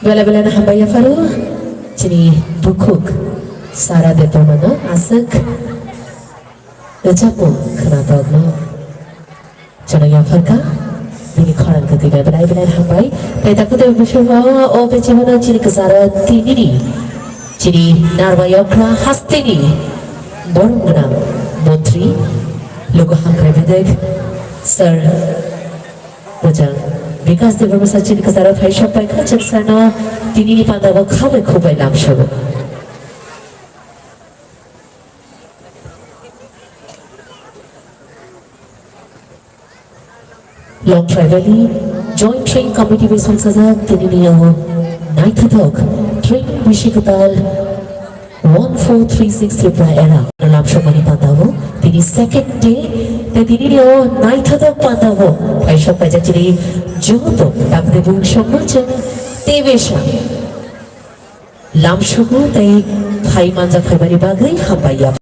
Bela-bela na hambaya faru Cini bukuk Sara de tomana asak Ucapu Kena togno Cina yang farka Bini koran ketiga Bela-bela na hambai Tapi takut dia bersyukur O pecimana cini kesara Tini Cini narwa yokra hastini Borong menang Montri Logo hangkrai bedek Sir Bojang Because they were such a kasara fashion by culture sana tini pada wa khabe khobai lam shabo long traveling joint train committee with sansaza tini niyo night talk train bishikatal 1436 Tripura era lam shabani pandavo tini second day tini niyo night talk pandavo fashion by jachiri Joto takde bung samaja tevesha lam shugu tai khai manja khaibari bagai hambaya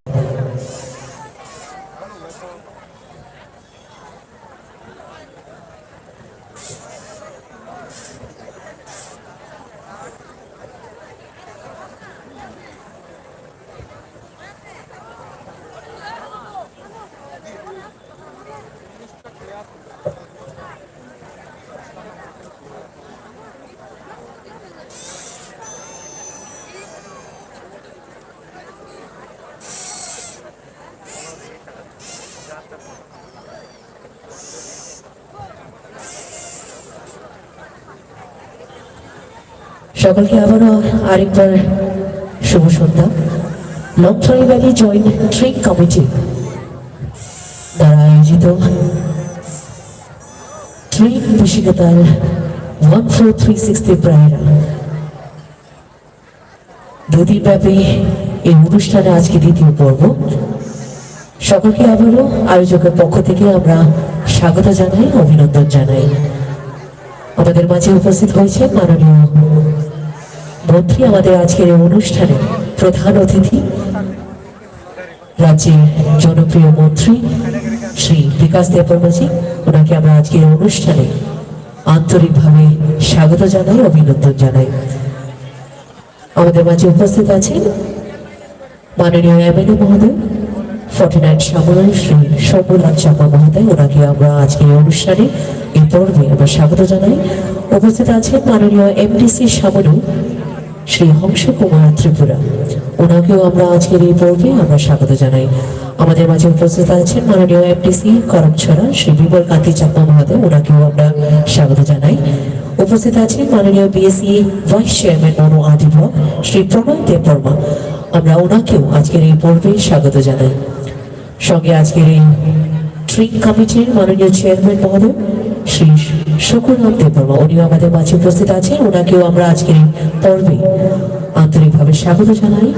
সকলকে আবারও আরেকবার শুভ সন্ধ্যা লংথরি valley joint train committee দ্বারা আয়োজিত train বিশিকাতাল 1436 Tripura দুদিনব্যাপী এই অনুষ্ঠানে আজকে দ্বিতীয় পর্ব সকলকে আবারও আয়োজকের পক্ষ থেকে আমরা স্বাগত জানাই অভিনন্দন জানাই আমাদের মাঝে উপস্থিত হয়েছে মাননীয় মন্ত্রী আমাদের আজকের এই অনুষ্ঠানে প্রধান অতিথি রাজ্যের জনপ্রিয় মন্ত্রী শ্রী বিকাশ দেববর্মাজি, ওনাকে আমরা আজকের অনুষ্ঠানে আন্তরিকভাবে স্বাগত জানাই, অভিনন্দন জানাই। আমাদের মাঝে উপস্থিত আছেন মাননীয় এমএলএ মহোদয় 49 সামুরাই শ্রী শম্ভুলাল চাপা মহোদয়, ওনাকে আমরা আজকের অনুষ্ঠানে এই পর্বে আমরা স্বাগত জানাই। উপস্থিত আছেন মাননীয় এমডিসি সামনু শ্রী হংস কুমার ত্রিপুরা, ওনাকেও আমরা আজকের এই পর্বে আমরা স্বাগত জানাই। আমাদের মাঝে উপস্থিত আছেন মাননীয় এমডিসি করমছড়া শ্রী বিমল কান্তি চাকমা মহোদয়, ওনাকেও আমরা স্বাগত জানাই। উপস্থিত আছেন মাননীয় বিএসসি ভাইস চেয়ারম্যান মনো আদি ব্লক শ্রী প্রণয় দেববর্মা, আমরা ওনাকেও আজকের এই পর্বে স্বাগত জানাই। সঙ্গে আজকের এই ট্রিক কমিটির মাননীয় চেয়ারম্যান মহোদয় শ্রী শুকুররাম দেববর্মা, উনিও আমাদের মাঝে উপস্থিত আছেন, ওনাকেও আমরা আজকের এই পর্বে আন্তরিকভাবে স্বাগত জানাই।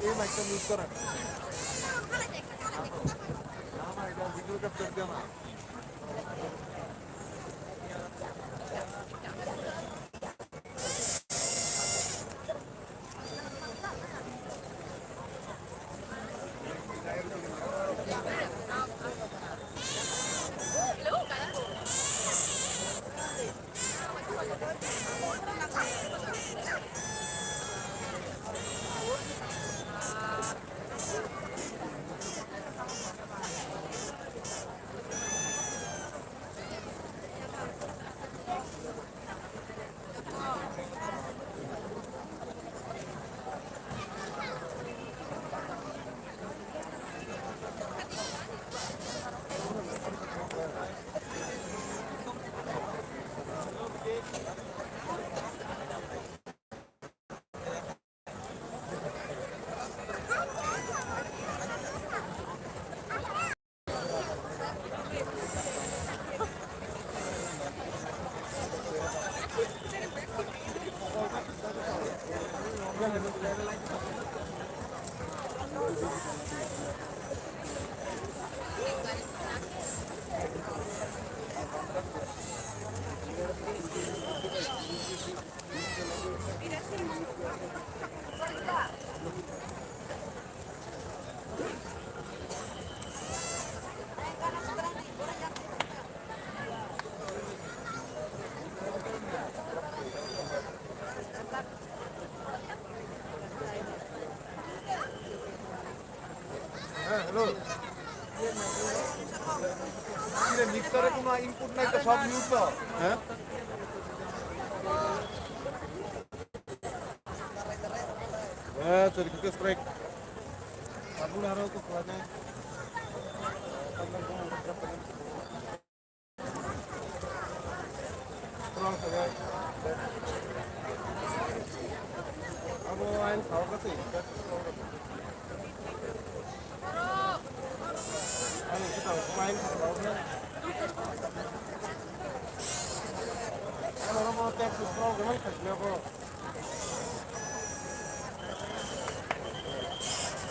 এই মাইকটা ইউজ করেন না এটা ভিডিও ক্যাপচার দিও না। হ্যালো, মিক্সারে কোনো ইনপুট নাই তো সব মিউট তো। হ্যাঁ হ্যাঁ চল কি স্ট্রাইক আপনি আরো তো খোলা যায়। अब आइन खाओ का सही main kalau mau tes program kerja kok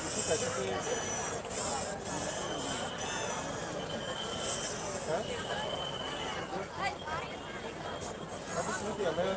itu tadi sih tapi sih ada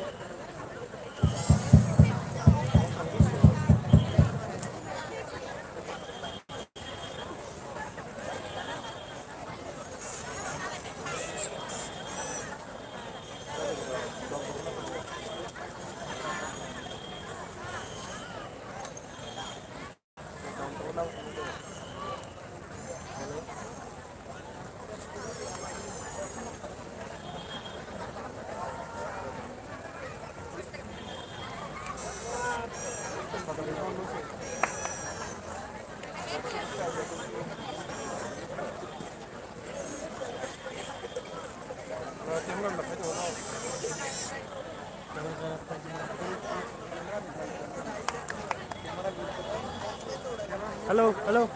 Hello, hello,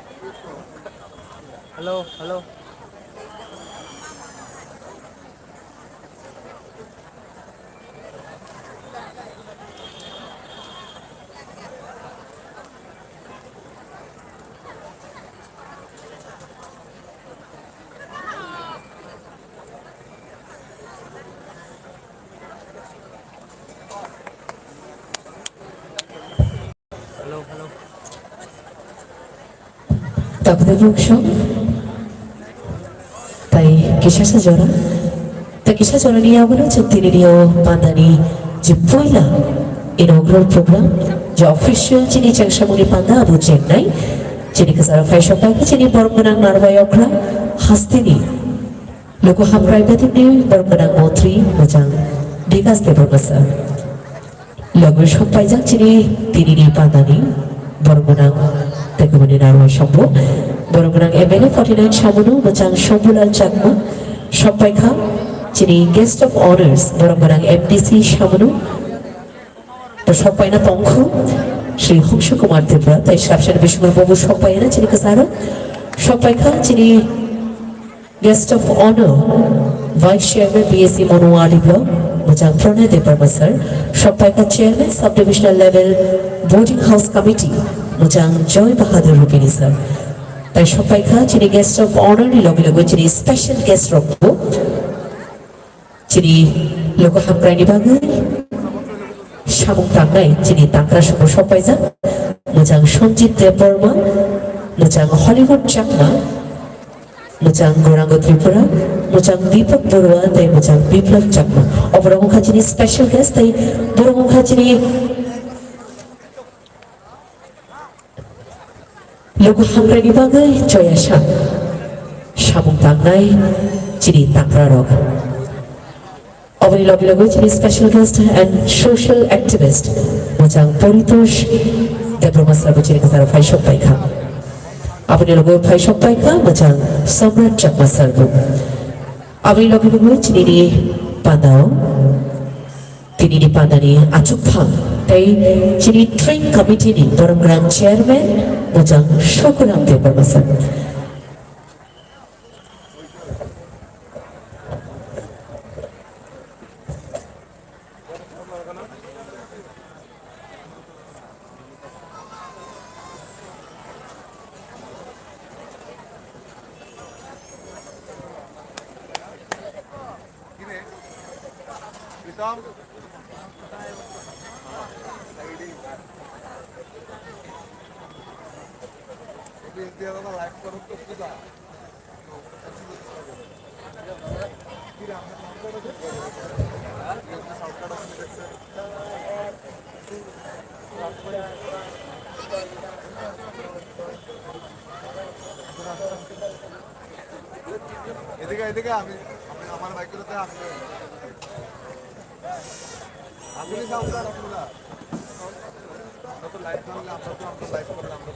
hello, hello. Hello, hello. Takde workshop tay kisah sajora ta kisah sajora niya gulo chutini niyo pandani je poila inaugural program je official chini changshamuni panda abu chennai chini kasara faisha paika chini bormanang narvai okra hastini loko hamrai batini bormanang mantri mojang bikas debormasa logo shopai jak chini tini ni pandani bormanang tekumani narvai shombo bormanang MLA 49 Shamunu mojang Shombulal Chakma shopai kha chini guest of honors bormanang MDC Shamunu তো সবাই না পঙ্খ শ্রী হংস কুমার দেবরা তাই সাবসানে বিশ্বকুমার বাবু সবাই না যিনি কাসারো সবাই খা যিনি guest of honour vice chairman BSC মনোয়ালি ব্লক মোজাং প্রণয় দেববর্মা স্যার সবাই খা chairman sub divisional level boarding house committee মোজাং জয় বাহাদুর রুবিনী স্যার তাই সবাই খা যিনি গেস্ট অফ অনার লগে লগে যিনি স্পেশাল গেস্ট রাখবো যিনি লোকহামপ্রাণী বাগে শামুক তাংনাই যিনি তাংরা শুভ সপাইজা মোজাং সঞ্জিত দেববর্মা মোজাং হলিউড চাকমা মোজাং গৌরাঙ্গ ত্রিপুরা মোজাং দীপক বড়ুয়া তাই মোজাং বিপ্লব চাকমা অপরমুখা যিনি স্পেশাল গেস্ট তাই বড়মুখা যিনি লোকহামরানি বাগাই জয়াশা শামুক তাংনাই যিনি তাংরা রগ Avani lobby logo chini special guest and social activist mojang Paritosh Deborma Sarbo chini kasara phai shopai kha avani logo phai shopai kha mojang Samrat Chakma Sarbo avani lobby logo chini ni pandao tini ni pandani achuk phang tai chini train committee ni Borom Grand Chairman mojang Shokuram Deborma Sarbo এদিকে এদিকে আমি আমার বাইকগুলোতে আপনি sound আপনারা আমরা তো live করলে আমরা তো লাইভ করলে আমরা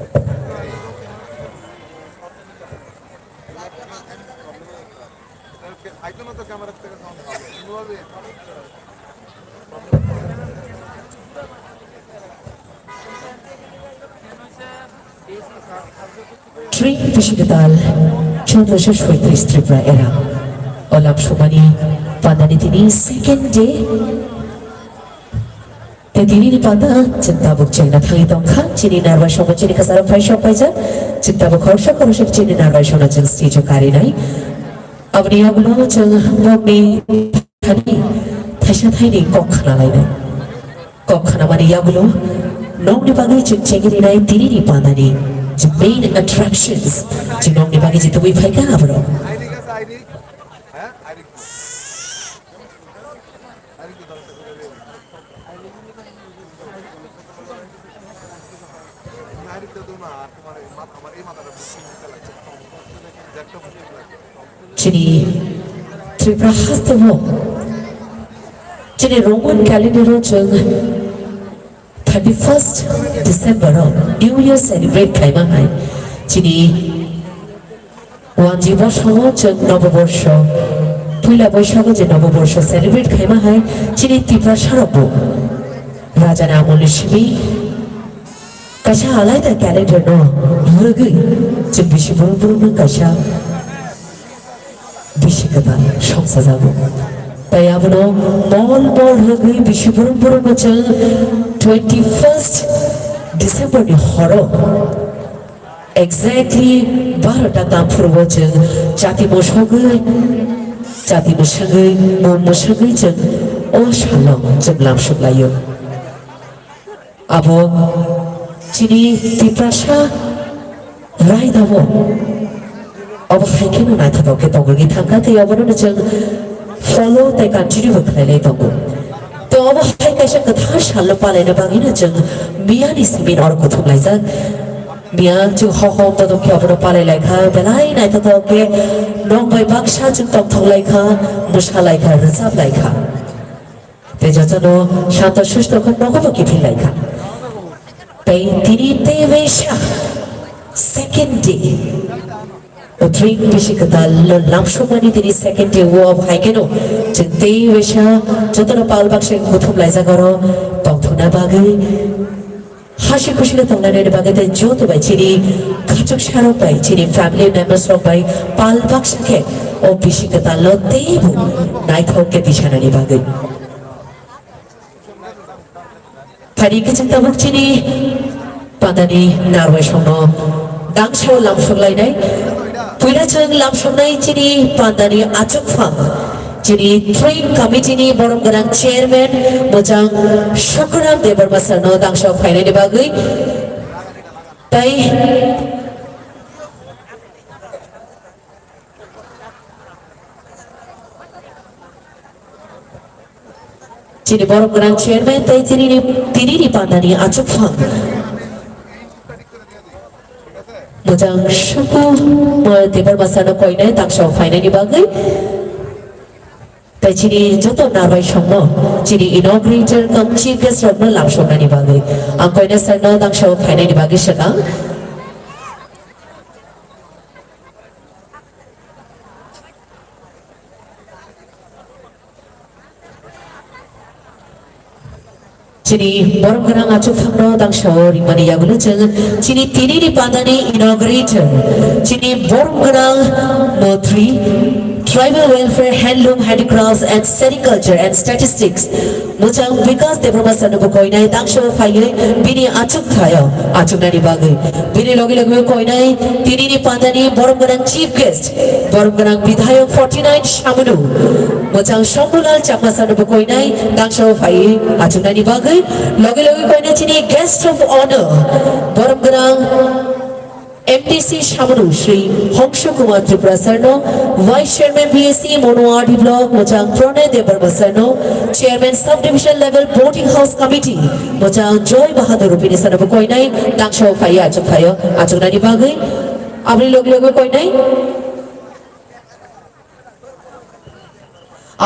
আইতো না তো ক্যামেরা থেকে সাউন্ড হবে কিভাবে Train Pishikatal Chandrasha Shwetri Tripura era Olap Shumani Pandani Tini second day Tini ni Panda Cintabuk China Tangi Tongka Chini Narva Shoma Chini Kasara Phai Shopaija Cintabuk Horsha Korosha Chini Narva Shona Chang stage Karinai Avni Aglo Chang Momni Thani Thasha Thaini Kokhana Laina Kokhana Mani Yaglo Nongni Bagi Chingiri Nai Tini ni Pandani The main attractions to Nongni Bagi Jito We Phai Ka Abro ID কাছে ID হ্যাঁ ID ID কি দরকার ID তো দো না তোমার আমার এই মাথাটা বুঝতে লাগছে জ্যাকটা বুঝতে লাগছে Chini Tripura Hastawo Chini Roman calendar Chang 31st December New Year celebrate Kaima Hai Chini Wanji Bosho Chang Noboborsho Pula Bosho Je Noboborsho celebrate Kaima Hai Chini Tripura Sharabo Raja Namolishmi kaisa alaida calendar no lurugui जों बिसि बर'बर'नो kaisa बिसि गोदान संसार जागौ তাই আবনো মল মল হগৈ बिसि बर'बर'नो जों 21st डिसेम्बरनि हराव exactly 12टा गाम फोरबोआव जों जाति मोसागै जाति मोसागै मोसागै जों अ सानाव जों लामसुलायो आबो चिनि तिप्रासा रायदाबो अब हाइकेनो नायथावके दंगि थांगा तैयाबनो जों फलो तै कन्टिन्यू खालायनाय दङ तो अब हाइ काइसा गोथार सानलो पालायनो बागैनो जों मियानि सेमिनार गथुमलायजा मिया जों हहम तदके अबनो पालायलायखा बेलाय नायथावके नंबाय बाक्सा जों तंथंलायखा मोसालायखा रोजाबलायखा तेजनो शांत सुस्त नगबो गिफिनलायखा तै तिनि तेवेशा second day drink बिसि गोदाल लामसुमानि तिनि second day वो अब हाइकेनो जों तेवेशा जतनो पाल बाक्सा गथुमलायजा गरो तंथना बागै हासि खुसिनो तंलायनायनि बागै तै जत बाय चिनि खाचुक सारो बाय चिनि फैमिली मेंबर्स रक बाय पाल बाक्साके ओ बिसि गोदाल तेबु नायथावके दिसानानि बागै थारिख चिंता बुकचिनि पादानि नारवाय संनो दांसो लामसुलायनाय पुइना जों लामसुनाय चिनि पादानि आचुकफां चिनि ट्रेन कमिटिनि बरम गोनां चेयरमैन मोजां शुक्राम देबरमा सरनो दांसो फायनायनि बागै ताई चिनि बरम गोनां चेयरमैन ताई तिनि पादानि आचुकफां मोजां सुकु देबरमा सरनो कोइनाय दांसो फायनायनि बागै ताई चिनि जत नारवाय संनो चिनि इनॉग्रेटर कम चीफ गेस्ट रनो लामसुनायनि बागै आं कोइनाय सरनो दांसो फायनायनि बागै सगा चिनि बरम गोनां आचुकफांनो दांसो रिमानि यागुलो जों चिनि तिनि पादानि इनॉग्रेटर चिनि बरम गोनां मंत्री Tribal Welfare, Handloom, Handicrafts and Sericulture and Statistics मोजां विकास देबरमा सरनो कोइनाय दांसो फायै बिनि आचुक थायो आचुकनानि बागै बिनि लगे लगे कोइनाय तिनिनि पादानि बरम गोनां चीफ गेस्ट बरम गोनां विधायक 49 शामुनु मोजां शंभुलाल चाकमा सरनो कोइनाय दांसो फायै आचुकनानि बागै लगे लगे कोइनाय चिनि गेस्ट ऑफ ऑनर बरम गोनां MDC शामुनु श्री हंस कुमार त्रिपुरा सरनो वाइस चेयरमैन BSc मोनोआरडी ब्लॉक मोजां प्रणय देबरमा सरनो chairman sub division level boarding house committee मोजां जय बहादुर रुपिनी सरनो कोइनाय दांसो फायै आचुक फायो आचुकनानि बागै आबनि लगे लगे कोइनाय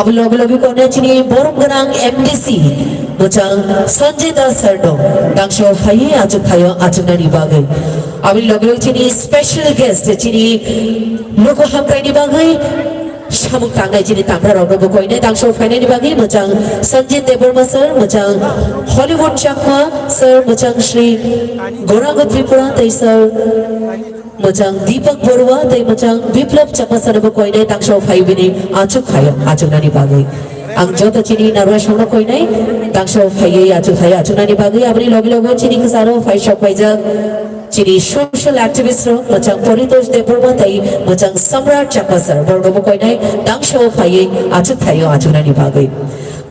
अब लगे लगे कोइनाय चिनि बरम गोनां MDC मोजां संजय दास सरनो दांसो फायै आचुक फायो आचुकनानि बागै आबनि लगे लगे चिनि स्पेशल गेस्ट चिनि लोक हामख्रायनि बागै सामुक थांनाय चिनि तांग्रा रावनोबो कोइनाय दांसो फायनायनि बागै मोजां संजय देबरमा सर मोजां हलिउड चाकमा सर मोजां श्री गौरांग त्रिपुरा तै सर मोजां दीपक बरुवा तै मोजां विप्लव चाकमा सरनोबो कोइनाय दांसो फायबिनि आचुक फायो आचुकनानि बागै आं जत चिनि नारवा संनो कोइनाय दांसो फायै आचुक फायो आचुकनानि बागै आबनि लगे लगे चिनि खसारो फायसक फायजा चिनि सोशल एक्टिविस्ट मोजां परितोष देबरमा तै मोजां सम्राट चाकमा सर बरनोबो कोइनाय दांसो फायै आचुक थायो आचुकनानि बागै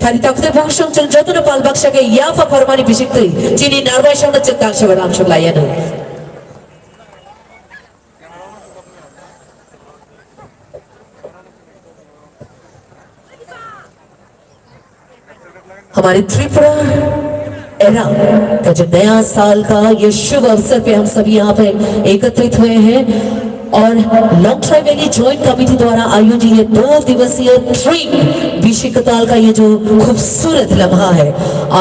थारि ताकते बंसं जों जतनो पाल बाक्साके याफा फरमानि बिसिक्तै चिनि नारवा संनो जों दांसो लामसुलायनो हमारे त्रिपुरा एरा का जो नया साल का ये शुभ अवसर पे हम सभी यहाँ पे एकत्रित हुए हैं और लॉन्ग वैली जॉइंट कमेटी द्वारा आयोजित ये 2 दिवसीय ट्रिप बिसि गोदाल का ये जो खूबसूरत लम्हा है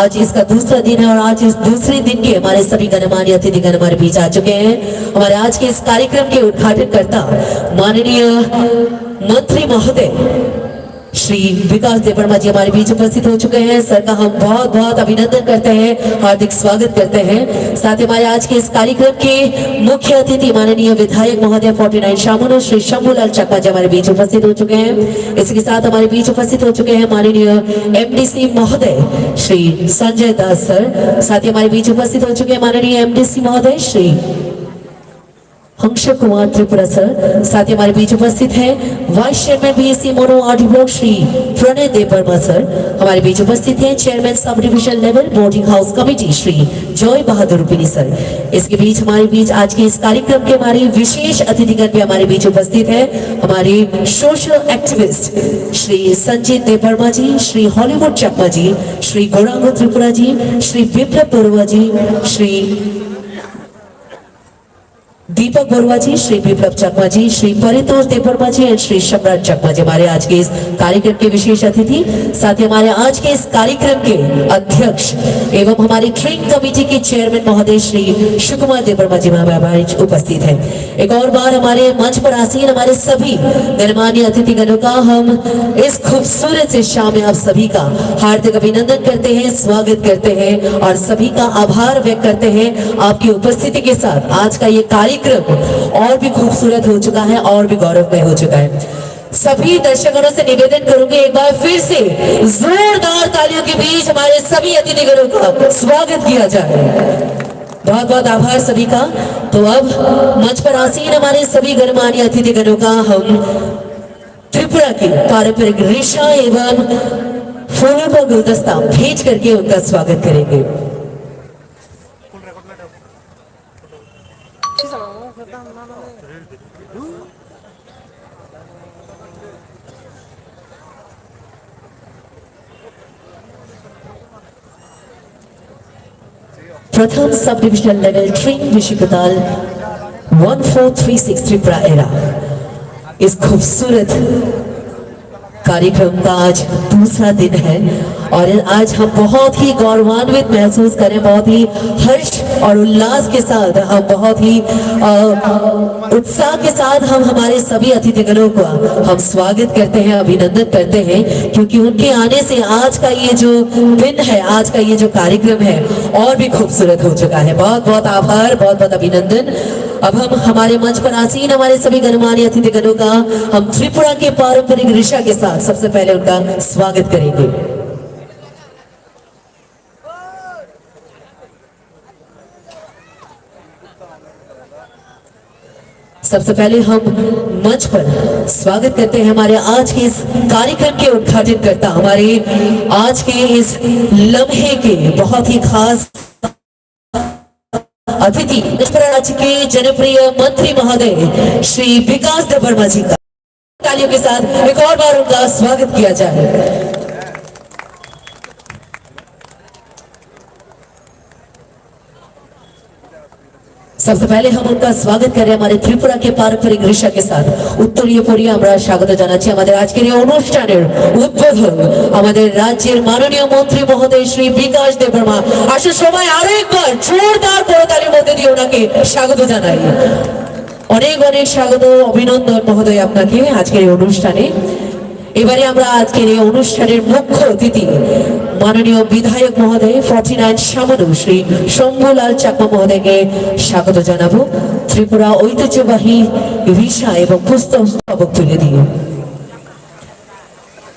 आज इसका दूसरा दिन है और आज इस दूसरे दिन के हमारे सभी गणमान्य अतिथिगण हमारे बीच आ चुके हैं। हमारे आज के इस कार्यक्रम के उद्घाटन करता माननीय मंत्री महोदय श्री विकास देवर्मा जी हमारे बीच उपस्थित हो चुके हैं। सर का हम बहुत बहुत अभिनंदन करते हैं, हार्दिक स्वागत करते हैं। साथ ही हमारे आज के इस कार्यक्रम के मुख्य अतिथि माननीय विधायक महोदय 49 शामुनो श्री शंभूलाल चकमा जी हमारे बीच उपस्थित हो चुके हैं। इसके साथ हमारे बीच उपस्थित हो चुके हैं माननीय एमडीसी महोदय श्री संजय दास सर। साथ ही हमारे बीच उपस्थित हो चुके हैं माननीय एमडीसी महोदय श्री हंस कुमार त्रिपुरा सर। साथ ही हमारे बीच उपस्थित हैं वाइस चेयरमैन बीएससी मोनो ऑडियो ब्लॉक श्री प्रणय देवर्मा सर। हमारे बीच उपस्थित हैं chairman sub division level boarding house committee Shri Joy Bahadur Rupini sir. इसके बीच हमारे बीच आज के इस कार्यक्रम के हमारे विशेष अतिथिगण भी हमारे बीच उपस्थित है। हमारे social activist Shri Sanjeet Debbarma ji, Shri Hollywood Chakma ji, Shri Gourang Tripura ji, Shri Biplab Barua ji, Shri Deepak Barua ji, Shri Biplab Chakma ji, Shri Paritosh Debbarma ji and Shri Samrat Chakma जी हमारे आज के इस कार्यक्रम के विशेष अतिथि। साथ ही हमारे आज के इस कार्यक्रम के अध्यक्ष एवं हमारी ट्रेनिंग कमेटी के चेयरमैन महोदय श्री शिवकुमार देवर्मा जी हमारे उपस्थित हैं। एक और बार हमारे मंच पर आसीन हमारे सभी गणमान्य अतिथिगणों का हम इस खूबसूरत से शाम में आप सभी का हार्दिक अभिनंदन करते हैं, स्वागत करते हैं और सभी का आभार व्यक्त करते हैं। आपकी उपस्थिति के साथ आज का ये कार्यक्रम और भी खूबसूरत हो चुका है और भी गौरवमय हो चुका है। सभी दर्शकों से निवेदन करूंगी एक बार फिर से जोरदार तालियों के बीच हमारे सभी अतिथिगणों का स्वागत किया जाए। बहुत बहुत आभार सभी का। तो अब मंच पर आसीन हमारे सभी गणमान्य अतिथिगणों का हम त्रिपुरा की पारंपरिक रेशा एवं फूलों का गुलदस्ता भेज करके उनका स्वागत करेंगे। प्रथम सब डिविजनल लेवल ट्रेनिंग विश्वविद्यालय 1436 त्रिपुरा एरा इस खूबसूरत कार्यक्रम का आज दूसरा दिन है और आज हम बहुत ही गौरवान्वित महसूस करें, बहुत ही हर्ष और उल्लास के साथ हम बहुत ही उत्साह के साथ हम हमारे सभी अतिथिगणों का हम स्वागत करते हैं, अभिनंदन करते हैं, क्योंकि उनके आने से आज का ये जो दिन है, आज का ये जो कार्यक्रम है और भी खूबसूरत हो चुका है। बहुत बहुत आभार, बहुत बहुत अभिनंदन। अब हम हमारे मंच पर आसीन हमारे सभी गणमान्य अतिथिगणों का हम त्रिपुरा के पारंपरिक रेशा के साथ सबसे पहले उनका स्वागत करेंगे। सबसे पहले हम मंच पर स्वागत करते हैं हमारे आज के इस कार्यक्रम के उद्घाटन करता, हमारे आज के इस लम्हे के बहुत ही खास अतिथि राज्य के जनप्रिय मंत्री महोदय श्री विकास देवर्मा जी का तालियों के साथ एक और बार उनका स्वागत किया जाए। सबसे पहले हम उनका स्वागत करें हमारे त्रिपुरा के पारंपरिक रेशा के साथ उत्तरीय पड़िया আমরা স্বাগত জানাচ্ছি আমাদের আজকের এই অনুষ্ঠানের উদ্বোধন আমাদের রাজ্যের মাননীয় মন্ত্রী মহোদয় শ্রী বিকাশ দেববর্মা। আসলে সবাই আরো একবার জোরদার করতালির মধ্যে দিয়ে ওনাকে স্বাগত জানাই। অনেক অনেক স্বাগত, অভিনন্দন মহোদয় আপনাকে আজকের এই অনুষ্ঠানে। এবারে আমরা আজকের এই অনুষ্ঠানের মুখ্য অতিথি মাননীয় বিধায়ক মহোদয় 49 শামনু শ্রী শম্ভুলাল চাকমা মহোদয়কে স্বাগত জানাবো ত্রিপুরা ঐতিহ্যবাহী রিসা এবং পুস্তক তুলে দিয়ে।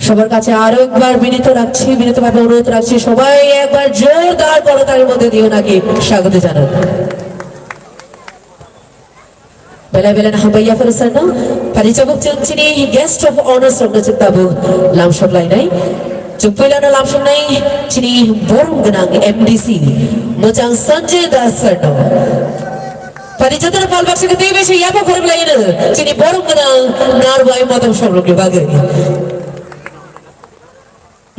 সবার কাছে আরো একবার বিনীতভাবে অনুরোধ রাখছি সবাই একবার জোরদার করতালির মধ্যে দিয়ে ওনাকে স্বাগত জানান। Bela-bela na hambaya para sa no, parijabok chini guest of honor from the Chitabu Lamshok Lainai, Chupila na Lamshok Nai, chini Borunganang MDC, Mojang Sanjay Das Sarno. Parijatana Palbak Devi Yapo Korlaina, chini Borunganang, Narwai Madam Shomruk Bagay.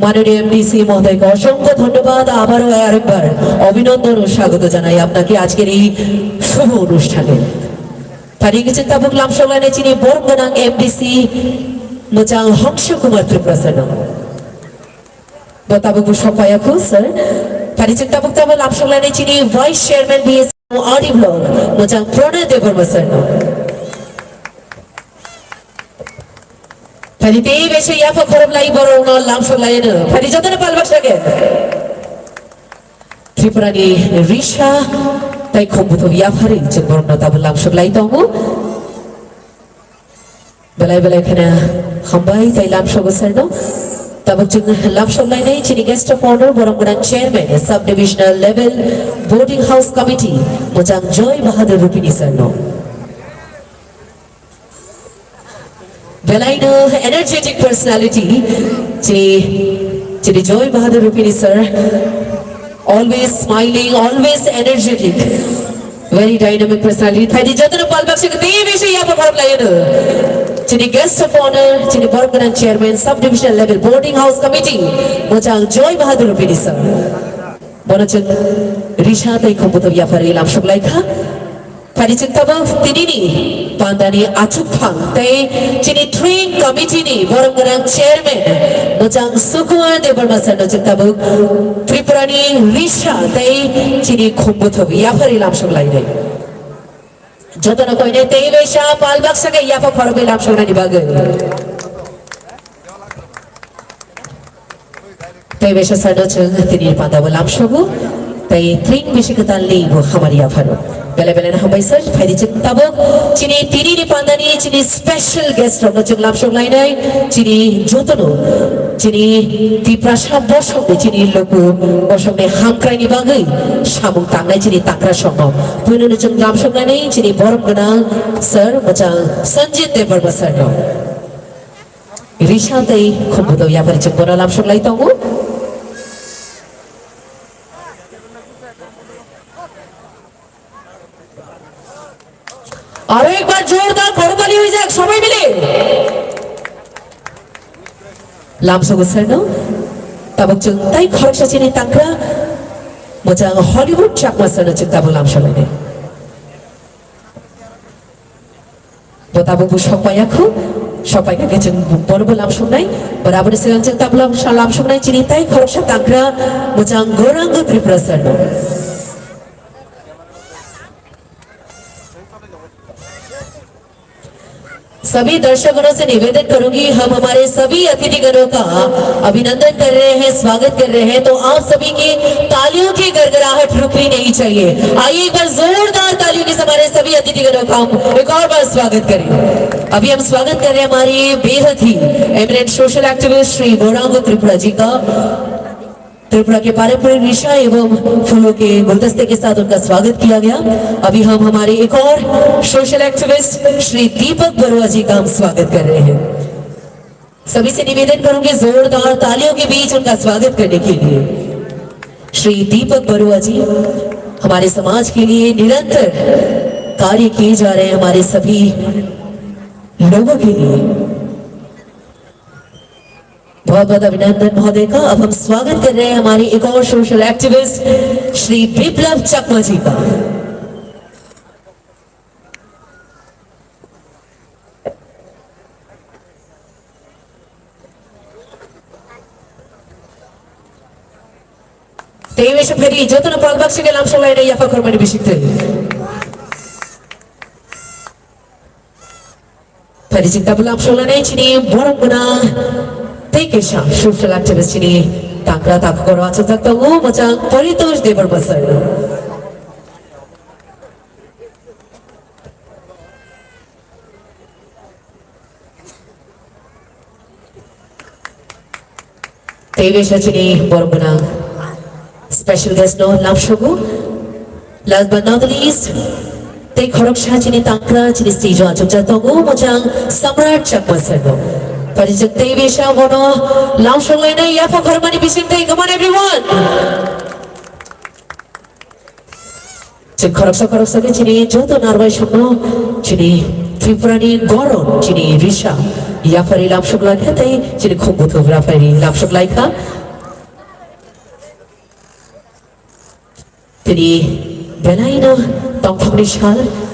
মাননীয় MDC মহোদয়কে অসংখ্য ধন্যবাদ, আবারও আরেকবার অভিনন্দন ও স্বাগত জানাই আপনাকে আজকের এই শুভ অনুষ্ঠানে। Parigicin tabuk lamshok lainai chini Borunganang MDC Mojang Hংস Kumar Tripura sir. Botabuk Shopayakhu sir. Parigicin tabuk lamshok lainai chini Vice Chairman BSC Audio Blog Mojang Pranay Devarma sir. Pwede besya yafa korap lai borong no lamsog lai no. Pwede jatuh na palbak sage. Tripura ni Risha tay kombuto yafa rin jeng borong no tabul lamsog lai tongu. Belai kena hambai tay lamsog usar no. Tabuk jeng lamsog lai nay chini guest of honor borong gunan chairman subdivisional level boarding house committee mojang Joy Bahadur Rupini sir no. Belaino energetic personality, Chidi Joy Bahadur Rupini sir, always smiling, always energetic, very dynamic personality. Thadi jatana palbak se kati beshe yafa korap layano. Chidi guest of honor, Chidi Borganan chairman, subdivision level boarding house committee, mojang Joy Bahadur Rupini sir. Bonachan Risha tay kombuto yafa rilam shuglaika. Pwede tabang tinini pandani acupang tay chini train committee ni borong gunan chairman mojang Sukuan Debarmasan no tabang Tripura ni Risha tay chini khumbuto yafa rilam shuglai nay joto na koi nay tay besha palbak sage yafa khorobe lam shuglai ni bagai tay besha sado chung tini panda lam shuglu tay train bishikatan li bo hamari yafa no Bela na hambai sir, pwede tabok chini tini ni pandani chini special guest of the lam shog lai nai chini jotono chini ti prasha bosok ni chini loku bosok ni hamkrai ni bagai samung tangnai chini takra shogno puno no jeng lam shog lai nai chini borom gana sir macam Sanjit Debarma sir no Risha tai khumbuto ya pari jeng bona lam shog lai tongu और एक बार जोरदार करताली हो जाए सबाई मिले लामसो गुसरनो तबक जों ताई खरकसा चिनि तांक्रा मोजां हलिउड चाकमा सरनो जों ताबो लामसो लायने बताबो बुसक पायाखु सबाइखा जों बरबो लामसो नाय बराबर सिगां जों ताबो लामसो नाय चिनि ताई खरकसा तांक्रा मोजां गोरांग त्रिपुरा सरनो सभी दर्शकों से निवेदन करूंगी हम हमारे सभी अतिथिगणों का अभिनंदन कर रहे हैं स्वागत कर रहे हैं तो आप सभी की तालियों की गड़गड़ाहट रुकनी नहीं चाहिए आइए एक बार जोरदार तालियों के हमारे सभी अतिथिगणों का हम एक और बार स्वागत करें अभी हम स्वागत कर रहे हैं हमारे बेहद ही eminent social activist Shri Gaurang Tripura ji का त्रिपुरा के पारंपरिक रिक्शा एवं फूलों के गुलदस्ते के साथ उनका स्वागत किया गया अभी हम हमारे एक और सोशल एक्टिविस्ट श्री दीपक बरुआ जी का हम स्वागत कर रहे हैं सभी से निवेदन करूंगी जोरदार तालियों के बीच उनका स्वागत करने के लिए श्री दीपक बरुआ जी हमारे समाज के लिए निरंतर कार्य किए जा रहे हैं हमारे सभी लोगों के लिए बहुत बहुत अभिनंदन महोदय का अब हम स्वागत कर रहे हैं हमारे एक और सोशल एक्टिविस्ट श्री बिप्लब चकमा जी का तेईवेश फेरी जोतना पालबाग से लाम सोलाई नहीं याफा करमानी बिशिकते फेरी चिंता बुलाम सोलाई नहीं चिनी Boram Guna Tekesha, social activist ini tangkra tak koro acak tak tahu macam Paritosh Debarma sir. Tekesha ini borong special guest no lamshogu. Last but not the least, tek khoroksa ini tangkra ini stage acak tak tahu macam Samrat Chakma sir no. Parijat Devesha Bono, Lamsholena, Yafa Karmani Bisinte, come on everyone! Chikharoksa Chini, Joto Narva Shono, Chini, Tripurani Goro, Chini, Risha, Yafari Lamshoglaka, Chini Kumbutu Rafari Lamshoglaika, Tini Belaina, Tompamishal,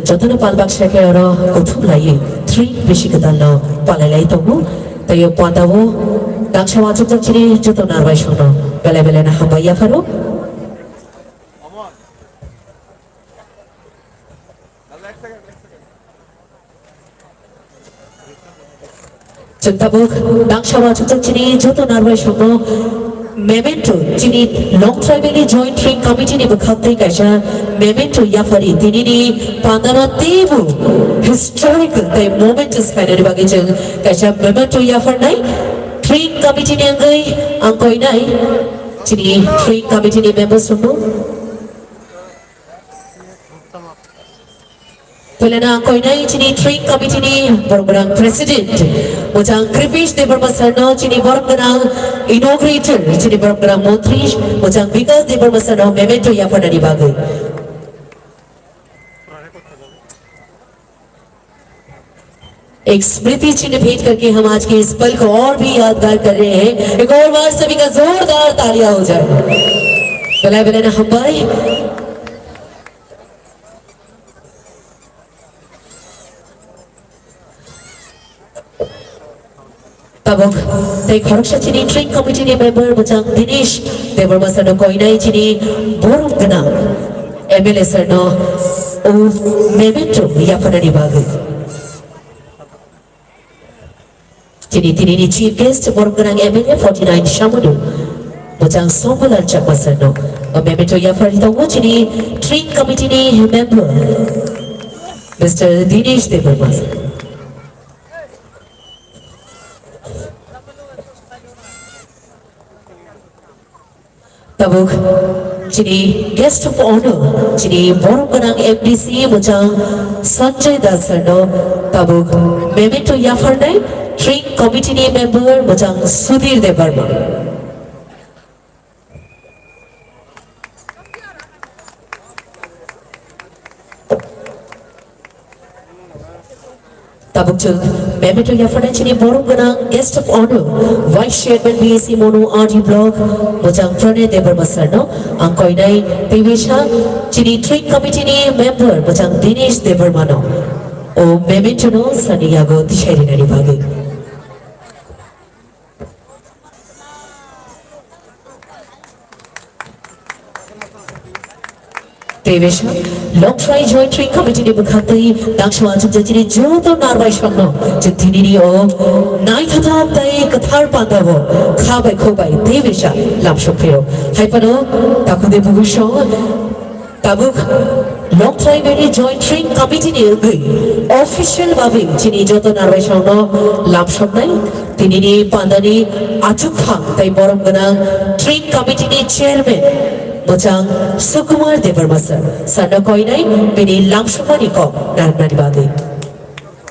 जतन पालबाग शेखे और कुथुम लाइए 3 बिशिकतालो पालेलाई तोगु तयो पांदावो दाक्षवाचक जचिनी जतो नारवाई शोनो बेले ना हबाया furrow tabuk dangshawa chukchak chini joto narwai shongno memento chini long travel joint training committee ni bakhatte kaisa memento yafari tini ni pandana tebu historical the momentous finally bagi jeng kaisa memento yafar nai training committee ni angai angkoi nai chini training committee ni members shongno Pelana koinai chini training committee ni program president mojang Kripesh Devarma sarno chini program inaugurator chini program montri mojang Vikas Devarma sarno memento yapana ni bagai एक स्मृति चिन्ह भेंट करके हम आज के इस पल को और भी यादगार कर रहे हैं एक और बार सभी का जोरदार तालियां हो जाए बलाय बलाय ना हम भाई tabuk tei khoroksa chini training committee ni member mojang Dinesh Devarma sarno koinai chini borum gana MLA sarno o memento yapana ni bagai chini tini ni chief guest borum gana MLA 49 Shamudu mojang Sombalar Chakma sarno o memento yapari tongo chini training committee ni member Mr. Dinesh Devarma tabuk chini guest of honor chini Boromganang MDC mojang Sanjay Das sarno tabuk memento yafar nai training committee ni member mojang Sudhir Devarma tabuk chung memento yafar nai chini Boromganang guest of honor vice chairman BAC Mono RD block mojang Pranay Devarma sarno angkoi nai Devesha chini training committee ni member mojang Dinesh Devarma no o memento no saniyago tishairi nari bagai Devesha long try joint training committee ni bakhatai dangshawa chukchak chini joto narwai shongno chintini ni o nai thata tai kathar pandavo khabai khobai Devesha lamshopero haipano takude bugusho tabuk long try very joint training committee ni gai official babe chini joto narwai shongno lamshopnai tini ni pandani achukphang tai boromganang training committee ni chairman mojang Sukumar Devarma sarno koinai bini lamshomani ko narnani bagai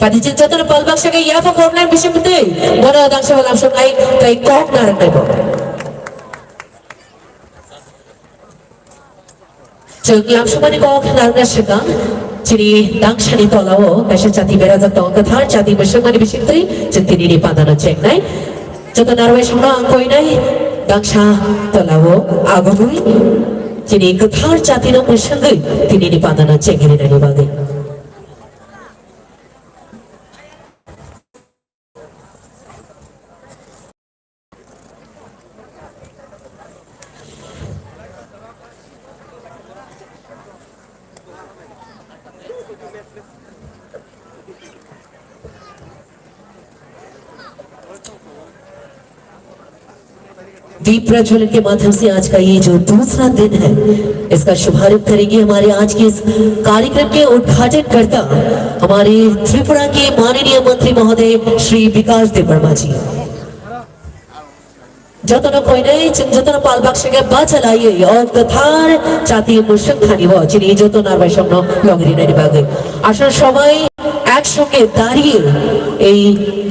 pada jentatan palbak sagai yafa kornan bisa penting mana dangsa lamshom ai tai kok narnai bo jeng lamshomani ko narna sega chini dangshani tolawo kaisa jati berajak tong kathar jati besomani bisitri jentini ni padana cek nai joto narwai shongno angkoinai dangsa tolawo agogui chini kathar jati no musangai tini ni padana cengiri nani bagai दीप प्रज्वलन के माध्यम से आज का ये जो दूसरा दिन है इसका शुभारंभ करेंगे हमारे आज के इस कार्यक्रम के उद्घाटन करता हमारे त्रिपुरा के माननीय मंत्री महोदय श्री विकास देवर्मा जी जतन कोइनै जतन पालबाक संगे बाचलाइए और कथार जातीय मुसक खानी हो चिनी जतन नारबाई शब्द लगरी नारी बागे आशा সবাই একসঙ্গে দাঁড়িয়ে এই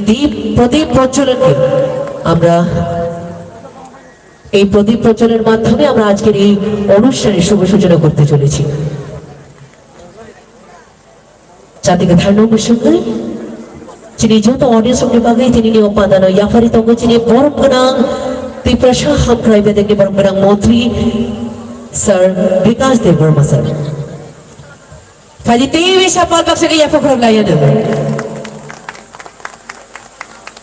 দীপ প্রদীপ প্রজ্বলনকে আমরা এই প্রদীপ প্রজ্বলনের মাধ্যমে আমরা আজকের এই অনুষ্ঠানের শুভ সূচনা করতে চলেছি জাতিকে ধারণা সঙ্গে যিনি যত অডিয়েন্স সঙ্গে পাগে তিনি নিয়ে উপাদান ইয়াফারি তঙ্গ যিনি বরমগনাং ত্রিপ্রাসা হামক্রাই বেদেকে বরমগনাং মন্ত্রী sir Bikash Debbarma sir fuzzy তেইবে supple বাক্সকে ইয়াফা খরব লাইয়া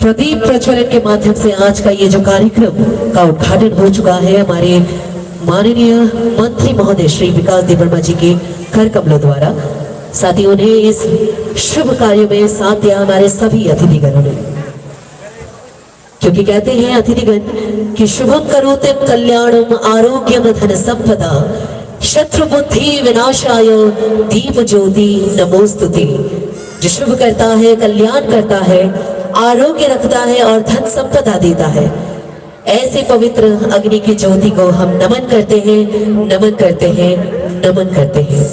प्रदीप प्रज्वलन के माध्यम से आज का ये जो कार्यक्रम का उद्घाटन हो चुका है हमारे माननीय मंत्री महोदय श्री विकास देवर्मा जी के कर कमलों द्वारा साथ ही उन्हें इस शुभ कार्य में साथ दिया हमारे सभी अतिथिगणों ने क्योंकि कहते हैं अतिथिगण कि शुभम करोते कल्याणम आरोग्यम धन संपदा शत्रु बुद्धि विनाशाय दीप ज्योति नमोस्तुते। जो शुभ करता है, कल्याण करता है, आरोग्य रखता है और धन संपदा देता है, ऐसे पवित्र अग्नि की ज्योति को हम नमन करते हैं, नमन करते हैं, नमन करते हैं।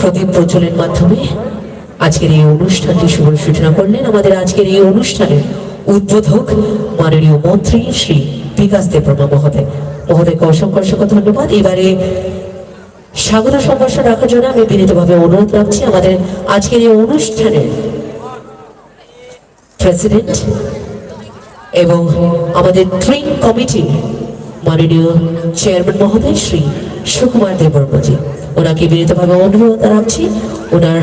প্রদীপ প্রজ্বলের মাধ্যমে আজকের এই অনুষ্ঠানটি শুভ সূচনা করলেন আমাদের আজকের এই অনুষ্ঠানের উদ্বোধক মাননীয় মন্ত্রী শ্রী বিকাশ দেববর্মা মহোদয়। মহোদয়কে অসংখ্য অসংখ্য ধন্যবাদ। এবারে স্বাগত সম্ভাষণ রাখার জন্য আমি বিনীতভাবে অনুরোধ রাখছি আমাদের আজকের এই অনুষ্ঠানের প্রেসিডেন্ট এবং আমাদের ট্রেন কমিটি মাননীয় চেয়ারম্যান মহোদয় শ্রী সুকুমার দেববর্মাজি। ওনাকে বিনীতভাবে অনুরোধ রাখছি ওনার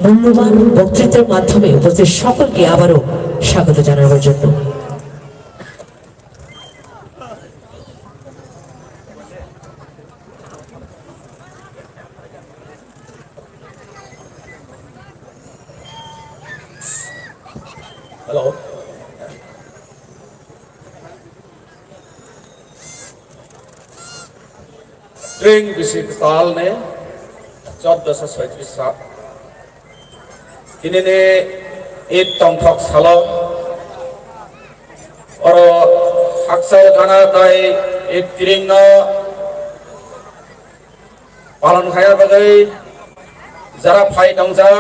মূল্যবান বক্তৃতার মাধ্যমে উপস্থিত সকলকে আবারও স্বাগত জানানোর জন্য। हेलो ट्रेन विशिक साल ने 1437 साल इन्हें एक तंथक सालो और अक्सर गाना दाई एक तिरिंग पालन खाया बगै जरा फाइट अंजा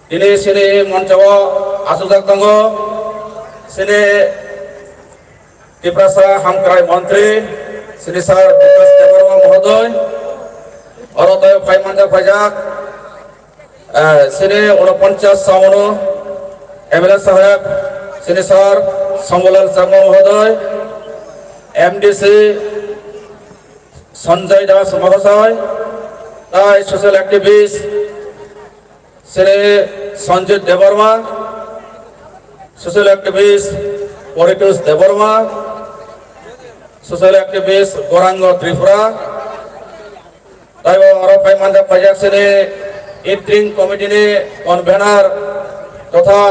दिने सिने मंचवा आसुजाक दंगो सिने त्रिपुरा हामक्राय मंत्री श्री सर विकास देबबर्मा महोदय और तय फाइ मंजा फाइजाक सिने 49 सावनो एमएलए साहेब श्री सर शंभुलाल चांगमा महोदय एमडीसी संजय दास महाशय तय social activist Shri Sanjay Debbarma social activist Paritosh Debbarma social activist Gaurang Tripura तय और फाइ मंजा फाइजाक सिने इट्रिंग कमिटी ने कन्वेनर तथा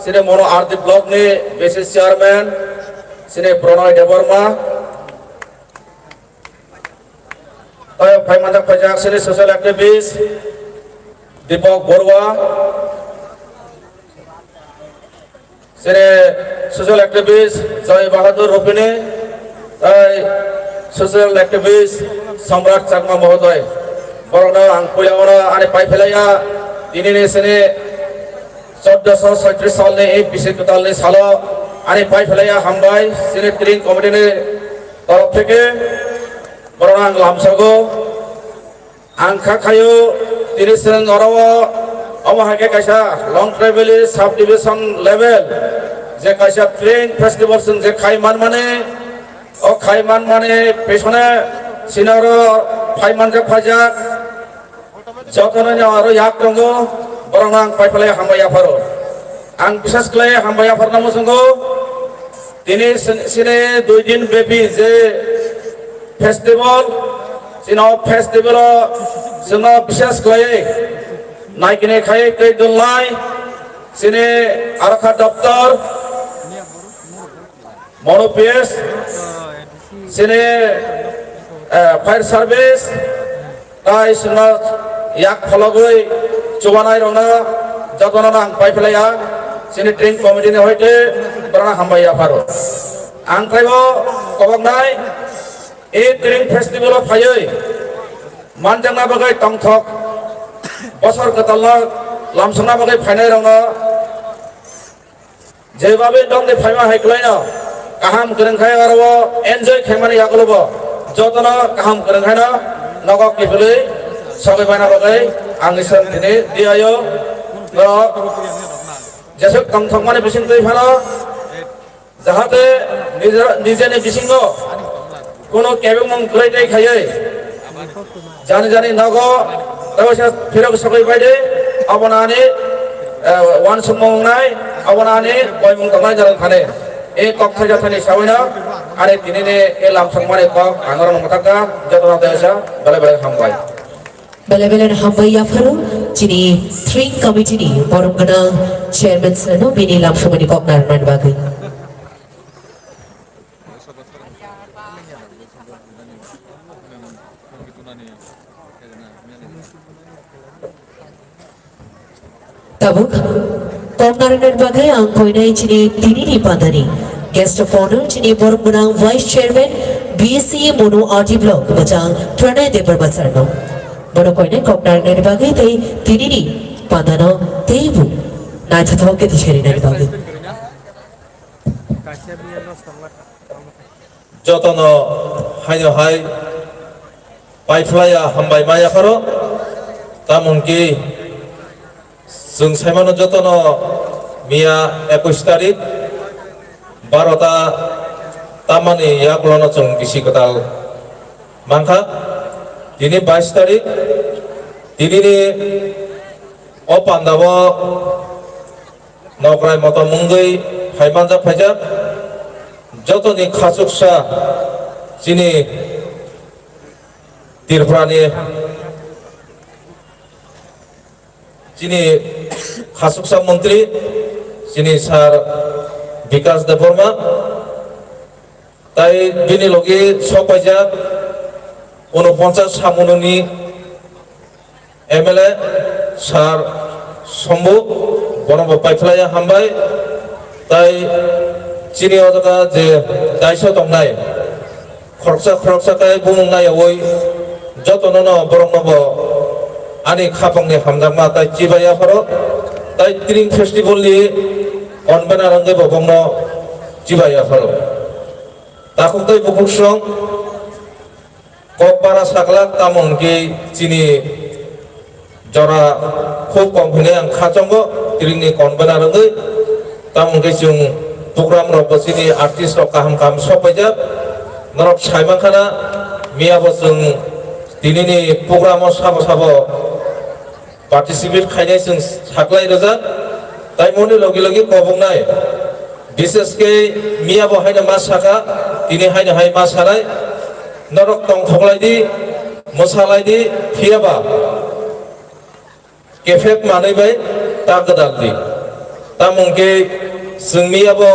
श्री मनो आरती ब्लॉक ने बेसिस चेयरमैन श्री प्रणय देबबर्मा तय फाइ मंजा फाइजाक श्री सोशल एक्टिविस्ट दीपक बरुआ श्री सोशल एक्टिविस्ट जय बहादुर रुपिनी सोशल एक्टिविस्ट सम्राट चाकमा महोदय बरना आं पुलियावना आने पाइफेलाया दिनै सेने 1436 साल ने एक विशेष ताल ने सालो आने पाइफेलाया हामबाय सेने ट्रेन कमिटी ने तरफ থেকে बरना आं लामसागो आं खाखायो दिनै सेन अरावा अमाहाके कायसा लंग ट्रेवल सब डिविजन लेवल जे कायसा ट्रेन फेस्टिवल जों जे खायमान माने ओ खायमान माने पेछने सिनारो फाइमानजा फाइजाक जतननि आरो याक दंगो बरना आं पाइफेलाय हामबाय आफारो आं बिसास खालाय हामबाय आफारना मोसंगो दिनै सिने 2 दिन बेबी जे फेस्टिवल सिनाव फेस्टिवल जोंना बिसास खालाय नायगिने खाय दै दोनलाय सिने आरखा दफ्तर मनोपिएस सिने फायर सार्भिस ताई सिना याक फलगै चुबानाय रंना जतना आं पाइफेलाया सिने ट्रेन कमिटी ने होइते बरना हामबाय आफारो आं थाइबो कबकनाय ए ट्रेन फेस्टिवल फायै मानजांना बगै तंथक बसर गतालना लामसंना बगै फाइनाय रंना जेबाबे दं दे फाइमा हाइक्लायना काहाम गोरोंखाय आरो एन्जय खायमानि यागलबो जतना काहाम गोरोंखायना नगक केबलै सबै बायना बगै आंनि सन दिनै दियायो जेसे तंथक माने बिसिं दै फाना जाहाते निजेनि बिसिङो कोनो केबें मं ग्रै दै खायै जानि जानि नगो तवसा फिरक सबै बायदे अबनानि वान समंनाय अबनानि गयमं तंनाय जानानै थाने ए कक्थाय जाथानि सावैना आरो दिनैनि ए लामसंमाने कक आंगरं मथाका जतना देसा बले बले हामबाय Balabalan Hambai Yafaru, Chini, three committee, Boromgana, Chairman Sano, Bini Lamshamani Koknar Nandbagi. Tabuk, Koknar Nandbagi, Ankoina, Chini, Tini Padani, Guest of Honor, Chini Boromgana, Vice Chairman, BSc Mono RT Block, Bachang, Pranay Derbasarno. Bono koine koknar nari bagi tei tinini padano teibu na thatho ke tisheri nari bagi jotono haino hai paiflaya hambai maya kharo tamunki जों साइमानो jotono mia 21 tarik 12ta tamani yaklono जों bisi kotal mangkha Dini 22 tarik, dini ni opan dawa nokrai moto munggai haimanja pajak joto ni khasuksa sini tirprani sini khasuksa menteri sini sar Vikas Deborma tai bini logi sopajak 49 সামুননি MLA সার সম্ভু বনব পাইফলাইয়া হামবাই তাই চিনি অজকা যে দায়িত্ব দংনাই খরকসাকাই বুংনাই ওই যতন বরংনব আনি খাপংনি হামজামা তাই চিবাইয়া ফরক তাই ত্রিং ফেস্টিভ্যালনি convener অঙ্গে ববংন চিবাইয়া ফরক তাকুক তাই বুকুসং Kopara saklak tamun ki sini jora khub kompune ang khajongo tiringni konbenar ngai tamun ki jung program rok sini artis rok kaham kam sopajak norok saimang khana mia bosung dinini program sabo sabo participate khainai jung saklai rojak tai moni logi logi kobongnai বিশেষ ke mia bo haina ma saka tini haina hai ma sarai Norok tong thoklai di, mosalai di, fiaba, kefek manai bai, tak gedal di. Tamung ke sengmi abo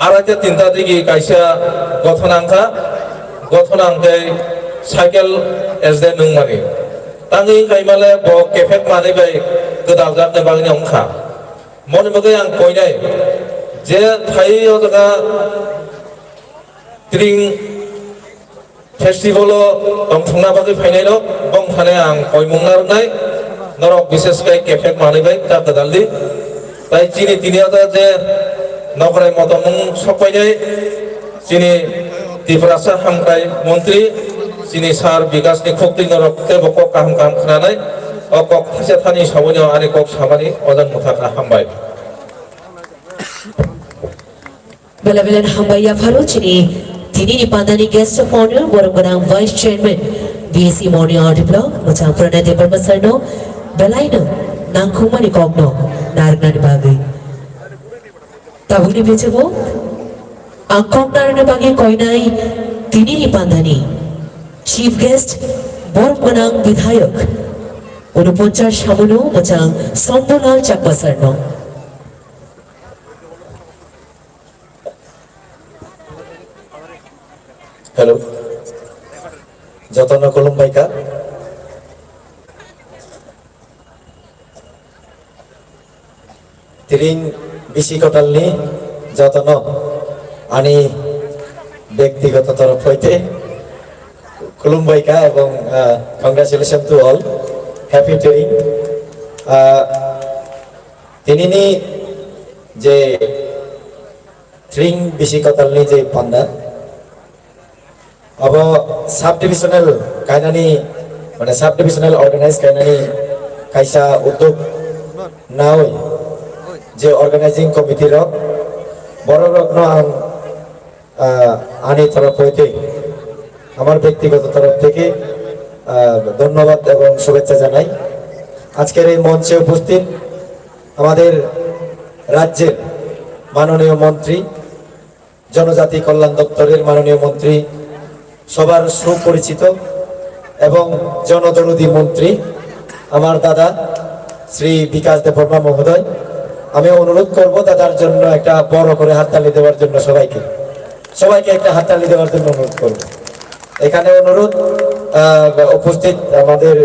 araja tinta digi kaisa gothonang ke cycle SD nung mani. Tangi kai male bo kefek manai bai gedal gat ne bangni ongkha. Moni bagai ang koinai, je thai odaga tring Festival tongthungna bagi phainai rok bong thane ang koimungna rnai norok bises kai kefek manai bai ta kadaldi tai chini tiniata je nokrai motomung sopainai chini tiprasa hamkai mantri chini sar bikas ni khokti norok te bokok kaham kaham khnanai okok thase thani saboni ani kok samani ojan muthakna hambai Balabalan Hambai Yafaru Chini Tini Padani Guest of Honor, Boromgana Vice Chairman, BSc Mono RT Block, Bachang Pranay Derbasarno, Belaino, Nangkumani Kogno, Narnani Bagi. Tabuni Bechevo, Angkong Narnani Bagi Koinai, Tini Padani, Chief Guest, Boromgana Vidhayak, Unupunchar Shamunu, Bachang Sombonal Chakbasarno. Hello, Jotono Kolumbaika. Tiring bisi kotalni Jotono ani ব্যক্তিগত তরফ হইতে Kolumbaika এবং congratulations to all. Happy Tiring. Tinini je Tiring bisi kotalni je panda. Abo sub-divisional kainani mana sub-divisional organize kainani kaisa uddog naoi je organizing committee rok boro rok no ang ani taraf hoite আমার ব্যক্তিগত তরফ থেকে ধন্যবাদ এবং শুভেচ্ছা জানাই আজকের এই মঞ্চে উপস্থিত আমাদের রাজ্যের মাননীয় মন্ত্রী জনজাতি কল্যাণ দপ্তরের মাননীয় মন্ত্রী সবার সুপরিচিত এবং জনদরদী মন্ত্রী আমার দাদা শ্রী বিকাশ দেববর্মা মহোদয়, আমি অনুরোধ করব দাদার জন্য একটা বড় করে হাততালি দেওয়ার জন্য সবাইকে একটা হাততালি দেওয়ার জন্য অনুরোধ করব। এখানে অনুরোধ উপস্থিত আমাদের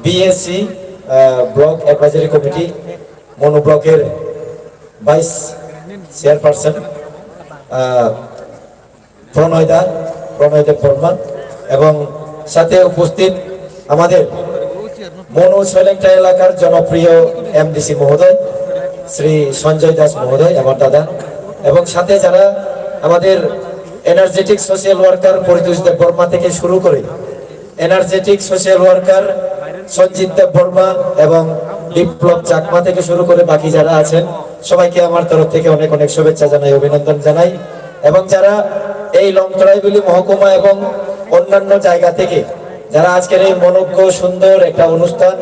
বিএসসি ব্লক অ্যাডভাইজারি কমিটি মনো ব্লকের ভাইস চেয়ারপারসন প্রণয় দেববর্মা এবং সাথে উপস্থিত আমাদের মনো সৈলেন্টা এলাকার জনপ্রিয় এমডিসি মহোদয় শ্রী সঞ্জয় দাস মহোদয় আমার দাদা, এবং সাথে যারা আমাদের energetic social worker Paritosh Debbarma থেকে শুরু করে energetic social worker Sanjit Debbarma এবং বিপ্লব চাকমা থেকে শুরু করে বাকি যারা আছেন সবাইকে আমার তরফ থেকে অনেক অনেক শুভেচ্ছা জানাই, অভিনন্দন জানাই। এবং যারা এই লংতরাইবিলি মহকুমা এবং অন্যান্য জায়গা থেকে যারা আজকের এই মনোজ্ঞ সুন্দর একটা অনুষ্ঠান,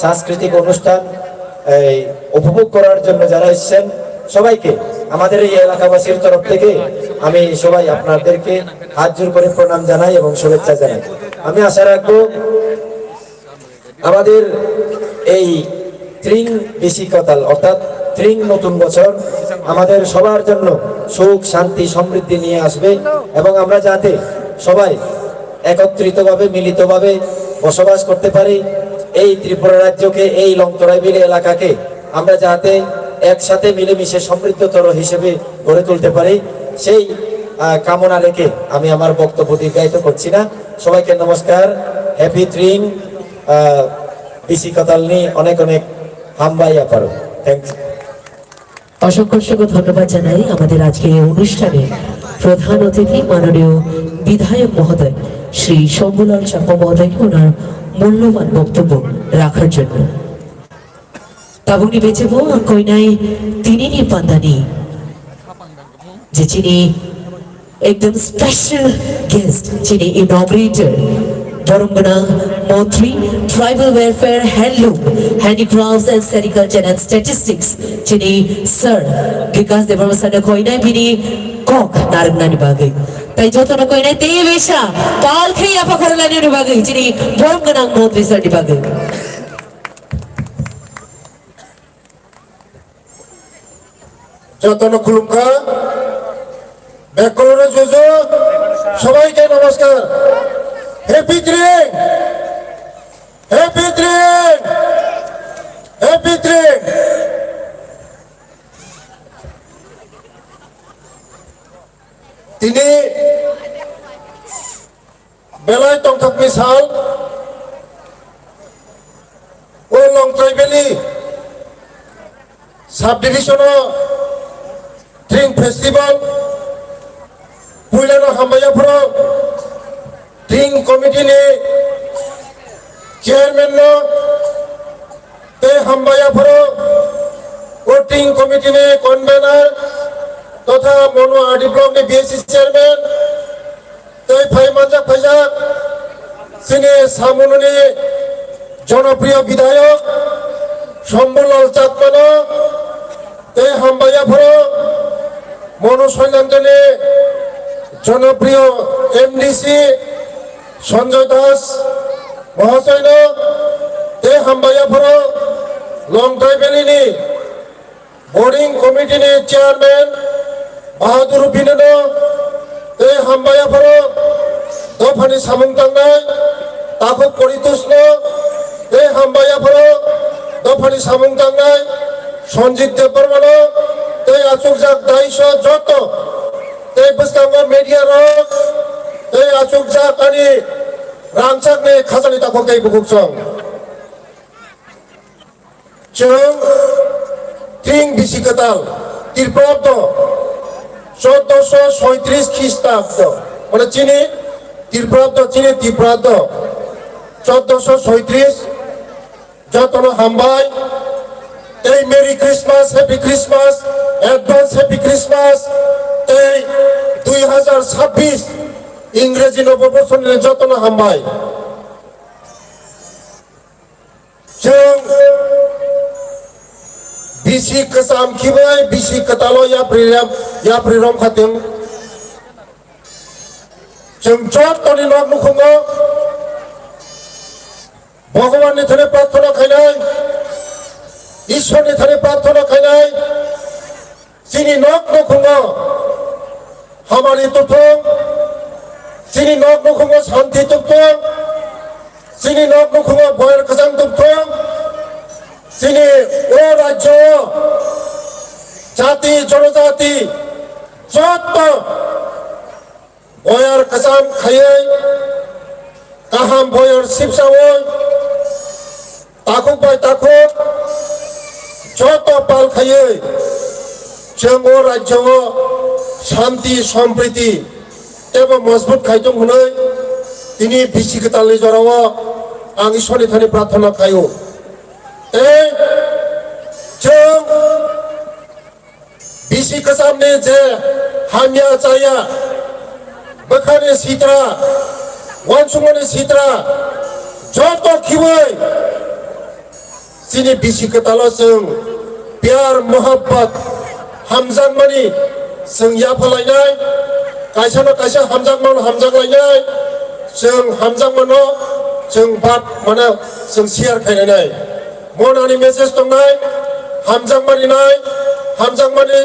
সাংস্কৃতিক অনুষ্ঠান এই উপভোগ করার জন্য যারা এসেছেন সবাইকে আমাদের এই এলাকাবাসীর তরফ থেকে আমি সবাই আপনাদেরকে হাত জোর করে প্রণাম জানাই এবং শুভেচ্ছা জানাই। আমি আশা রাখবো আমাদের এই ত্রিং বিশিকতাল অর্থাৎ ত্রিং নতুন বছর আমাদের সবার জন্য সুখ শান্তি সমৃদ্ধি নিয়ে আসবে এবং আমরা যাতে সবাই একত্রিতভাবে মিলিতভাবে বসবাস করতে পারি, এই ত্রিপুরা রাজ্যকে এই লংতরাইবিলি এলাকাকে আমরা যাতে একসাথে মিলেমিশে সমৃদ্ধতর হিসেবে গড়ে তুলতে পারি, সেই কামনা রেখে আমি আমার বক্তব্য দীর্ঘায়িত করছি না। সবাইকে নমস্কার, হ্যাপি ত্রিং বিশিকতালনি অনেক অনেক হামবাইয়া পারো। Thank you. অসংখ্য ধন্যবাদ জানাই আমাদের আজকের এই অনুষ্ঠানে প্রধান অতিথি মাননীয় বিধায়ক মহোদয় শ্রী শম্ভুলাল চাকমা মহোদয়কে ওনার মূল্যবান বক্তব্য রাখার জন্য। তাবুনি বেচেবো কইনাই তিনি নি পান্দানি যে যিনি একদম স্পেশাল গেস্ট, যিনি ইনঅগ্রেটর বরঙ্গনা মন্ত্রী tribal welfare, handloom, handicrafts and sericulture and statistics, যিনি স্যার বিকাশ দেববর্মা স্যার কইনাই বিনি কক নারংনানি বাগে তাই যতটা কইনাই তে বেশা পাল খেই আপা করলানি বাগে, যিনি বরঙ্গনা মন্ত্রী স্যার বাগে। যতন খুলুমকা ব্যাকলনে জুজো সবাইকে নমস্কার। Happy Tring, happy Tring, happy Tring. তিনি বেলায় টংথাকমি সাল ও লংতরাইবিলি সাব ডিভিশন ত্রিং ফেস্টিভ্যাল পুইলানো হামবাयाफोराव ত্রিং কমিটিनि চেয়ারম্যান ते हामबायाफोराव ও ত্রিং কমিটিनि কনভেনার তথা মনো আরডি ব্লকनि বিএসসি চেয়ারম্যান ते ফাইমানজা ফাইজাক সিনে সামুনুনি জনপ্রিয় বিধায়ক শম্ভুলাল চাকমা ते हामबायाफोराव মনো সৈলেন্দ্রনি জনপ্রিয় এমডিসি সঞ্জয় দাস মহাশয় ते हामबायाफोराव লংতরাইবিলিनि বোর্ডিং কমিটিनि চেয়ারম্যান বাহাদুর বিনো ते हामबायाफोराव दफानि सामुं थांनाय ताखौ परितोषन ते हामबायाफोराव दफानि सामुं थांनाय सञ्जित देबबर्मा ते आचुकजाक दायस जत ते बस्कांग मेडिया ते आचुकजाक अनि रांचाकनि खाजानि ताखौ दै बुकुसं जों ত্রিং বিশিকতাল ত্রিপ্রাব্দ 1436 খ্রিস্টাব্দ মানে চিনি ত্রিপ্রাব্দ চিনি ত্রিপ্রাব্দ 1436 যতন হামবাই এই merry Christmas, happy Christmas, advance happy Christmas. এই 2026 ইংরেজি নববর্ষের যতন হামবাই जों बिसि कसाम खिबाय बिसि कतालो या प्रिरम खातिम जों जतनि नख नुखुङो ভগবানनि थाखाय प्रार्थना खायनाय ईश्वरनि थाखाय प्रार्थना खायनाय जोंनि नख नखङाव हामानि तुथुं जोंनि नख नखङाव शान्ति तुथुं जोंनि नख नखङाव बयर गोजां तुथुं जोंनि राज्यआव जाति जनजाति जत बयर गोजां खायै गाहाम बयर सिबसावै ताकुक बाय ताकुक जत पाल खायै जों राज्यआव शान्ति सम्प्रीति एवं मजबूत खायथों होनै दिनै बिसि गोदाननि जराव आं ईश्वरनि थाखाय प्रार्थना खायो जों बिसि गोजामनि जे हामिया जाया बोखानि सित्रा वानसुंगनि सित्रा जत खिबै जोंनि बिसि गोदानल' जों प्यार मोहब्बत हामजांमानि जों याफालायनाय कायसानो कायसा हामजांलायनाय जों हामजांमानो जों बात माने जों शेयार खायनाय मनानि मेसेज दंनाय हामजांमानिनाय हामजांमानि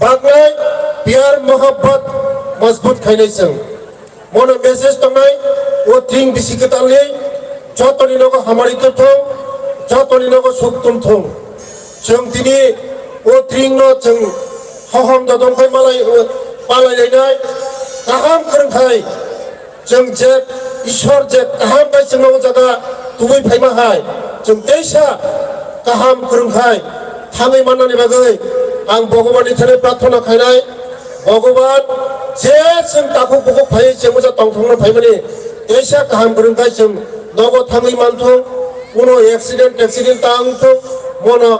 बागनाय प्यार मोहब्बत मजबूत खायनाय जों मनो मेसेज दंनाय ओ थिं बिसि गोदाननि जतनि लोगो हामारि तुथुं जतनि लोगो सुख तुमथुं जों दिनै ओ थिंनो जों हहम दंखाय मालाय पालायलायनाय गाहाम फोरोंखाय जों जे ईश्वर जे गाहाम बाय जोंनाव जागा गुबै फायमाहाय जों दैसा गाहाम फोरोंखाय थाङै माननानै बागै आं भगबाननि थाखाय प्रार्थना खायनाय भगवान जे जों दाखौ बखौ फायै जों मोजां दंथांनो फायमानि दैसा गाहाम फोरोंखाय जों नगो थाङै मानथों कुनो एक्सिडेन्ट दांथों मनो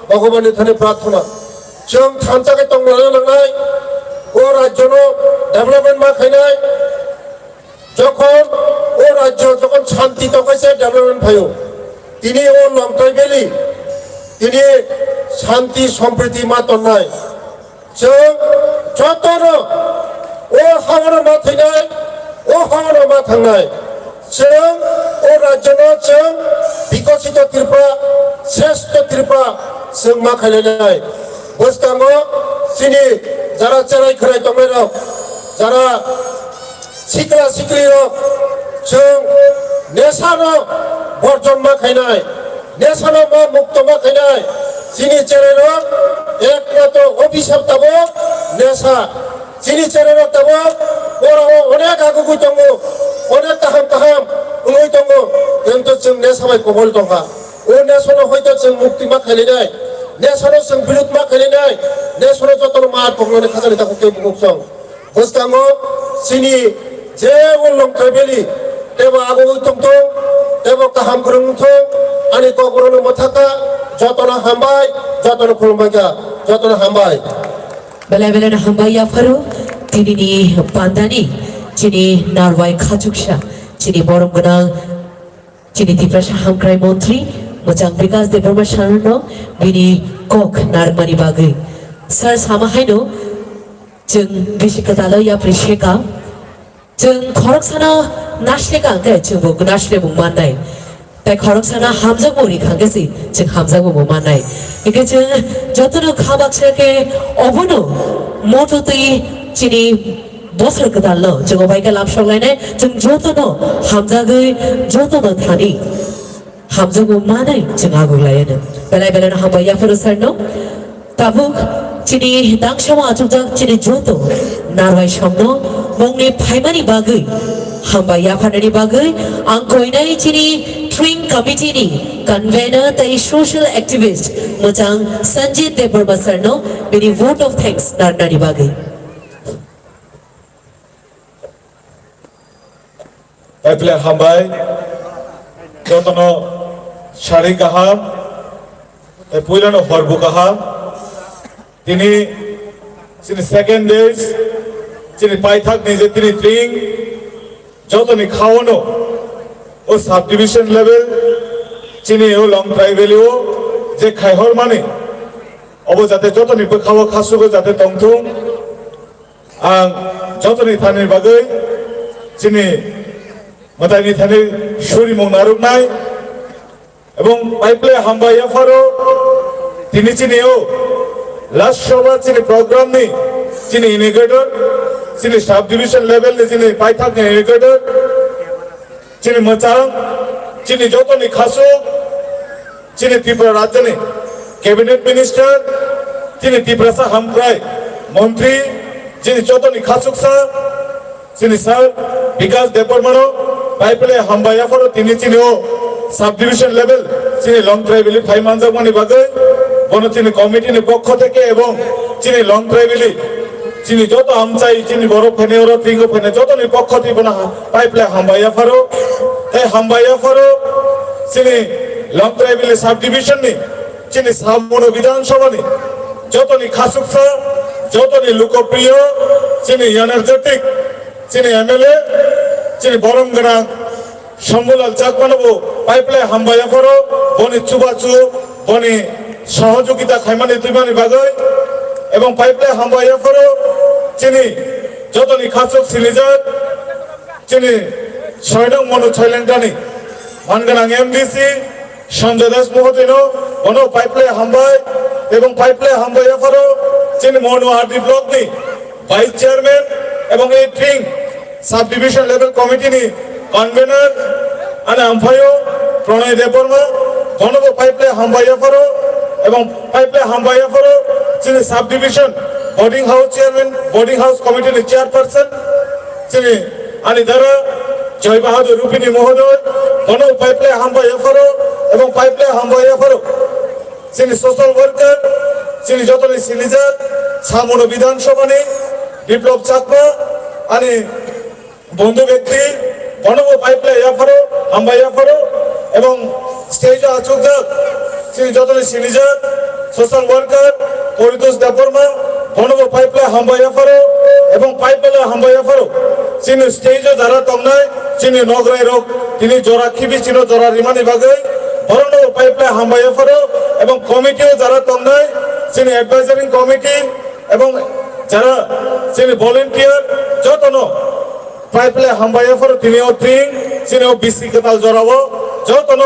भगवाननि थाखाय प्रार्थना जों थानजाखै दंलाय लांनाय ओ राज्यनो डेभेलपमेन्ट मा खायनाय যখন ও রাজ্য যখন শান্তি তকাইছে ডেভেলপমেন্ট ফাইও তিনি ও লংটাই বেলি তিনি শান্তি সম্প্রীতি মাতনায় जों যতনো ও হাওয়ানো মা থैनाय ও হাওয়ানো মা थांनाय जों ও राज्यनो जों বিকশিত ত্রিপুরা শ্রেষ্ঠ ত্রিপুরা जों मा खायलायनाय বসকাङो जोंनि যারা চেরাই खराय दंनाय যারা सिक्रा सिक्री जों नेशानो बर्जन मा खायनाय नेशानो मा मुक्त मा खायनाय जिनि चेरेनो एकमात्र अभिशाप दाबो नेशा जिनि चेरेनो दाबो बराव अनेक आगुगु दङ अनेक गाहाम उनै दङ खिन्थु जों नेशाबाय कबल दंगा ओ नेशनो हयतो जों मुक्ति मा खायलायनाय नेशनो जों बिरुद मा खायलायनाय नेशनो जतन मा दंनानै खाजानि दाखौ के बुगसं बसकाङो जिनि जे उलंग ट्राइबेली देव आगो तुमथों देव गाहाम फोरोंथों आंनि गबरनो मथाका जतन हामबाय जतन खुलुमबाय जतन हामबाय बेला हामबाय याफारो दिनैनि बान्दानि जिनि नारवाय खाजुगसा जिनि बरम गोनां जिनि दिप्रासा हामख्राय मन्त्रि मोजां बिकास देबबर्मा सारनो बिनि कक नारमानि बागै सार सामाहायनो जों बिसिकतालो याप्रिसेका जों खरकसाना नाश्लेका के जोंबो नाश्लेबो माननाय ताई खरकसाना हामजाबो रिखांगेसि जों हामजाबो माननाय इके जों जतनो खाबाकसेके अबनो मटोतै जिनि बोसोर गोदानलो जों बायका लाबसलायनाय जों जतनो हामजागै जतनो थानि हामजाबो माननाय जों आगुलायनो बेला हामबाय याफोर सरनो ताबुक जिनि दांसमा आजुजाक जिनि जतो नारवाय समनो मंगनि फाइमानि बागै हामबाय याफानानि बागै आं कोइनाय जिनि ट्रिं कमिटिनि कन्वेनर तै सोशल एक्टिविस्ट मोजां संजीत देबबर्मा सरनो बिनि वोट अफ थैंक्स नारनानि बागै ताइप्ले हामबाय जतनो सारि गाहाम पुइलानो हरबु गाहाम তিনি যিনি সেকেন্ড ডেজ যিনি পাইথাক নিজে তিনি ট্রিং যতনি খাওয়ানো ও সাব ডিভিশন লেভেল যিনি ও লং ট্রাইবেলিও যে খাইহর মানে অব যাতে যতনি খাওয়া খাসুগো যাতে তংথুং आं যতনি থানির বাগৈ যিনি মতাইনি থানি সুরি মং নারুকনাই এবং পাইপলে হামবাই আফারো তিনি চিনিও লাস্ট সভা চিনি প্রোগ্রাম নি চিনি ইনিগেটর চিনি সাব ডিভিশন লেভেল নি চিনি পাইথাক ইনিগেটর চিনি মচাং চিনি যতনি খাসো চিনি ত্রিপুরা রাজ্যনি ক্যাবিনেট মিনিস্টার চিনি ত্রিপুরা হামক্রাই মন্ত্রী যিনি যতনি খাসুকসা চিনি স্যার বিকাশ দেববর্মনো পাইপলে হামবাই আফারো তিনি চিনিও সাব ডিভিশন লেভেল চিনি লং ট্রাইবেলি ফাই মানজাকমানি বাগে বন চিনি কমিটির পক্ষ থেকে এবং চিনি লং ট্রাইবেলি চিনি যত আমচাই চিনি বড় ফেনে ওর ত্রিঙ্গ ফেনে যতনি পক্ষ থেকে বনা পাইপলে হামবাই আফারো এই হামবাই আফারো চিনি লং ট্রাইবেলি সাব ডিভিশন নি চিনি সামনো বিধানসভা নি যতনি খাসুকসা যতনি লোকপ্রিয় চিনি এনার্জেটিক চিনি এমএলএ চিনি বরমগড়া শম্ভুলাল চাকমানবো পাইপলে হামবাইয়া করো বনি চুবাচু বনি সহযোগিতা খাইমানি তুইমানি বাগৈ এবং পাইপলে হামবাইয়া করো চিনি যতনি খাসক সিলিজার চিনি 6 নং মনো ছয়লেন্টানি মানগানাং এমডিসি সঞ্জয় দাস মহোদয় বন পাইপলে হামবাই এবং পাইপলে হামবাইয়া করো চিনি মনো আরডি ব্লক নি ভাইস চেয়ারম্যান এবং এই ট্রিং সাব ডিভিশন লেভেল কমিটি নি কনভেনর અને આંફાયો પ્રણય દેપરમાં ઘણો પાઇપલે હાંબાયા ફરો এবং পাইপলে হামবাইয়া ফরো যিনি sub division boarding house chairman boarding house কমিটির চেয়ারপারসন যিনি আনি দ্বারা জয় বাহাদুর রূপিনী মহোদয় ঘন পাইপলে হামবাইয়া ফরো এবং পাইপলে হামবাইয়া ফরো যিনি সোশ্যাল ওয়ার্কার যিনি যতনি সিলিজার সামনো বিধানসভা নি বিপ্লব চাকমা আনি বন্ধু ব্যক্তি ঘনব পাইপলে ইয়াফারো হামবাইয়া ফরো এবং স্টেজ আচুকদার তিনি যতনি সিনিজার সোশ্যাল ওয়ার্কার পরিতোষ দেববর্মা ঘনব পাইপলে হামবাইয়া ফরো এবং পাইপলে হামবাইয়া ফরো তিনি স্টেজে যারা তংনায় তিনি নগরাই রোগ তিনি জোড়া খিবি ছিল জোড়া রিমানি বাগে বরণ পাইপলে হামবাইয়া ফরো এবং কমিটিও যারা তংনায় তিনি অ্যাডভাইজারিং কমিটি এবং যারা তিনি ভলেন্টিয়ার যতন পাইপলে হামবাইয়া ফরো তিনিও ট্রিং তিনিও বিসি কেতাল জড়াবো যতন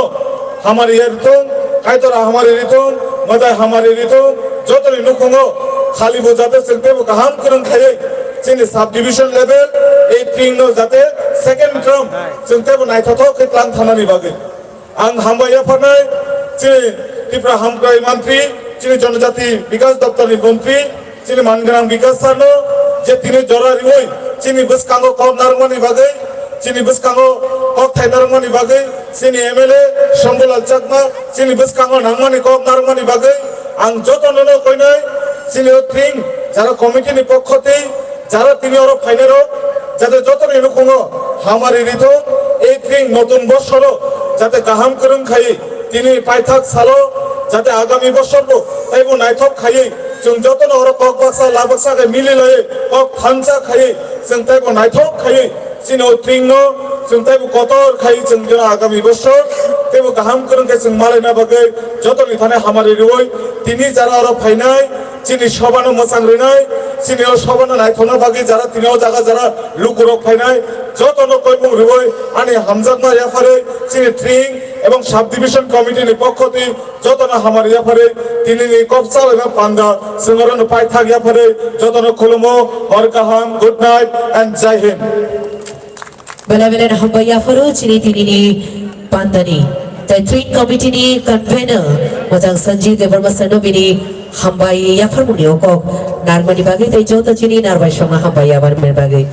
হামারি ঋতুম কাইতরা হামারি ঋতুম মদাই হামারি ঋতুম যতনি নুকুঙ্গো খালি বোঝাতে চলতে কাহাম করুন খাই চিনি সাব ডিভিশন লেভেল এই ট্রিং যাতে সেকেন্ড টার্ম চলতে নাইথথ কেতলাং থানানি বাগে আং হামবাইয়া ফরনাই চিনি ত্রিপুরা হামক্রাই মন্ত্রী চিনি জনজাতি বিকাশ দপ্তরের মন্ত্রী চিনি মানগ্রাম বিকাশ সানো যে তিনি জরারি ওই চিনি বসকাঙ্গো কম নারমনি বাগে চিনি বসকাঙ্গো কক থাই নারমনি বাগে চিনি এমএলএ শম্ভুলাল চাকমা চিনি বসকাঙ্গো নারমনি কক নারমনি বাগে আং যতন কইনাই চিনি ট্রিং যারা কমিটিনি পক্ষতে যারা তিনি ওর ফাইনেরো যাতে যতন এরকম হামারি ঋত এই ট্রিং নতুন বছর যাতে গাহাম করুন খাই তিনি পাইথাক সালো যাতে আগামী বছর তাইব নাইথক খাই जों जतन हर কক বাসা লাবসা কে মিলি লয়ে কক খানসা খাই जों তাইব নাইথক খাই সিনো ট্রিংনো जों তাইব কতর খাই जों জনা আগামী বছর তেব গাহাম করুন কে जों মালেনা বাগে যতনি থানে হামারি রই তিনি যারা আর ফাইনাই চিনি সবানো মসাং রিনাই চিনিও সবানো নাইথনা বাগে যারা তিনিও জায়গা যারা লুকুরক ফাইনাই যতন কইবুং রই আনি হামজাকমা ইয়াফারে চিনি ট্রিং এবং সাব ডিভিশন কমিটির পক্ষতে যতন হামার ইয়াফারে তিনি কবসা এবং পান্ডা সিঙ্গরন পাই থাক ইয়াফারে যতন খুলমো হর কাহাম good night and Jai Hind Balawalan Hambaya Faro Chini Tinini Pandani. The Twin Committee ni Convener Mojang Sanjeev Devarma Sanobini Hambaya Farmunio Kok Narmani Bagi Te Jota Chini Narvai Shoma Hambaya Varmer Bagi.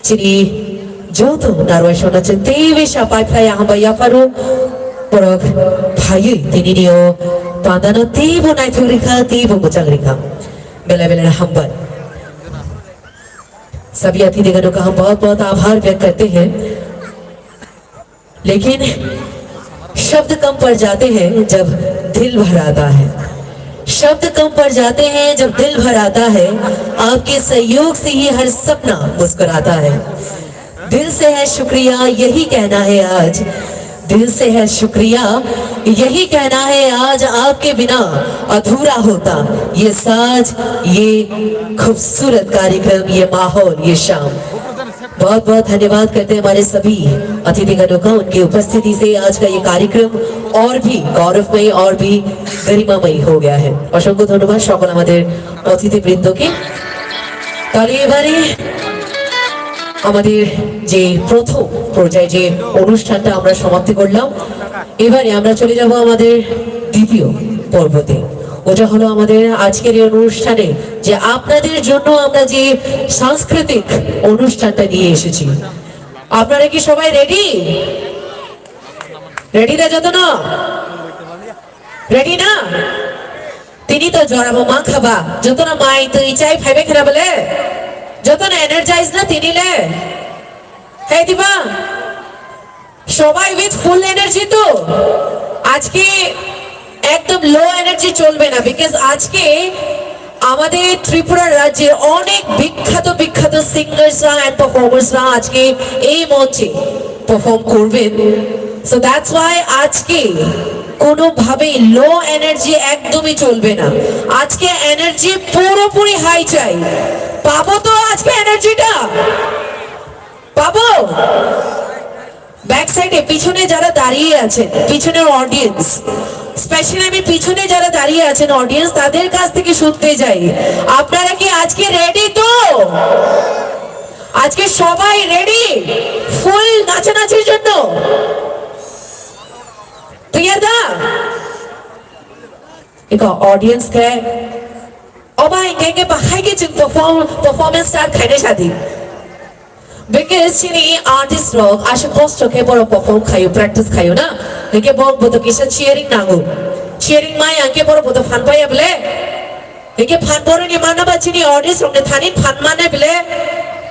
Chini Joto Narvai Shona Chinte Shapai Playa Hambaya Faro Porok Payu Tininio Pandano Tibo Naithurika Tibo Buchagrika Belawalan Hambal सभी अतिथिगणों का हम बहुत बहुत आभार व्यक्त करते हैं लेकिन शब्द कम पड़ जाते हैं जब दिल भर आता है शब्द कम पड़ जाते हैं जब दिल भर आता है आपके सहयोग से ही हर सपना मुस्कुराता है दिल से है शुक्रिया यही कहना है आज दिल से है शुक्रिया, यही कहना है आज आपके बिना अधूरा होता ये साज, ये खूबसूरत कार्यक्रम, ये माहौल, ये शाम। बहुत बहुत धन्यवाद करते हैं हमारे सभी अतिथिगणों का, उनकी उपस्थिति से आज का ये कार्यक्रम और भी गौरवमयी और भी गरिमामयी हो गया है। असंख्य धन्यवाद সকল আমাদের অতিথিবৃন্দকে। তাহলে এবারে আমাদের যে প্রথম পর্যায়ে যে অনুষ্ঠানটা আমরা সমাপ্তি করলাম, এবারে আমরা চলে যাব আমাদের দ্বিতীয় পর্বতে। ওটা হলো আমাদের আজকের এই অনুষ্ঠানে যে আপনাদের জন্য আমরা যে সাংস্কৃতিক অনুষ্ঠানটা নিয়ে এসেছি। আপনারা কি সবাই রেডি? রেডি না? যত না রেডি না তিনি তো জড়াবো মা খাবা যত না মাই তুই চাই ফাইবে খেলা বলে যত না এনার্জাইজ না তিনি লে হ্যাঁ দিবা সবাই উইথ ফুল এনার্জি। তো আজকে একদম লো এনার্জি চলবে না, বিকজ আজকে আমাদের ত্রিপুরা রাজ্যের অনেক বিখ্যাত বিখ্যাত সিঙ্গার্সরা এন্ড পারফর্মার্সরা আজকে এই মঞ্চে পারফর্ম করবেন। সো দ্যাটস ওয়াই আজকে কোনোভাবেই লো এনার্জি একদমই চলবে না, আজকে এনার্জি পুরোপুরি হাই চাই। পাবো তো আজকে এনার্জিটা? পাবো? ব্যাক সাইডে পিছনে যারা দাঁড়িয়ে আছেন, পিছনের অডিয়েন্স, স্পেশালি আমি পিছনে যারা দাঁড়িয়ে আছেন অডিয়েন্স, তাদের কাছ থেকে শুনতে যাই আপনারা কি আজকে রেডি? তো আজকে সবাই রেডি ফুল নাচানাচির জন্য? तैयार था? एक ऑडियंस के अब आएंगे बाहर के जिन परफॉर्मेंस स्टार्ट करने शादी बिकॉज़ चिनी आर्टिस्ट लोग आशा पोस्ट के बड़ो परफॉर्म खायो प्रैक्टिस खायो ना लेकिन बहुत बहुत किसी चीयरिंग ना हो चीयरिंग माय आंके बड़ो बहुत फन पाया बले लेकिन फन बड़ो नहीं मानना बस चिनी ऑडियंस लोग ने थानी फन माने बले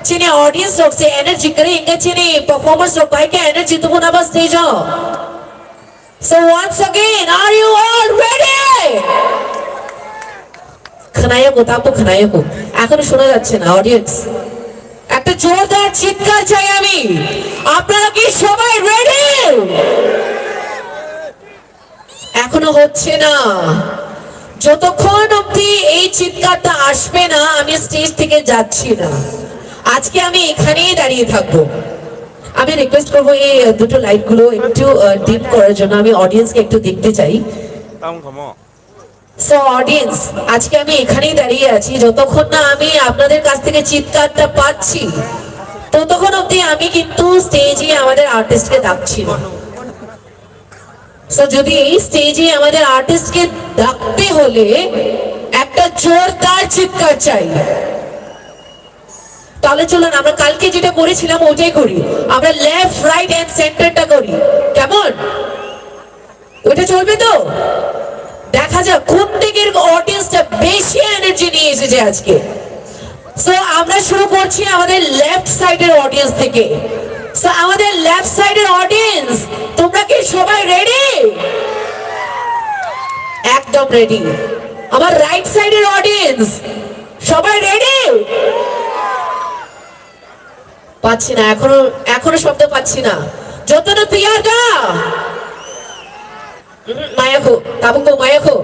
चिनी ऑडियंस लोग से एनर्जी करेंगे चिनी परफॉर्मेंस लोग पाए के एनर्जी तो वो ना बस स्टेज हो। So once again, are you all ready? খানায়া কো তাপো খানায়া কো এখনো শোনা যাচ্ছে না অডিয়েন্স, একটা জোরদার চিৎকার চাই আমি। আপনারা কি সবাই রেডি? এখনো হচ্ছে না, যতক্ষণ অবধি এই চিৎকারটা আসবে না আমি স্টেজ থেকে যাচ্ছি না। আজকে আমি এখানেই দাঁড়িয়ে থাকবো। আমি রিকোয়েস্ট করবো এই দুটো লাইট গুলো একটু ডিপ করার জন্য, আমি অডিয়েন্সকে একটু দেখতে চাই। সো অডিয়েন্স আজকে আমি এখানেই দাঁড়িয়ে আছি, যতক্ষণ না আমি আপনাদের কাছ থেকে চিৎকারটা পাচ্ছি ততক্ষণ অবধি আমি কিন্তু স্টেজে আমাদের আর্টিস্টকে ডাকছি না। সো যদি এই স্টেজে আমাদের আর্টিস্টকে ডাকতে হলে একটা জোরদার চিৎকার চাই। তাহলে চলুন আমরা কালকে যেটা করেছিলাম ওটাই করি, আমরা লেফট রাইট এন্ড সেন্টারটা করি, কেমন? ওটা চলবে তো? দেখা যাক কোন দিকের অডিয়েন্সটা বেশি এনার্জি নিয়ে এসেছে আজকে। সো আমরা শুরু করছি আমাদের লেফট সাইডের অডিয়েন্স থেকে। সো আমাদের লেফট সাইডের অডিয়েন্স তোমরা কি সবাই রেডি? একদম রেডি। আমার রাইট সাইডের অডিয়েন্স সবাই রেডি? পাচ্ছি না, এখনো শব্দ পাচ্ছি না। যত না তৈয়ার গা মায়াখো তাবুকো মায়াখো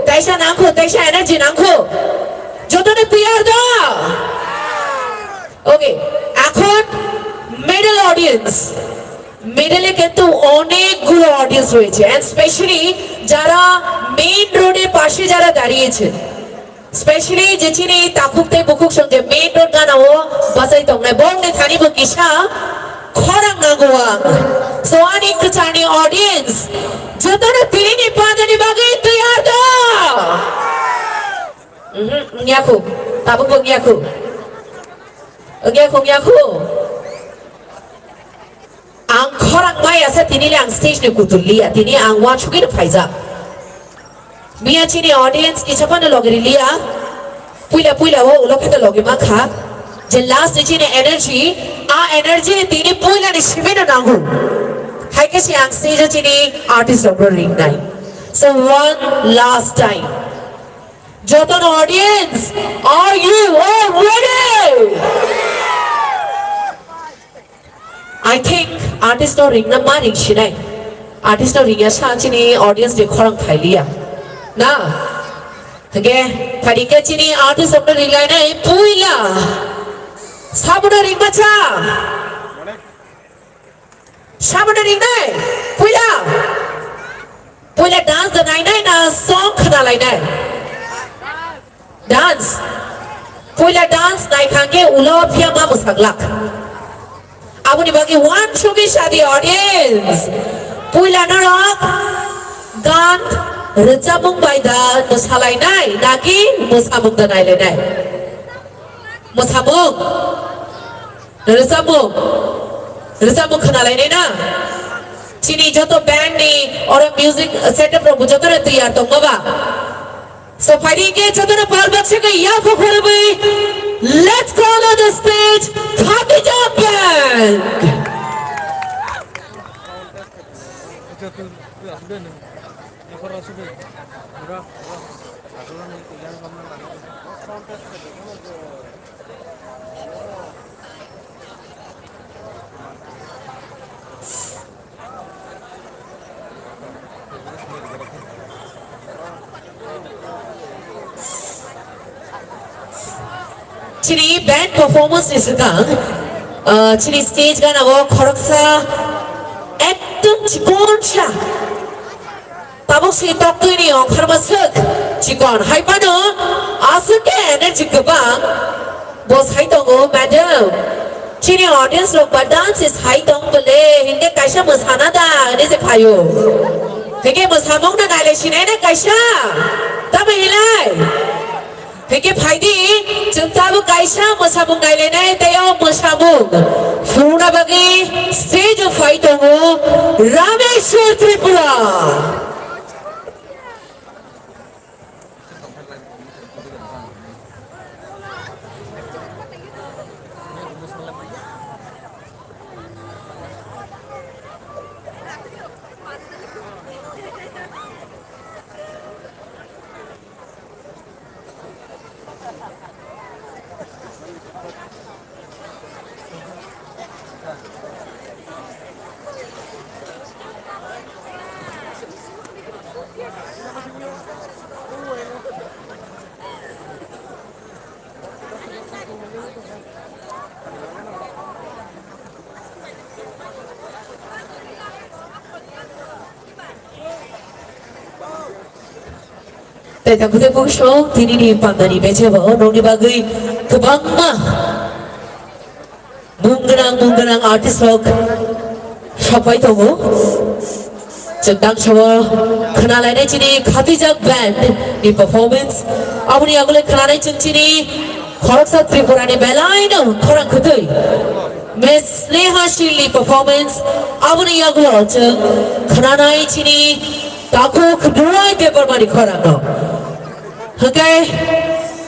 তাইসা নাখো তাইসা এনার্জি নাখো যত না তৈয়ার গা। ওকে, এখন মিডল অডিয়েন্স। মিডলে কিন্তু অনেকগুলো অডিয়েন্স রয়েছে এন্ড স্পেশালি যারা মেইন রোডের পাশে যারা দাঁড়িয়েছে, স্পেশালি যে চিনি তাকুকতে বুকুক সঙ্গে মেইন রোড গানাও বাসাই তোমরা বংনে থানিব কিসা খরাং নাগোয়া। সো আনি কচানি অডিয়েন্স যতনা তিনি পাদানি বাগে তৈয়ার দা। ন্যাকো তাবুক ন্যাকো ন্যাকো ang khorang mai asa tinili ang stage ni kutulia tini ang wachukin phaiza mia chini audience ki chapa na logri liya puila ho loketa logi ma kha je last chini energy tini puila ni shimena nangu haike si ang stage chini artist of ring nai. So one last time joton audience, are you all ready? I think artist or ring na maring shinai artist nó ringa sa chini audience de khorang thailia na hage thari ke chini artist apna ringa nai puila sabuna ringa cha sabuna ringa nai puila puila dance the nai nai na song khana lai nai dance puila dance nai khange ulo phia ma musaglak abuni bagi one shogi shadi audience puila narok gan recabung baida musalai nai nagi musabung danai le nai musabung recabung khana lai nai na chini joto band ni or music setup ro joto re tiyar tong ba so fighting ke joto na par bakshe ke ya phokore bhai let's call on the stage Khadija Band Chini band performance is gang chini stage gan ago khoroksa ekdom chikon cha tabok se toktoi ni okhar masuk chikon hai pano asuke energy kabang bos hai tongo madam chini audience log ba dance is hai tong bole hinde kaisa musana da ne se phayo hige musamong na dale sinai na kaisa tabe hilai hege phaidi chuntabu kaisa musabung daile nai tayo musabung funa bagi stage of fight ho Rameshwar Tripura Teta kude bungsho tini ni pandani bejebo nongni bagui kebangma munggerang artist rok sabai tongo jengdang sawo khenalai nai chini Khadija Band ni performance aboni agule khenalai chini khoroksa Tripura ni belai no khorang khutui Miss Neha Shilli performance aboni agulo jeng khenalai chini taku kedurai deparmani khorang no Okay,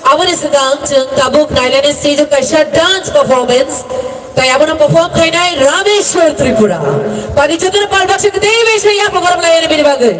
abang sedang jeng tabuk Nailan stage kaisa dance performance. Kaya abang perform kaya nai Rameshwar Tripura. Pagi jodoh palbak sekete besok ya program lain lebih bagus.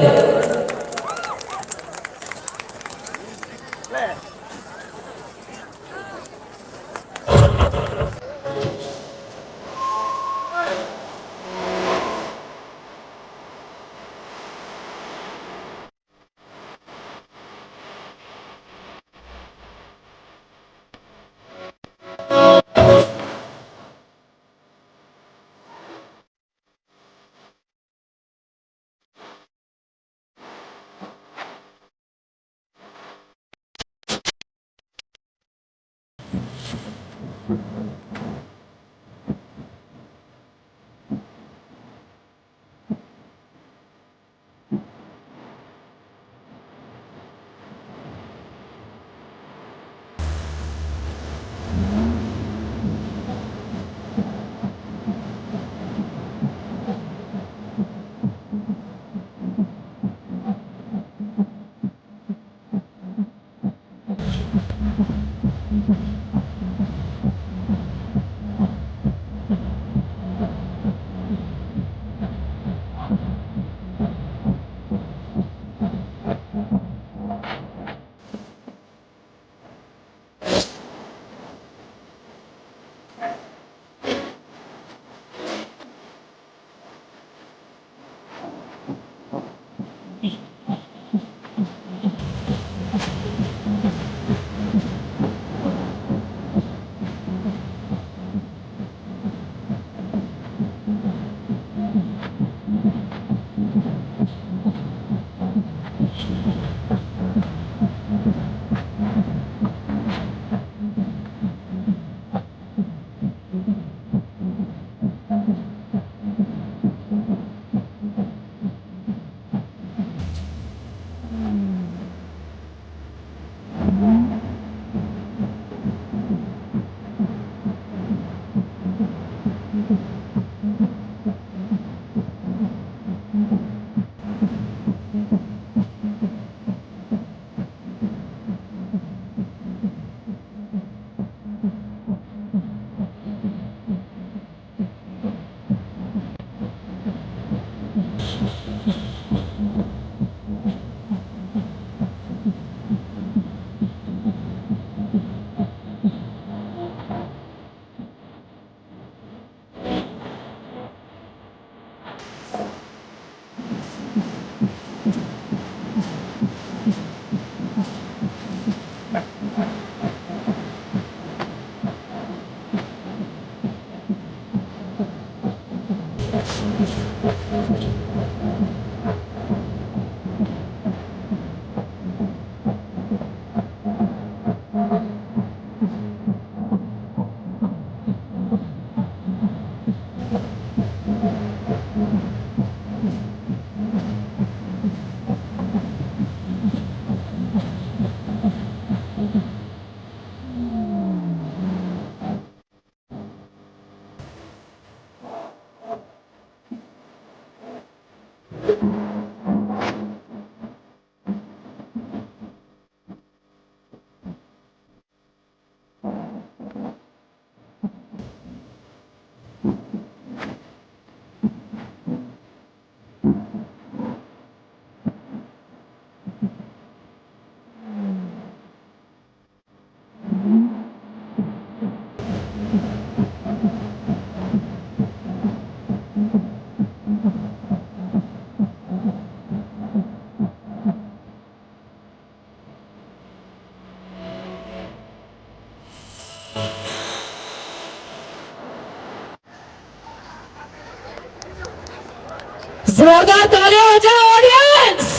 जोरदार तालियां हो जाए audience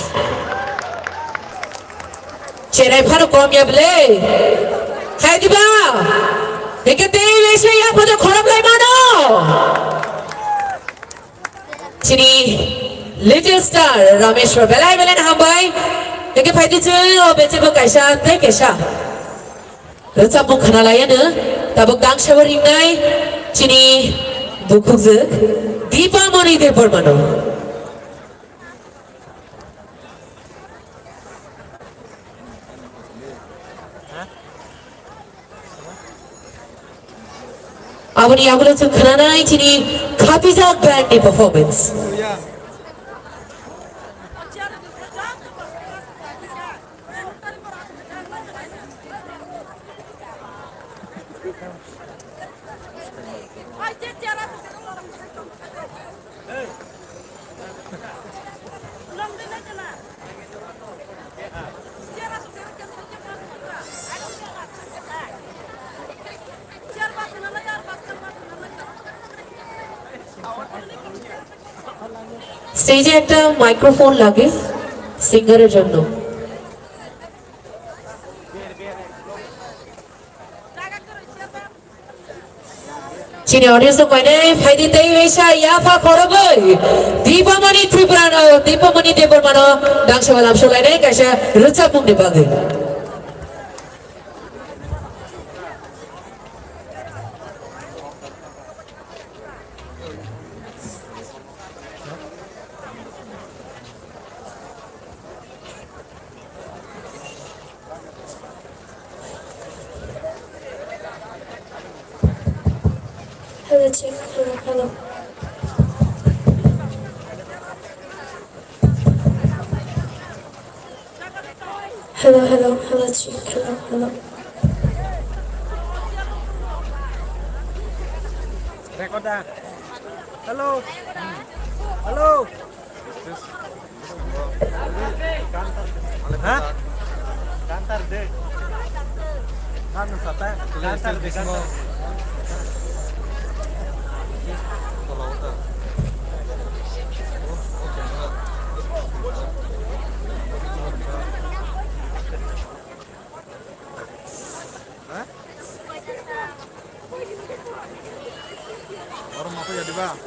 चेहरे पर कॉमिया बले है दिबा देखते ही वैसे यहाँ पर तो खराब नहीं मानो चिनी लिटिल स्टार रामेश्वर बेलाय बेलाय ना हम भाई देखते फायदे चुन और बेचे वो कैसा नहीं कैसा रचा बुक खाना लाया ना तब गांग शवर रिंगाई चिनी दुखुज़ दीपा मनी दे पर मानो Awani awalnya tu kerana ini Khadija band ni performance. স্টেজে একটা মাইক্রোফোন লাগে সিঙ্গারের জন্য চিনি অডিয়েন্স তো কয়নে ফাইদিতেই হইছা ইয়াফা করবই দীপমণি ত্রিপুরানো দীপমণি দেবর মানো ডাংশাবাল আমশলাইনে কাইসা রুচা পুংনি বাগে Hello, check. Hello, hello. Hello, hello, hello, check. Hello, hello. Recorda. Hello. Hello. Hah? Kantar deh. Mana sate? Kantar deh. Orang apa jadi bang?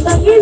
Baby,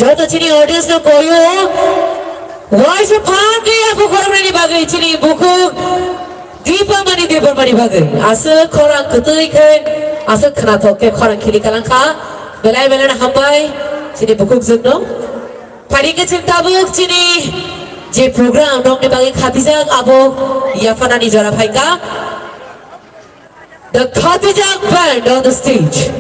Jatuh cini audience no koyo, why so far kaya aku korang ni bagai cini buku Deepa Mani bagai. Asal korang ketui kan, asal kena toke korang kiri kalang ka, belai nak hambai cini buku zeno. Paling kecil tabuk cini, je program dong ni bagai khatijak abo Yafana ni jara paika. The Khatijak band on the stage.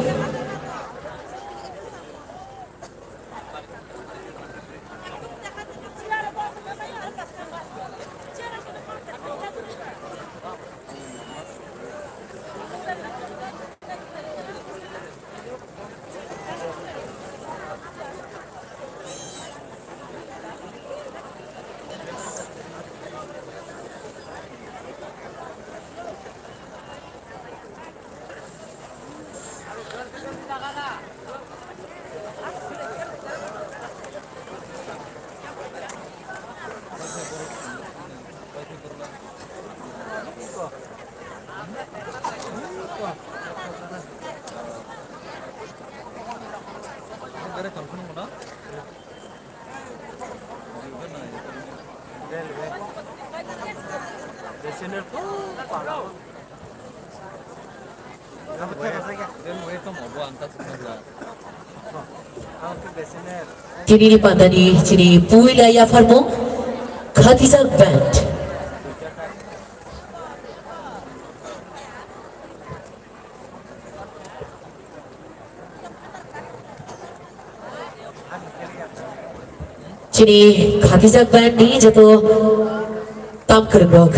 Kini pandani cini puila ya farmo Khadijah Band. Cini Khadijah Band ni jatuh tam kerendok.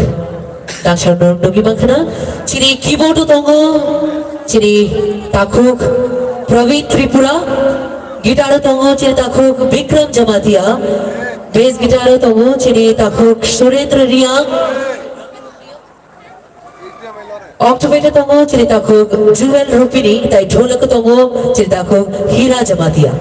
Dakshan dogi mangkana cini keyboard tongo cini takuk Praveen Tripura. Gitar tongo cini takuk Bikram Jamatia, bass gitar tongo cini takuk Surendra Riang, octave tongo cini takuk Jewel Rupini, tai dholak tongo cini takuk Hira Jamatia.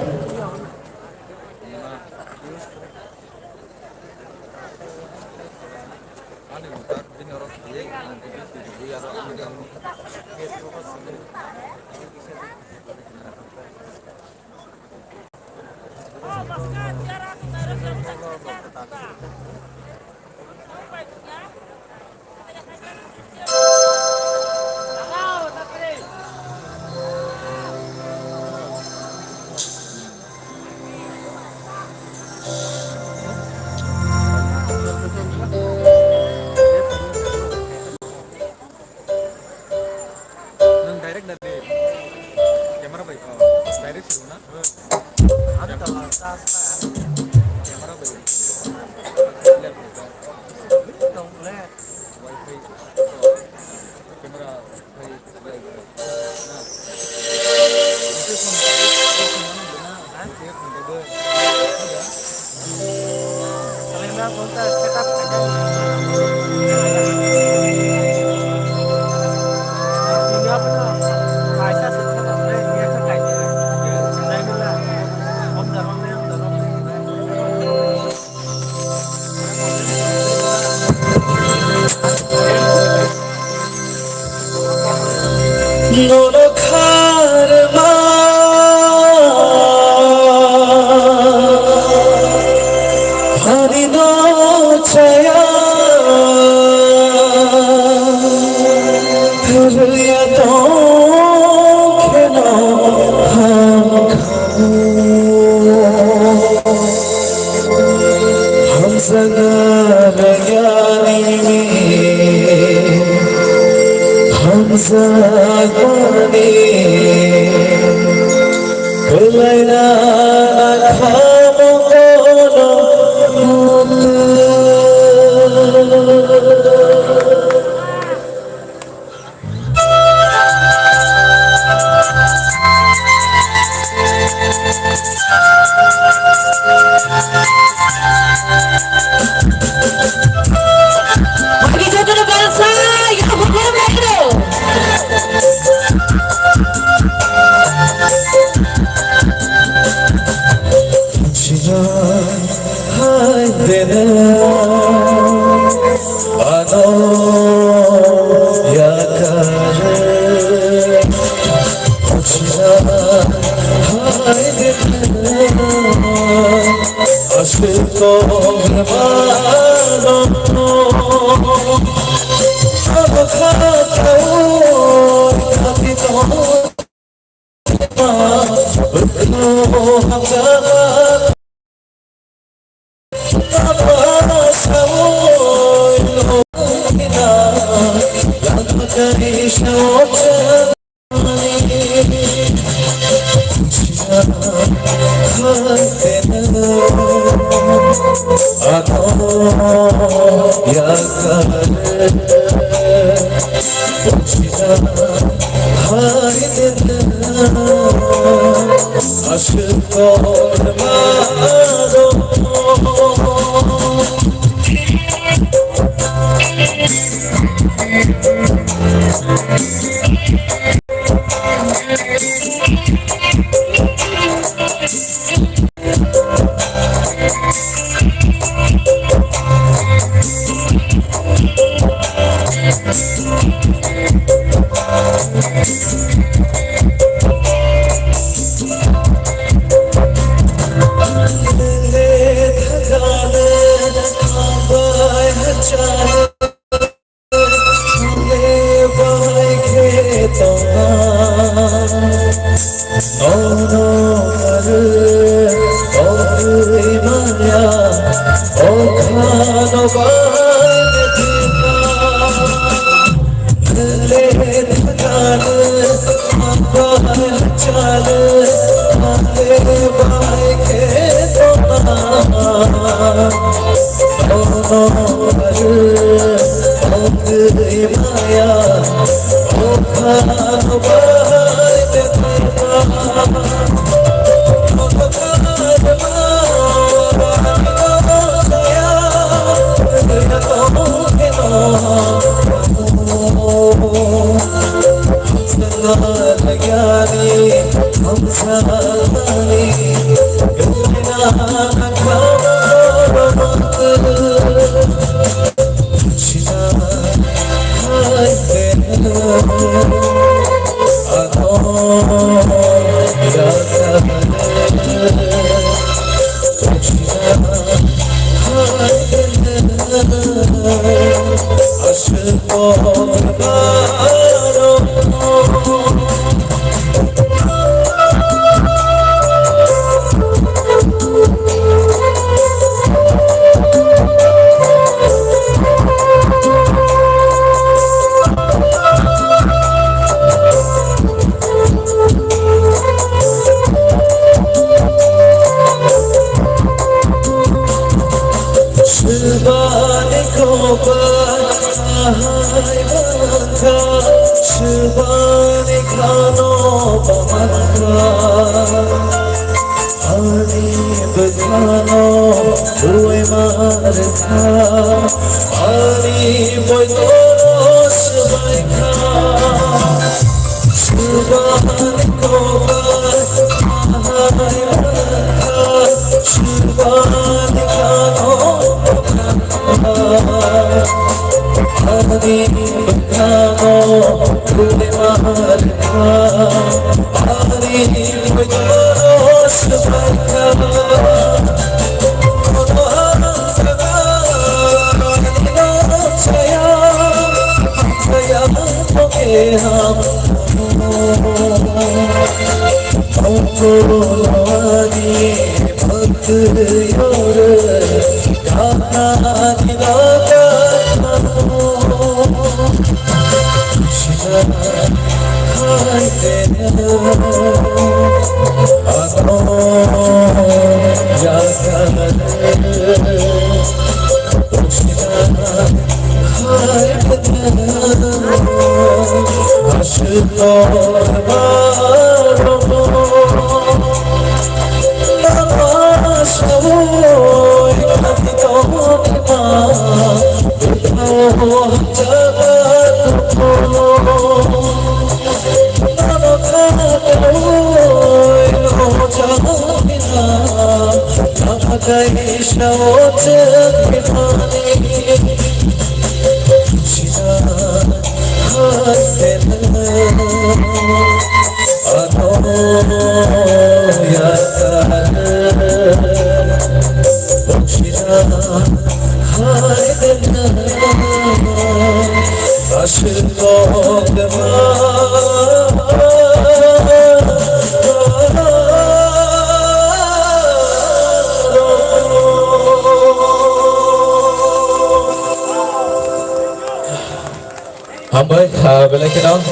Hambai, bela kino,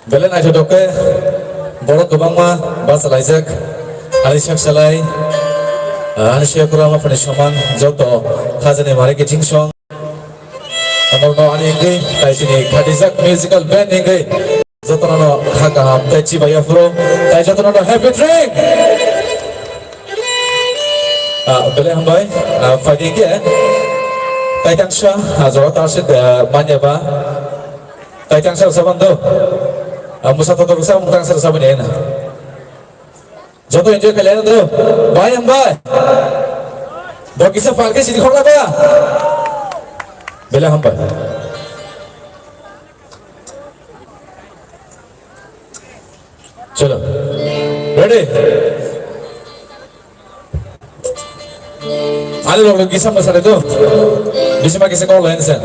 bela na jodoke, borok kebangma, bahasa Laizak, Alishak Salai, Alishak Kurama Penishaman, Joto, Kazane Marike Jingsong, Amorno Ani Ingi, Kaisini Kadizak Musical Band Ingi, Jotono Haka, Pechi Bayafro, Jotono Happy Drink. Bela Hambai, fighting here. Taitangsa, Azora Tarsit, Banyaba, Taitangsa Sabando, Musato Sam, Tangsar Sabina. Joto enjoy Kalendo, by and by. Bokisa Falke City Horaba, Bella Humpa. Cholo, ready? Ada logo kisah pasal itu, bisa pakai sekolah ini sen.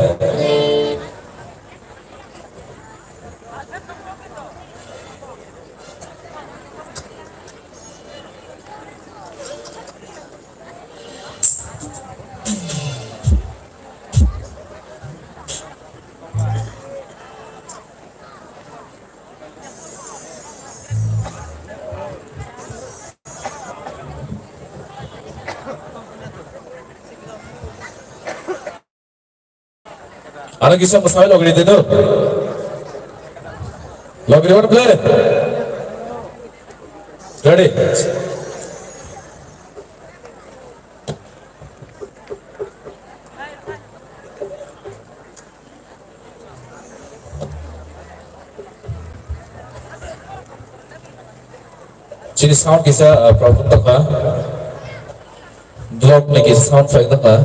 Anak kisah masalah logri itu. Logri mana play? Ready? Jadi sound kisah problem tak ha? Drop ni kisah sound fact tak ha?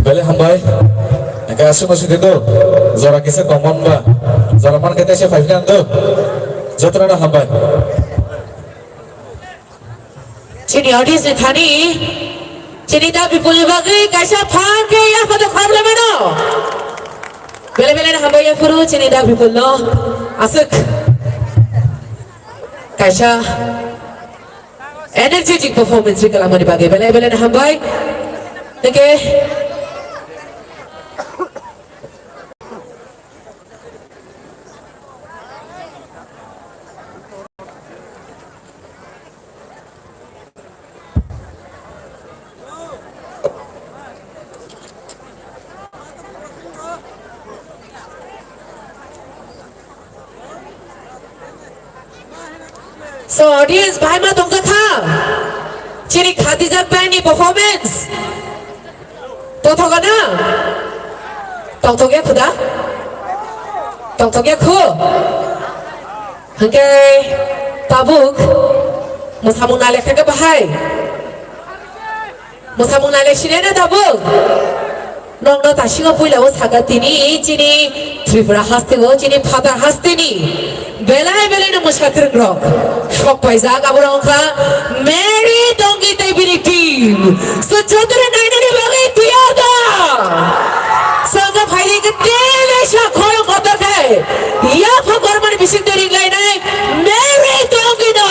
Bale hambai, kasu masih itu, zora kisah common ba, zora man kita sih 5 kan tu, jatuh ada hambai. Jadi audiens ni thani, jadi dah people bagi kaisa fan ke ya pada problem mana? Bela-bela na hambai ya furu, jadi dah people lo, asuk kaisa energetic performance ni kalau mau dibagi, bela-bela na hambai. Okay. So audience, bhai ma tong kha. Chini Khadija Pani performance. To thoga na. Tong thoga khuda. Tong thoga khu. Okay. Tabuk. Musamung nalek ke bahai. Musamung nalek sini na tabuk. Nong no tashinga pula o sagatini chini Tripura haste go chini father haste ni. Belai belai na mushakir grok. Shok paisa kaburang ka Mary Dongi Tebiri team. So chodre naina ni bagi tiada. So the fighting ke tele shak hoyo kota kai. Ya phagor mani bising teri lai nai Mary Dongi no.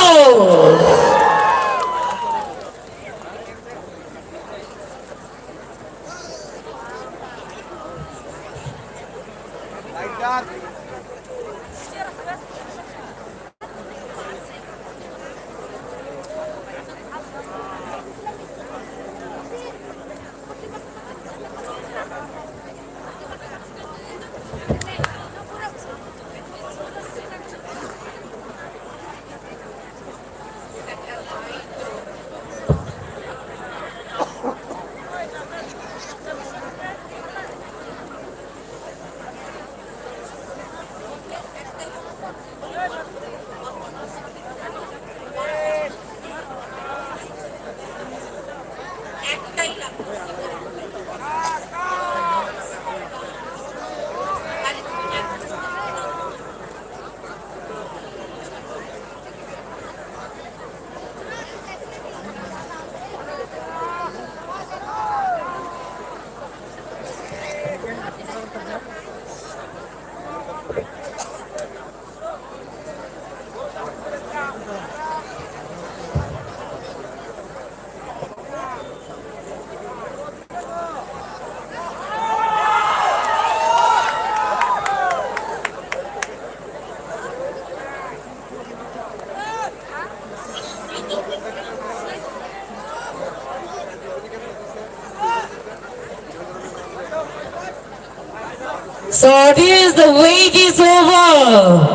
So this the wait is over.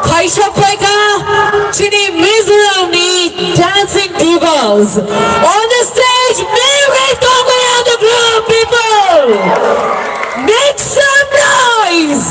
Kaisha Paika, Chini Mizoram ni dancing divas. On the stage, Mary Dongi and the group people. Make some noise.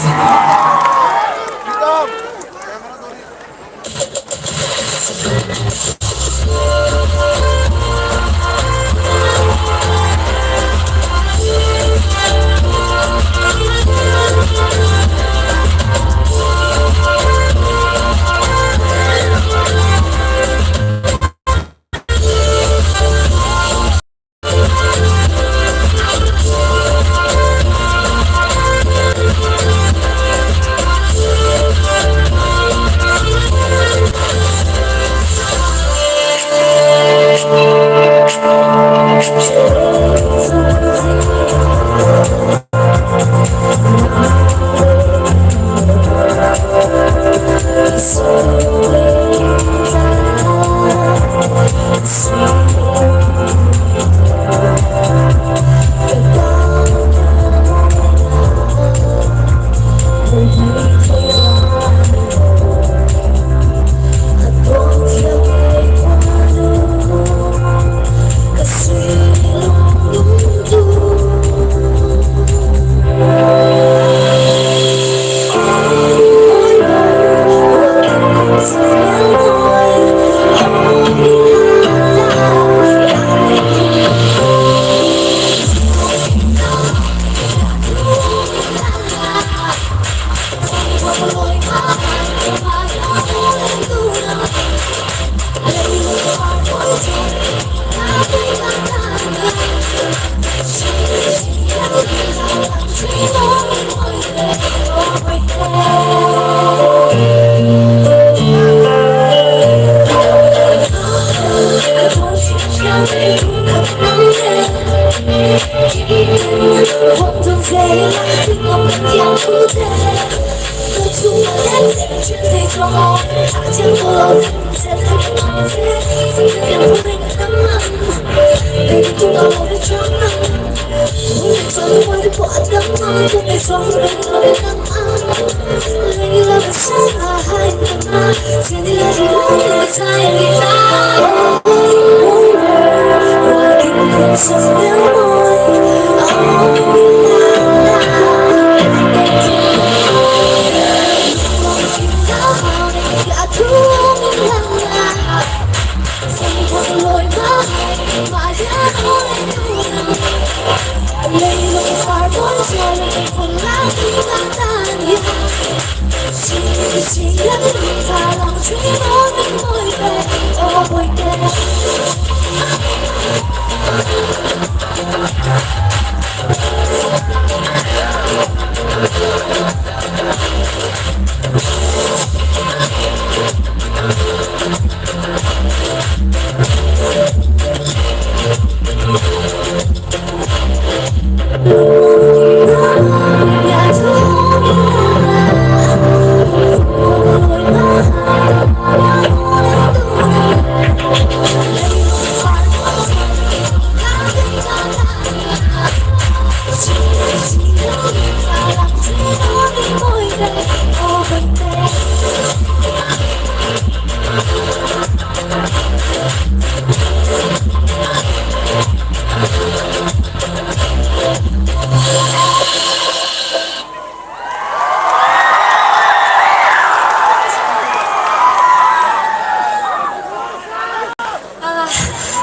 听我们跳舞的，都出门了，谁们全得做梦，他将我老子在那个房子，谁能让我被你当妈？被你读到我的装吗？我的装，我的破的吗？不被装，被你落的当妈。被你落的伤害的吗？天地来自我，我才让你来。我给你什么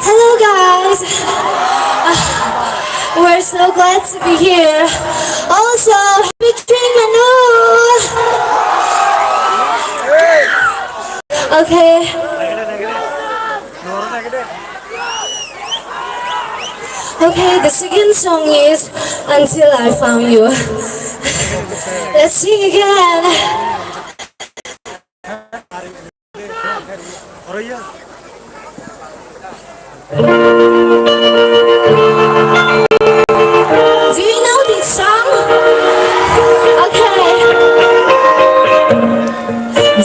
Hello guys, we're so glad to be here. Also, happy dream Manu. Okay. Okay, the second song is Until I Found You. Let's sing again. Do you know this song? Okay.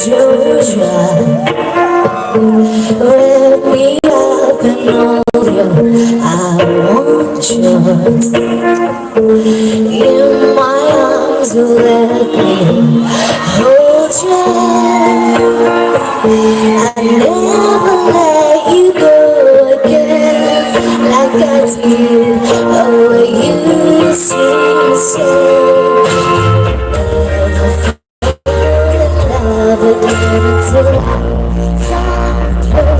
Georgia, wrap me up in all you. I want you in my arms. So let me hold you. I never let you go again, like I did. Oh, you seem to say never fall in love again until I found her.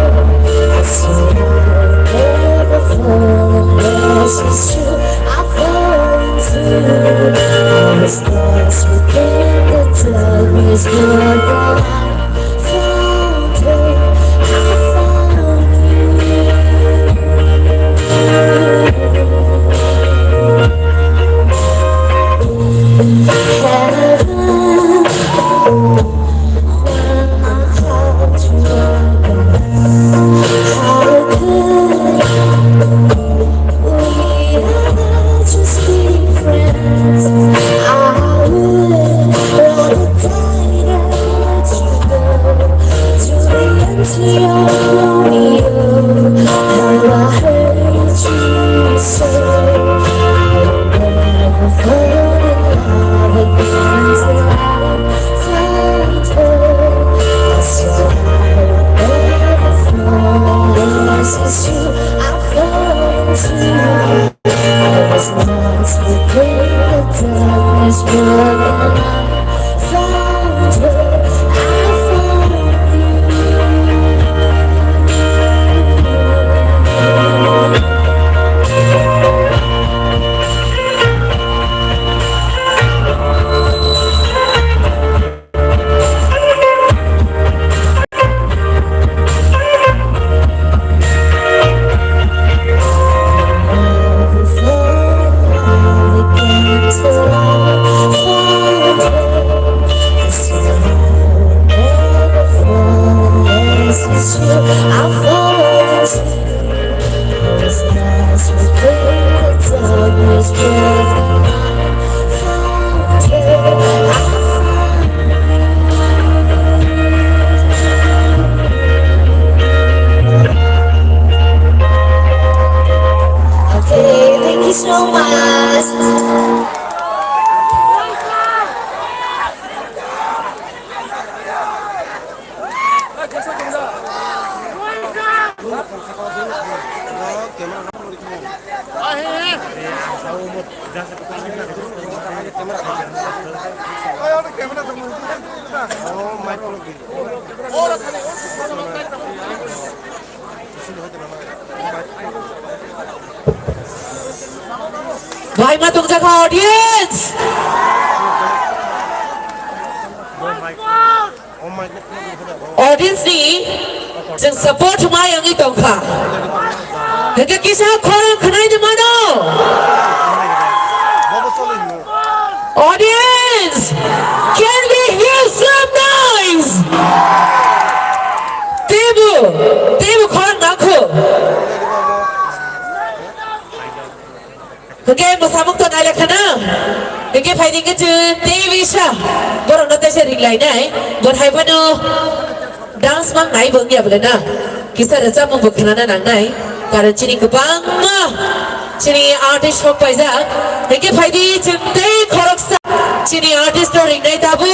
I said I'll never fall unless it's true. I fall into all this lost within the darkness, but now I found her. I found heaven. When my heart broke, how could we ever just be friends? I would rather die than let you go to the end to your Romeo. How I heard you say I'll never fall in love again until I found her. I said I would never fall unless it's you. I fall into I was lost within the darkness, but then I found her. I found never fall in love again until I found her. Camera তো ও micro भाई मातुक जगह audience audience ni jeng support mai yang itu kah hingga kisah korang kenai di mana audience can we hear some noise tebu korang ngaku hingga bersama tu naik lekana hingga fighting ke TV sah borong nanti saya ring lain berhai panu dance mang naik bangnya belana kisah rasa mau berkenalan nang naik karena cini kebang mah cini artis shop pajak hingga fighting cintai koroksa cini artis tu ring naik tabu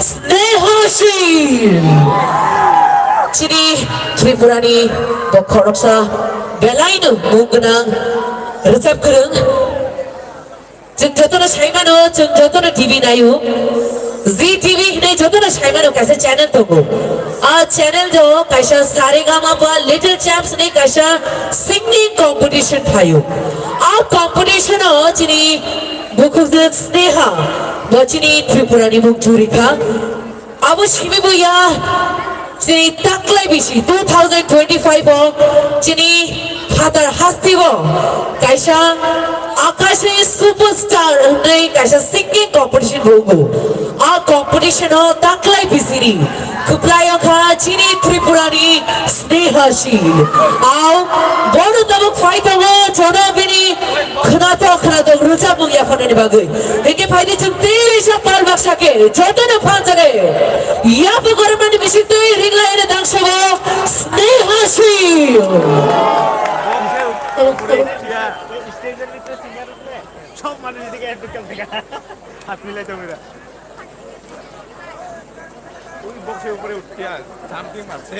Snehashi cini Tripurani koroksa belainu mungkinang resep kereng jeng jotono saimano jeng jotono TV nayu ZTV ne jotono saimano kaisa channel togo a channel jo kaisa saregama ba little champs ne kaisa singing competition thayo a competition o chini bukuk Sneha ba chini Tripurani muk jurika abo shimi boya chini taklai bishi 2025 o chini father hastibo kaisa akashe superstar nei kaisa singing competition bogo a competition o taklai bisiri kuplai kha chini Tripurani Snehashi au boru tabuk fight ho jona bini khana to rucha bugya phone ni bagai eke faide chunte isa pal baksa ke jotona phanjare ya pe gorman ni bishi toi ring line dangsabo Snehashi সব মানুষ এদিকে একদম থেকে হাত মিলাইতে মেরা ওই বক্সের উপরে উঠতে আর জাম্পিং মারছে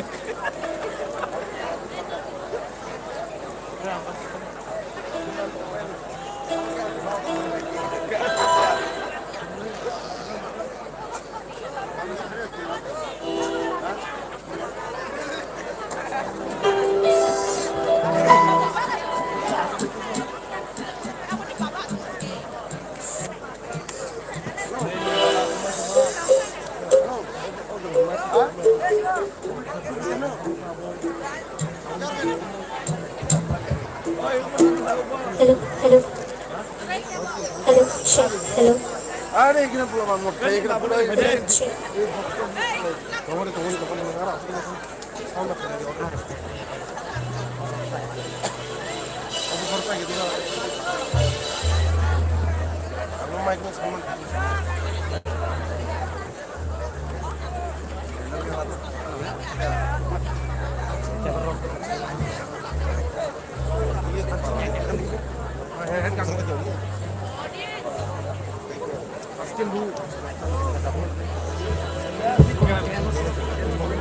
hello আরে এখানে পুরো আমার মোট এখানে পুরো তোমারে তখন লাগা আছে সাউন্ড আসছে না আবু খরচা কি দিলা আমার মাইক না সাউন্ড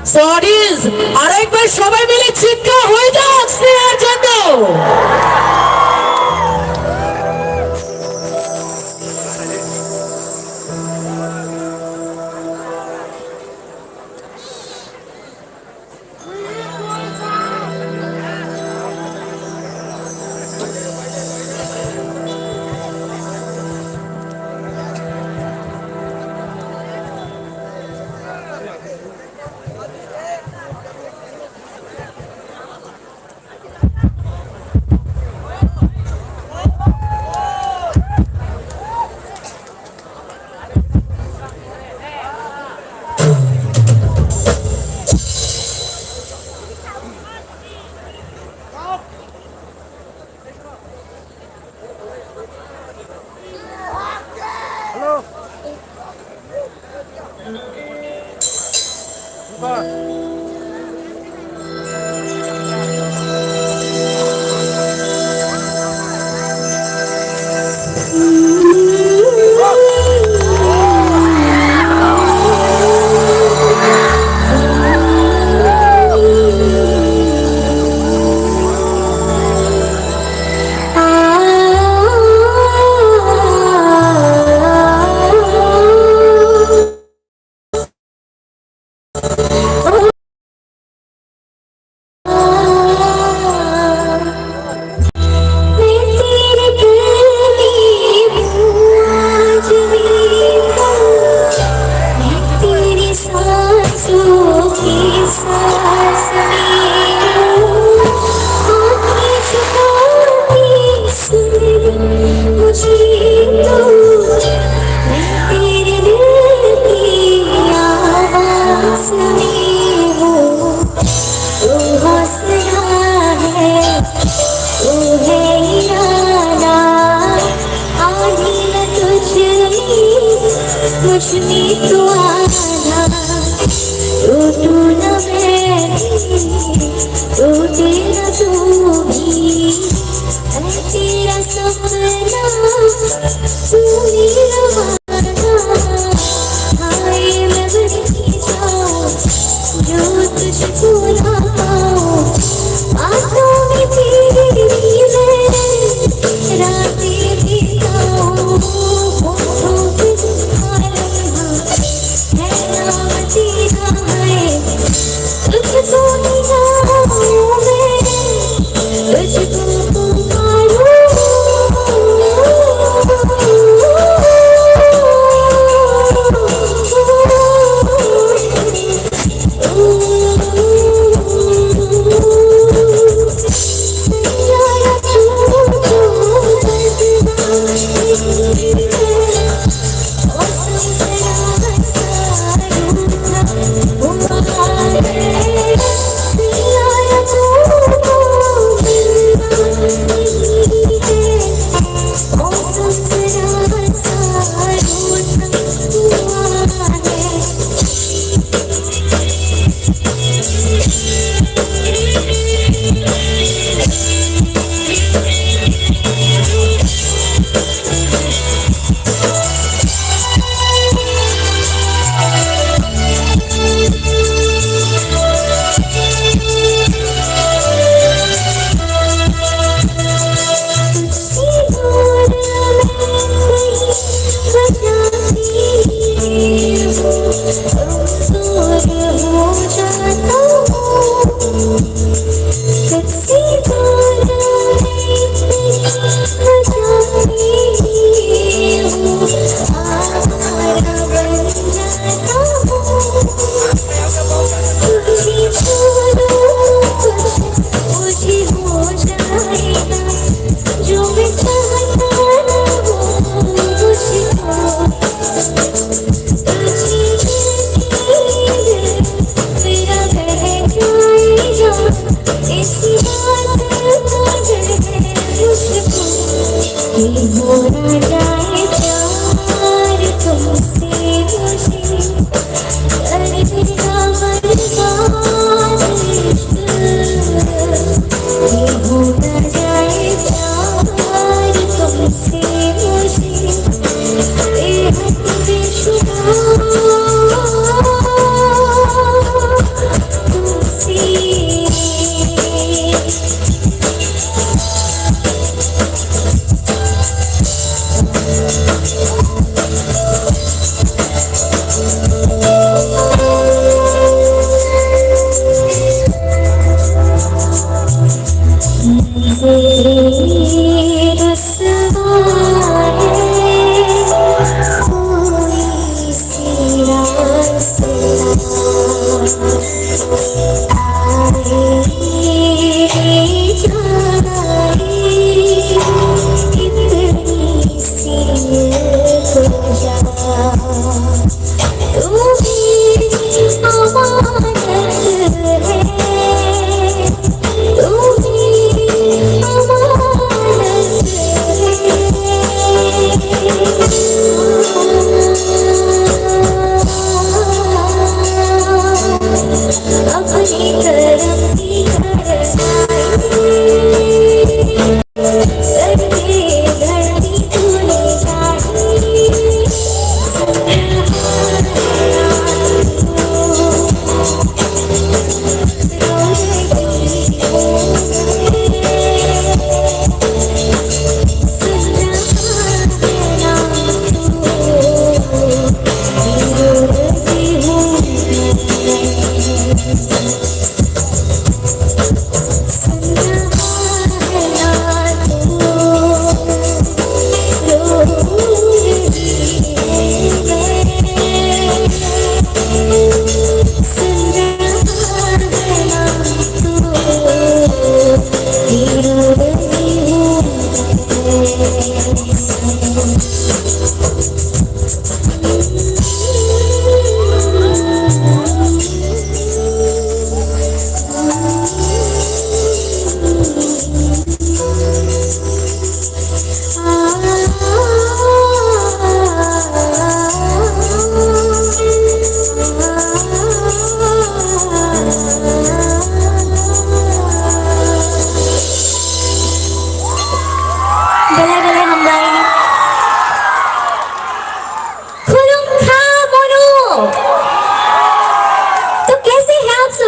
So audience আরেকবার সবাই মিলে চিৎকার হয়ে যাক স্নেহার জন্য मुझ में तो आना टूटू न मैं टूटे न तू भी मैं तेरा सपना तू मेरा वादा हाय मैं बन जाऊं जो तुझको ना पाऊं आँखों में तेरी मैं रातें बिताऊं होठों पे तुम्हारा लम्हा है नाम तेरा है तुझको निगाहों में तुझको पुकारूं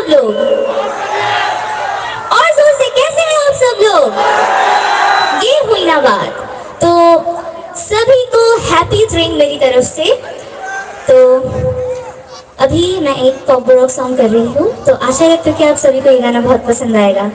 सब लोग? और जोर से कैसे हैं आप सब लोग? ये हुई ना बात। तो सभी को हैप्पी ड्रिंक मेरी तरफ से। तो अभी मैं एक कॉम्बो रॉक सॉन्ग कर रही हूँ, तो आशा रखती हूँ कि आप सभी को ये गाना बहुत पसंद आएगा।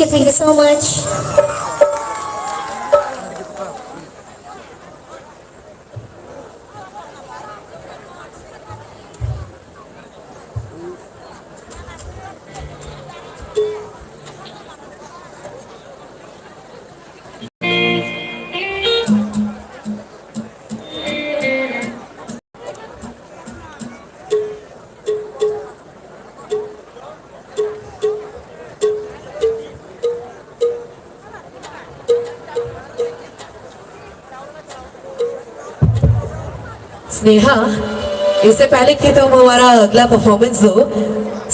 Thank you so much. Sneha, इससे पहले कि तुम हमारा अगला परफॉर्मेंस दो,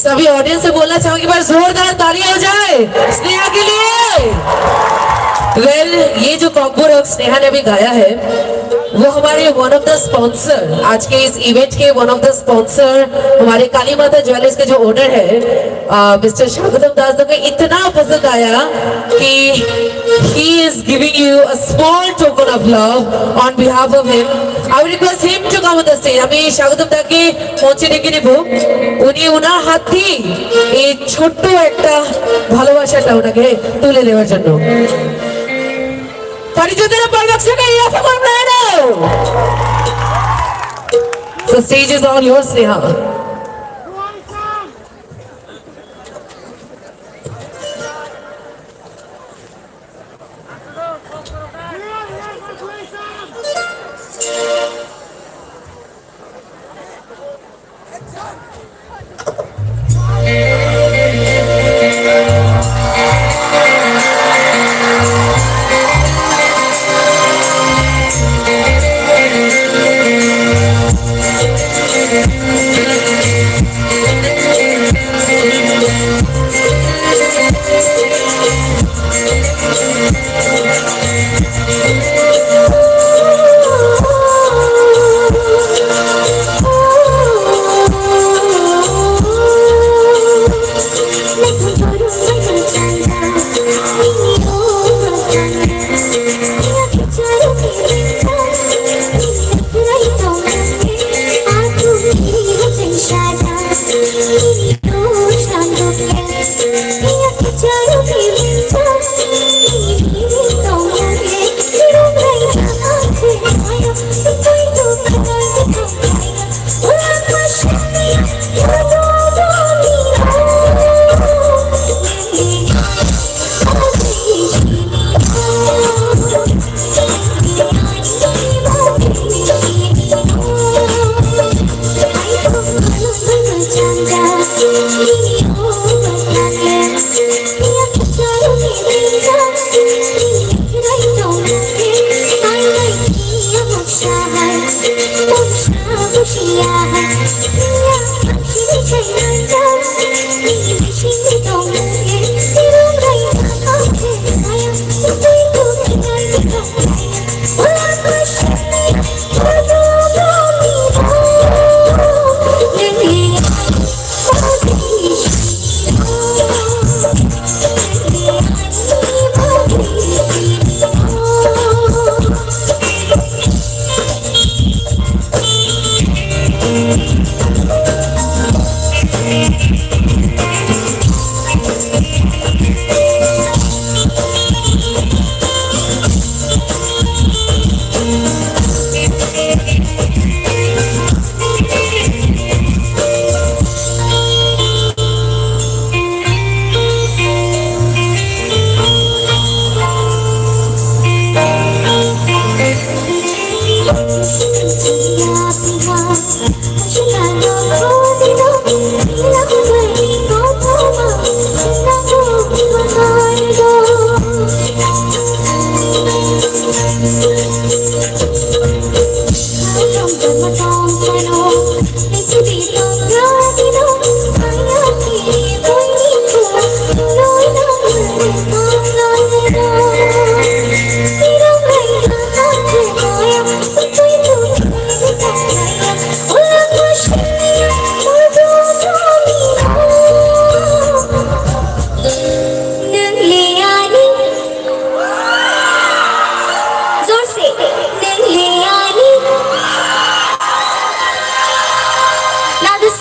सभी ऑडियंस से बोलना चाहूंगी पर जोरदार तालियां हो जाए स्नेहा के लिए। वेल, ये जो कॉम्बो स्नेहा ने अभी गाया है वो हमारे वन ऑफ द स्पॉन्सर, आज के इस इवेंट के वन ऑफ द स्पॉन्सर हमारे काली माता ज्वेलर्स के जो ओनर है मिस्टर शागुतम दास को इतना पसंद आया कि he is giving you a small token of love on behalf of him. I will request him to come on the stage. আমি স্বাগতম দাকে মঞ্চে ডেকে নেব, উনি ওনার হাত দিয়ে এই ছোট্ট একটা ভালোবাসাটা ওনাকে তুলে দেওয়ার জন্য। परिचय परलक्षण So stage is all yours, Sneha.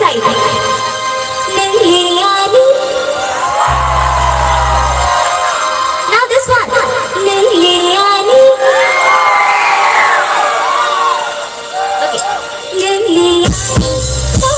side. Liliani. Now this one. Liliani. Okay. Liliani.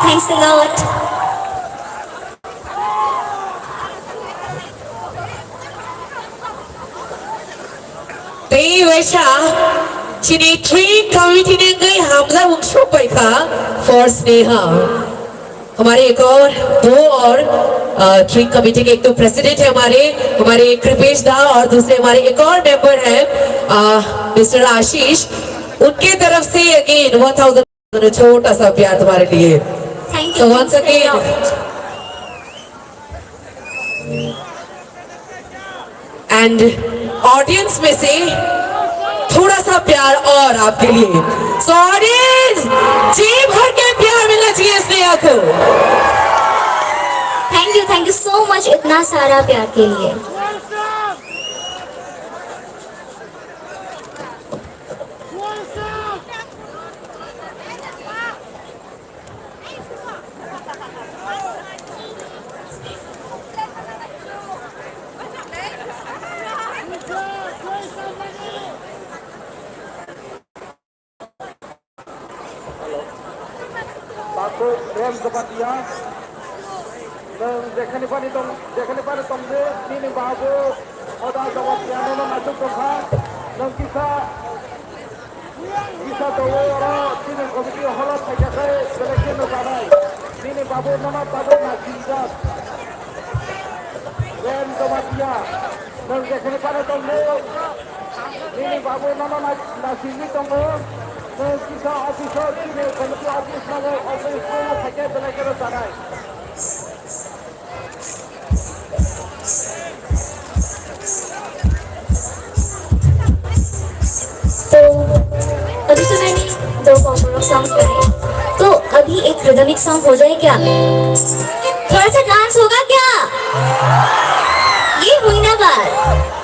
Thanks a lot. Tây West Chini Tree Committee ने गई हमला मुख्य पैसा for स्नेहा हमारे एक और दो और ट्री कमेटी के एक तो प्रेसिडेंट है हमारे कृपेश दा और दूसरे हमारे एक और मेंबर है मिस्टर आशीष उनके तरफ से अगेन 1000 छोटा सा प्यार तुम्हारे लिए Thank so you. once again and audience में से थोड़ा सा प्यार और आपके लिए so audience जी भर के प्यार मिलना चाहिए स्नेहा को Thank you so much इतना सारा प्यार के लिए Rem Zapatia, Dekani Pani Tomze, Nini Babu, Oda Zapatia, Natu Koha, Nankisa, Isa Tawara, Tini Committee Hall of Takase, Selection of Arai, Nini Babu, Nana Babu, Nakinja, Rem Zapatia, Dekani Pani Tomze, Nini Babu, Nana Nakinji Tomze, तो अभी तो मैंने 2 कॉम्पोनोक song करे, तो अभी एक rhythmic song हो जाए क्या? थोड़ा सा डांस होगा क्या? ये हुई ना बात।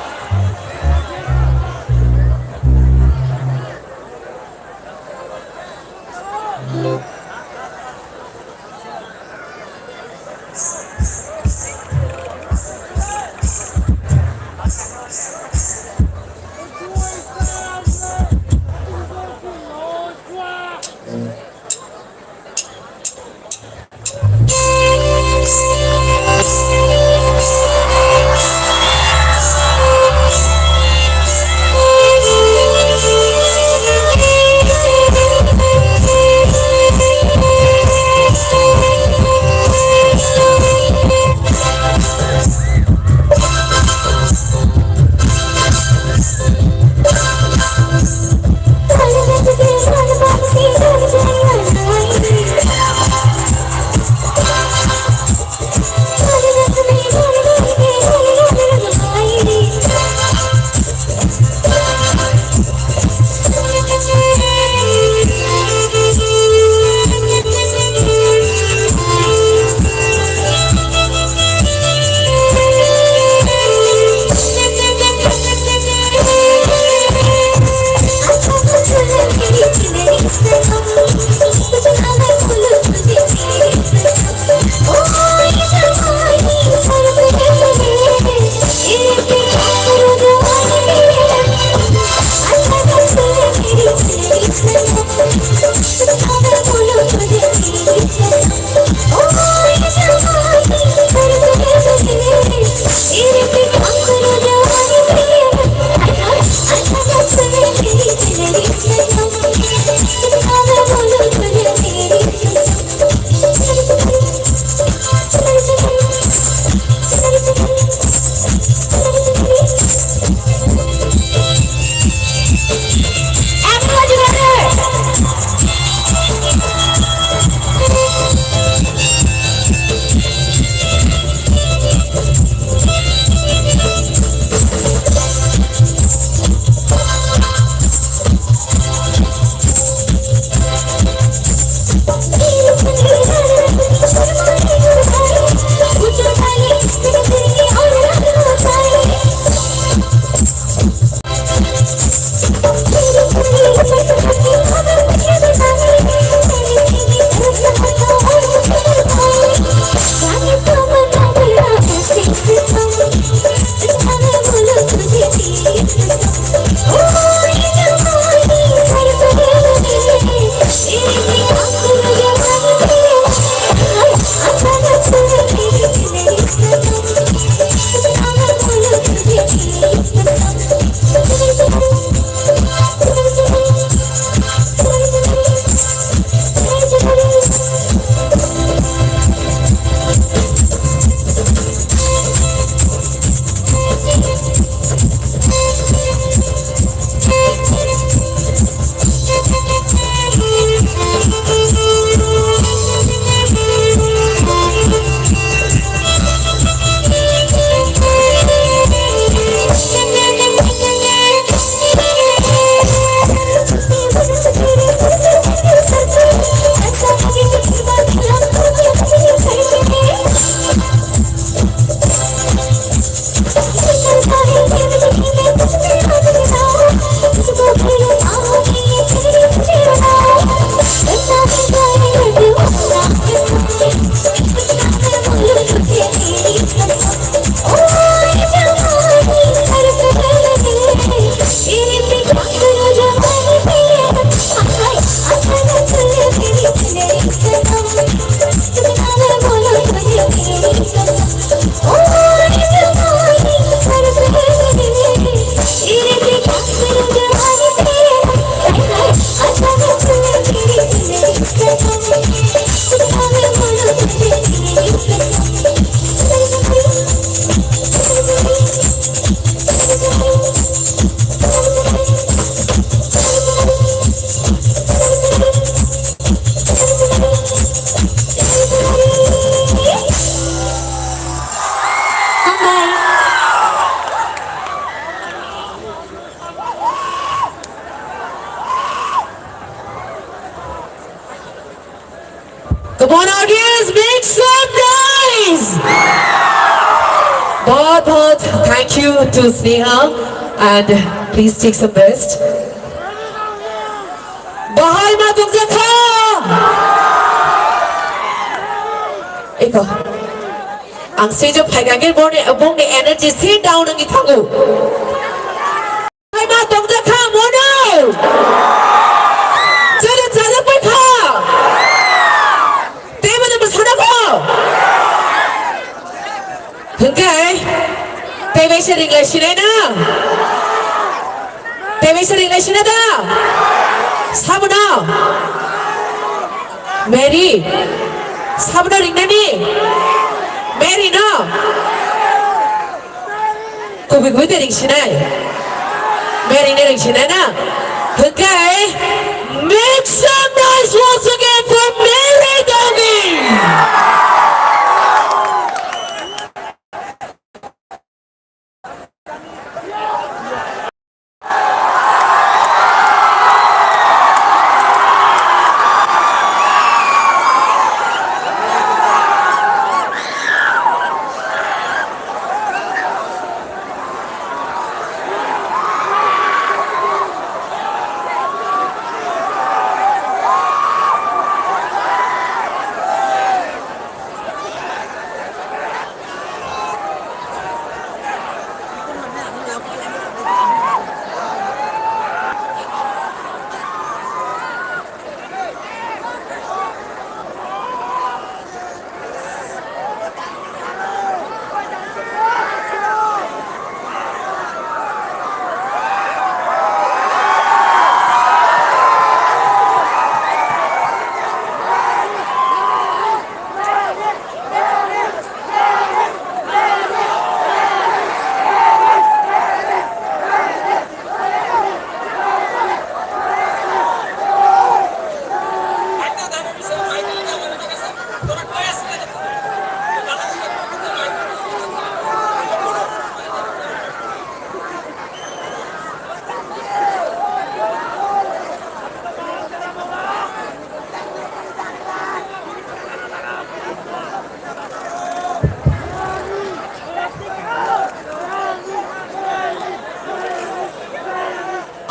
Come on audience, make some noise! बहुत thank you to Sneha and please take some rest. Bahai ma tukja kha. Eko. Ang stage of Hagagir born the energy sit down ang ithangu. Bahai ma tukja kha mono. Chalo chalo pa kha. Tema na basana ko. Okay. Tebe sering lesson na. Tebe sering lesson na. Sabuna. Mary. Sabuna ring na ni. Mary no. Kubik buti ring sinay. Mary na ring sinay na. Okay. Make some noise once again for Mary Doggy.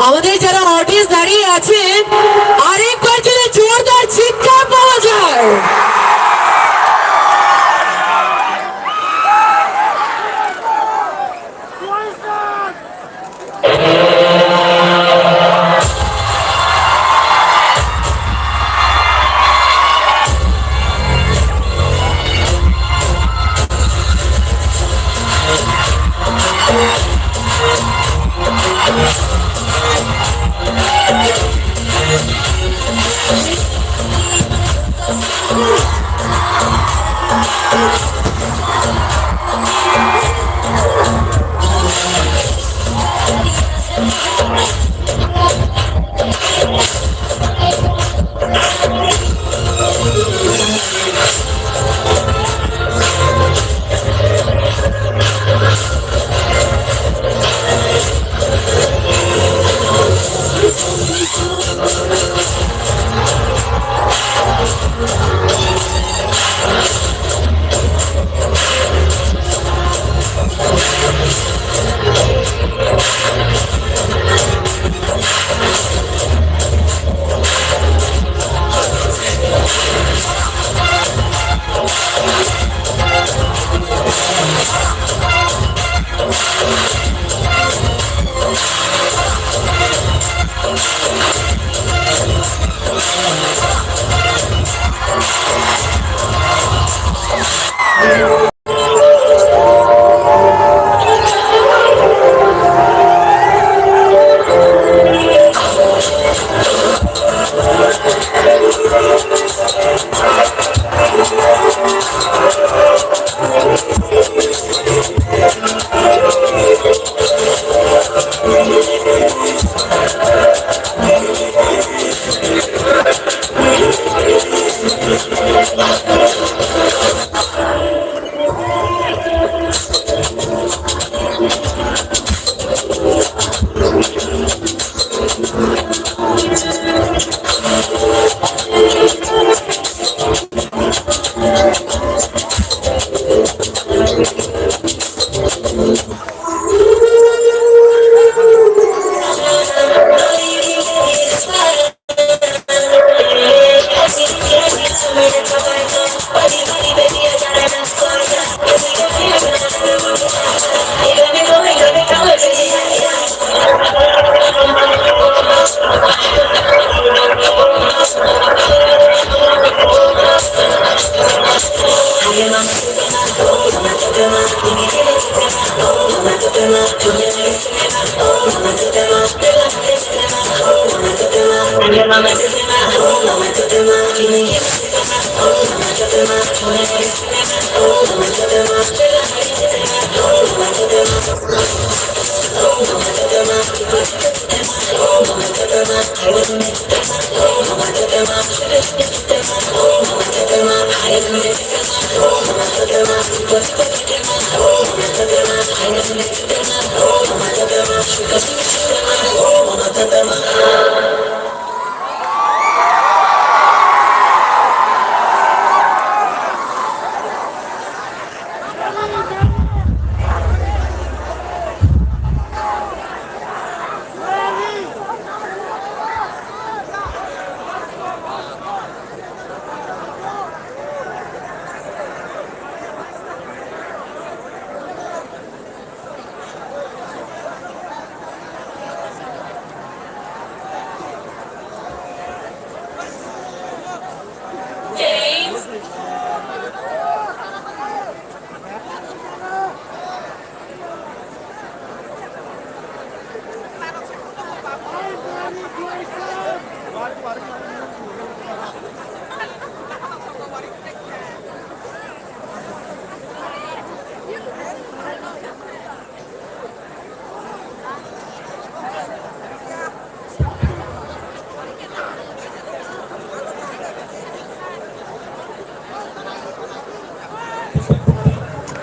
আমাদের যারা audience দাঁড়িয়ে আছেন আরেকবার যদি জোরদার চিৎকার পাওয়া যায়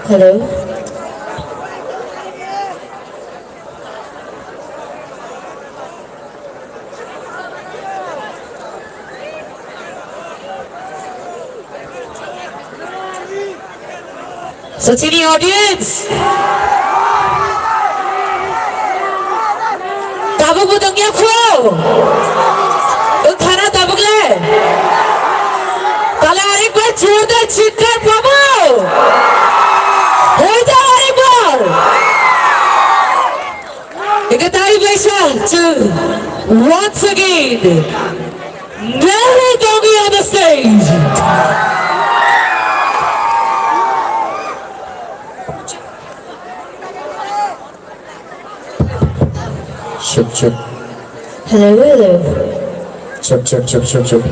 Hello. So to the audience, Tabu budangnya kau, uthana tabugle, kala arik bar जोरदार चित्कार पाबो, हो जाओ arik bar, ikatai besha to once again, Mary Dogi on the stage. Chup chup. Hello, hello. Chup chup chup chup chup.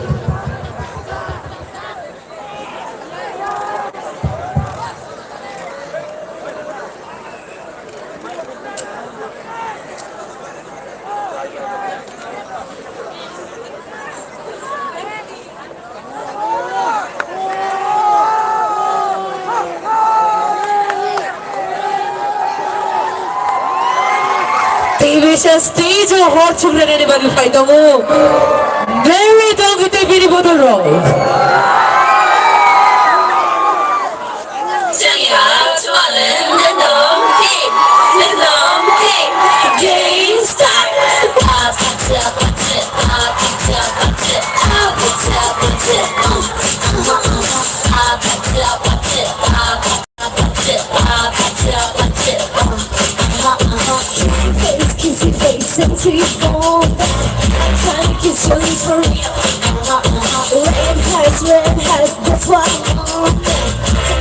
Stage or hot to let anybody fight the war. Very don't get a very bottle roll. Into your phone, I'm trying to kiss your lips for real. Red has, that's what I want.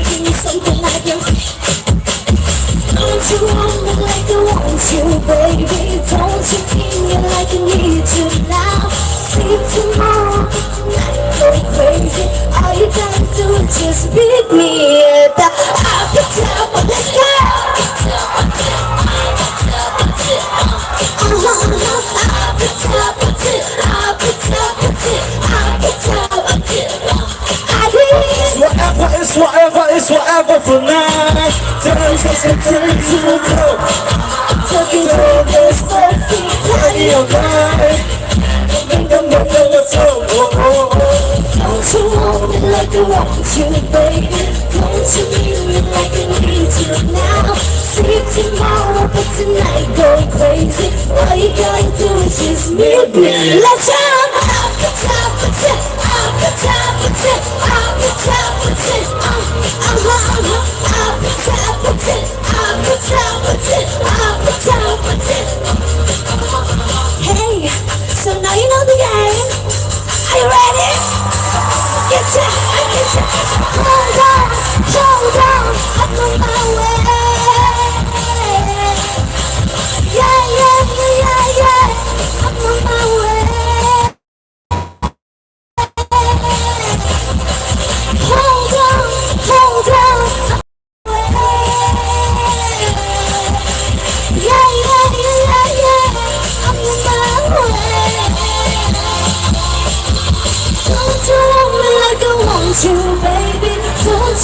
Give me something I can feel. Don't you want me like I want you, baby? Don't you need me like I need you now? Sleep tomorrow, night go crazy. All you gotta do is just meet me at the top of the sky. It's whatever for now. Turn to go. Talking to this perfect Party all night. Don't you want me like I want you, baby? Don't you need me like I need you now? See tomorrow, but tonight go crazy. All you gotta do is just meet me. Let's jump up the top of it, up the top of it, up the top of it, up the top of it, up the top of it, up the top of it. Hey, so now you know the game. Are you ready? Get your hold on.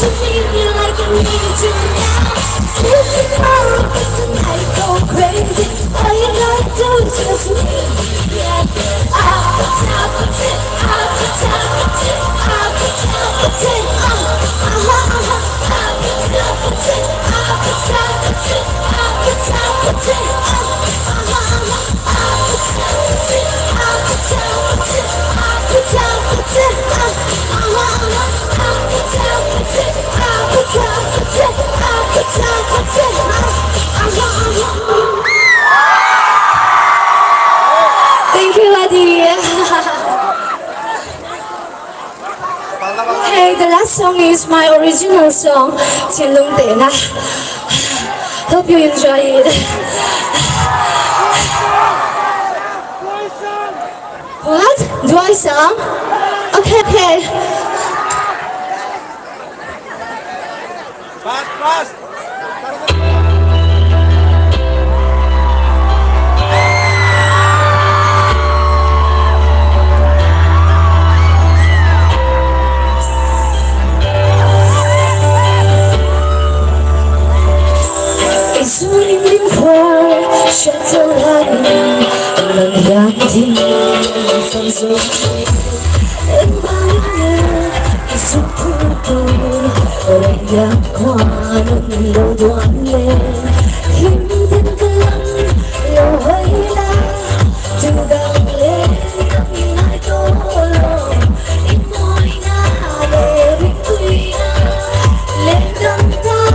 to need you like I need you now. Till tomorrow, but tonight go crazy. All you gotta do is just leave. Yeah, I'll pretend, I'll pretend, I'll pretend, I'll pretend, I'll pretend, I'll pretend, I'll pretend, I'll pretend, I'll pretend, Thank you, Ladi. Hey, the last song is my original song, Qian Long De Na. Hope you enjoy it. What? Do I sing? Okay. Fast. It's morning before shadow lighting and yanting from so in my ear is so purple or a young one and no one him in the land no way to the land I don't know in my let them down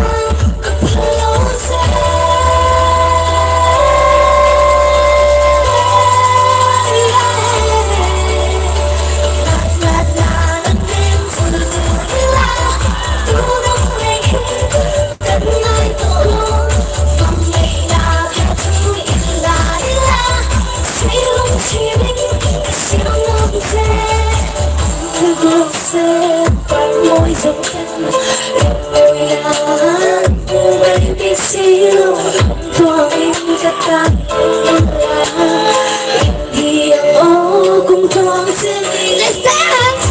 môi dòng em môi anh baby siêu thoáng em cả ta đi ô cùng thoáng xin let's dance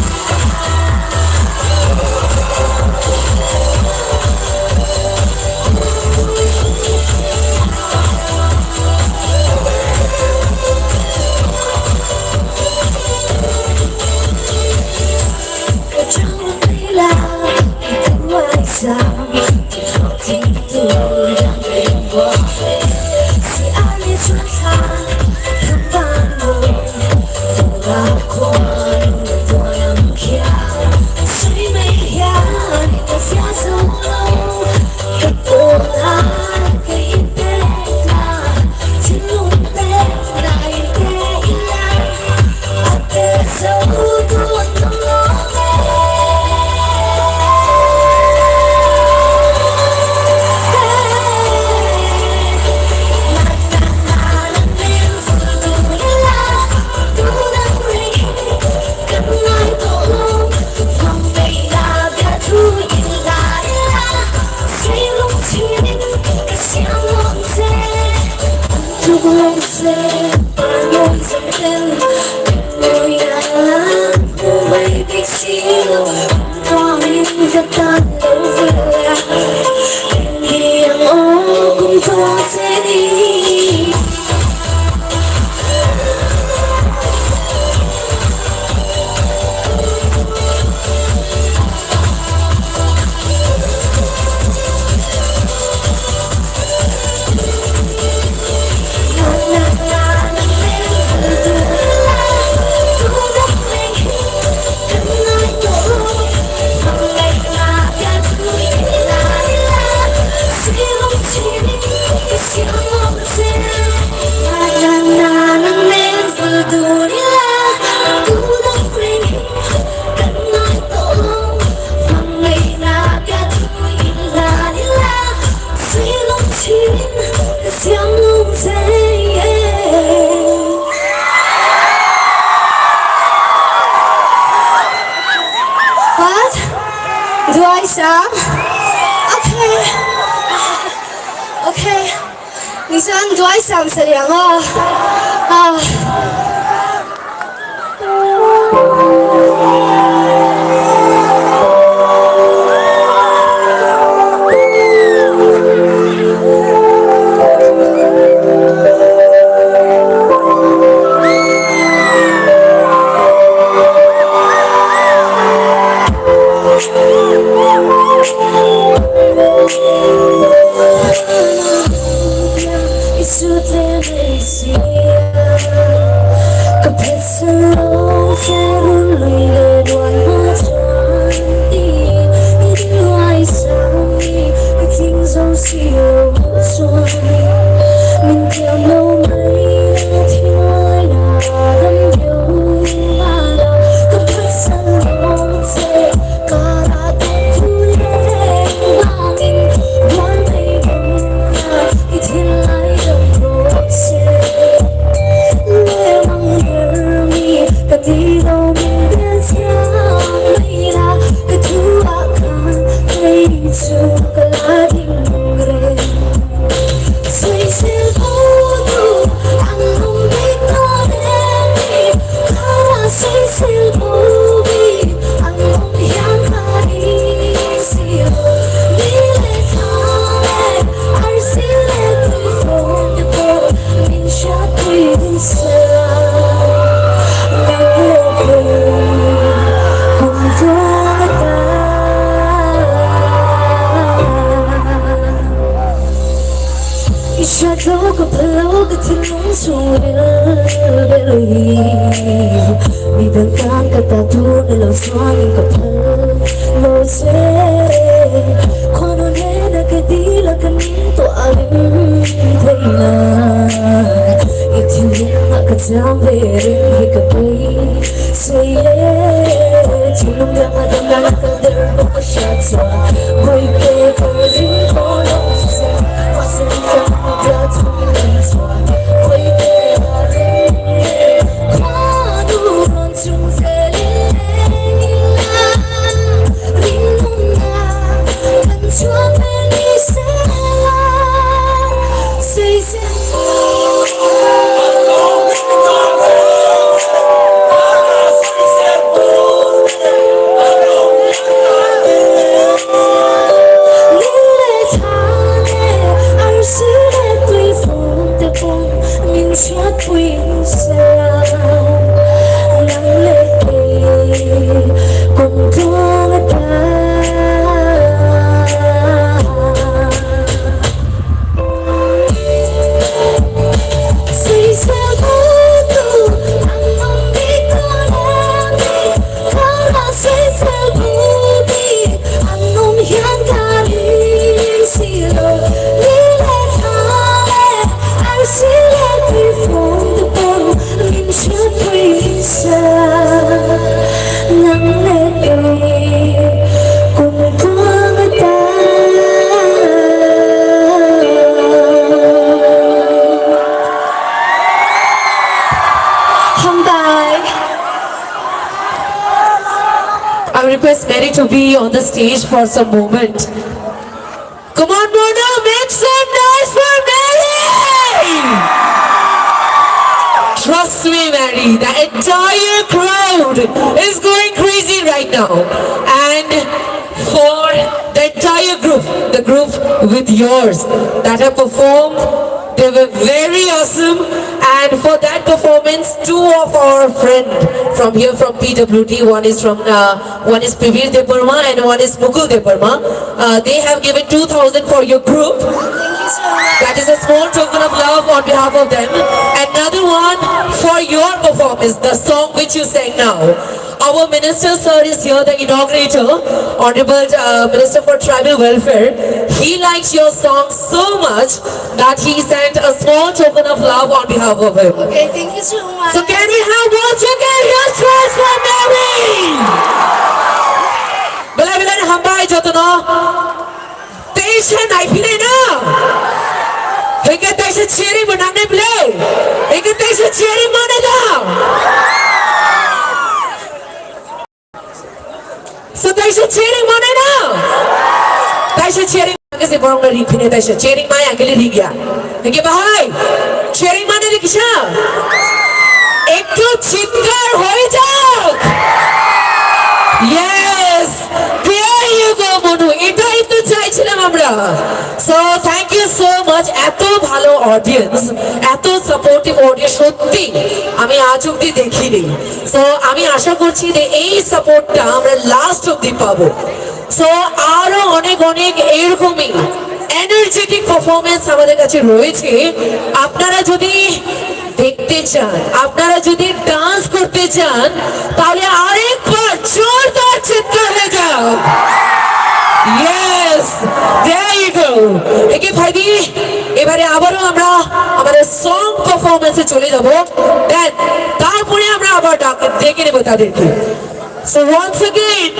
Do I sing? Okay. 你想 Do I sing 是两个啊。Suốt đêm ngày xưa có biết sân lối sẽ luôn lùi về đoạn mắt tròn tim như điều ai sao đi cái kinh dấu siêu rồi mình theo lâu mấy thì ai đã đâm yêu mà đâu có biết sân lối sẽ có đã từng vui lên mà mình đoán thấy buồn thì thiên lại Katido mình biết rằng đây là cái thứ akan thấy chưa cả là tình người suy sẽ vô tư anh không biết có em đi khá suy sẽ vô vì anh không hiểu ta đi siêu đi lên thang anh sẽ lên từ phố để cô mình sẽ tìm sao Shadow kapalo katinong suwelbeli Bibangkan katatu nalasanin kapal No se Kono nena kadila kaninto alim Tayna Itilong akatamberin hikapay Saye Tilong yang adang kadar Bukashatsa Boy peperin kolong sa Wasang kang that's what it's like. Wait there, Quando tu sei rinuna, canzua bellissima, sei Chắc quy sẽ nắng lệ cùng có người ta Say sẽ vô tư anh không biết con em đi Khá là say sẽ vô đi anh không hiểu ta đi Xì lờ lý lệ thả lệ anh xì lệ before the ball, mình chưa quay xa nắng lệ cùng có người ta. Hồng Bai. I request Mary to be on the stage for some moment. Come on, Mona, make some noise for Mary! Trust me, Mary, the entire crowd is going crazy right now. And for the entire group, the group with yours that have performed, they were very awesome. And for that performance, two of our friends from here from PWD, one is Privir Deparma and one is Mukul Deparma. They have given 2,000 for your group. That is a small token of love on behalf of them. Another one for your performance, the song which you sang now. Our Minister Sir is here, the inaugurator, Honorable Minister for Tribal Welfare. He likes your song so much that he sent a small token of love on behalf of him. Okay, thank you so much. So can we have once again your choice for Mary? Bela-bela hambai jotono. Tension naik pilih na. Hingga tension cheering menang ni pilih. Hingga tension cheering mana dah? So tension cheering mana dah? Tension cheering kasi borong na ring pilih tension cheering maya kali ring ya. Hingga bahai cheering mana ni kisah? একটু চিৎকার হয়ে যাক Yes, there you go, Monu. এটাই তো চাইছিলাম আমরা so thank you so much এত ভালো অডিয়েন্স এত সাপোর্টিভ অডিয়েন্স সত্যি আমি আজ অব্দি দেখিনি সো আমি আশা করছি যে এই সাপোর্টটা আমরা লাস্ট অব্দি পাবো সো আরো অনেক অনেক এরকমই এনার্জেটিক পারফরমেন্স আমাদের কাছে রয়েছে আপনারা যদি দেখতে চান আপনারা যদি ডান্স করতে চান তাহলে আরেকবার জোরদার চিৎকার হয়ে যাও Yes, there you go. Okay, ভাইদি এবারে আবারও আমরা আমাদের সং পারফরমেন্সে চলে যাব দেন তারপরে আমরা আবার ডেকে নেব তাদেরকে So once again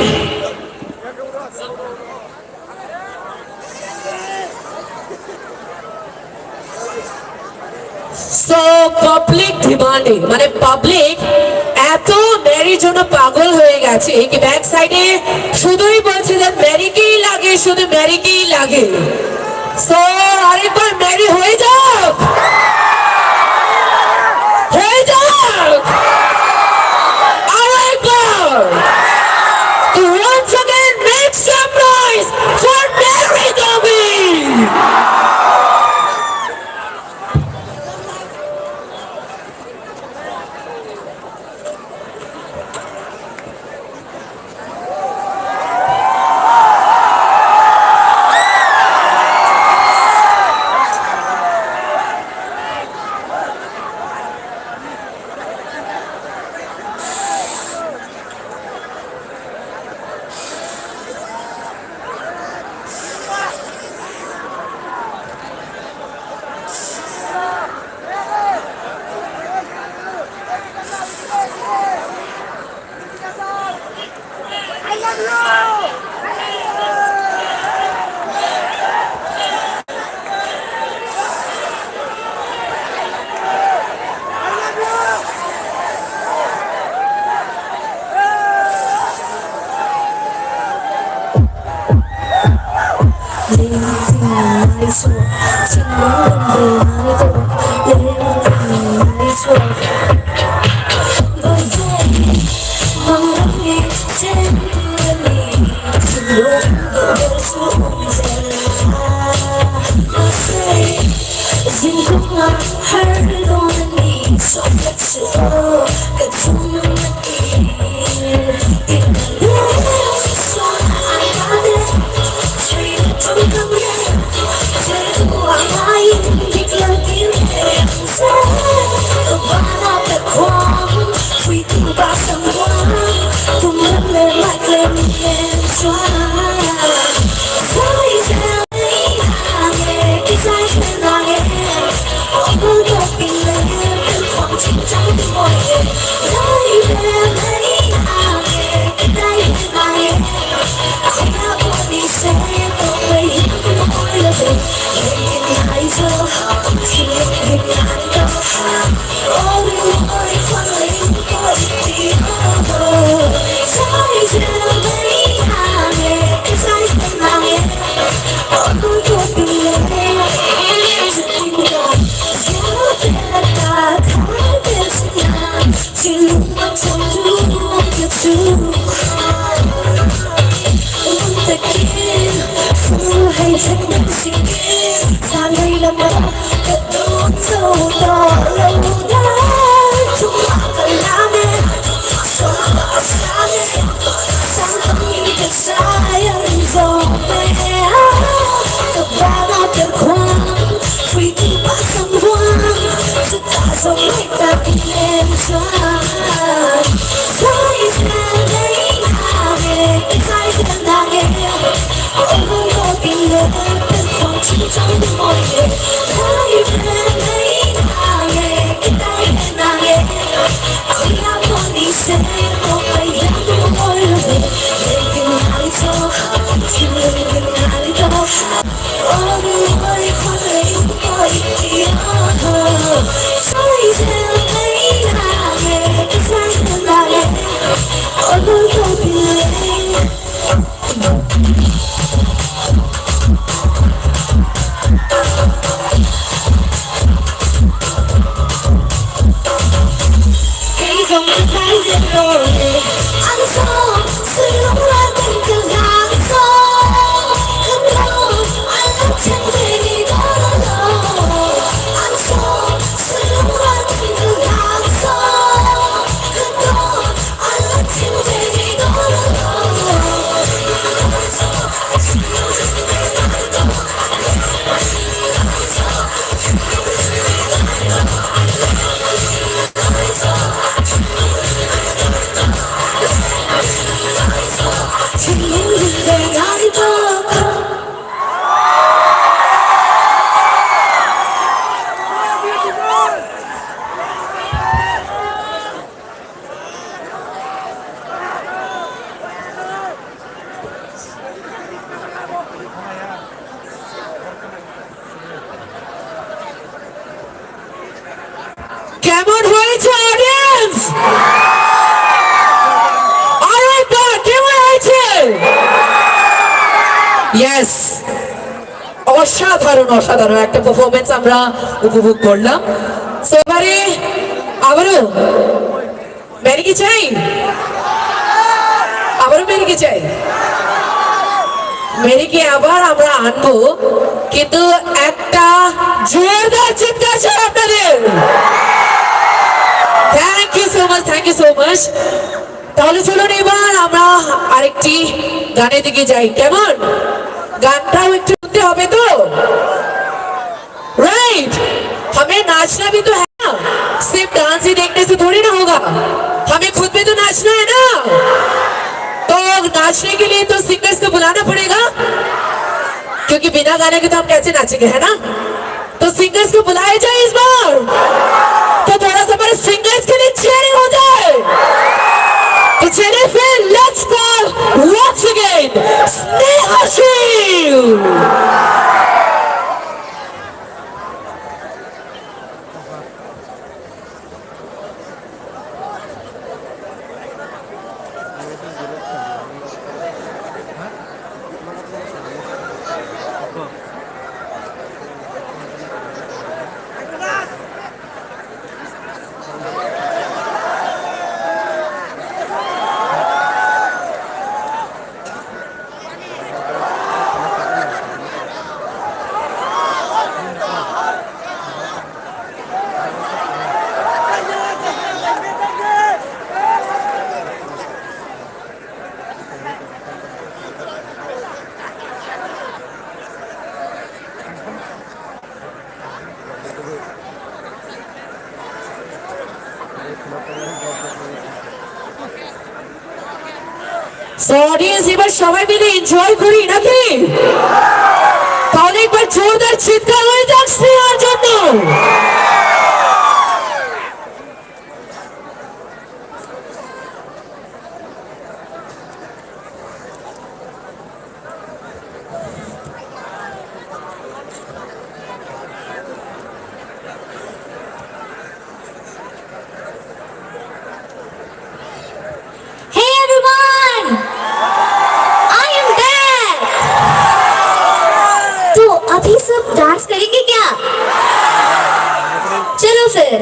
So public demanding মানে পাবলিক এত ম্যারির জন্য পাগল হয়ে গেছে কি ব্যাক সাইডে শুধুই বলছে যে ম্যারিকেই লাগে শুধু ম্যারিকেই লাগে সো আরেকবার ম্যারি হয়ে যাও আরেকবার তো once again make some noise for Mary Dobby So flexible, good to know my Ferrari talk. কেমন হয়েছে অডিয়েন্স? আরো একবার কেমন হয়েছে? ইয়েস, অসাধারণ অসাধারণ একটা পারফরমেন্স আমরা উপভোগ করলাম। সো এবারে আবারও মেরিকে চাই, আবারও মেরিকে চাই, মেরিকে আবার আমরা আনবো, কিন্তু একটা জোরদার চিৎকার চাই আপনাদের। Thank you so much, thank you so much. তাহলে চলুন এবার আমরা আরেকটি গানের দিকে যাই। কেমন? গানটাও একটু শুনতে হবে তো, राइट? हमें नाचना भी तो है ना, सिर्फ डांस ही देखने से थोड़ी ना होगा, हमें खुद भी तो नाचना है ना। तो नाचने के लिए तो सिंगर्स को बुलाना पड़ेगा, क्योंकि बिना गाने के तो हम कैसे नाचेंगे, है ना? तो सिंगर्स को बुलाया जाए इस बार, तो थोड़ा सा हमारे सिंगर्स के लिए चेयरिंग हो जाए। तो चलिए फिर let's call once again Snehashil. Audience এবার সবাই মিলে এনজয় করি নাকি? তাহলে একবার জোরদার চিৎকার হয়ে যাক স্নেহার জন্য। Hey everyone, I am back. तो अभी सब डांस करेंगे क्या? चलो फिर।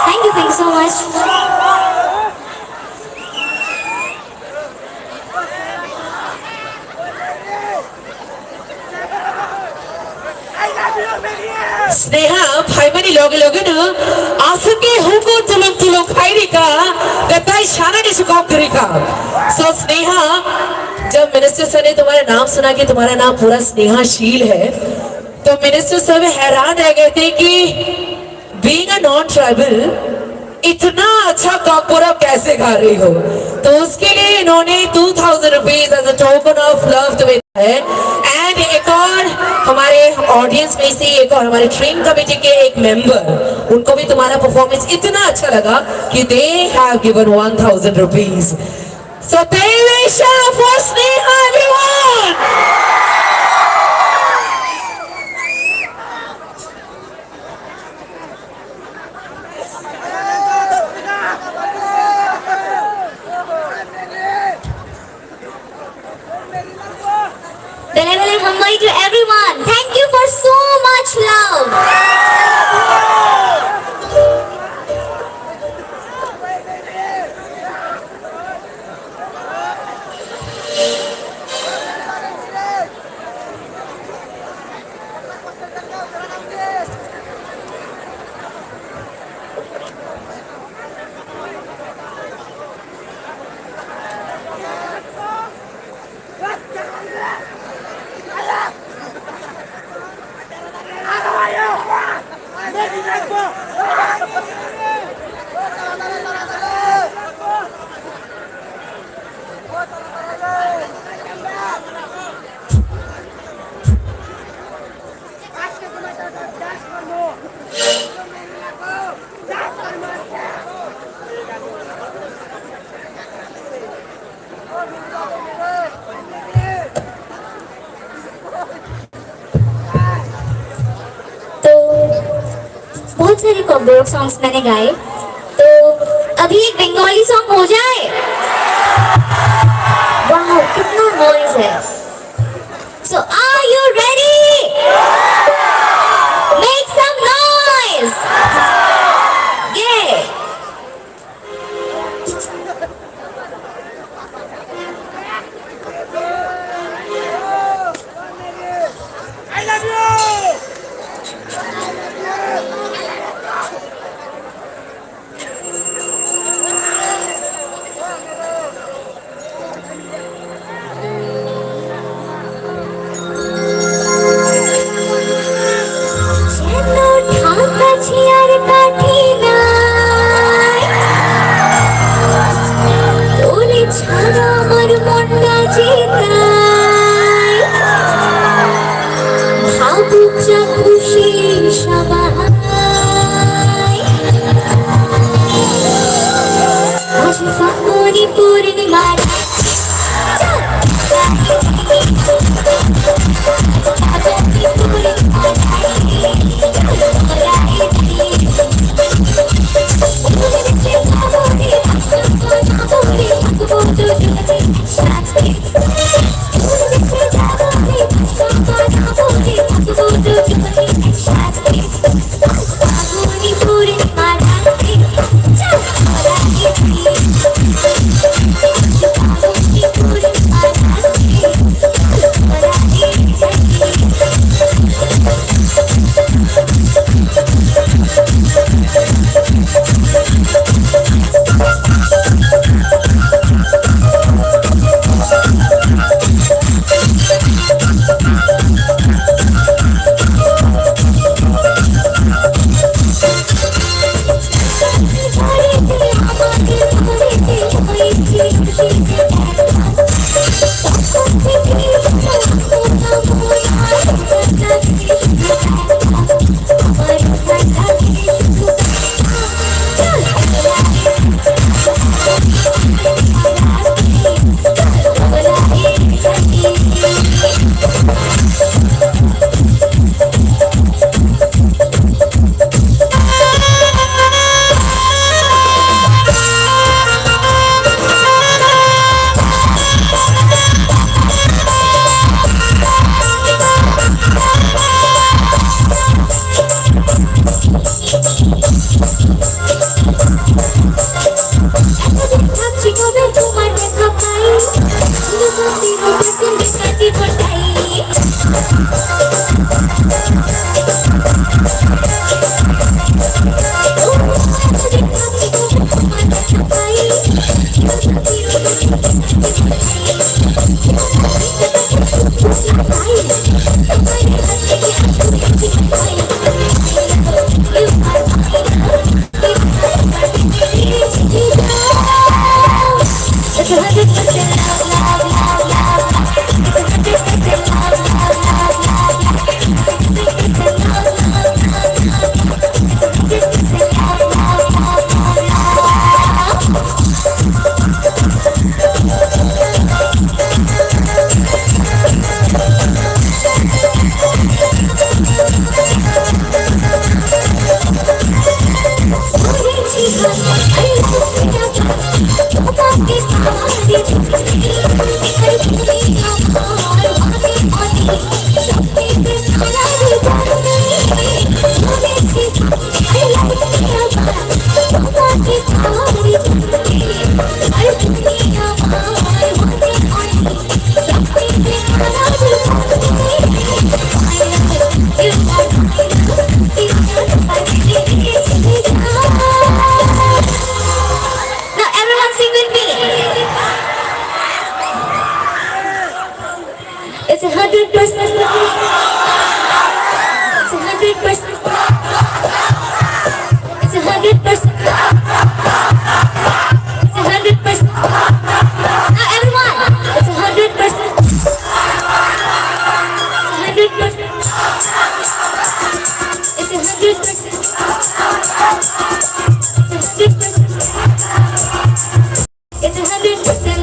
Thank you so much. Sneha भाइमनी लगे लगे न आसके हुको तुलुक खाइरिका गताई शाना ने सुकाव करेगा सो स्नेहा जब मिनिस्टर सर ने तुम्हारा नाम सुना कि तुम्हारा नाम पूरा स्नेहाशील है तो मिनिस्टर सर हैरान रह गए थे कि बीइंग अ नॉन ट्राइबल इतना अच्छा काकोरा कैसे गा रही हो तो उसके लिए इन्होंने 2000 rupees as a token of love तुम्हें है एंड एक और हमारे ऑडियंस में से एक और हमारे ट्रेन कमेटी के एक मेंबर उनको भी तुम्हारा परफॉर्मेंस इतना अच्छा लगा कि they have given 1000 rupees so देवेशा for Sneha everyone Humble to everyone. Thank you for so much love. बहुत सारे कॉम्बो सॉन्ग्स मैंने गाए तो अभी एक बंगाली सॉन्ग हो जाए वाह कितना नॉइज है so are you ready make some noise Now everyone sing with me. It's 100%. It's 100%. It's 100%. It's 100%. Now everyone, it's 100%. It's 100%. It's 100%. It's 100%.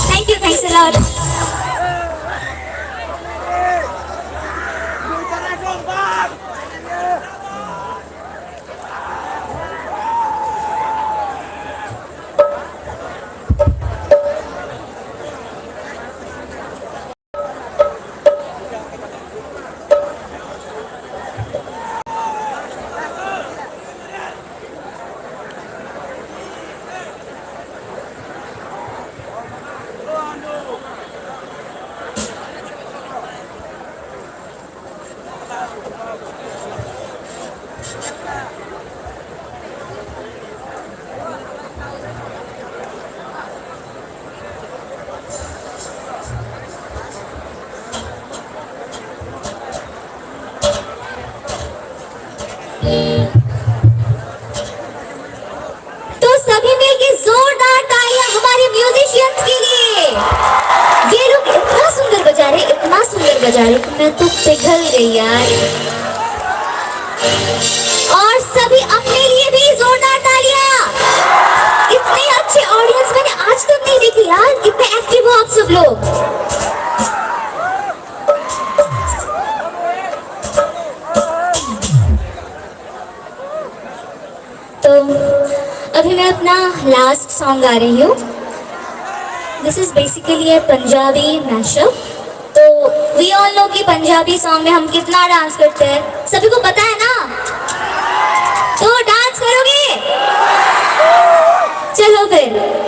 Thank you, thanks a lot. तो सभी मिलके जोरदार तालियां हमारे म्यूजिशियंस के लिए। ये लोग इतना सुंदर बजा रहे कि मैं तो पिघल गई यार। और सभी अपने लिए भी जोरदार तालियां। इतने अच्छे ऑडियंस मैंने आज तक नहीं देखी यार, कितने एक्टिव हो आप सब लोग। तो अभी मैं अपना लास्ट सॉन्ग गा रही हूँ। This is basically A Punjabi mashup. तो वी ऑल नो कि पंजाबी सॉन्ग में हम कितना डांस करते हैं, सभी को पता है ना? तो डांस करोगे? चलो फिर।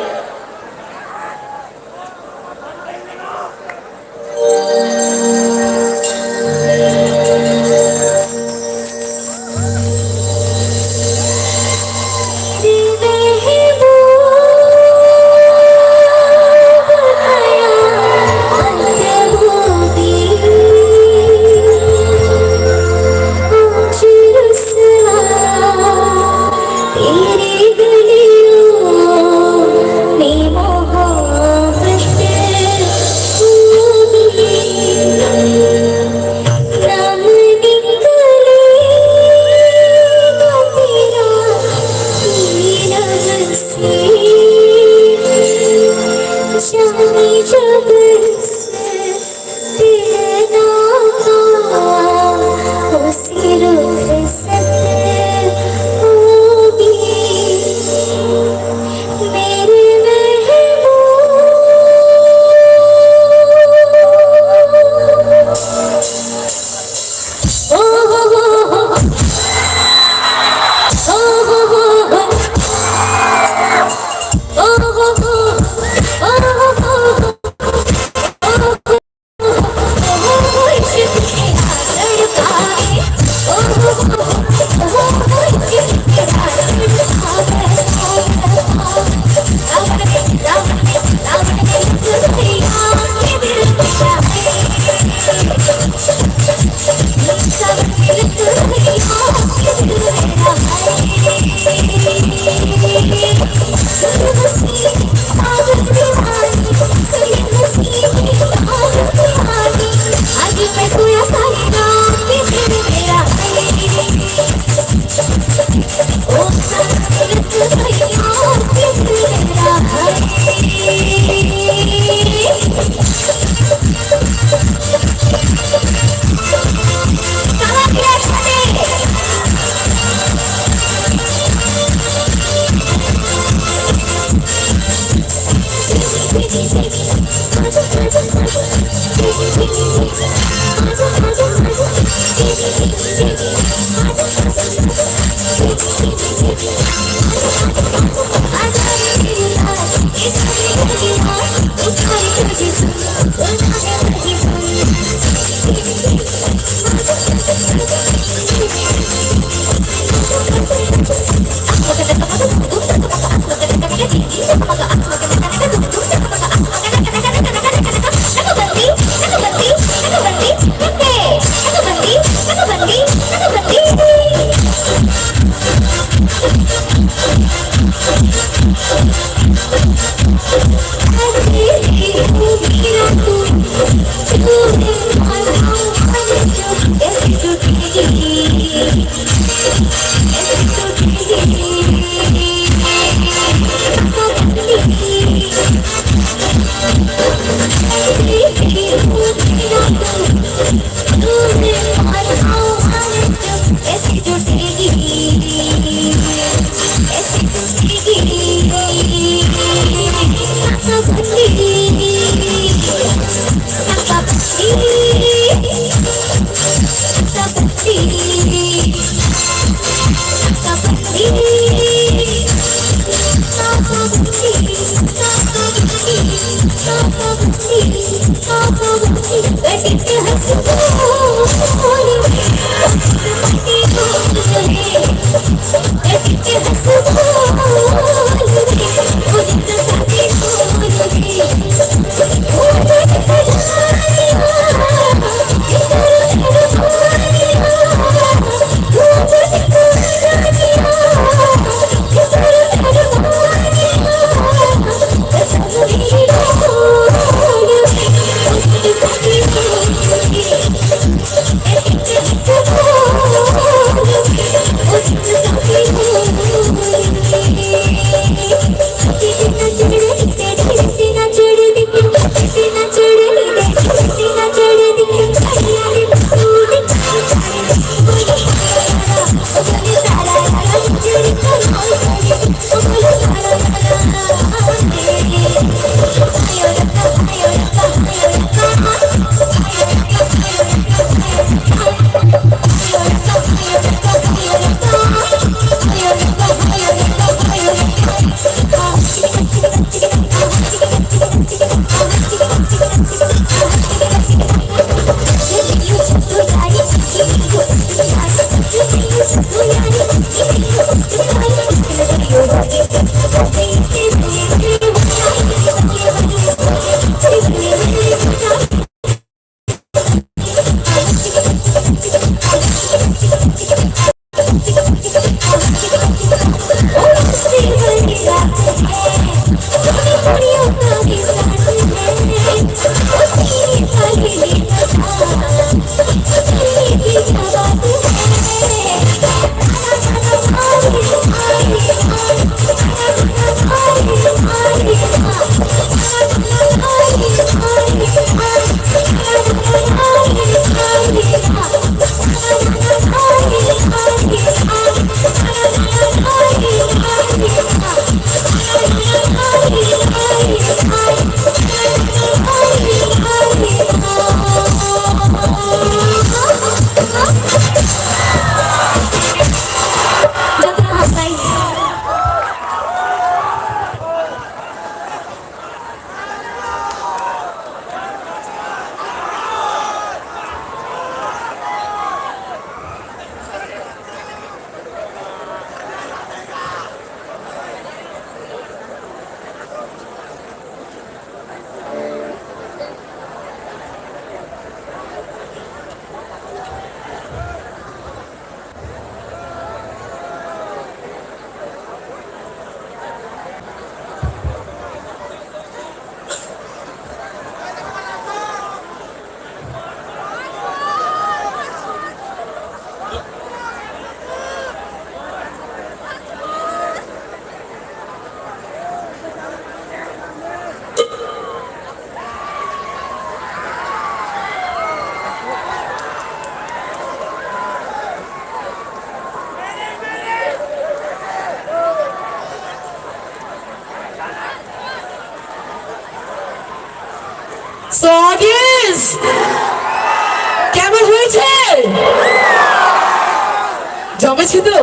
পেরেছি তো?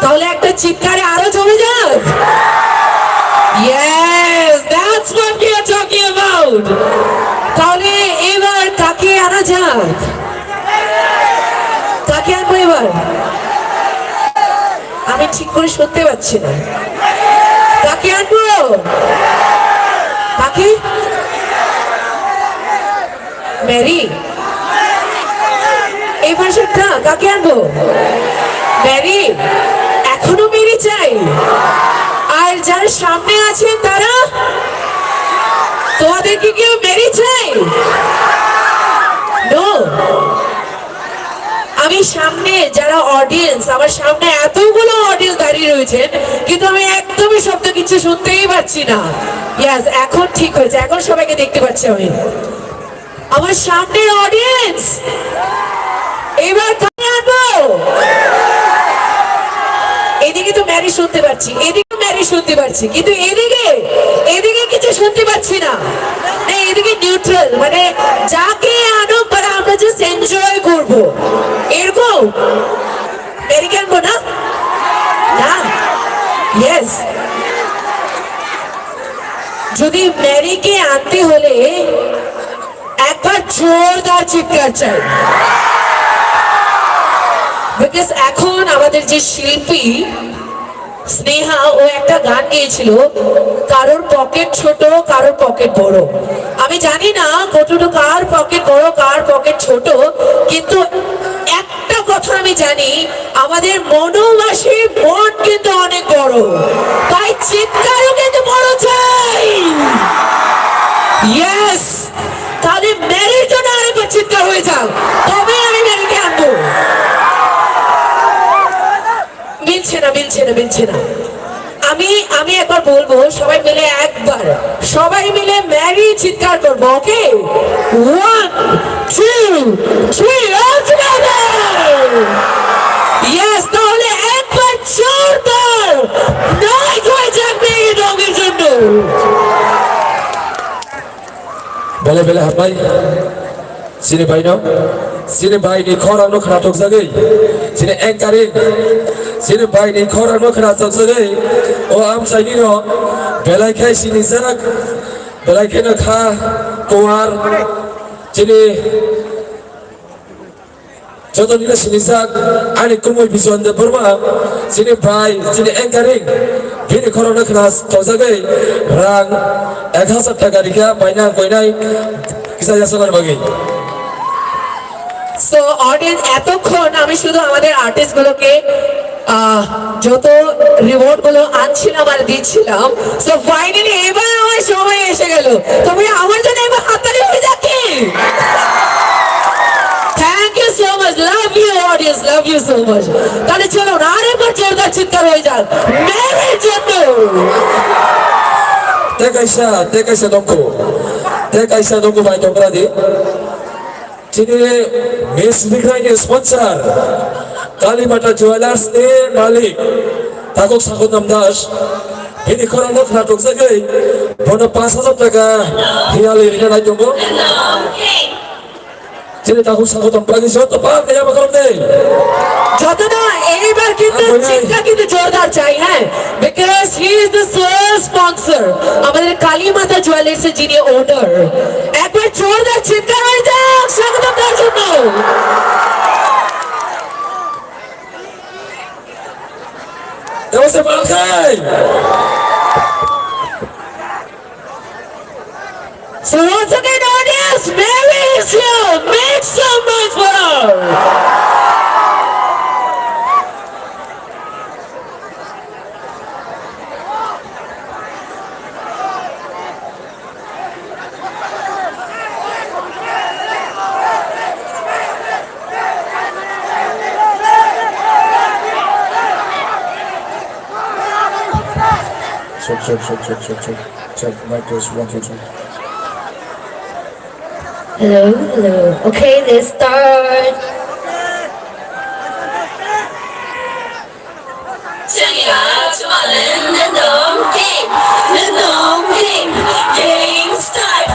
তাহলে একটা চিৎকারে আরো জমে যাক। Yes, that's what we are talking about. তাহলে এবার কাকে আনা যাক? কাকে আনবো এবার? আমি ঠিক করে শুনতে পাচ্ছি না। কাকে আনবো? কাকে? মেরি। এই ভাষাটা কাকে আনবো? মেরি। এখনো মেরি চাই? আর যারা সামনে আছেন তারা? তোমাদেরকে কেউ মেরি চাই? নো। আমি সামনে যারা অডিয়েন্স, আমার সামনে এতগুলো অডিয়েন্স দাঁড়িয়ে রয়েছেন, কিন্তু আমি একদমই শব্দ কিছু শুনতেই পাচ্ছি না। ইয়াস, এখন ঠিক হয়েছে, এখন সবাইকে দেখতে পাচ্ছি আমি। আমার সামনের অডিয়েন্স এবার কাকে আনবো? এদিকে তো ম্যারি শুনতে পাচ্ছি, এদিকে ম্যারি শুনতে পাচ্ছি, কিন্তু এদিকে কিছু শুনতে পাচ্ছি না। এদিকে নিউট্রাল, মানে যাকে আনো মানে আমরা জাস্ট এনজয় করবো এরকম। ম্যারিকে আনবো না? না। ইয়েস, যদি ম্যারিকে আনতে হলে একবার জোরদার চিৎকার চাই। বিকজ এখন আমাদের যে শিল্পী স্নেহা, ও একটা গান গেয়েছিল, কারোর পকেট ছোট কারোর পকেট বড়। আমি জানি না কতটুকু কার পকেট বড় কার পকেট ছোট, কিন্তু একটা কথা আমি জানি, আমাদের মনোবাসীর মন কিন্তু অনেক বড়, তাই চিৎকারও কিন্তু বড় চাই। ইয়েস, তাহলে মেরির জন্য আরেকবার চিৎকার হয়ে যাও, তবে আমি মেরিকে আনবো। মিলছে না। আমি একবার বলবো, সবাই মিলে একবার, সবাই মিলে ম্যারি চিৎকার করবো। ওকে, 1 2 3 all together. Yes, তাহলে একবার জোরদার নাইট হয়ে যাক মেরি রঙের জন্য। বেলে হাবাই sini baino sini bai ni khora no khara tok sagai sini anchoring sini bai ni khora no khara tok sagai o am sai ni no belai khai sini sanak belai khai na kha toar sini joto ni sini sak ani kumoi bijon de burma sini bai sini anchoring bini khora no khara tok sagai rang 1000 টাকা রিখা বাইনা কইনাই কিসা যাসনার বাকি। So audience, এতক্ষণ আমি শুধু আমাদের artist গুলোকে যত রিওয়ার্ড গুলো আনছিলাম আর দিচ্ছিলাম। সো ফাইনালি এবার আমার সময় এসে গেল, তবে আমার জন্য এবার হাততালি হয়ে যাচ্ছে। Thank you so much, love you audience, love you so much. তাহলে চলো আরেকবার জোরদার চিৎকার হয়ে যাক মেরির জন্য। Tekaisa dongko bai dongkra di sini Miss Vikrai ni sponsor Kalimata Jewelers ni malik Takok Sakut Namdas ini khora no khara tok sagai bono 5000 টাকা hiali rina nai dongko sini takok Sakut Namdas joto par kaya bakaram dei যত না এইবার কিন্তু চিৎকার কিন্তু জোরদার চাই। হ্যাঁ, because he is the sole sponsor আমাদের কালীমাতা জুয়েলার্স এর যিনি ওনার। একবার জোরদার চিৎকার হয়ে যাক স্বাগত দেওয়ার জন্য। দেবসে পালখাই So once again audience, Mary is here, make some noise for her. Check. Mic test 1 2 3. Hello. Okay, let's start. Game start.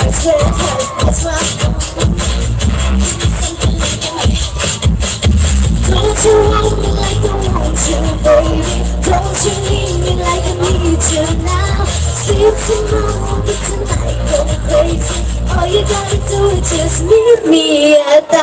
that's why. Don't you want me like I want you, baby? Don't you need me like I need you now? Sleep tomorrow, but tonight go crazy. All you gotta do is just meet me at the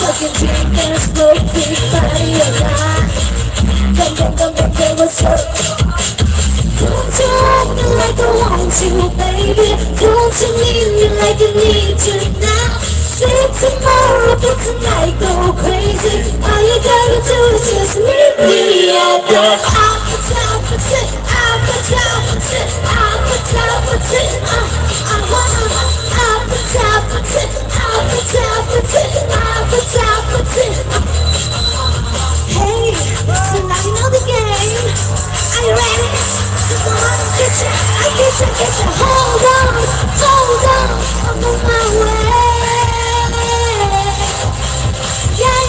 fucking drink and smoke, big body alive. Come, what's up? Don't you want me like I want you, baby? Don't you need me like I need you now? Sleep tomorrow, but tonight go crazy. All you gotta do is just meet me at the opposite. Hey, so now you know the game. Are you ready? Come on, get you. Hold on, I'm on my way. Yeah.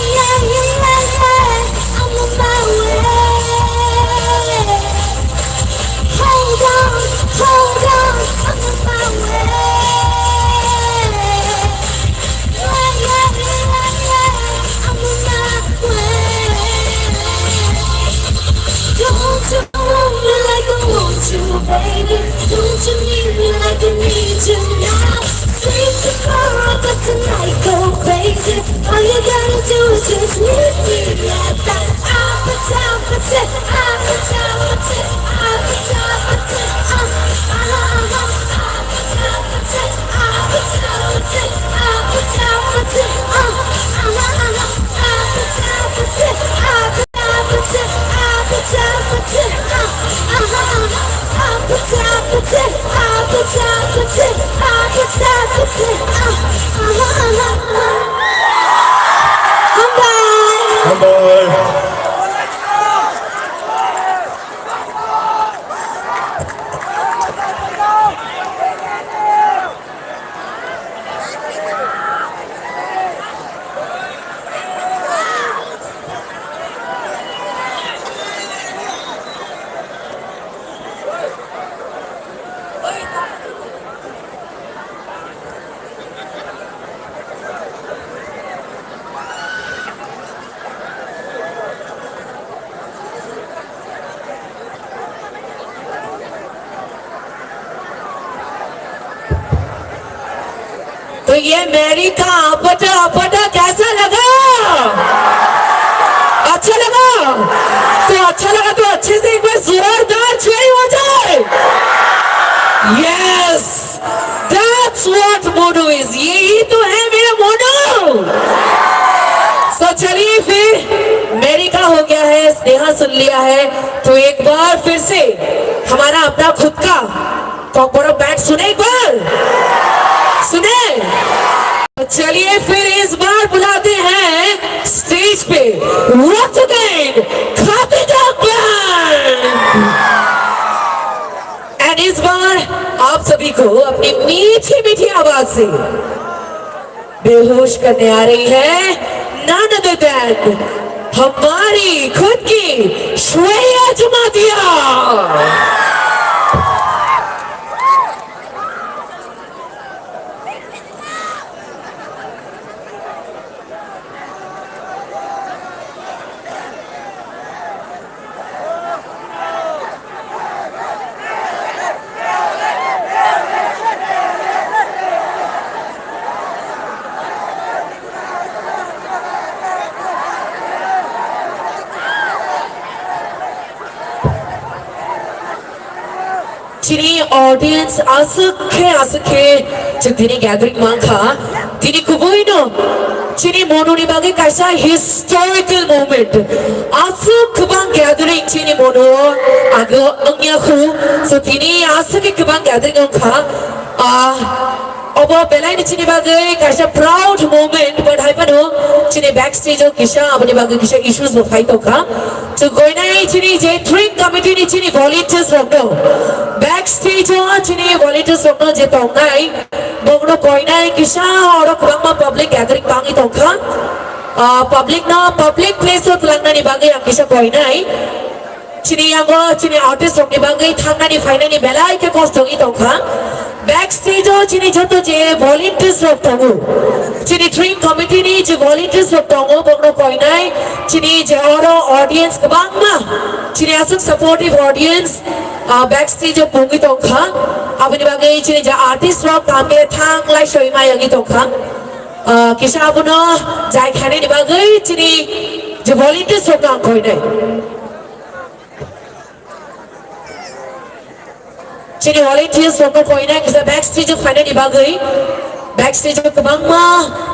I'm on my way. Hold on, I'm on my way. Yeah. I'm on my way. Don't you want me like I want you, baby? Don't you need me like I need you now? Sleep tomorrow, but tonight go crazy. All you gotta do is just meet me at the opposite. तो ये मेरी का आपटा कैसा लगा? अच्छा लगा? तो अच्छा लगा तो अच्छे से एक बार जोरदार चुई हो जाए। Yes, that's what Monu is. यही तो है मेरा मोनू। So चलिए फिर मेरी का हो गया है, स्नेहा सुन लिया है, तो एक बार फिर से हमारा अपना खुद का कॉकबोरो बैंड सुने एक बार। सुने? चलिए फिर इस बार बुलाते हैं स्टेज पे once again खाते एंड इस बार आप सभी को अपनी मीठी मीठी आवाज से बेहोश करने आ रही है none other than हमारी खुद की Shreya Jamatia. Tini audience asake tini gathering mangka tini kubuino tini mononi bagi kaisa historical moment asuk kubang gathering tini mono ago angyaku so tini asake kubang gathering mangka Obo belai ni chini bagai kaisa proud moment but hai panu chini backstage o kisa apni bagai kisa issues bo fight ka to goinai chini je drink committee ni chini volunteers rokno backstage o chini volunteers rokno je tongnai bogno goinai kisa oro kwangma public gathering pangi tongkha public place o tlangna ni bagai kisa goinai chini yango chini artist rokni bagai thangna ni faina ni belai ke cost hogi tongkha backstage o chini joto je volunteers rok tongo chini dream committee ni je volunteers rok tongo bogno koinai chini je oro audience kabangma chini asuk supportive audience backstage o pungi tongkha abni bagai chini je artist rok kamke thang lai soima yagi tongkha kisa abuno jai khane ni bagai chini je volunteers rok nang koinai chini volunteers rokno koinai kisa backstage o khane ni bagai backstage o kabangma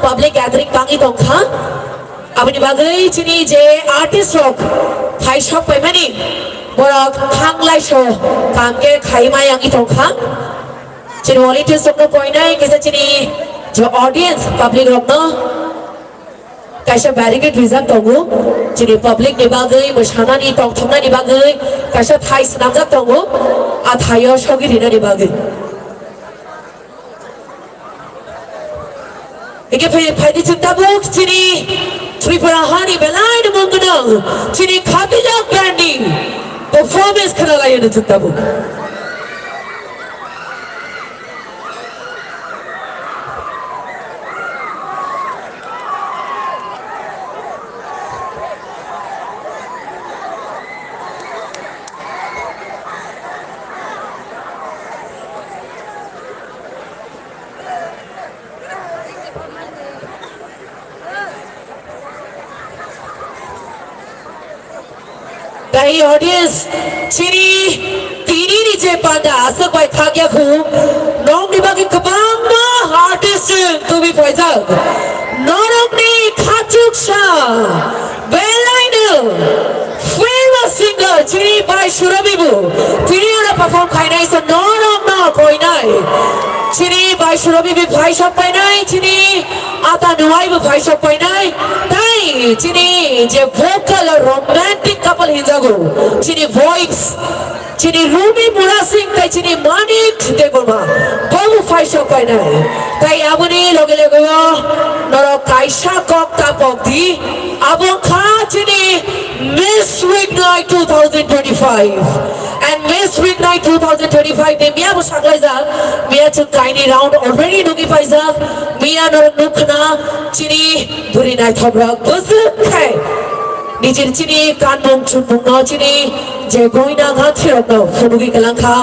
public gathering pangi tongkha abni bagai chini je artist rok khai shop paimani borok thanglai sho kamke khaima yangi tongkha chini volunteers rokno koinai kisa chini je audience public rokno kaisa barricade reserve tongo chini public ni bagai mosana ni tongthongna ni bagai kaisa thai snamjak tongo a thaio sogirina ni bagai ike phaidi chuntabuk chini Tripura hani belai ni mungno chini khatijak brandi performance khanalai ni chuntabuk Dai audience chini tini ni je panda asak bai thagya khu nong ni bagi kabang ma artist to be poisal norok ni khachuk sha belaino famous singer chini bai shurabibu tini ora perform khai nai so norok na koi nai chini bai shurabibu bhai shop pai nai chini ata nuai bu bhai shop pai nai tai chini je vocal romantic couple hinjago chini voice chini Ruby Mura Singh tai chini Manik Deborma babu bhai shop pai nai tai abuni loge loge noro kaisa kok ta pokdi abong kha chini Miss Weeknight 2025 and Miss Weeknight 2025 de mia bu saklai ja mia chu tiny round already nugi paisa mia nor nukhna chini buri nai thobra bus khai nijir chini kanbong chunbong no chini je goina ga thirok no funugi kalangkha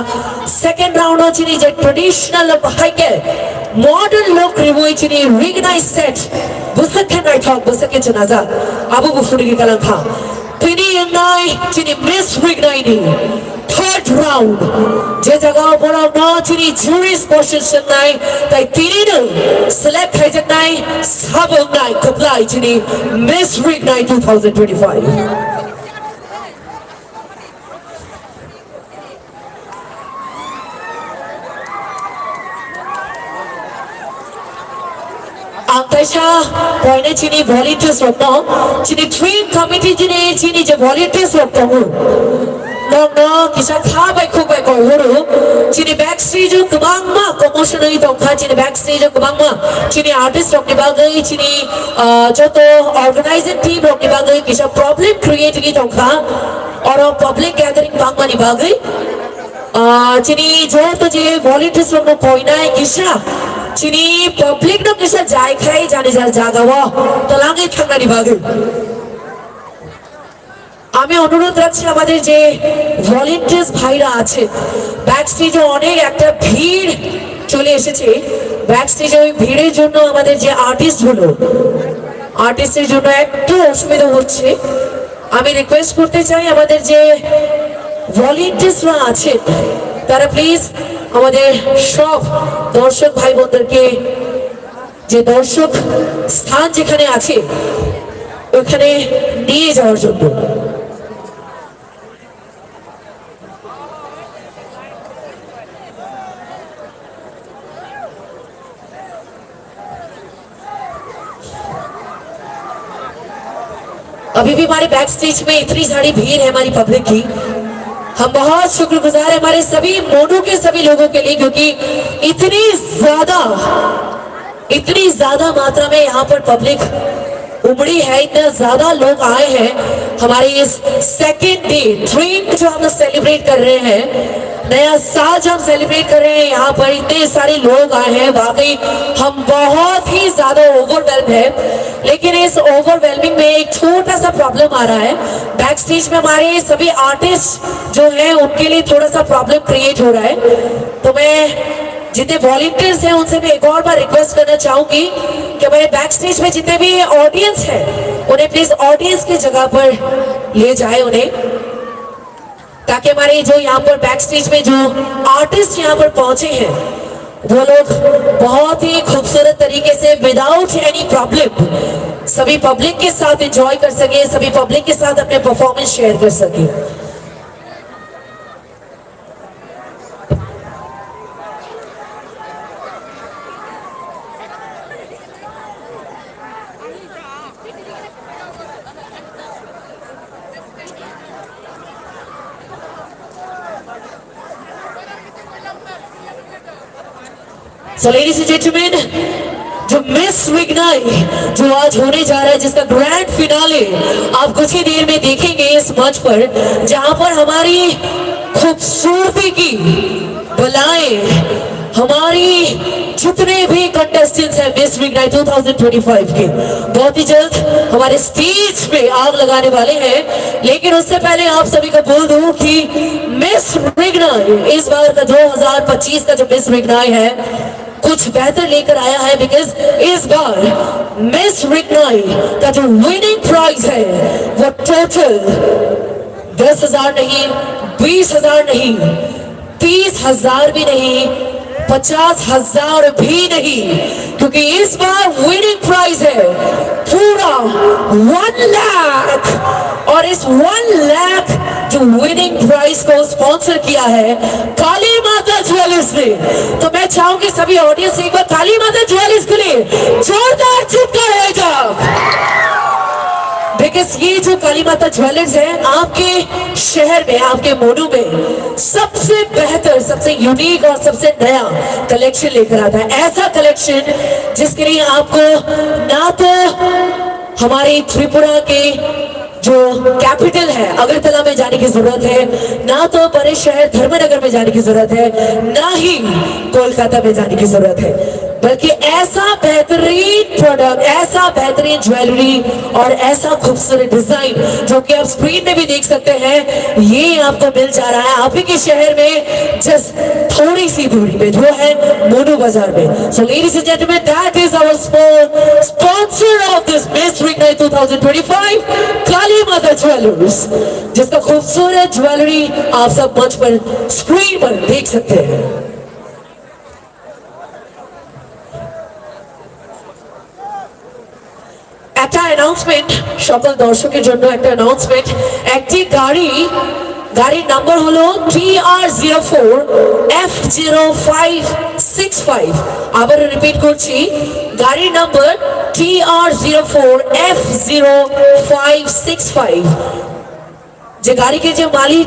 second round no chini je traditional haike modern look revoi chini Weeknight set busak nai thok busak chanaja abu bu funugi kalangkha tini nai chini Miss Weeknight ni third round je jaga bora no chini jury's position nai tai tini no select khai jak nai sabong nai koplai chini Miss Weeknight 2025 Angkaisha poine chini volunteers rokno chini dream committee chini je volunteers rokno no kisa kha bai khu bai koi huru chini backstage kabangma commotion oi tongkha chini backstage kabangma chini artist rokni bagai chini joto organizing team rokni bagai kisa problem create gi tongkha oro public gathering bangma ni bagai chini joto je volunteers rokno koinai kisa chini public no kisa jai khai jani jaga wa talangi thangna ni bagai আমি অনুরোধ রাখছি আমাদের যে volunteers ভাইরা আছে ব্যাকস্টেজে অনেক একটা ভিড় চলে এসেছে ব্যাকস্টেজে ওই ভিড়ের জন্য আমাদের যে আর্টিস্ট হলো আর্টিস্টের জন্য একটু অসুবিধা হচ্ছে আমি রিকোয়েস্ট করতে চাই আমাদের যে ভলান্টিয়ার্সরা আছে তারা প্লিজ আমাদের সব দর্শক ভাই বোনদেরকে যে দর্শক স্থান যেখানে আছে ওখানে নিয়ে যাওয়ার জন্য अभी भी हमारे बैक स्टेज में इतनी सारी भीड़ है हमारी पब्लिक की। हम बहुत शुक्रगुजार हैं हमारे सभी मोनू के सभी लोगों के लिए, क्योंकि इतनी ज्यादा मात्रा में यहाँ पर पब्लिक उमड़ी है, इतना ज्यादा लोग आए हैं हमारे इस सेकेंड डे ड्रीम जो हम सेलिब्रेट कर रहे हैं, नया साल जो हम सेलिब्रेट कर रहे हैं। यहाँ पर इतने सारे लोग आए हैं, वाकई हम बहुत ही ज्यादा ओवरवेल्म है। लेकिन इस ओवरवेलमिंग में एक छोटा सा प्रॉब्लम आ रहा है। बैक स्टेज में हमारे सभी आर्टिस्ट जो हैं उनके लिए थोड़ा सा प्रॉब्लम क्रिएट हो रहा है। तो मैं जितने वॉलंटियर्स हैं उनसे मैं एक और बार रिक्वेस्ट करना चाहूंगी कि हमारे बैक स्टेज में जितने भी ऑडियंस हैं उन्हें प्लीज ऑडियंस की जगह पर ले जाए उन्हें, ताकि हमारे जो यहाँ पर बैक स्टेज में जो आर्टिस्ट यहाँ पर पहुंचे हैं वो लोग बहुत ही खूबसूरत तरीके से विदाउट एनी प्रॉब्लम सभी पब्लिक के साथ एंजॉय कर सके, सभी पब्लिक के साथ अपने परफॉर्मेंस शेयर कर सके। So ladies and gentlemen, जो मिस विग्नाई जो आज होने जा रहा है, जिसका ग्रैंड फिनाले आप कुछ ही देर में देखेंगे इस मंच पर, जहां पर हमारी खूबसूरती की बलाएं, हमारी जितने भी कंटेस्टेंट्स हैं मिस विग्नाई 2025 के बहुत ही जल्द हमारे स्टेज पे आग लगाने वाले हैं। लेकिन उससे पहले आप सभी को बोल दूं कि मिस विग्नाई इस बार का 2025 का जो मिस विग्नाई है कुछ बेहतर लेकर आया है, बिकॉज इस बार मिस विग्नाई का जो विनिंग प्राइज है वो टोटल 10,000 नहीं, 20,000 नहीं, 30,000 भी नहीं, 50,000 भी नहीं, क्योंकि इस बार विनिंग प्राइज है पूरा 1 लाख। और इस 1 लाख जो विनिंग प्राइज को स्पॉन्सर किया है काली माता ज्वेलर्स ने। तो मैं चाहूंगी सभी ऑडियंस एक बार काली माता ज्वेलर्स के लिए जोरदार चित्कार है जब, बिकॉज ये जो काली माता ज्वेलर्स है आपके शहर में, आपके मोनू में सबसे बेहतर, सबसे यूनिक और सबसे नया कलेक्शन लेकर आता है। ऐसा कलेक्शन जिसके लिए आपको ना तो हमारे त्रिपुरा के जो कैपिटल है अगरतला में जाने की जरूरत है, ना तो बड़े शहर धर्मनगर में जाने की जरूरत है, ना ही कोलकाता में जाने की जरूरत है, बल्कि ऐसा बेहतरीन प्रोडक्ट, ऐसा बेहतरीन ज्वेलरी और ऐसा खूबसूरत डिजाइन जो कि आप स्क्रीन में भी देख सकते हैं, ये आपको मिल जा रहा है आप ही के शहर में जस्ट थोड़ी सी दूरी पे, जो है मोनू बाजार में। So ladies and gentleman, that is our sponsor of this miss विग्नाई 2025 काली माता ज्वेलर्स, जिसका खूबसूरत ज्वेलरी आप सब मंच पर स्क्रीन पर देख सकते हैं। একটা অ্যানাউন্সমেন্ট সকল দর্শকের জন্য, একটা অ্যানাউন্সমেন্ট, একটি গাড়ির নাম্বার হলো TR04 F0565। আবার রিপিট করছি, গাড়ির নাম্বার TR04 F0565। যে গাড়িকে যে মালিক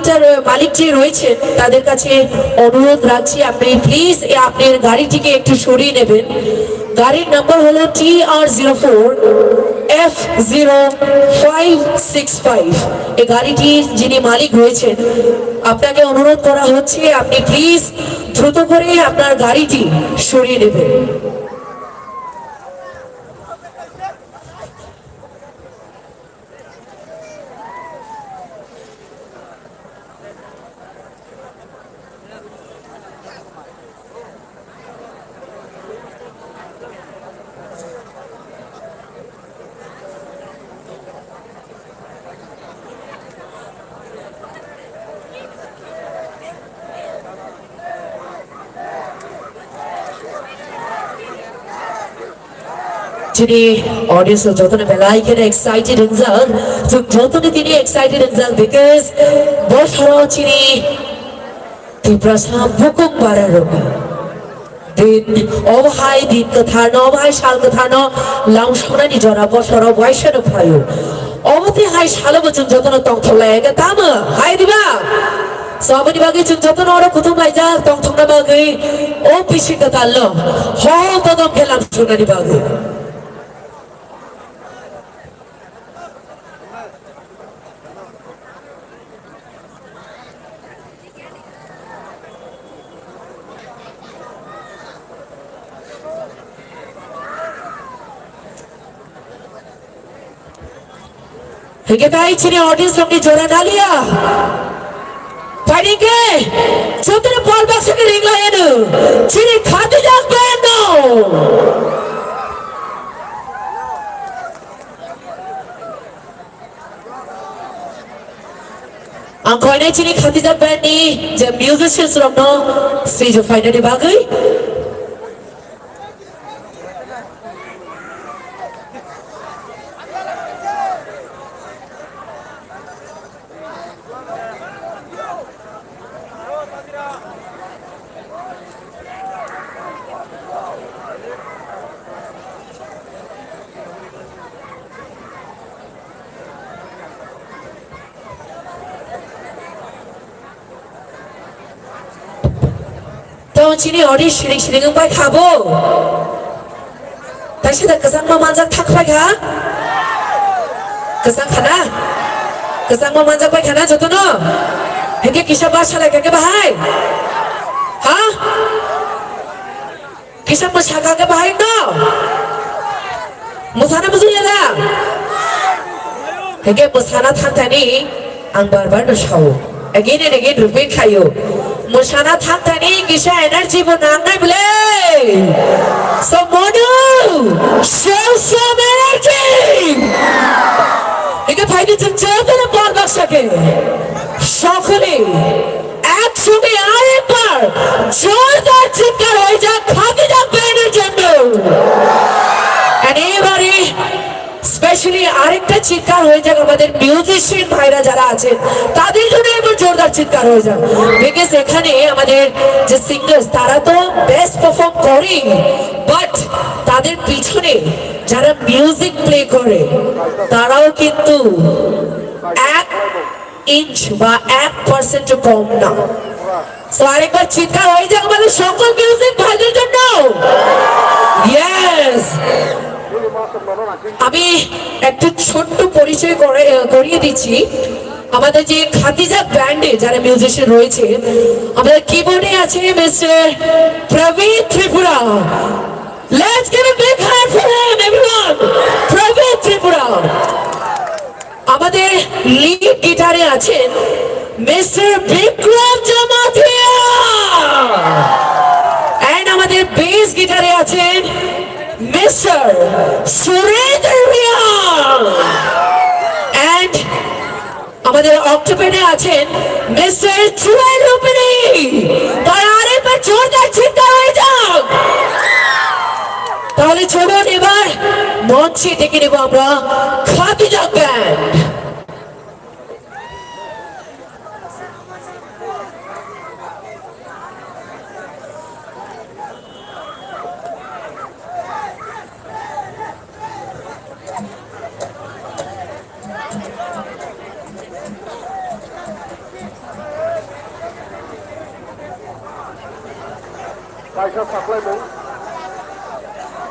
যে রয়েছেন তাদের কাছে অনুরোধ রাখছি আপনি প্লিজ আপনার গাড়িটিকে একটু সরিয়ে নেবেন। গাড়ির নাম্বার হলো TR04 F0565। এই গাড়িটির যিনি মালিক রয়েছেন আপনাকে অনুরোধ করা হচ্ছে আপনি প্লিজ দ্রুত করে আপনার গাড়িটি সরিয়ে নেবেন। যিনি অডিয়েন্স যতনে বেলায় কেন এক্সাইটেড ইনজাল যতনে তিনি এক্সাইটেড ইনজাল বিকজ বছর চিনি তীব্রসা বুকুক বারারবি দিন অবহাই দিন কথা ন অবহাই শাল কথা ন লাউ সনানি জরা বছর বয়সের ফায়ু 어머니 하이 살아보 좀 저도 똥통래가 담아 하이 디바 서버니 바기 좀 저도 어려 고통 라이자 똥통나 바기 오피시가 달러 허도도 펠람 소나니 바기 Hingga baik ciri audience yang dijoran alia. Paling ke, contohnya ball box yang ring lain tu, ciri khati jak bendo. Angkau ini ciri khati jak band ni, jam musician suram no, stage final di bagai. Tahun ini orang sering-sering umpai kabo. Tak sedar kesang memanjat tak pai kah? Kesang kana? Kesang memanjat pai kana jodoh no? Hingga kisah bahasa lagi ke bahai? Ha? Kisah masyarakat ke bahai no? Musana musuhnya dah. Hingga musana thang tani, ang barbar dosahu. Again and again repeat kayo. Musana thang tani kisah energy benang na bile. So mono, show some energy. Hingga bhai ni jumjata na ball box lagi. সকলে একসঙ্গে আরেকবার জোরদার চিৎকার হয়ে যাক খাদি যাক ব্যান্ডের জন্য এবারে স্পেশালি আরেকটা চিৎকার হয়ে যাক আমাদের মিউজিশিয়ান ভাইরা যারা আছেন তাদের জন্য এবার জোরদার চিৎকার হয়ে যাক বিকজ এখানে আমাদের যে সিঙ্গার্স তারা তো বেস্ট পারফর্ম করে বাট তাদের পিছনে যারা মিউজিক প্লে করে তারাও কিন্তু এক इंच বা 1% কম না সো আরেকবার চিৎকার হয়ে যাক আমাদের সকল মিউজিক ভাইদের জন্য ইয়েস আমি একটা ছোট্ট পরিচয় করিয়ে দিচ্ছি আমাদের যে খাদিজা ব্যান্ডে যারা মিউজিশিয়ান রয়েছে আমাদের কিবোর্ডে আছে mister Prabin Tripura let's give a big hand for him everyone Prabin Tripura আমাদের লিড গিটারে আছেন মিস্টার বিক্রম জামাতিয়া এন্ড আমাদের বেস গিটারে আছেন মিস্টার সুরেন্দ্র রিয়াল এন্ড আমাদের অক্টোপেডে আছেন মিস্টার জুয়েল রূপিনী তারা আরেকবার জোরদার চিৎকার হয়ে যাক তাহলে চলুন এবার মঞ্চে ডেকে নেব আমরা Khadija band Kaisa Saklaimung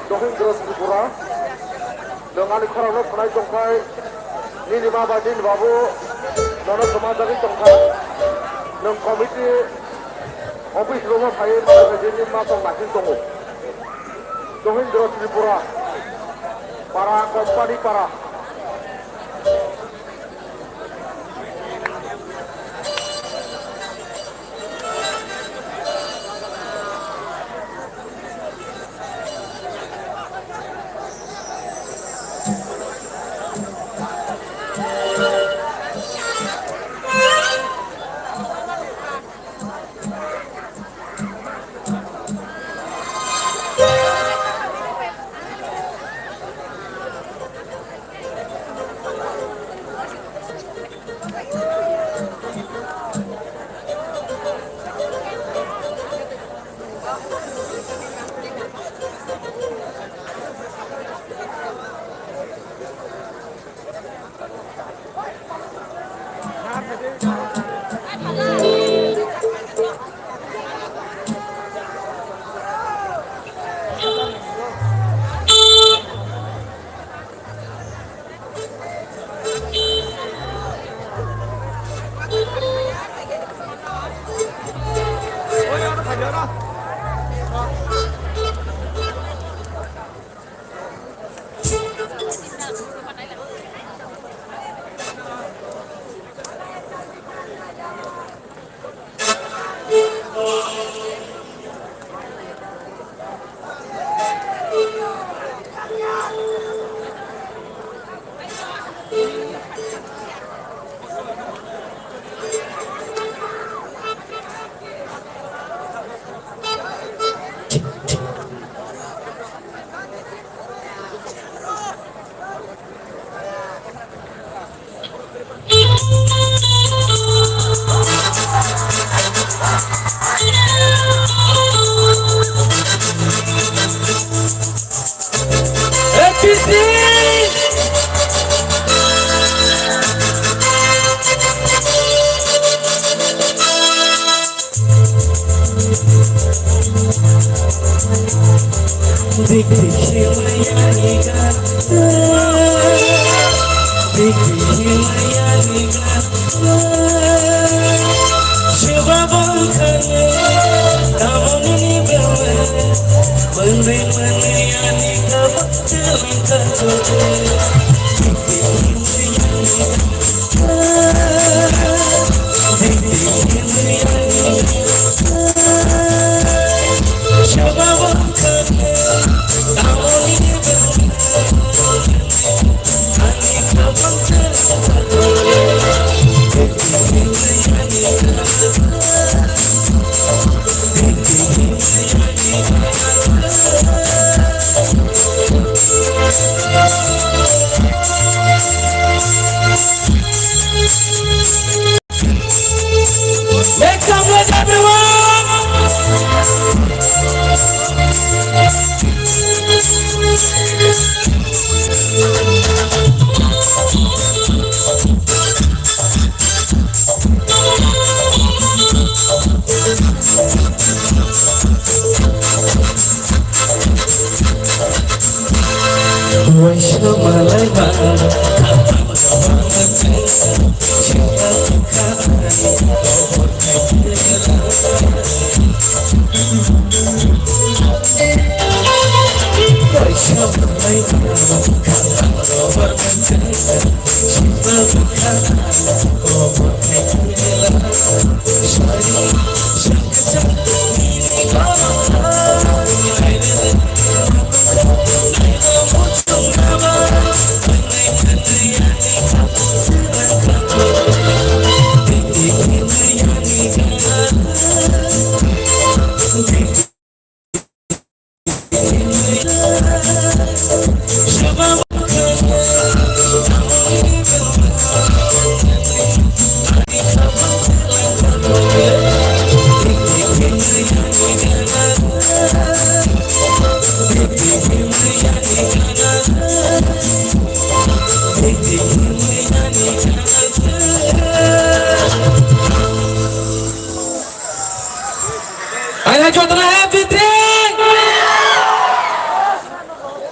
Dohindra Tripura dengan ikhram Sunai Tongkai Nilima Badin Babu Nono Samadari Tongkai Nong Komiti Office Rumah Hayat Presiden Masong Nasin Tongo Dohindra Tripura para kompani para Make some noise,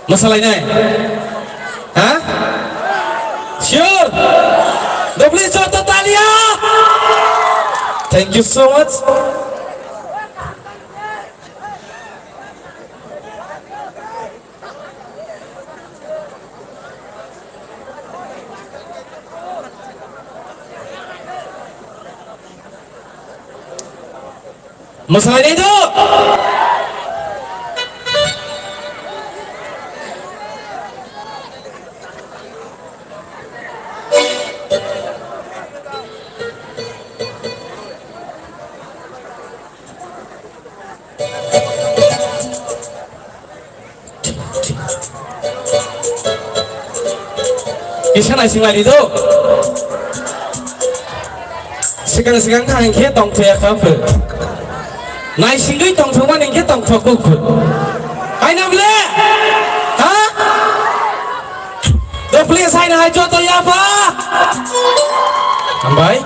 Masalahnya, hah? Sure. Double contoh Talia. Thank you so much. Masalahnya itu. Isana sing lagi tu. Sekarang kan yang kita tong tiak apa? Nai singgih tong tuan yang kita tong fokus. Hai nak beli? Hah? Dah beli saya nak jual tu ya apa? Ambai?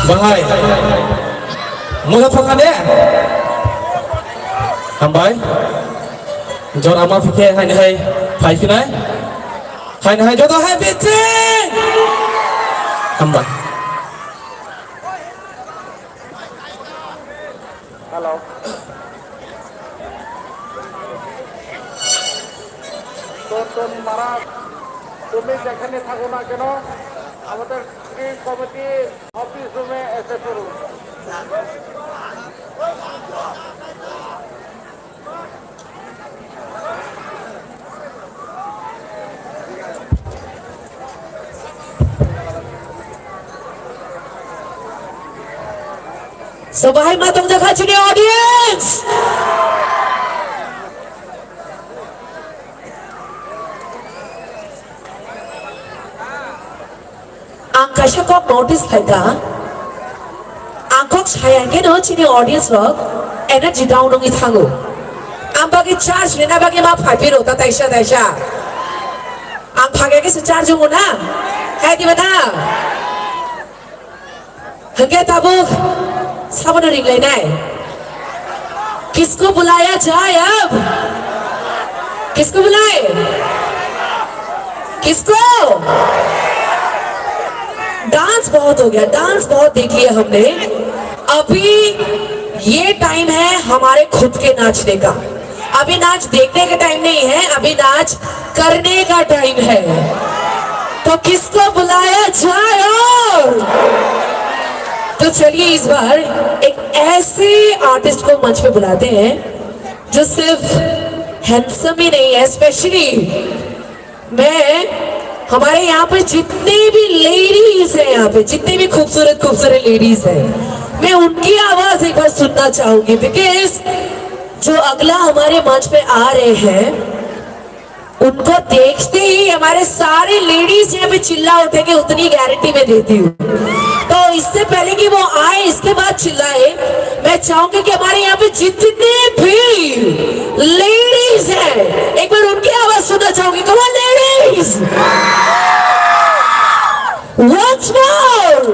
Bahai, mula fakade, hambai, jor amal fikir hai nihai, hai nihai jodoh hai betting, hambai. তোর মারা তুমি যেখানে থাকো না কেন আমাদের committee office রুমে এসে করুন। So bahai matang jaga sini audience. kaisa kok notice laika angkok sayangke no chini audience rok energy down nongi thango ang bagi charge lena bagi ma phapiro ta taisa ang phage ke se charge mo na hai di bata henge tabuk sabon ring lai nai किसको बुलाया जाए अब किसको बुलाए किसको dance बहुत हो गया डांस बहुत देख लिया हमने अभी ये टाइम है हमारे खुद के नाचने का अभी नाच देखने का टाइम नहीं है अभी नाच करने का टाइम है तो किसको बुलाया जाए और तो चलिए इस बार एक ऐसे आर्टिस्ट को मंच पे बुलाते हैं जो सिर्फ हैंडसम ही नहीं है स्पेशली मैं हमारे यहाँ पे जितने भी लेडीज हैं यहाँ पे जितने भी खूबसूरत खूबसूरत लेडीज हैं मैं उनकी आवाज एक बार सुनना चाहूंगी बिकॉज जो अगला हमारे मंच पे आ रहे हैं उनको देखते ही हमारे सारे लेडीज यहाँ पे चिल्ला उठेंगे उतनी गारंटी मैं देती हूँ तो इससे पहले कि वो आए इसके बाद चिल्लाए मैं चाहूंगी कि हमारे यहाँ पे जितने भी लेडीज हैं एक बार उनकी आवाज सुनना चाहूंगी come on ladies once more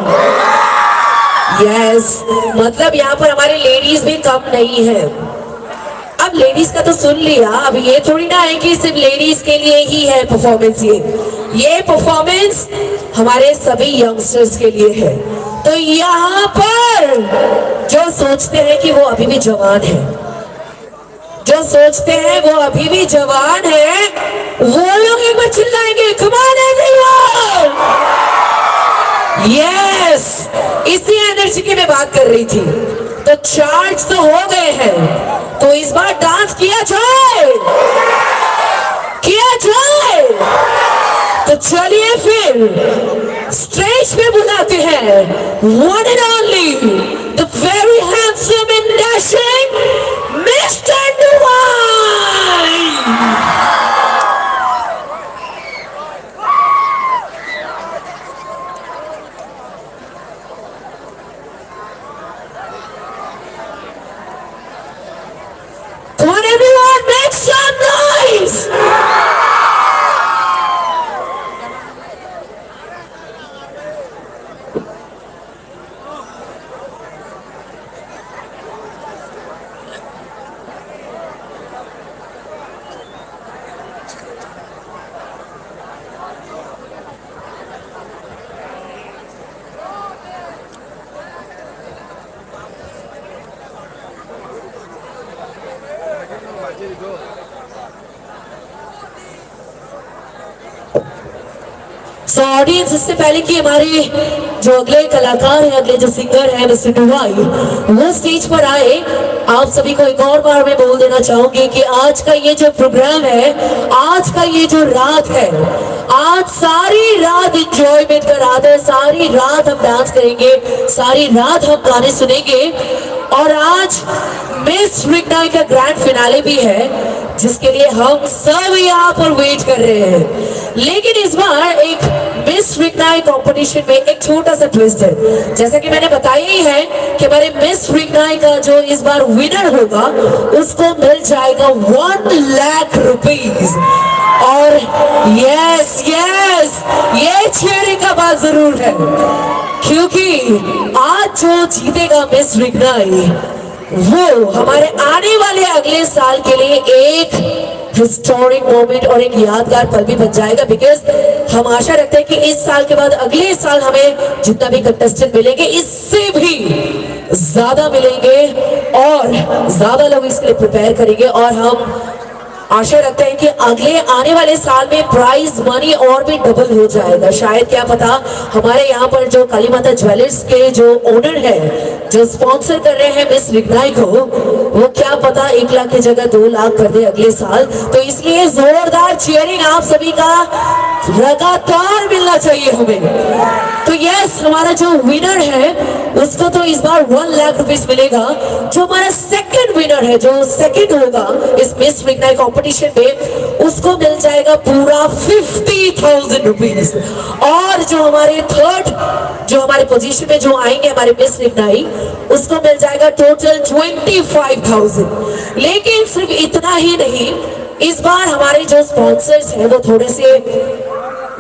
yes मतलब यहाँ पर हमारे लेडीज भी कम नहीं है अब लेडीज का तो सुन लिया अब ये थोड़ी ना है कि सिर्फ लेडीज के लिए ही है परफॉर्मेंस ये परफॉर्मेंस हमारे सभी यंगस्टर्स के लिए है तो यहाँ पर जो सोचते हैं कि वो अभी भी जवान है जो सोचते हैं वो अभी भी जवान है वो लोग एक बार चिल्लाएंगे कम ऑन एवरीवन यस इसी एनर्जी की मैं बात कर रही थी तो चार्ज तो हो गए हैं तो इस बार डांस किया जाए तो चलिए फिर स्टेज पे बुलाते हैं one and only the very handsome and dashing mister divine Come on everyone, make some noise! So audience इससे पहले कि हमारे जो अगले कलाकार हैं अगले जो सिंगर हैं मिस्टर डुवाई वो स्टेज पर आए आप सभी को एक और बार मैं बोल देना चाहूंगी कि आज का ये जो प्रोग्राम है आज का ये जो रात है आज सारी रात एंजॉयमेंट का रात है सारी रात हम डांस करेंगे सारी रात हम गाने सुनेंगे और आज मिस रिग्नाई का ग्रैंड फिनाले भी है जिसके लिए हम सब यहाँ पर वेट कर रहे हैं लेकिन इस बार एक मिस रिग्नाई कंपटीशन में एक छोटा सा ट्विस्ट है जैसा कि मैंने बताया ही है कि हमारे मिस रिग्नाई का जो इस बार विनर होगा उसको मिल जाएगा 1 लाख रुपीस और यस ये चेहरे का बात जरूर है क्योंकि आज जो जीतेगा मिस रिग्नाई वो हमारे आने वाले अगले साल के लिए एक हिस्टोरिक मोमेंट और एक यादगार पल भी बन जाएगा बिकॉज हम आशा रखते हैं कि इस साल के बाद अगले साल हमें जितना भी कंटेस्टेंट मिलेंगे इससे भी ज्यादा मिलेंगे और ज्यादा लोग इसके लिए प्रिपेयर करेंगे और हम आशा रखते हैं कि अगले आने वाले साल में प्राइज मनी और भी डबल हो जाएगा शायद क्या पता हमारे यहाँ पर जो काली माता ज्वेलर्स के जो ओनर है जो स्पॉन्सर कर रहे हैं मिस रिग्नाई को वो क्या पता 1 लाख की जगह 2 लाख कर दे अगले साल तो इसलिए जोरदार चीयरिंग आप सभी का लगातार मिलना चाहिए हमें तो यस हमारा जो विनर है उसको तो इस बार 1 लाख रुपीस मिलेगा जो हमारा सेकंड विनर है जो सेकंड होगा इस मिस रिग्नाई कॉम्पिटिशन कंपटीशन में उसको मिल जाएगा पूरा 50,000 रुपीज। और जो हमारे थर्ड जो हमारे पोजीशन में जो आएंगे हमारे मिस रिग्नाई उसको मिल जाएगा टोटल 25,000। लेकिन सिर्फ इतना ही नहीं, इस बार हमारे जो स्पॉन्सर्स हैं वो थोड़े से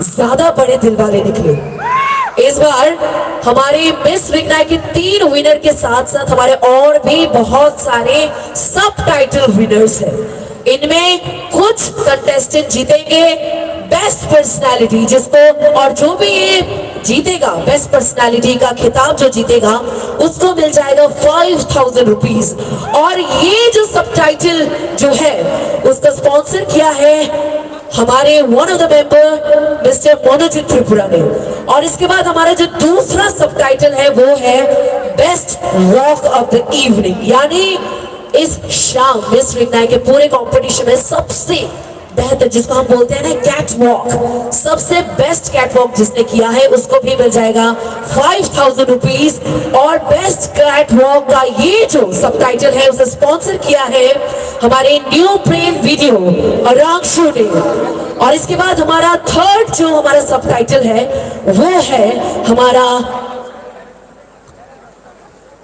ज्यादा बड़े दिल वाले निकले। इस बार हमारे मिस रिग्नाई के 3 विनर के साथ साथ हमारे और भी बहुत सारे सब टाइटल विनर्स हैं। इनमें कुछ कंटेस्टेंट जीतेंगे बेस्ट पर्सनालिटी, जिसको और जो भी ये जीतेगा बेस्ट पर्सनालिटी का खिताब जो जीतेगा उसको मिल जाएगा 5,000 रुपीज। और ये जो सब टाइटल जो है उसका स्पॉन्सर किया है हमारे one of the member mister Manojit Tripura ने। और इसके बाद हमारा जो दूसरा सब टाइटल है वो है best walk of the evening, यानी इस शाम मिस रिग्नाई के पूरे कंपटीशन में सबसे बेहतर, जिसको हम बोलते हैं ना कैट वॉक, सबसे बेस्ट कैट वॉक जिसने किया है उसको भी मिल जाएगा 5,000 रुपीज। और बेस्ट कैट वॉक का ये जो सब टाइटल है उसे स्पॉन्सर किया है हमारे न्यू प्रेम वीडियो अरांशु ने। और इसके बाद हमारा थर्ड जो हमारा सब टाइटल है वो है हमारा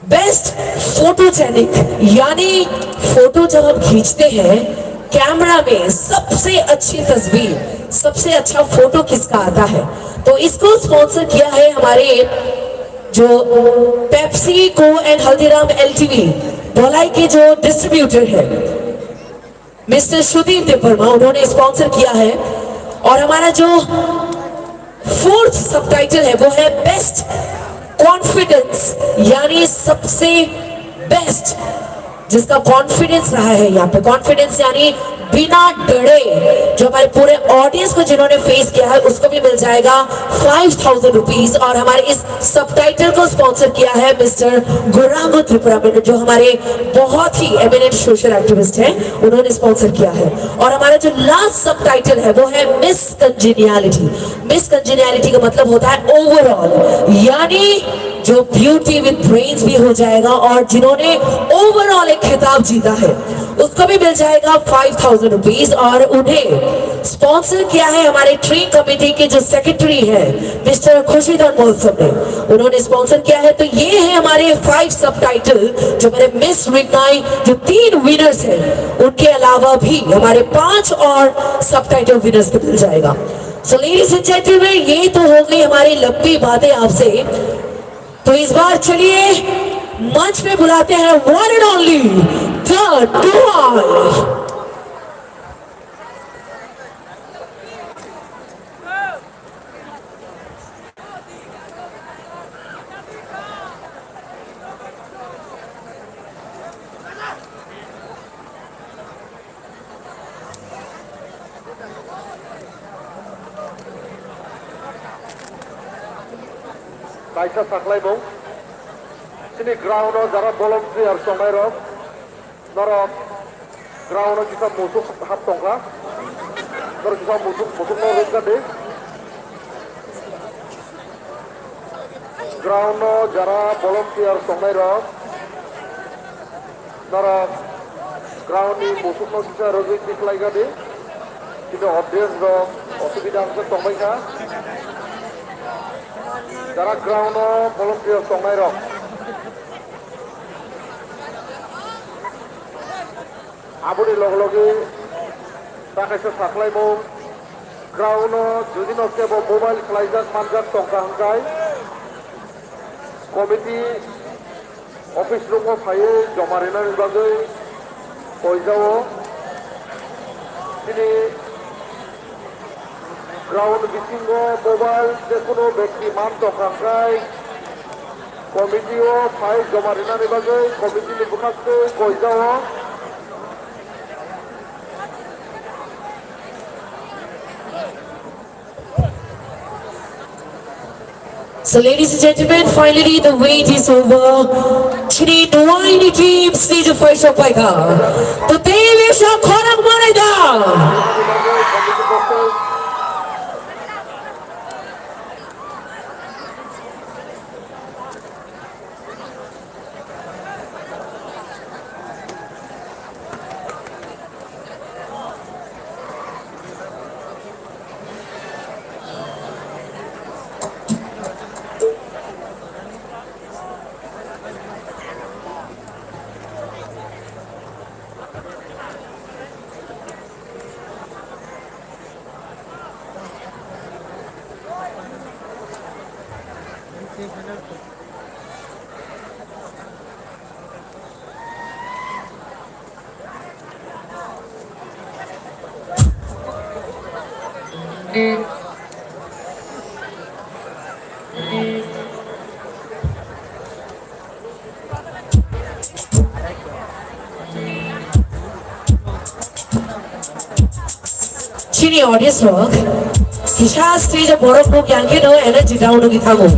बेस्ट फोटोजेनिक, यानी फोटो जब हम खींचते हैं कैमरा में सबसे अच्छी तस्वीर, सबसे अच्छा फोटो किसका आता है, तो इसको स्पॉन्सर किया है हमारे जो पेप्सी को एंड हल्दीराम एलटीवी धोलाई के जो डिस्ट्रीब्यूटर है मिस्टर सुदीप देवर्मा, उन्होंने स्पॉन्सर किया है। और हमारा जो फोर्थ सब टाइटल है वो है बेस्ट कॉन्फिडेंस, यानी सबसे बेस्ट जिसका कॉन्फिडेंस रहा है यहाँ पे, कॉन्फिडेंस यानी बिना डरे जो हमारे पूरे ऑडियंस को जिन्होंने फेस किया है उसको भी मिल जाएगा 5,000 रुपीज। और हमारे इस सबटाइटल को स्पॉन्सर किया है मिस्टर गुरांगो त्रिपुरा, जो हमारे बहुत ही एमिनेंट सोशल एक्टिविस्ट हैं, उन्होंने स्पॉन्सर किया है। और हमारा जो लास्ट सबटाइटल है वो है मिस कंजेनियलिटी। मिस कंजेनियलिटी का मतलब होता है ओवरऑल, यानी जो ब्यूटी विद ब्रेन्स भी हो जाएगा। और जिन्होंने ओवरऑल एक खिताब जीता है उसको भी मिल जाएगा 5,000 रुपीज। और उन्हें स्पॉन्सर किया है हमारे ट्रेन कमेटी के जो सेक्रेटरी है मिस्टर खुशीधर महोत्सव ने, उन्होंने स्पॉन्सर किया है। तो ये है हमारे 5 सब टाइटल जो हमारे मिस रिग्नाई जो 3 विनर्स हैं, उनके अलावा भी हमारे 5 और सब टाइटल विनर्स को मिल जाएगा। सो लेडीज एंड जेंटलमैन, ये तो हो गई हमारी लंबी बातें आपसे। तो इस बार चलिए मंच पे बुलाते हैं one and only the dual. Kaisa saklai bau, sini ground jara bolong player songai rok, norok ground kita musuh hat tongka, norok kita musuh norok kade, ground jara bolong player songai rok, norok ground ni musuh norok kita rojik diklai kade, kita audience rok, osubida kita tongkai ka. যারা ground volunteer সঙ্গাই rock আবুনি লগে লগে তাকাইছে সাকলাইবো ground যদি নকেবো mobile খেলাইজাক মানজাক টঙ্কা হাঙ্কাই committee office রুমও ফাইয়ে জমা Rayner বাজে পয়সাও তিনি ground বিশৃঙ্গ mobile যে কোনো ব্যক্তি মান টকায় কমিটিও ফাইল জমা রেনার বাজে কমিটি লিখুনাতে পয়সাও So ladies and gentlemen, finally the wait is over. Chini Duaini team stage first of Paika. To Devisha Korak Maneda. Chini audience rock. Kisha stage borok no yangi no energy down no kithago.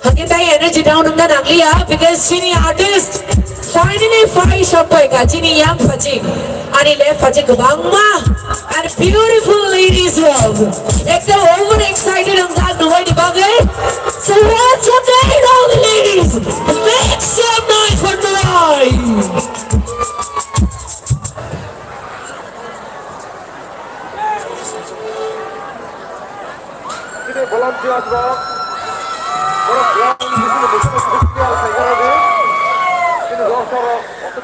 Hangin tai energy down no nangli ya because chini artist finally five shot boy ka chini yang phaji ani le phaji kabangma and beautiful ladies love. Ekta over excited hangzak no wai dibage. So what's your name all the ladies? Make some noise for Norai. volunteers rock.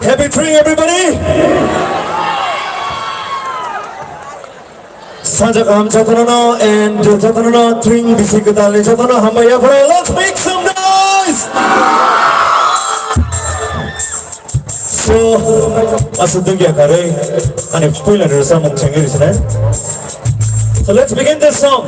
Happy drink, everybody! Sanjak ham japanano and japanano drink bisikadale japano hambaya for let's make some noise! So, asudungya kare ane puila rasa mong chengiri sine. So let's begin this song.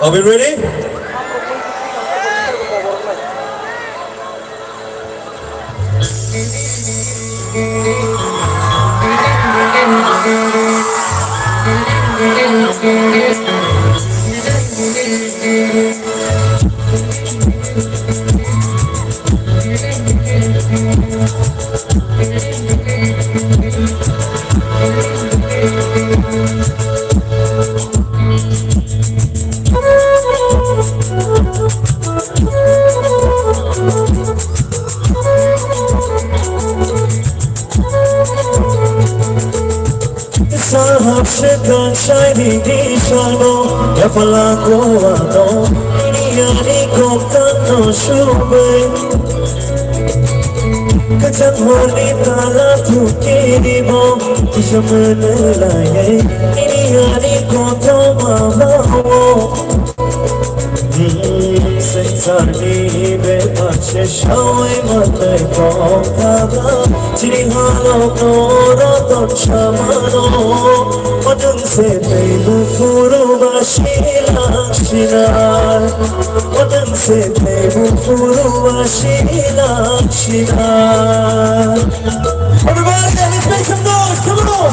Are we ready? Sahab sekan shiny di shano ya palago ano ini ani koptan no shube kacang holi tala tuki di mo kishamane laye ini ani koptan mama ho Sensari be pache shawe mate kokaba chiri halo koro ton shamano odun se peibu furu bashila shila odun se peibu furu bashila shila. Everybody, let's make some noise, come on!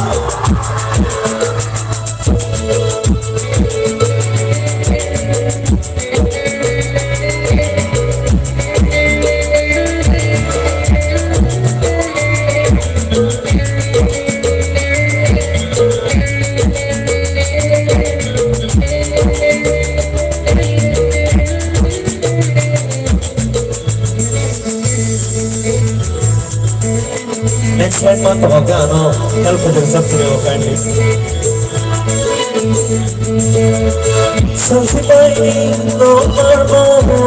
Next slide man no help with the subsidy kindly. Sansipai no marmo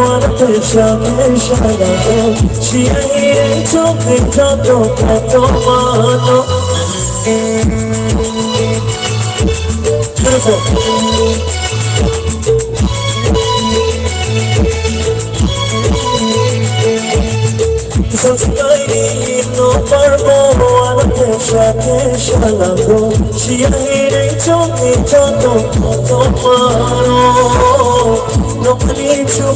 wana pesha pesha gato shia hire choke chato kato mano. Sansipai no marmo wana pesha pesha gato shia hire choke chato kato mano. No panichu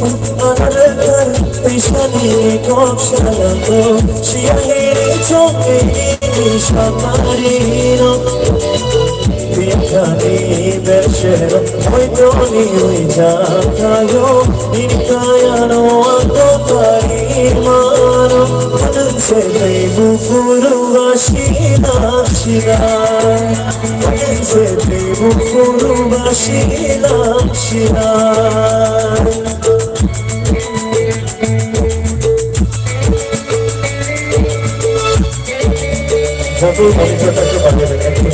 anarkar pishani kopsha gato shia hire choke isha marino. Piakani bershero hoy doni hoy jakayo inikaya no ando parimano adan se peibu furu bashila shila adan se peibu furu bashila shila. Foto monitor करके बातें करेंगे.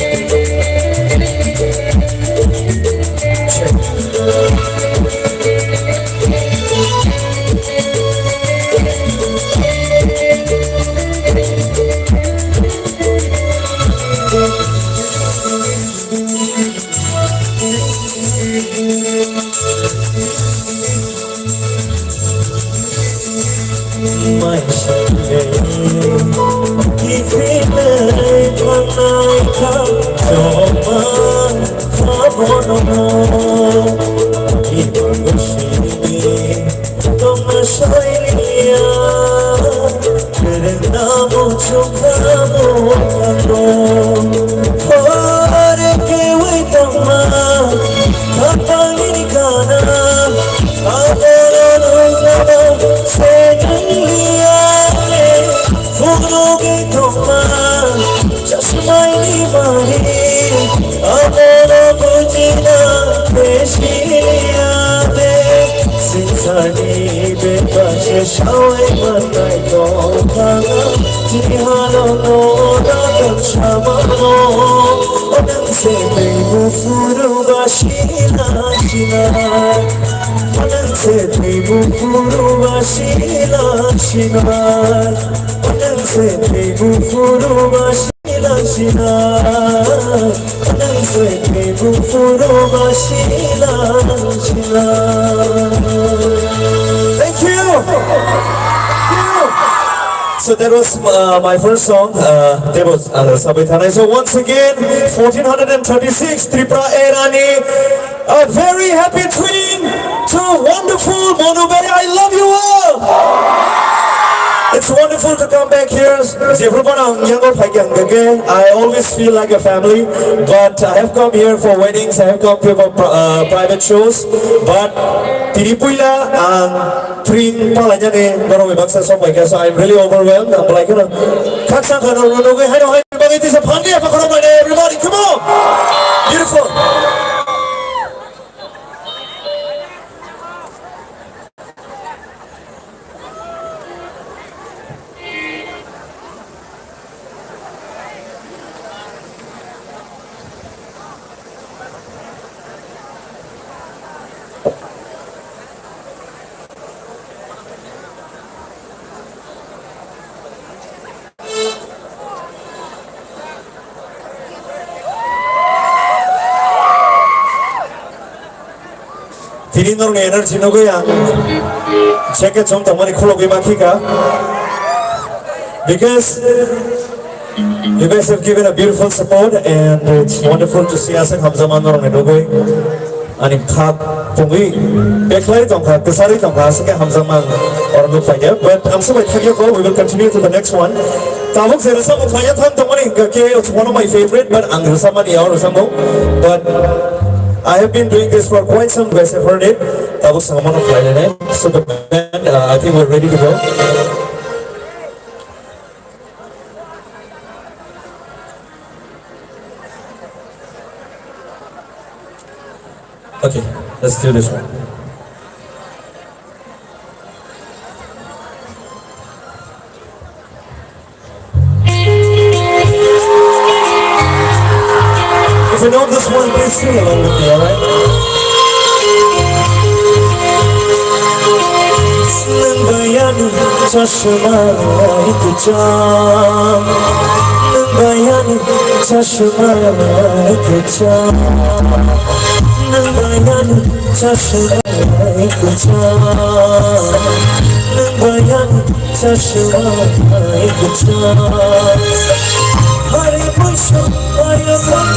Thank you. So that was my first song. That was Sabitana. So once again, 1436 Tripura Erani. A very happy twinning to wonderful Monuberi. I love you all. It's wonderful to come back here. I always feel like a family, but I have come here for weddings, I have come here for private shows, but Tiripuila and Trin Palanyane, so I'm really overwhelmed. I'm like, everybody, come on! Beautiful! Tini nor energy no goyang jacket som tamani khulo goi makika because you guys have given a beautiful support and it's wonderful to see us in Hamzaman nor no goi ani khap pungui beklai tongkha kesari tongkha sike Hamzaman or no fanya but I'm so excited we will continue to the next one tabuk serasa mo fanya tham tamani ke it's one of my favorite but angrasa mani aur samo but I have been doing this for quite some guys have heard it. That was someone of Friday. So the band, I think we're ready to go. Okay, let's do this one. If you know this one, please sing along with me, alright? Nangbayani chashma ikjam Nangbayani chashma ikjam Nangbayani chashma ikjam Nangbayani chashma ikjam Hari Pushpa Hari Pushpa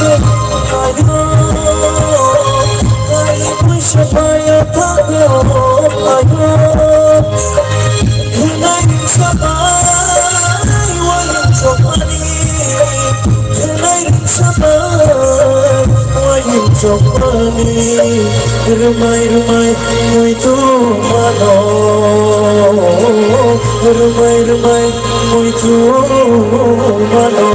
Hari Pushpa Hari Tonight it's a night Why it's a money Tonight it's a night Why it's a money Rumai Moi tu mano Rumai Moi tu mano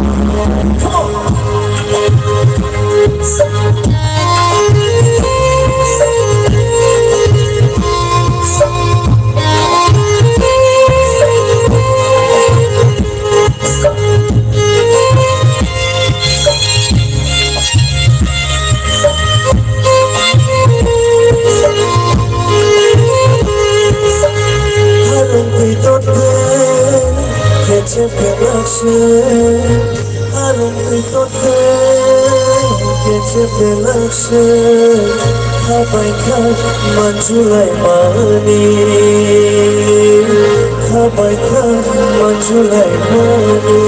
Khabaikan manjulai mani Khabaikan Sulaimani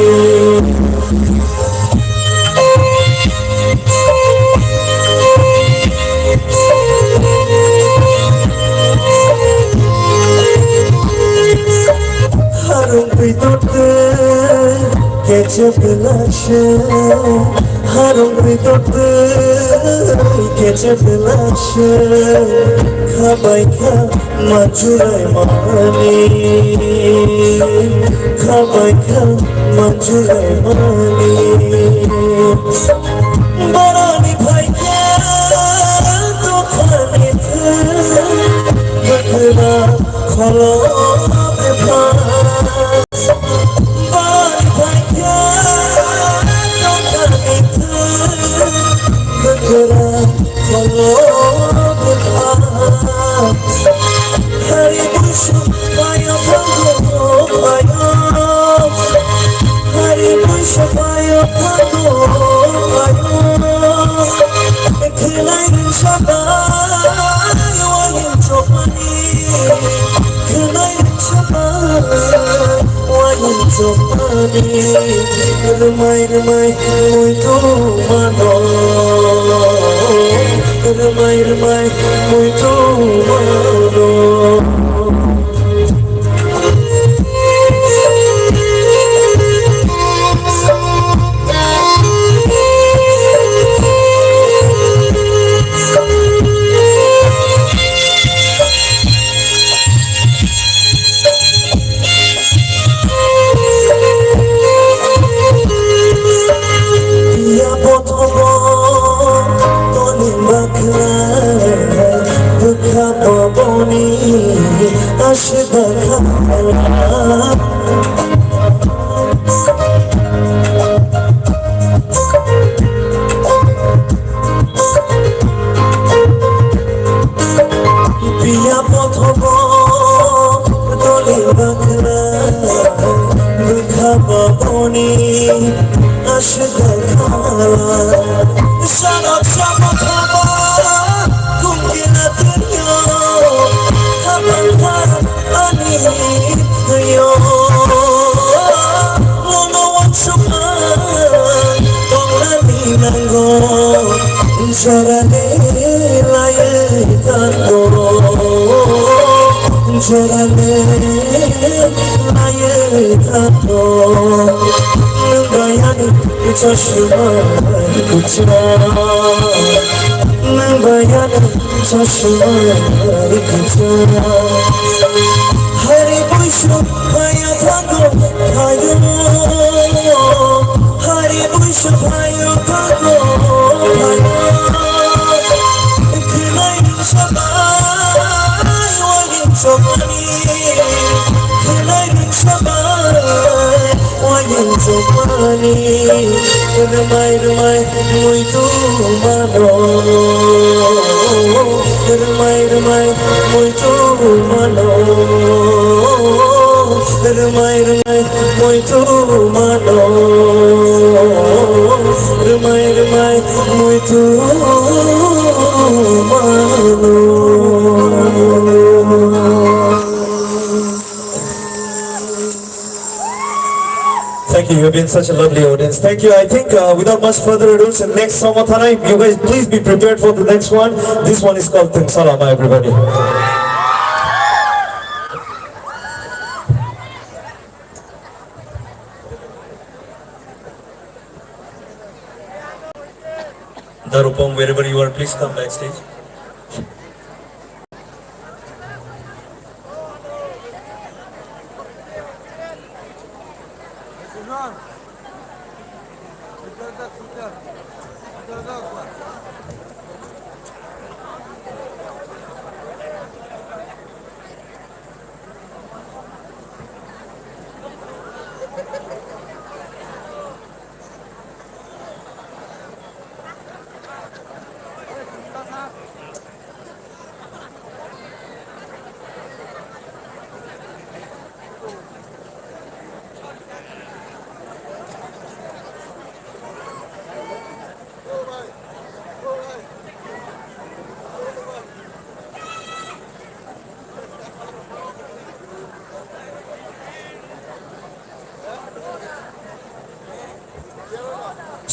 Harum pitote Kece belashe Harum pitote Kece belashe Kabaika majurai mani Kabaika majurai mani Barani paike Tokhani the Gatna kholo bepa Barani paike Tokhani the Gatna kholo bepa Hari bushu payo thago payo Hari bushu payo thago payo Khlai rin shabai wahin chopani Khlai rin shabai wahin chopani Rumai rumai mui tu mano Rumai rumai mui tu mano Biya pothobo doli bakla bukha baboni ashga khala sana samthaba kumkina dunyo khabanta ani yo mono wanchuma tonglani nango jarane laye tango jarane laye tango nbayani chashma kuchna nbayani chashma kuchna hari bushu payo thago payo hari bushu payo thago payo Khlai rin shabai wahin chopani Khlai rin shabai wahin chopani Rumai rumai mui tu mano Rumai rumai mui tu mano Rumai rumai mui tu mano Rumai rumai mui tu mano Thank you. You've been such a lovely audience. Thank you. I think without much further ado, the next Samathana, you guys please be prepared for the next one. This one is called Tim Salama, everybody. Darupam, wherever you are, please come backstage.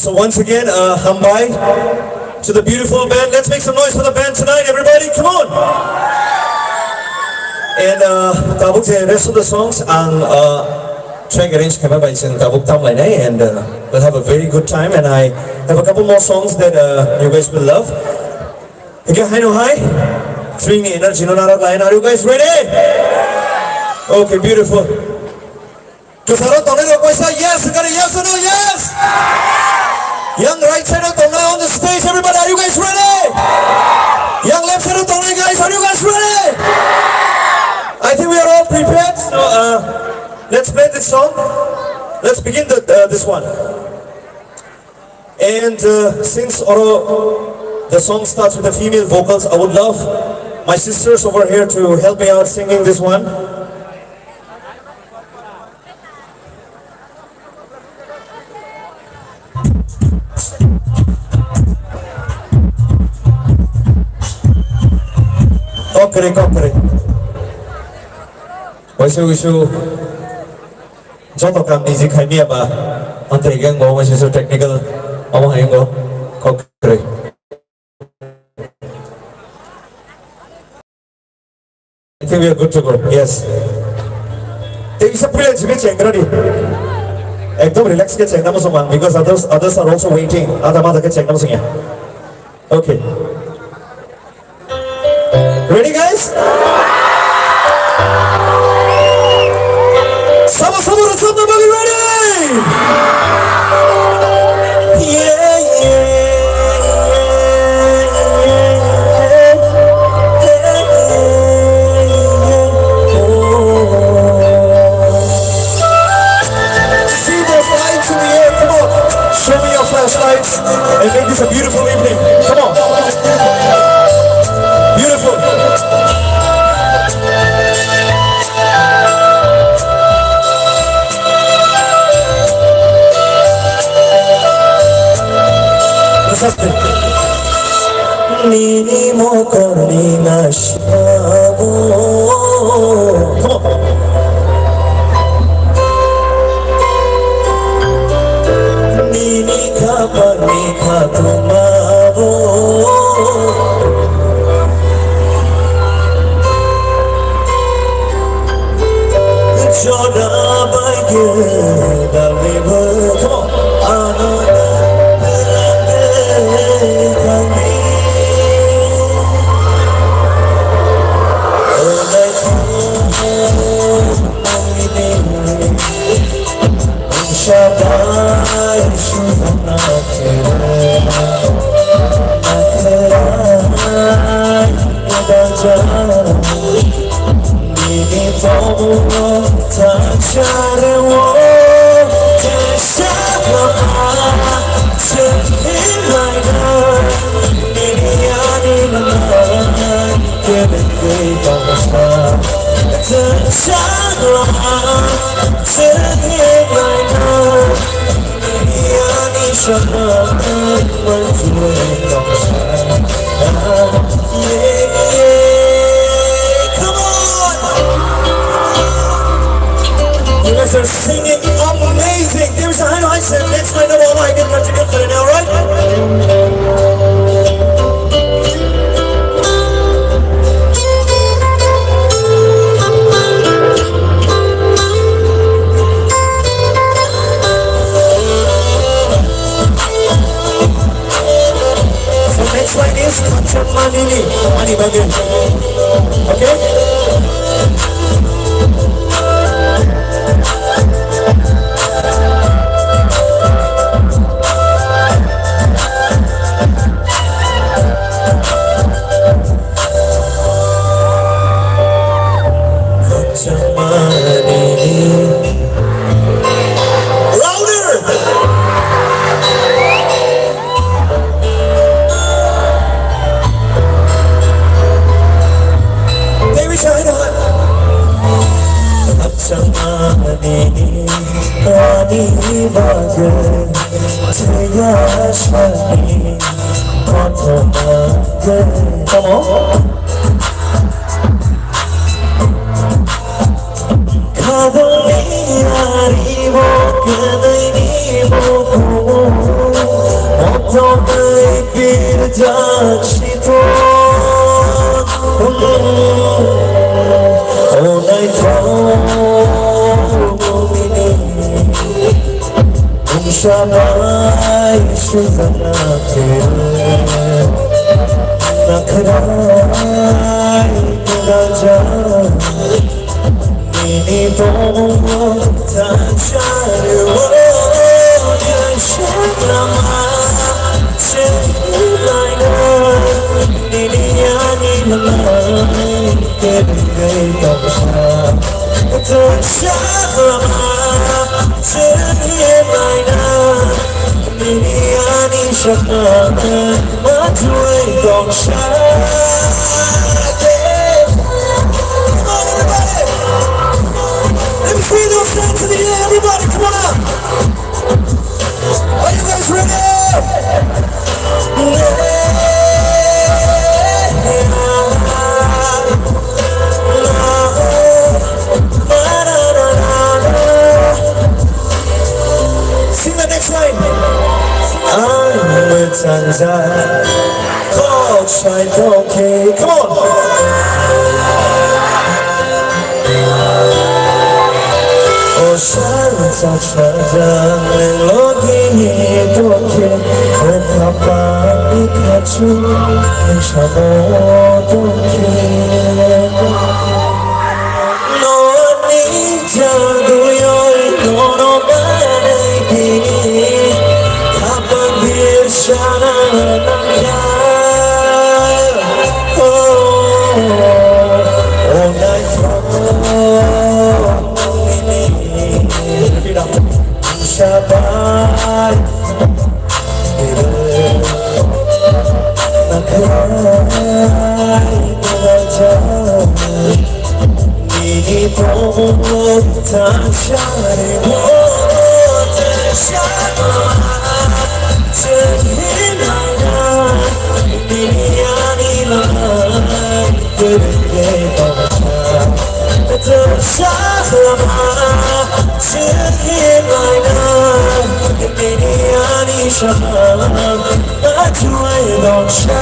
So once again, Hambai, to the beautiful band. Let's make some noise for the band tonight, everybody. Come on. And tabuk the rest of the songs ang track arrange kami by sin tabuk tam line and we'll have a very good time. And I have a couple more songs that you guys will love. Okay, hi no hi. Three ni energy no narat line. Are you guys ready? Okay, beautiful. Kasaro tone ro koisa yes, yes or no yes? Young right side of Tonga on the stage, everybody, are you guys ready? Young left side of Tonga, guys, are you guys ready? I think we are all prepared, so let's play this song. Let's begin this one. And since the song starts with the female vocals, I would love my sisters over here to help me out singing this one. Kokere. Wisu joto kam ni jikhai mi ba ante gang go wisu technical among hango kokere. I think we are good to go. Yes. Take some privilege me cheng ready. Ekdom relax ke cheng namu sumang because others are also waiting. Adama ke cheng namu singya. Okay. Ready, guys? Sama, let's have everybody ready! See those lights in the air, come on! Show me your flashlights and make this a beautiful evening. Come on! Beautiful! Nini mokorni nashabo. Come on. Nini kapani katumabo. Joda baige the river. Come on. Ananda. You guys are singing amazing. There's a high said next night of all I can continue for now, right? Next line is Kacang Manini, Mani Bagian. Okay? Kacang Manini. Louder! Manini, Mani Bagian, Teyashmani, Kotamage. Come on. Kadoni Arivo, Kadani Boku. bir dakika onay tomini umshamay shukanate nakray kuraja ini bomo tanchare wo shamama Selaina ini ani lalai kebigai bangsa Tersyama Selaina ini ani syakana Matuai bangsa Let me see those hands in the air, everybody, come on up! Are you guys ready? Sing the next line. I'm a Tanza. Talk shy, okay. Come on. Oh, Shanza, melody, okay. Kenapa Pikachu mencabar okay. No ni jago yoi no mana kini kapan bisa nangka oh night ini sabar Ini bomo tanchare wo tersyama Terhilangnya ini ani lalai kebigai bangsa Tersyama Terhilangnya ini ani syama Matuai bangsa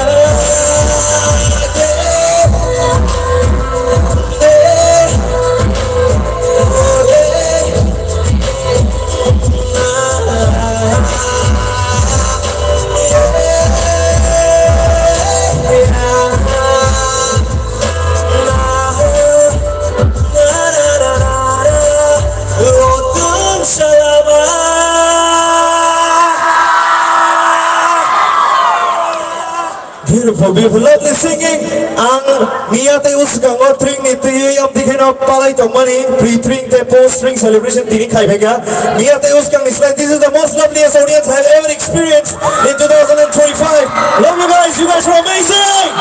Beautiful, beautiful, lovely singing. Ang niyate usgang or string ni tiye ab dikhena palai tongmani pre-string te post-string celebration tini khai bhega. Niyate usgang is like this is the most loveliest audience I have ever experienced in 2025. Love you guys are amazing.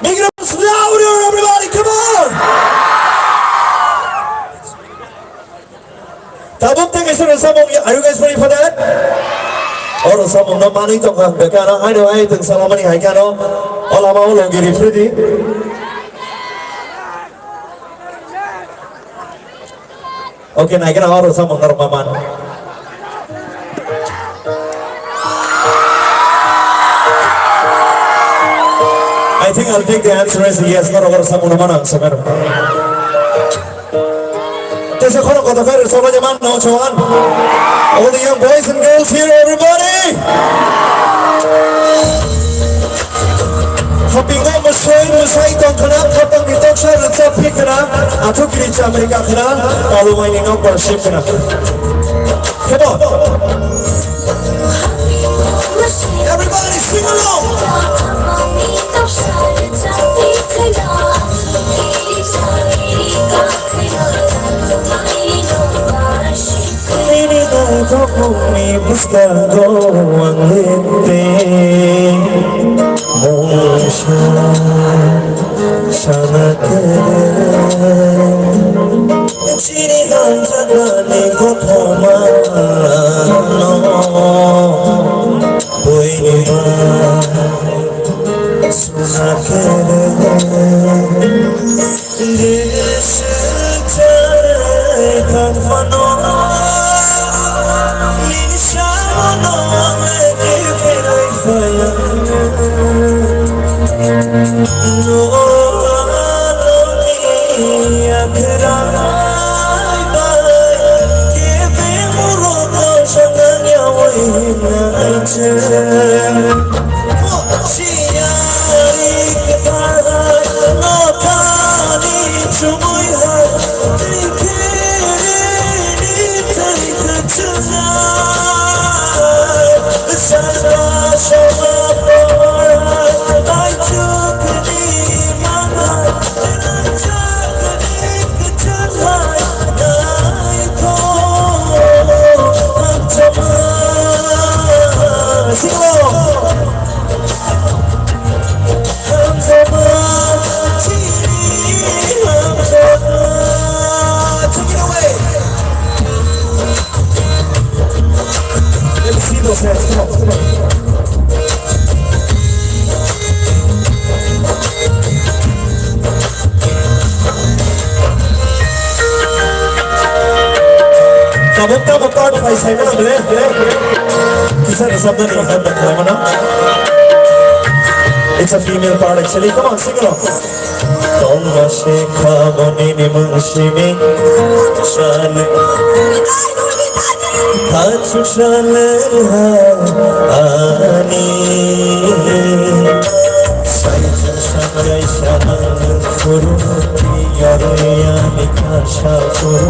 Make it up louder, everybody, come on. Tabuk tengesan samong, are you guys ready for that? Orang sama nak mana itu kan? Berkana, I know I think salam ni, I can know. All ama orang giri free. Okay, naik kan orang sama normal. I think I'll take the answer as yes. Orang sama normal answer. There's a lot of other so much man now, Johan. All the young boys and girls here, everybody. Happy go masay tong kana kapang itok siya sa pikana ato kini sa Amerika kana all my nino worship kana. Come on. Everybody sing along. Ini dah kami buscando ang lente Mosha sana keren Chini hantaran ko thomano Boy ba suna keren Kan fano Ni shama no me Tabok part five saya mana boleh? Kisah sabda ni kan tak mana? It's a female part actually. Come on, sing along. Tonga shekha boni ni mushimi shan. Tachu shan ani. Saija shan shan furu yare ani kasha furu.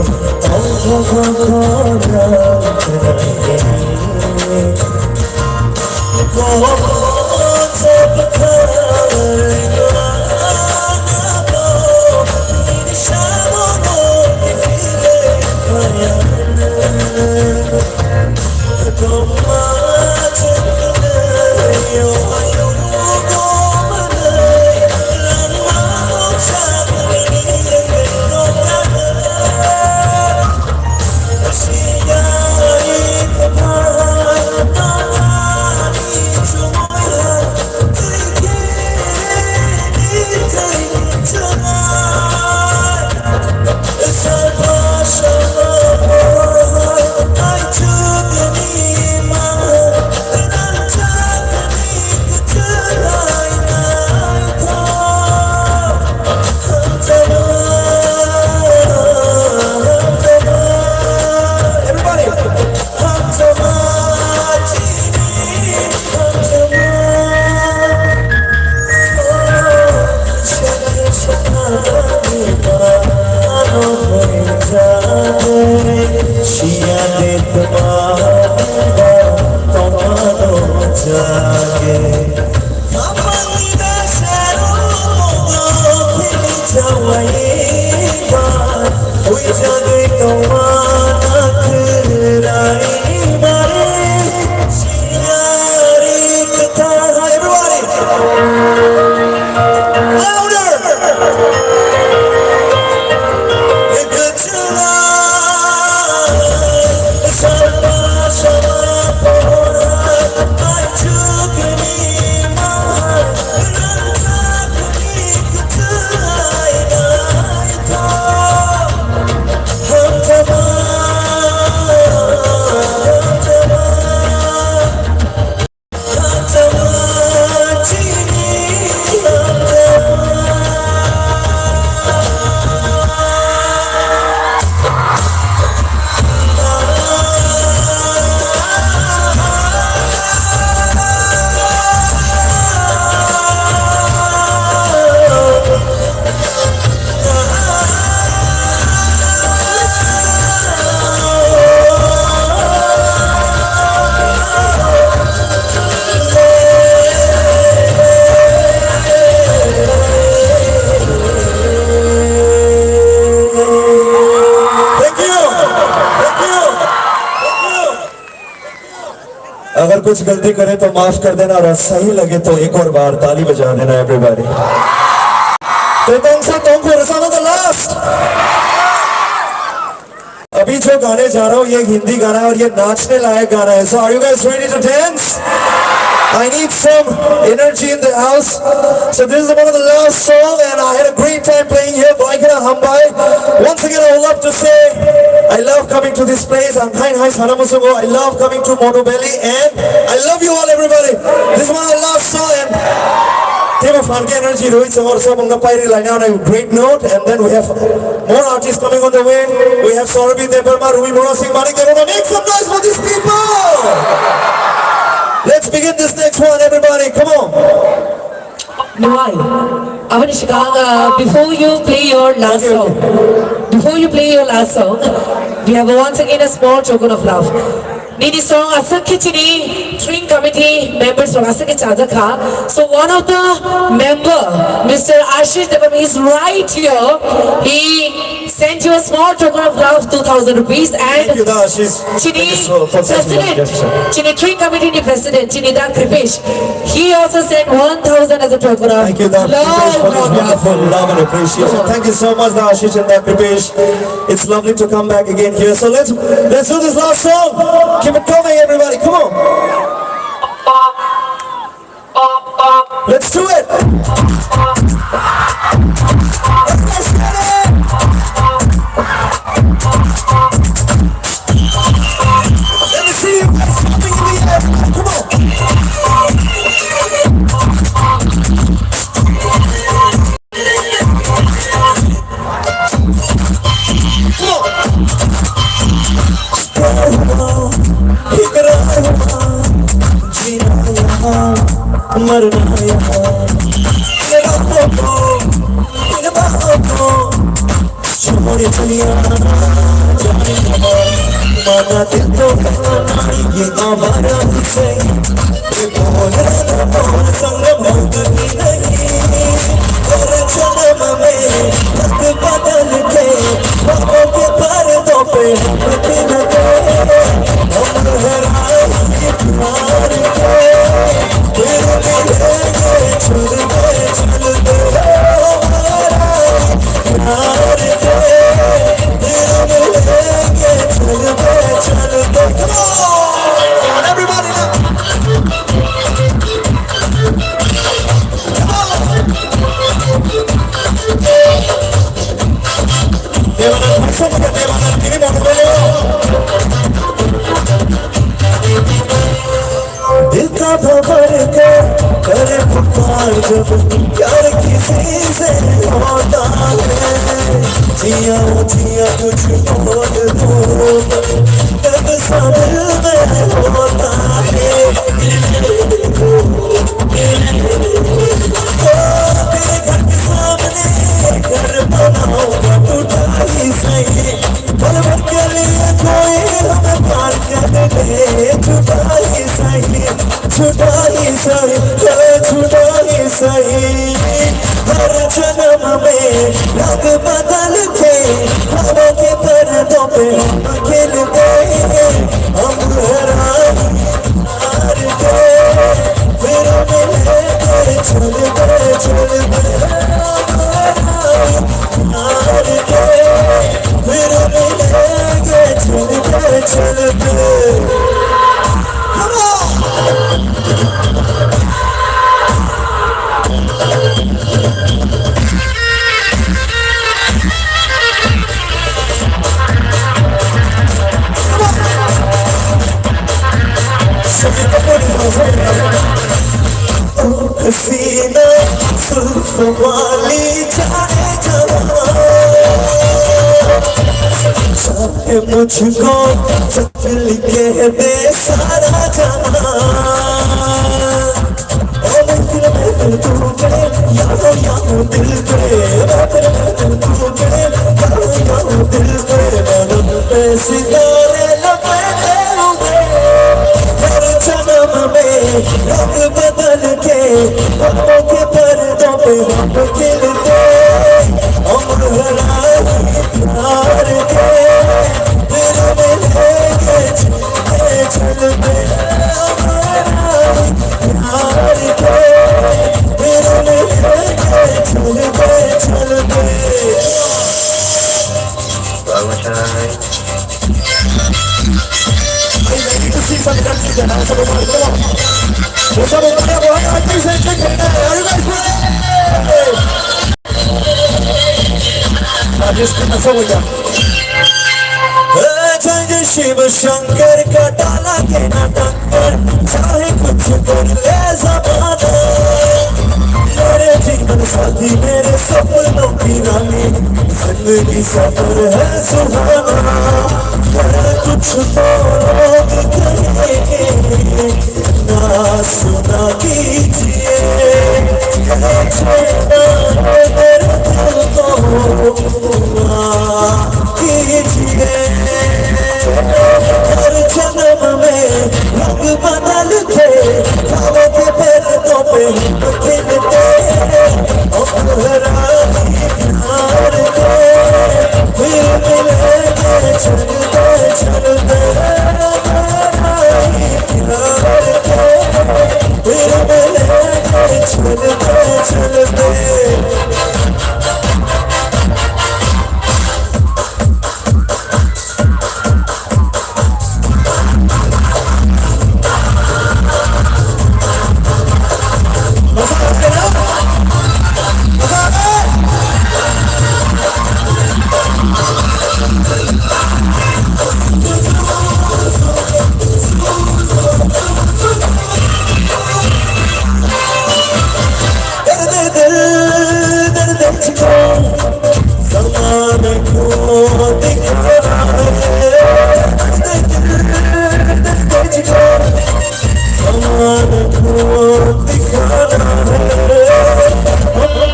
अगर कुछ गलती करे तो माफ कर देना और सही लगे तो एक और बार ताली बजा देना एवरीबॉडी। तो तुमको रसाना द लास्ट। अभी जो गाने जा रहा हूँ ये हिंदी गाना है और ये नाचने लायक गाना है। So are you guys ready to dance? I need some energy in the house. So this is one of the last song and I had a great time playing here. Once again I would love to say I love coming to this place. I'm kind of Hanamusugo. I love coming to Monobelly and I love you all everybody. This is one of the last song and team of Funky Energy Rohit Samar Sabunga Pairi line on a great note and then we have more artists coming on the way. We have Saurabhi Debarma, Ruby Mora Singh Manik. Make some noise for these people! Let's begin this next one, everybody. Come on. Noy, before you play your last song, we have once again a small token of love. Nini song asakhi chini string committee members song asakhi chaja kha. So one of the member, Mr. Ashish Devam, is right here. He sent you a small token of love, 2,000 rupees, Thank you, and Ashish. Chini Thank you for such a president, gesture. Chini string committee president, Chini Dan Kripesh, he also sent 1,000 as a token of Thank you, Dr. Kripesh, for this wonderful love and appreciation. Thank you so much, Ashish and Dr. Kripesh. It's lovely to come back again here. So let's do this last song. Keep it coming, everybody. Come on. Let's do it. Let's get it. Let me see you guys jumping in the air. Come on. मरना यहाँ छोड़ चलिया जाने माना दिल तो ये आवारा से ये बोल संग भोगती नहीं और जन्म में तक बदल के बाबों के पर्दों पे हम हराए प्यार के दिल का भवर के करे पुकार जब प्यार किसी से होता है जिया कुछ बोल दो दर्द सा दिल में होता है तेरे घर के सामने घर बनाऊंगा टूटा ही सही पल भर के लिए कोई हमें पार कर दे छुटा ही सही हर जन्म में रंग बदल के हवा के पर्दों पे हम खिलते हम हार के फिर मिलेंगे चलते हार के फिर मिलेंगे चलते Come on! हसीना सुल्फ वाली जाने चाहे मुझको चल के दे सारा जहां दिल टूटे यारो दिल करे दिल करे मन पे सितारे लपेटे हुए हर जन्म में रंग बदल के बाबों के पर्दों पे हम खिलते हम हराए प्यार के फिर मिलेंगे चलते प्यार के फिर मिलेंगे चलते I need to see some country that has a little bit of what's up over there, boy? I think it's a chicken. Are you guys ready? I'm just going to show you. चाहे शिव शंकर का डाला के ना टक्कर चाहे कुछ कर ले ज़माना मेरे जीवन साथी मेरे सपनों की रानी जिंदगी सफर है सुहाना कर कुछ तो लोग कहेंगे ना सुना कीजिए मेरे दिल को कीजिए हर जन्म में रंग बदलते खाओ के पर्दों पे खिलते प्यार के फिर मिलेंगे चलते चलते प्यार के फिर मिलेंगे चलते चलते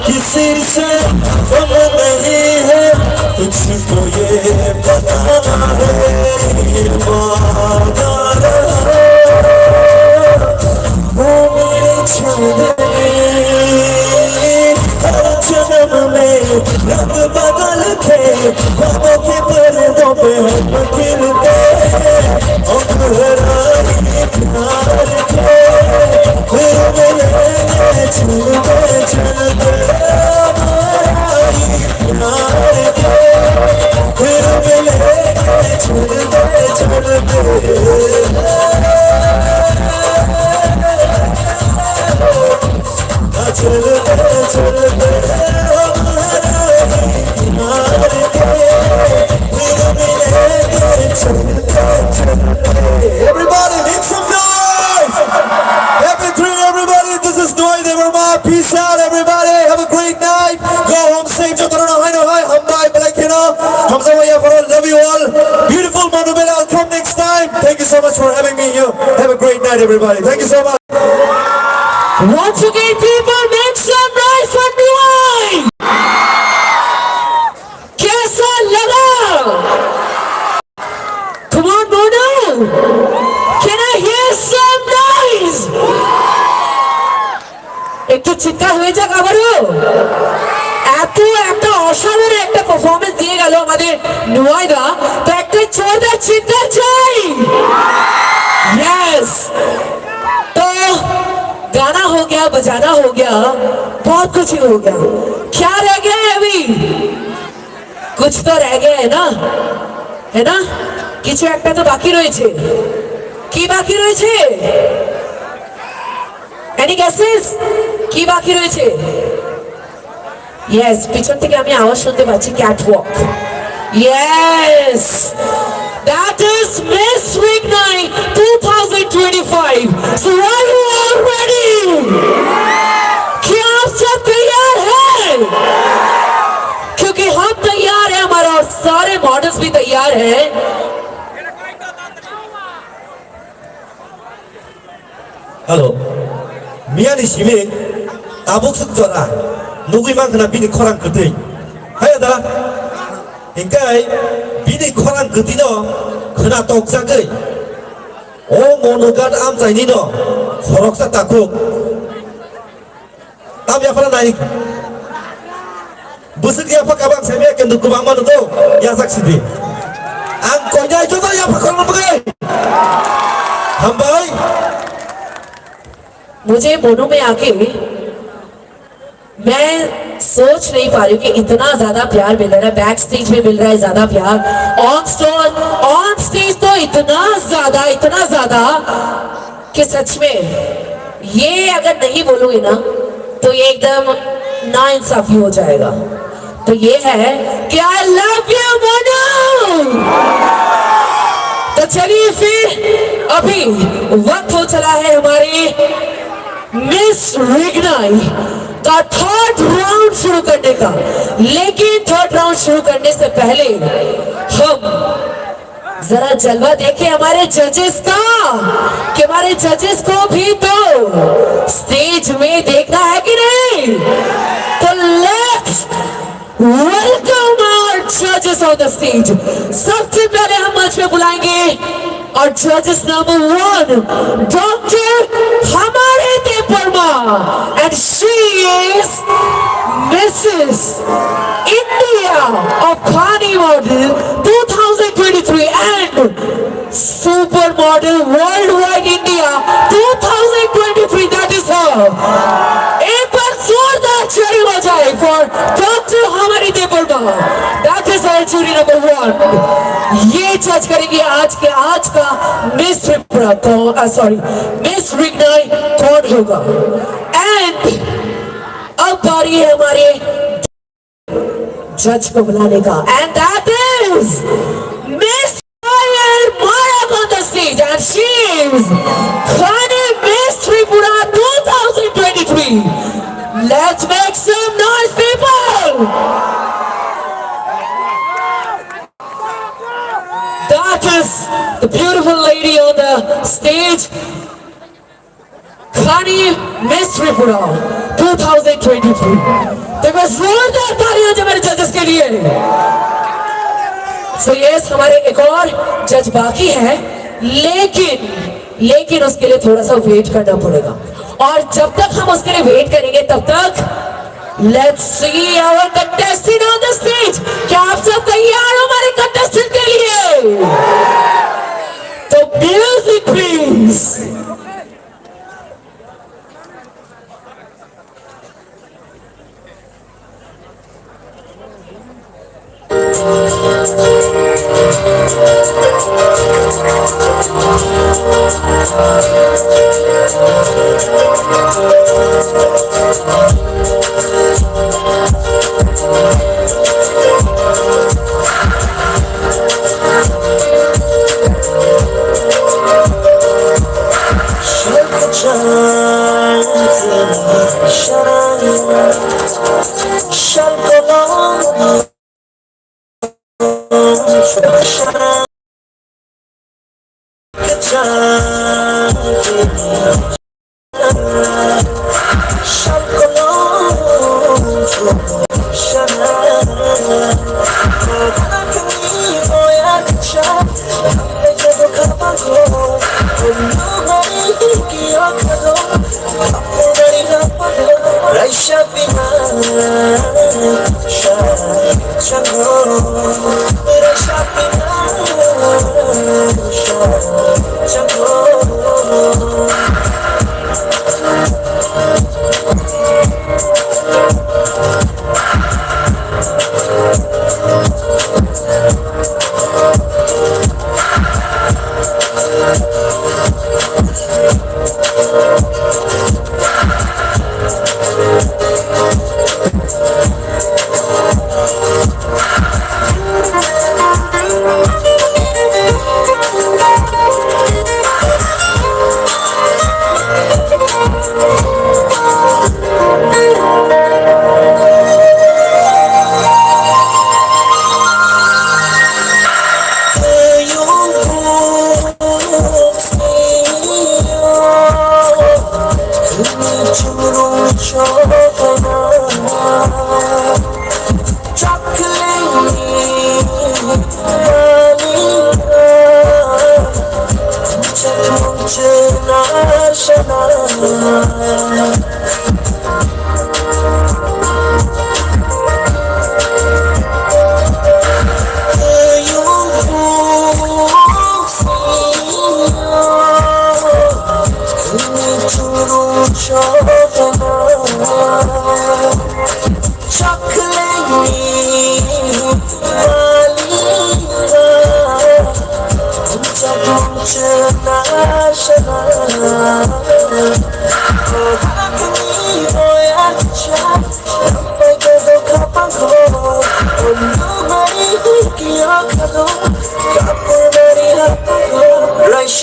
किसी से कम नहीं है तुझको ये बताना है ये वादा रहा वो मेरे चांदनी हर जन्म में रंग बदल के ख्वाबों के पर्दों पे हम खिलते प्यार के फिर मिलेंगे चलते चलते प्यार के फिर मिलेंगे चलते चलते चलते चलते प्यार के फिर मिलेंगे चलते चलते Everybody make some noise! Everybody, this is Noy Devarma. Peace out, everybody. Have a great night. Go home safe. Love you all. Beautiful monument. I'll come next time. Thank you so much for having me here. Have a great night, everybody. Thank you so much. Once again, people, make some noise for Noy! कैसा लगा? Come on, Mono! Can I hear some noise? একটু চিৎকার হয়ে যাক আবারও। একটা অসাধারণ একটা পারফরম্যান্স দিয়ে গেল আমাদের নোয়াইদা, তো একটা জোরদার চিৎকার চাই। यस, तो गाना हो गया, बजाना हो गया, बहुत कुछ ही हो गया। क्या रह गया है अभी? कुछ तो रह गया है ना, है ना? কিছু একটা তো বাকি রয়েছে। কি বাকি রয়েছে? Any guesses? কি বাকি রয়েছে? Yes, পিছন থেকে আমি আওয়াজ শুনতে পাচ্ছি catwalk. Yes, that is Miss Week Night 2025. So are you all ready? क्या आप सब तैयार हैं? क्योंकि हम तैयार हैं, हमारा और सारे मॉडल्स भी तैयार हैं। Hello, 미안해 시민 아복숙 전화 누구이만 그나 비니 코랑 그들 하여다 그러니까 비니 코랑 그들너 그나 똑사그 오모누간 암사이니너 호록사 따쿠 땀이 아파라 나이 무슨 야파 가방 세미야 견도 그방만도 야삭시디 안 꼬냐 이쪽도 야파 걸는 거야 한바이 मुझे मोनू में आके मैं सोच नहीं पा रही हूँ कि इतना ज्यादा प्यार मिल रहा है, बैक स्टेज में मिल रहा है ज्यादा प्यार, ऑन स्टेज तो इतना ज्यादा कि सच में ये अगर नहीं बोलूंगी ना तो ये एकदम नाइंसाफी हो जाएगा। तो ये है कि आई लव यू मोनू। अभी वक्त हो चला है हमारे मिस रिग्नाई का थर्ड राउंड शुरू करने का। लेकिन थर्ड राउंड शुरू करने से पहले हम जरा जलवा देखें हमारे जजेस का, कि हमारे जजेस को भी तो स्टेज में देखना है कि नहीं। तो लेट्स वेलकम आवर जजेस ऑन द स्टेज। सबसे पहले हम मंच पे बुलाएंगे और जजेस नंबर 1 डॉक्टर हमारे Debbarma and she is Mrs India of खानी model 2023 and super model world wide India 2023। That is her. एक बार जोरदार ताली बजाए फॉर डॉक्टर हमारी Debbarma. That is our jury number 1। ये जज करेंगे आज का मिस त्रिपुरा को, सॉरी मिस रिग्नाई कौन होगा। एंड अब बारी है हमारे जज को बुलाने का, and that is miss Mayak on the stage, and she is Khani Miss Tripura 2023. Let's make some noise, people! That is the beautiful lady on the stage, Khani Miss Tripura 2023. देखो जोरदार तालियां जो मेरे जजेस के लिए। So yes, हमारे एक और जज बाकी है, लेकिन उसके लिए थोड़ा सा वेट करना पड़ेगा। और जब तक हम उसके लिए वेट करेंगे तब तक let's see our contestant on the stage. क्या आप सब तैयार हो हमारे कंटेस्टेंट के लिए? तो music please.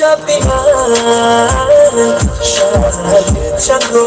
Shafina, Shafina,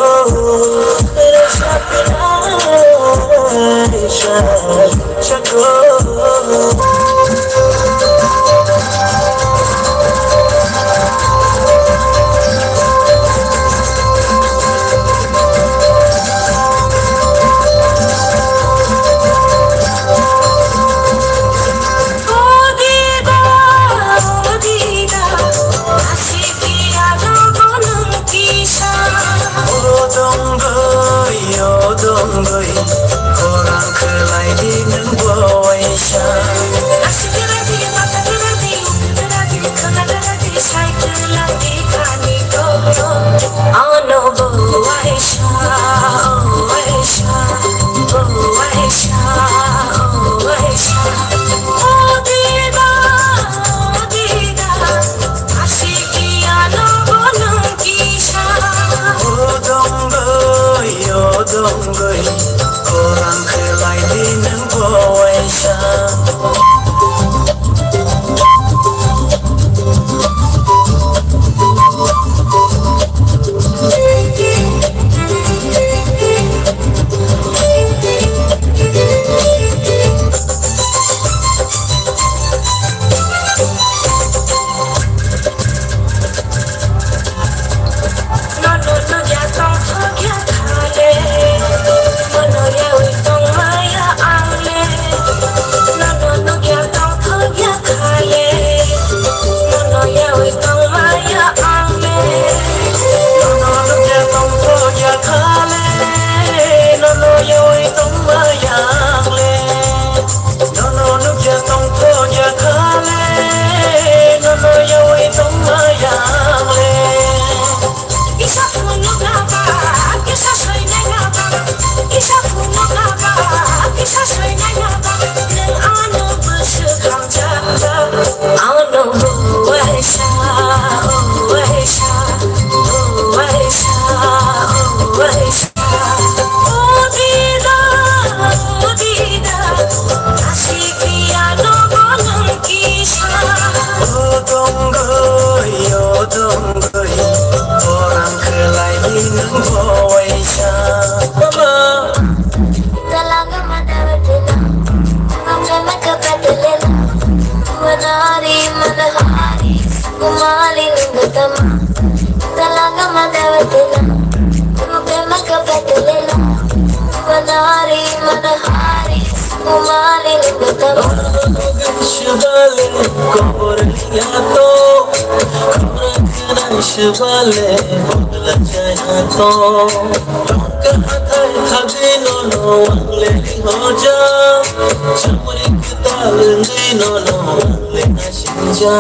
Shivale, bogla jaya to, kahta khadi no le hoja, chamri dal no le nashinja.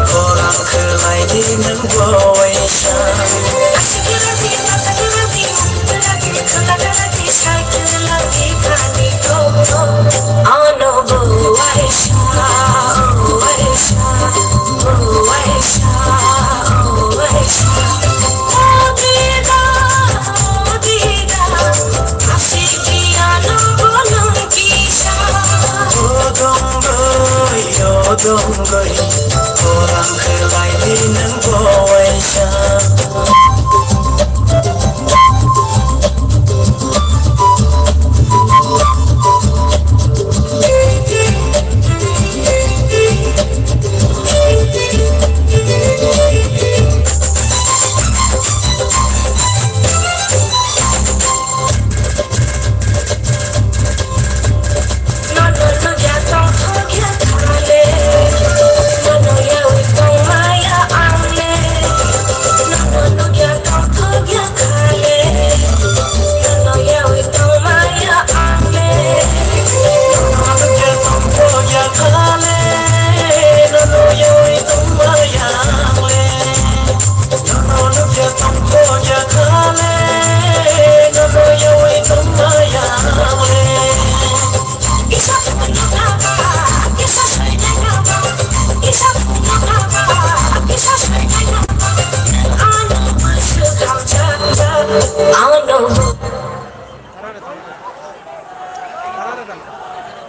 Orang kelai di nang bawai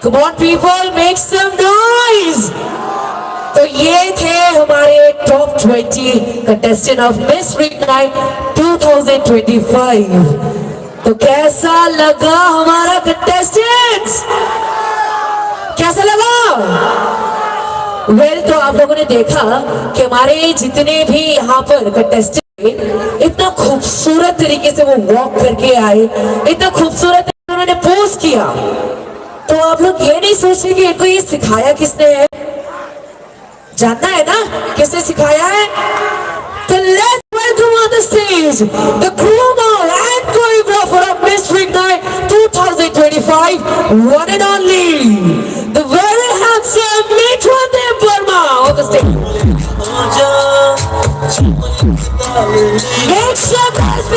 Come on people, make some noise! तो ये थे हमारे top 20 contestant of miss ring night 2025। तो कैसा लगा हमारा contestants? कैसा लगा? वेल तो आप लोगों ने देखा कि हमारे जितने भी यहाँ पर कंटेस्टेंट इतना खूबसूरत तरीके से वो वॉक करके आए, इतना खूबसूरत उन्होंने पोज किया। तो आप लोग ये नहीं सोचे कि इनको ये सिखाया किसने है? जानना है ना किसने सिखाया है? तो let's welcome on the stage the groomer and choreographer of Miss Ring Night 2025, one and only, the very handsome Mithun Dev Verma on the stage. Make some noise,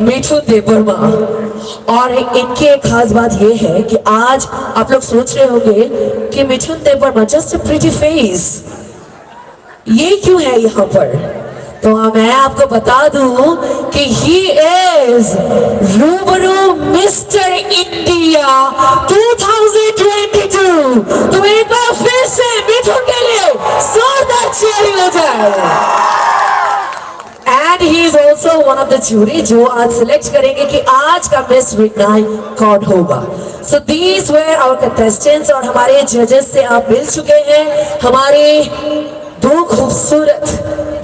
Mithun Dev Varma. और इनकी एक खास बात ये है कि आज आप लोग सोच रहे होंगे कि Mithun Dev Varma just a pretty face, ये क्यों है यहाँ पर? तो मैं आपको बता दूं कि ही इज रूबरू मिस्टर इंडिया 2022। तो एक बार फिर से मिठुन के लिए जोरदार चीयरिंग हो जाए। And he is also one of the jury जो आज select करेंगे कि आज का Miss Ring Night कौन होगा। So these were our contestants और हमारे judges से आप मिल चुके हैं। हमारे दो खूबसूरत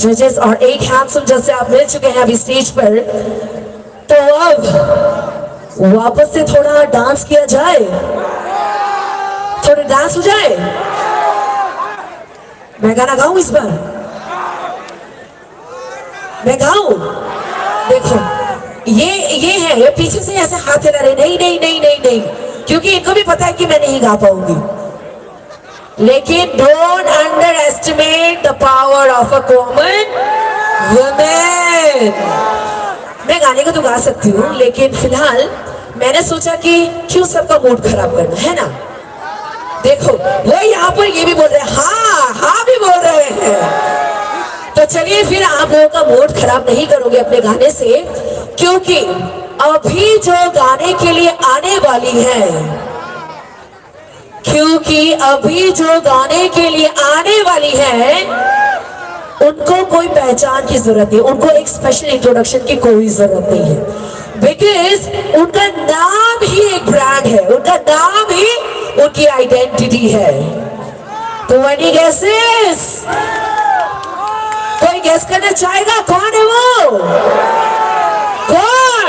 जजेस और एक हैंडसम जज से आप मिल चुके हैं अभी स्टेज पर। तो अब वापस से थोड़ा डांस किया जाए, थोड़ा डांस हो जाए। मैं गाना गाऊं इस बार? मैं गाऊं? देखो ये है, ये पीछे से ऐसे हाथ हिला रहे, नहीं नहीं नहीं नहीं नहीं, क्योंकि इनको भी पता है कि मैं नहीं गा पाऊंगी। लेकिन don't under estimate the power of a common women. मैं गाने को तो गा सकती हूँ, लेकिन फिलहाल मैंने सोचा कि क्यों सबका मूड खराब करना है ना। देखो वो यहाँ पर ये भी बोल रहे हैं, हाँ हाँ भी बोल रहे हैं। तो चलिए फिर आप लोगों का मूड खराब नहीं करोगे अपने गाने से, क्योंकि अभी जो गाने के लिए आने वाली है, क्योंकि अभी जो गाने के लिए आने वाली है उनको कोई पहचान की जरूरत नहीं, उनको एक स्पेशल इंट्रोडक्शन की कोई जरूरत नहीं है। बिकॉज उनका नाम ही एक ब्रांड है, उनका नाम ही उनकी आइडेंटिटी है। तो एनी गेसेस? कोई गेस करना चाहेगा कौन है वो? कौन?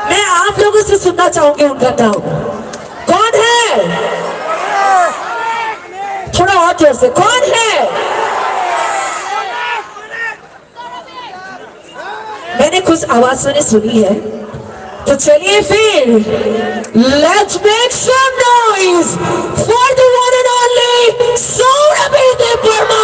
मैं आप लोगों से सुनना चाहूंगी उनका नाम। कौन है? थोड़ा और जोर से, कौन है? मैंने कुछ आवाज सुनी है। तो चलिए फिर let's make some noise for the one and only Saurabh Dev Varma.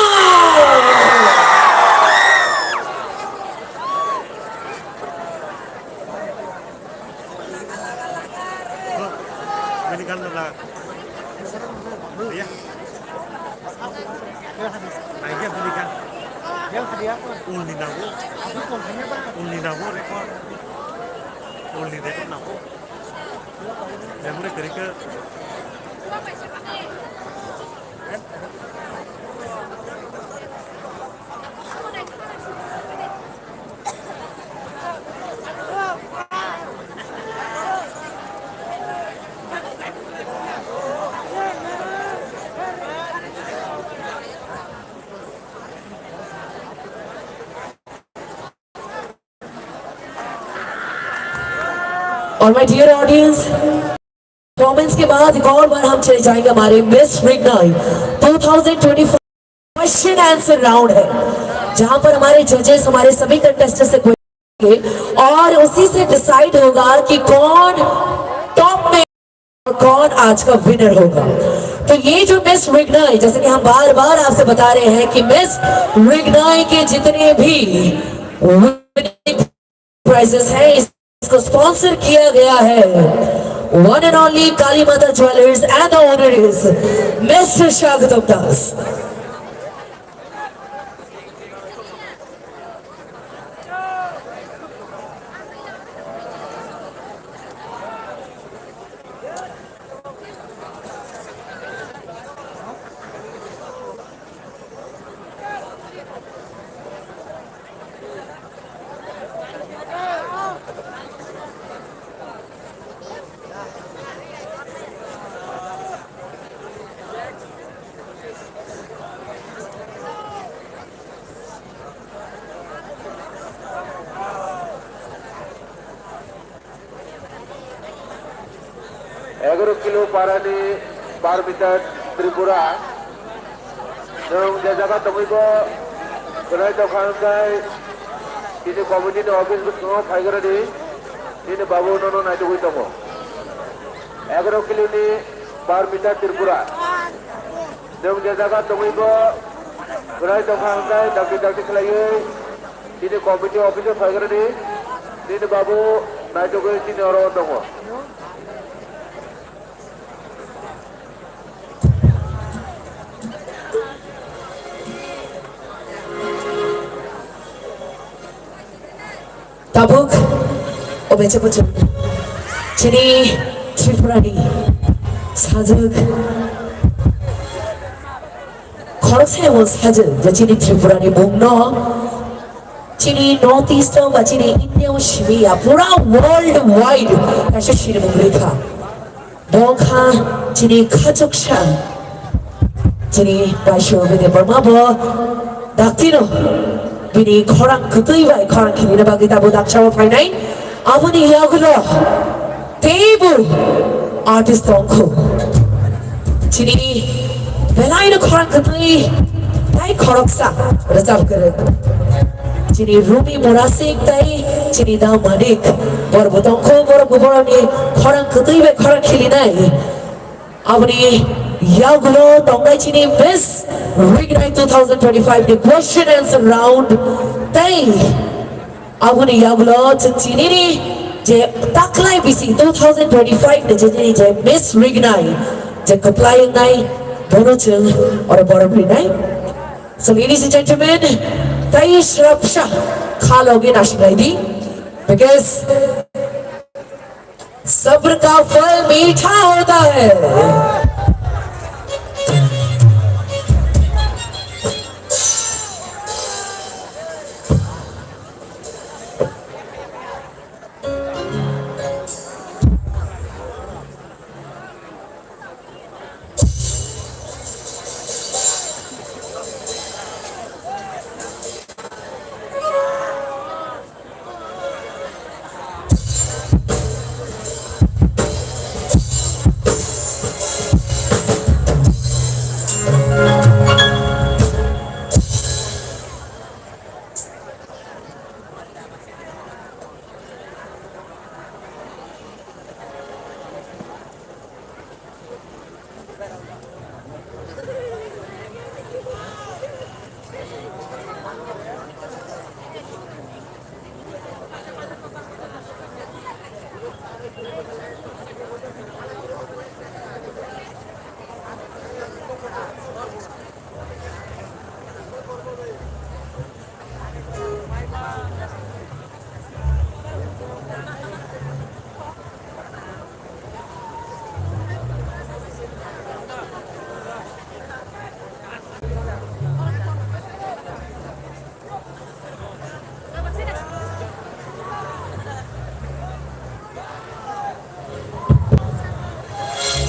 और माय डियर ऑडियंस, परफॉर्मेंस के बाद एक और बार हम चले जाएंगे हमारे मिस रिग्नाई 2025 क्वेश्चन आंसर राउंड है, जहां पर हमारे जजेस हमारे सभी कंटेस्टेंट से क्वेश्चन और उसी से डिसाइड होगा कि कौन टॉप में और कौन आज का विनर होगा। तो ये जो मिस रिग्नाई, जैसे कि हम बार बार आपसे बता रहे हैं कि मिस रिग्नाई के जितने भी प्राइजेस हैं इसको स्पॉन्सर किया गया है one and only Kali Mata jewellers and the owner is mister स्वागतम दास। किलो पारानी पार मीटर त्रिपुरा जगह तुम्हें गनाय दखानकाय ini community office को फाइगर दी ini बाबू नोनो नाइटो हुई तमो 11 किलो ni पार मीटर त्रिपुरा जगह तुम्हें गनाय दखानकाय दाकी खिलाइए ini community office फाइगर दी ini बाबू नाइटो को ini और तमो Tabuk obeche pucun chini tripurani sajug khorokse won sajug je chini tripurani bungno chini north east ba chini india o shimiya pura world wide kasha shiri mungrekha bongkha chini khajoksha chini baisho bide burma bo daktino bini khorang kutui bai khorang khini na bagi tabu dakchawa fainai amuni yagulo tebu artist tongko chini belai na khorang kutui tai khoroksa rajab kare chini rumi morasik tai chini da manik borbo tongko borbo boroni khorang kutui bai khorang khili nai amuni yagulo tongai chini miss Rignai 2025 the question answer round tai aguni yagulo chini ni je taklai bisi 2025 the je je miss Rignai je kaplai nai bono chil or bor Rignai. So ladies and gentlemen, tai shrapsha khaloge nashgai di because sabr ka फल मीठा होता है।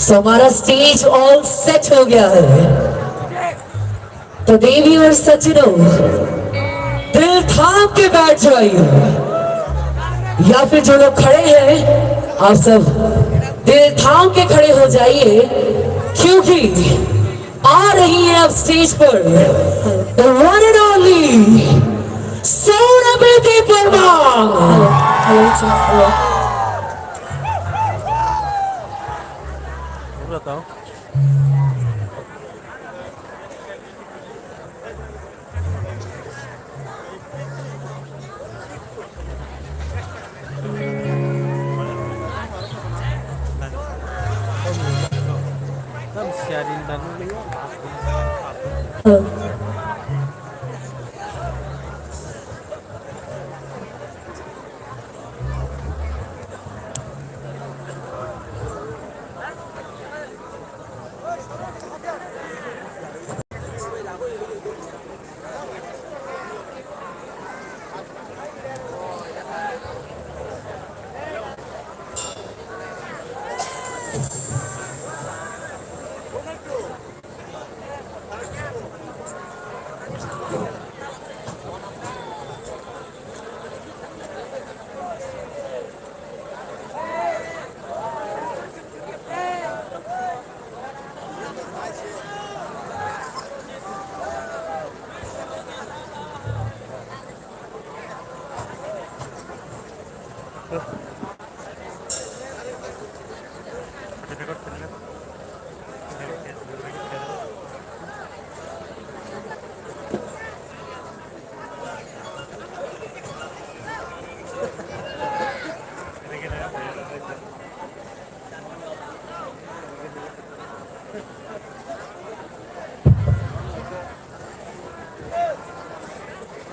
So हमारा stage all set हो गया है, तो देवी और सज्जनों दिल थाम के बैठ जाइए, या फिर जो लोग खड़े हैं आप सब दिल थाम के खड़े हो जाइए क्योंकि आ रही है अब स्टेज पर the one and only Saurabh Verma.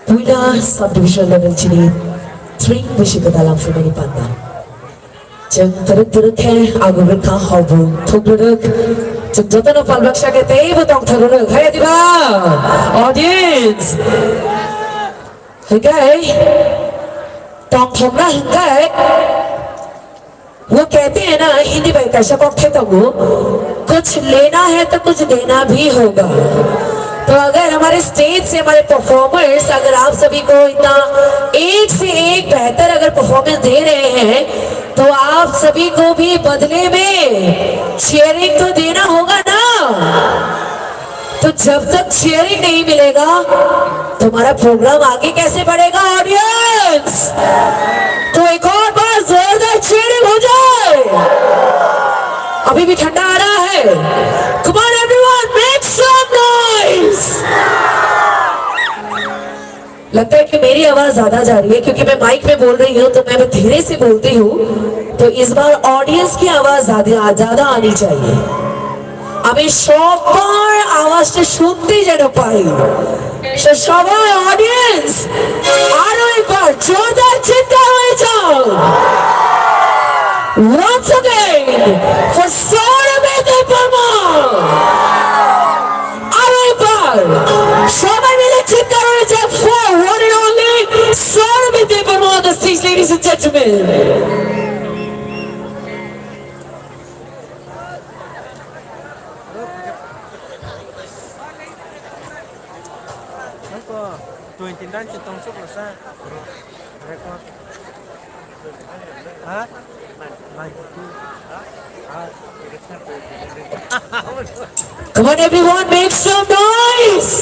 Puina subdivision level chini three bishika dalam shumani panda. Jeng teruk hai agu berkah habu thukuduk. Jeng jotono palbaksha ke tei butong thukuduk. Hai diba audience. Hai tong thomna hai. वो कहते हैं ना हिंदी में कैसा cocktail तो वो कुछ लेना है तो कुछ देना भी होगा। तो अगर हमारे स्टेज से हमारे परफॉर्मर्स अगर आप सभी को इतना एक से एक बेहतर अगर परफॉर्मेंस दे रहे हैं तो आप सभी को भी बदले में चीयरिंग तो देना होगा ना। तो जब तक चीयरिंग नहीं मिलेगा तो हमारा प्रोग्राम आगे कैसे बढ़ेगा ऑडियंस। तो एक और बार जोरदार चीयरिंग हो जाए। अभी भी ठंडा आ रहा है। Come on everyone, make some noise. लगता है कि मेरी आवाज ज्यादा जा रही है क्योंकि मैं माइक में बोल रही हूँ तो मैं धीरे से बोलती हूँ। तो इस बार ऑडियंस की आवाज ज्यादा आनी चाहिए। আমি সবার আওয়াজটা শুনতে যেন পাই। সবাই অডিয়েন্স আরো একবার জোরদার চিৎকার হয়ে যাও। Once again for Saurabh Verma। আরো একবার সবাই মিলে চিৎকার হয়ে যাও for one and only Saurabh Verma on the stage, ladies and gentlemen। Come on everyone, make some noise!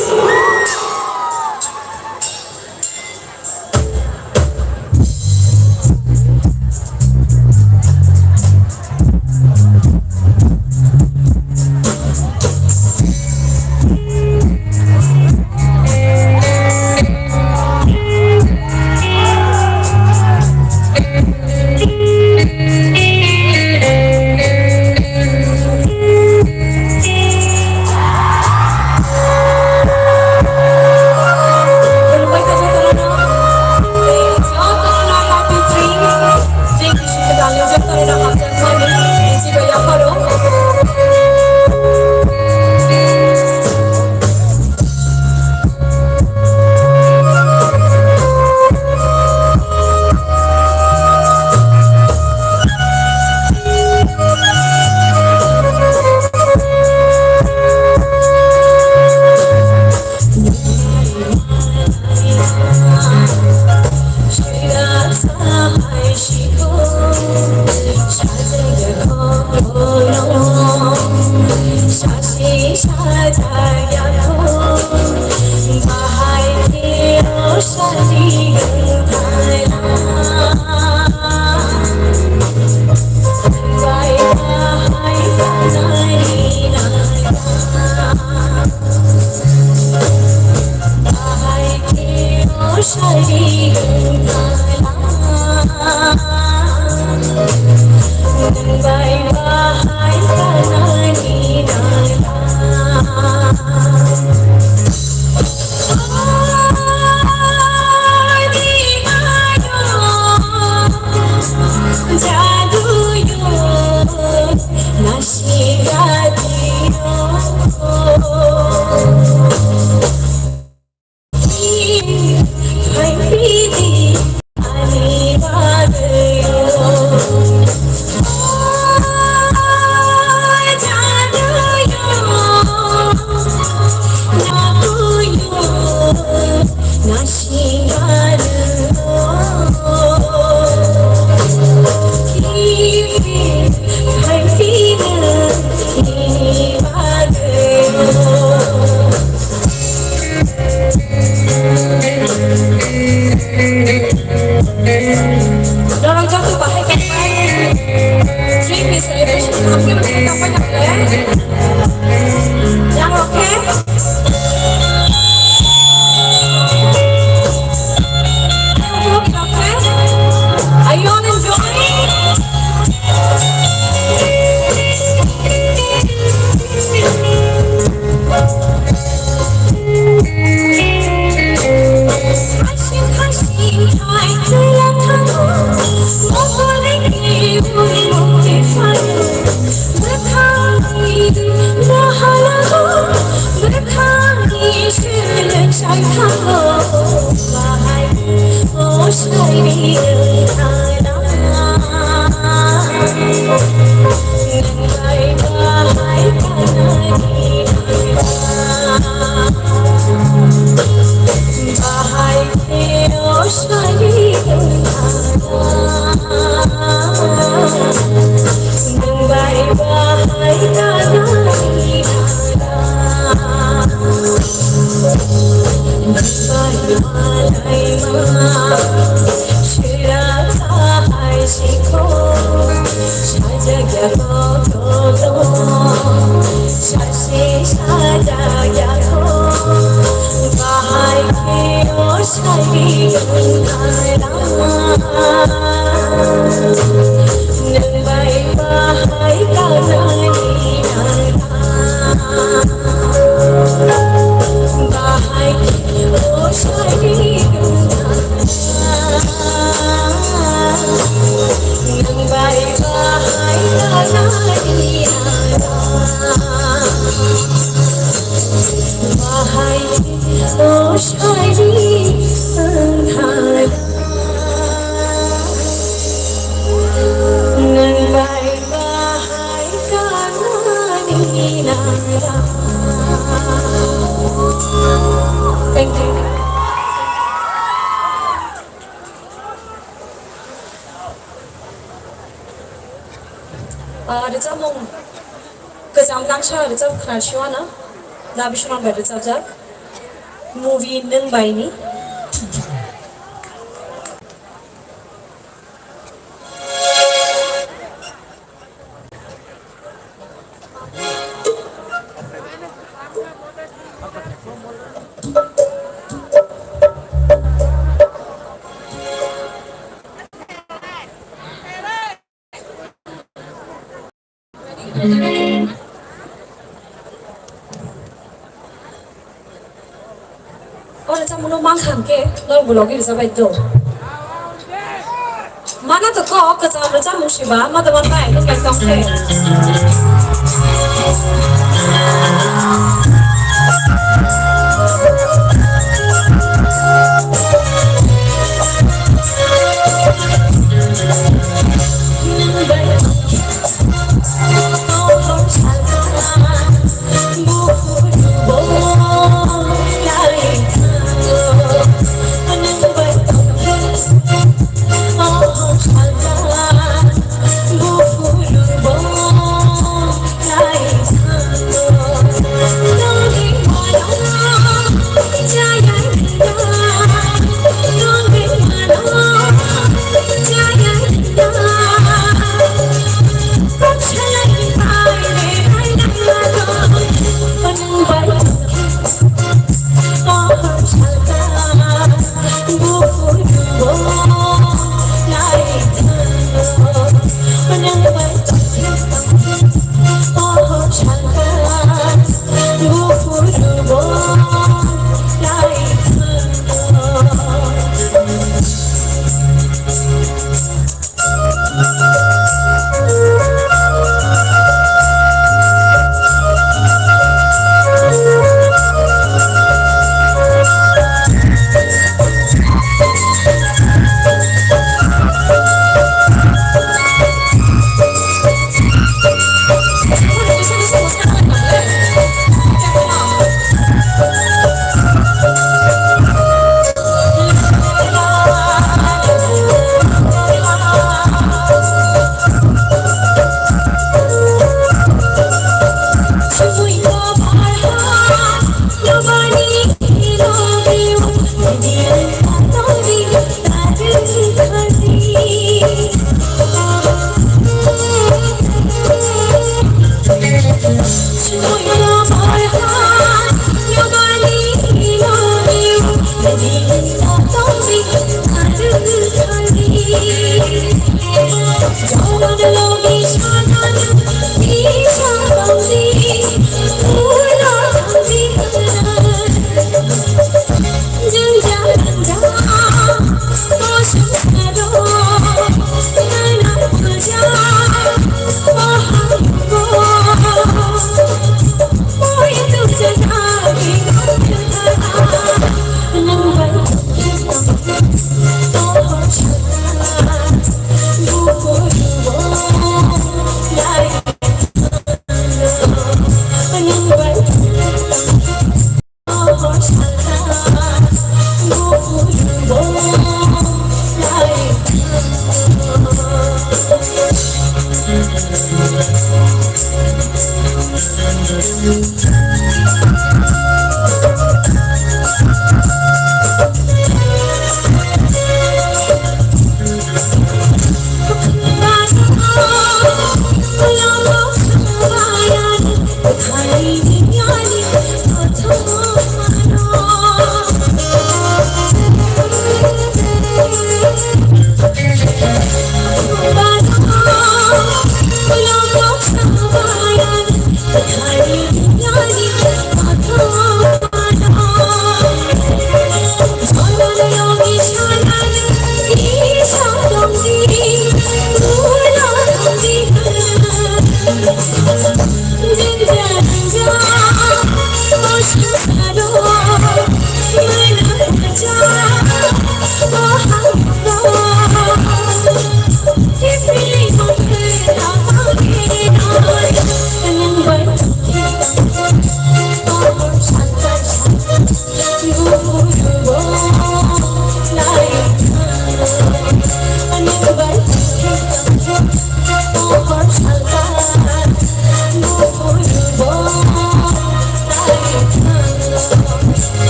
Dorong jatuh bahaya kan? Dream is celebration. Kami menceritakan banyak ya. Yang oke? Ayo bro, kita oke? Are you all enjoying? Thank you. Rizamong kezam dangsha rizam khnashiwana nabishwan ba rizam jak movie nung baini Ora jamuno mangkham ke lor bulogi risabai do mana to ko ka jamu shiba ma to ban bai to ka sokhe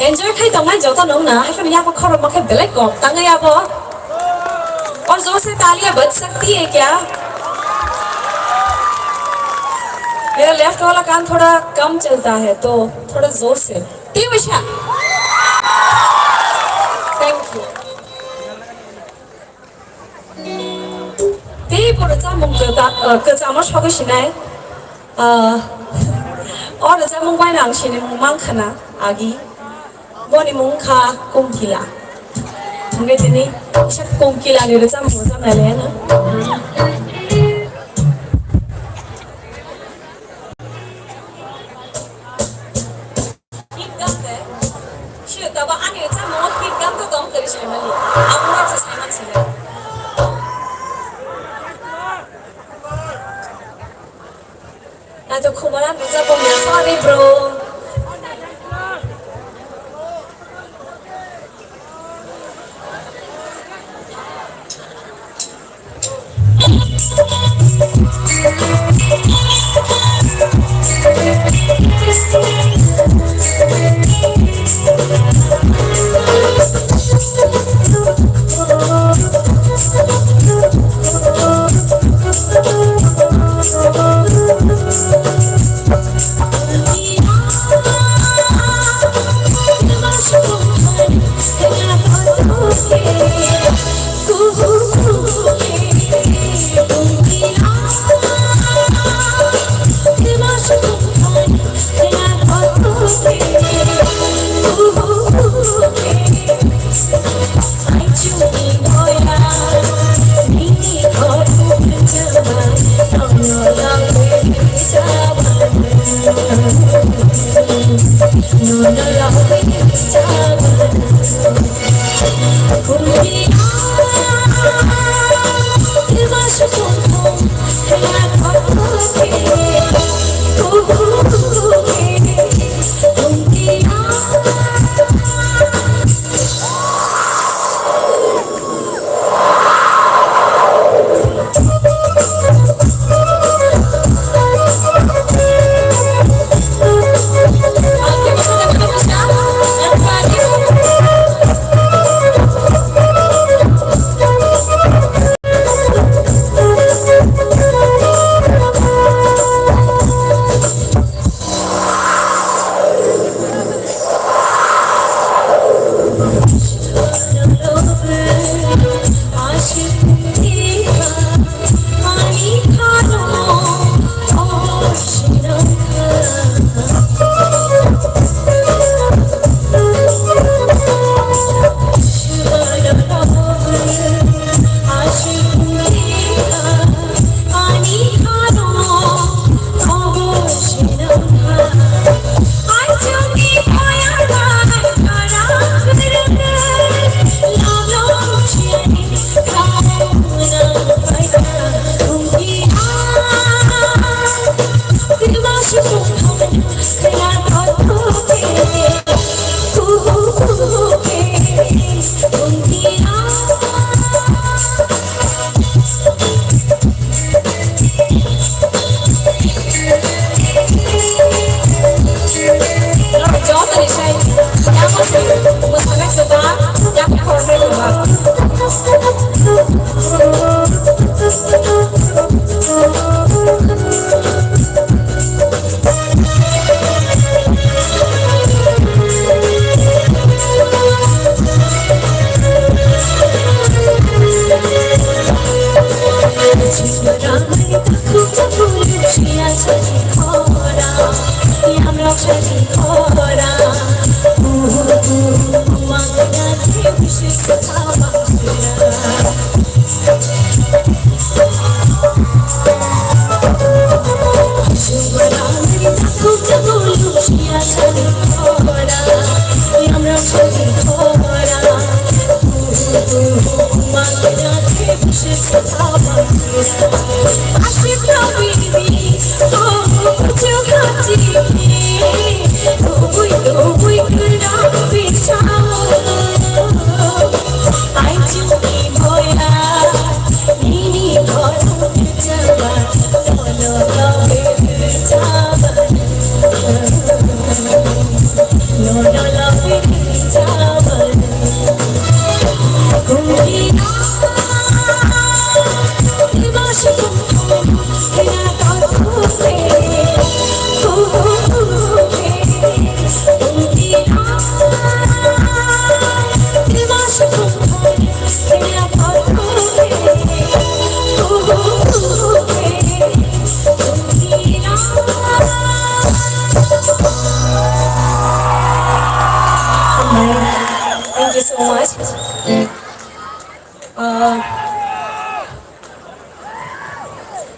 Enjoy khai tông ngay gió tao nóng nở hay phải nhà có khâu mà khai bể cọp tăng ngay apa और जोर से तालियां बज सकती है क्या मेरा left वाला कान थोड़ा कम चलता है तो थोड़ा जोर से टीविशा थैंक यू ती पुरचा मुंगता कचामा शगशिनाय और जा मुंगबाय नांगशिने मुंगमांखाना आगी Boni mungka kongkila, mungkin ini cak kongkila ni rasa musa nalena. Hit gam deh, sih tapi ane rasa mau hit gam tu gam kiri sih mali, aku rasa sama sih. Nah tu kumaran rasa punya sorry bro. Sari ভরা মাগনাতে বিশেষ খাওয়া আমরা শাড়ি ভরা মাগনাতে বিশেষ খাওয়া আশিক নবী ও কুচো খাচি ওই কুড়া বিছাও আই চুকি ভয়া নিনি ঘর যাবা বলো লবে যাবা বলো লবে যাবা কুমিরা দিবস Kumira কাকুরে Thank you so much.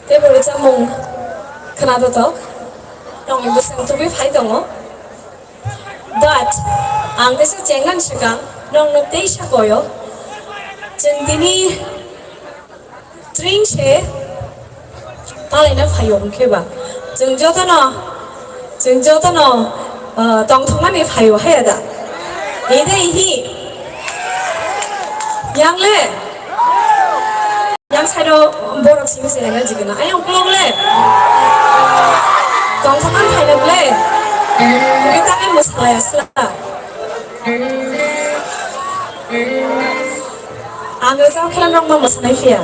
Thế bây giờ mong khana đó tóc, nong ibu sang tu bi phai dong but ang desa cengan seka nong nong tei sa koyo, jeng dini train che, tali na phai yong ke ba, jeng jo ta no, dong thong na ni phai yo hai da, ini hi, yang le. Yang saya borok sini saya nggak juga nak, ayam pulang le, tong tangan saya nak le, kita kan masalah ya salah. Angger saya kalian orang mau masalah dia.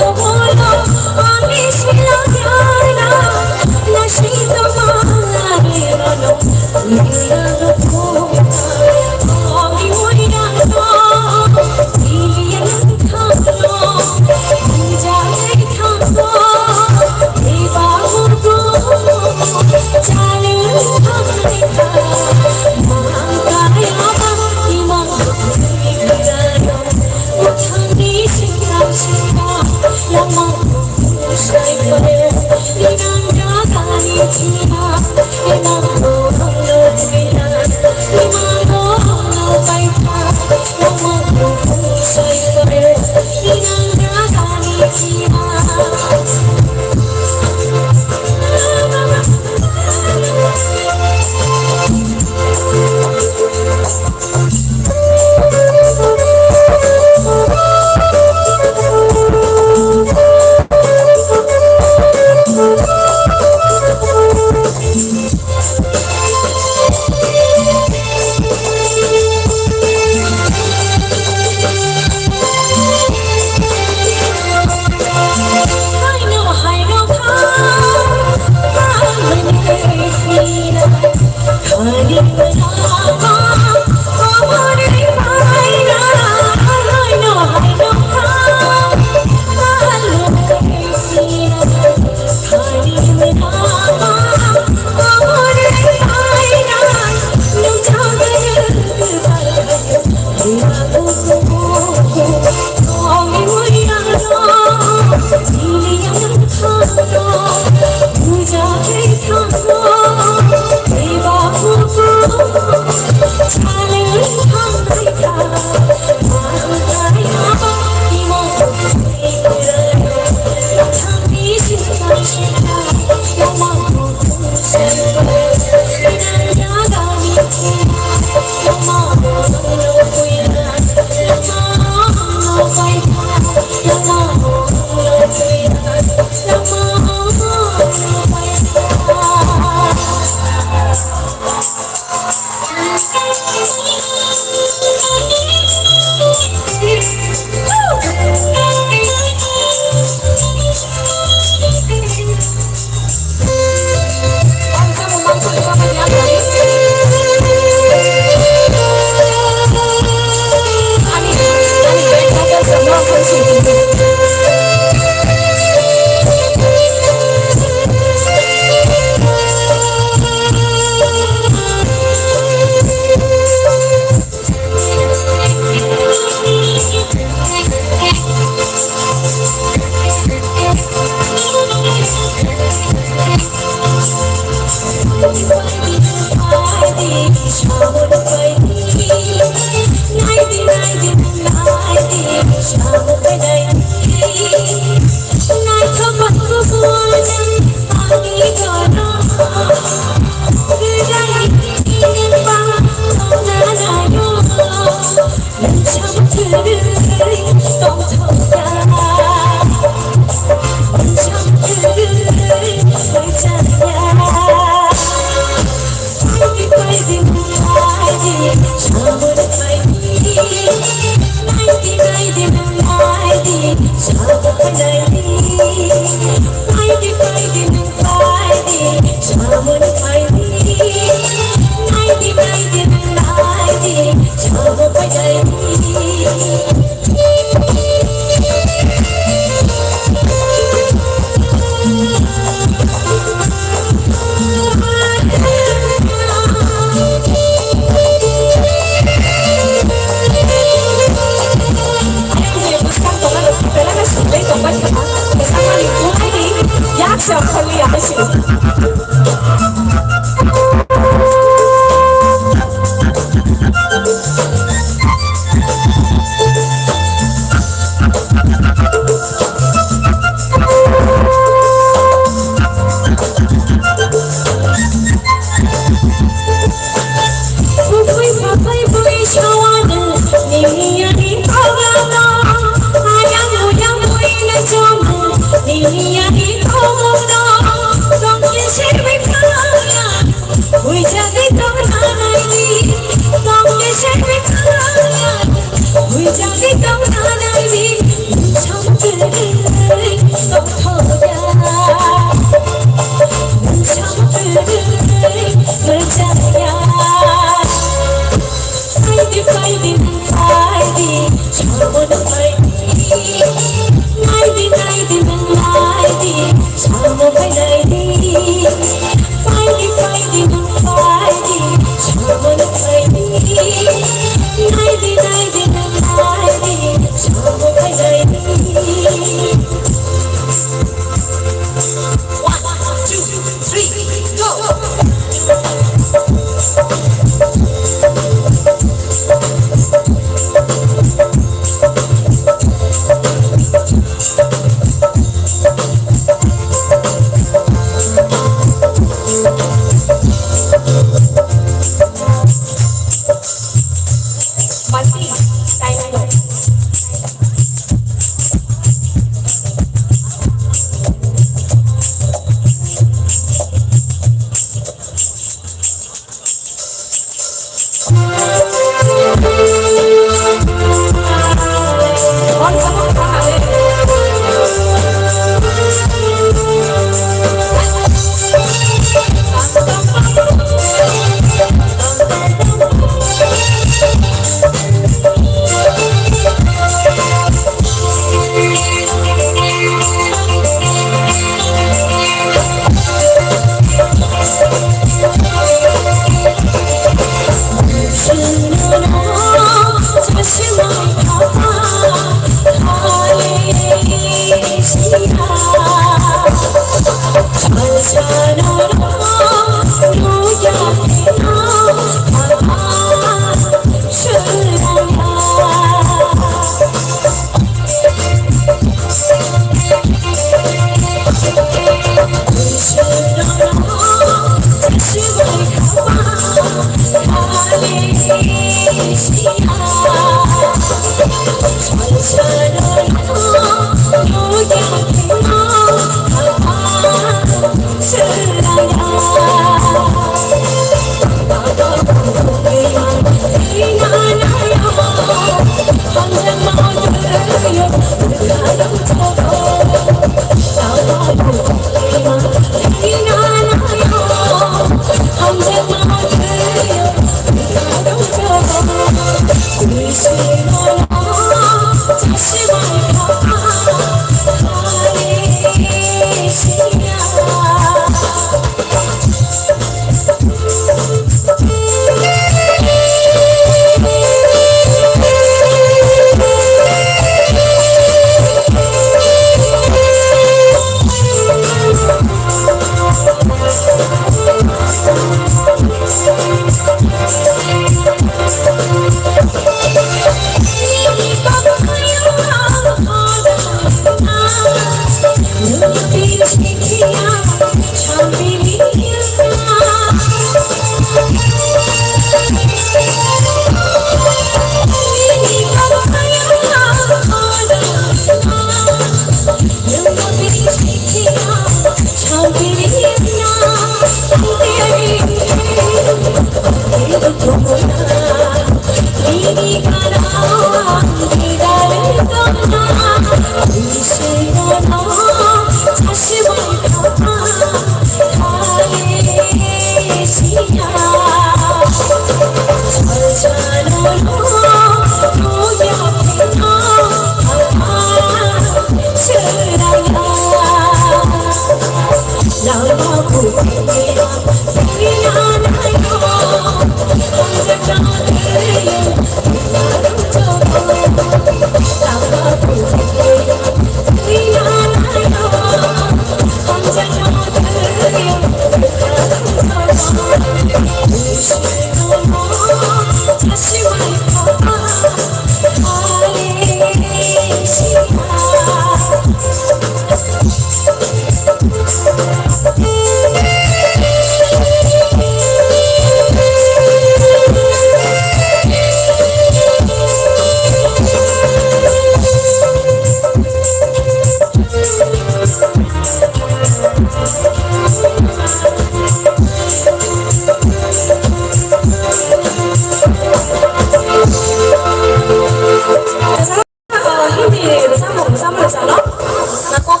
baca no? Nak kau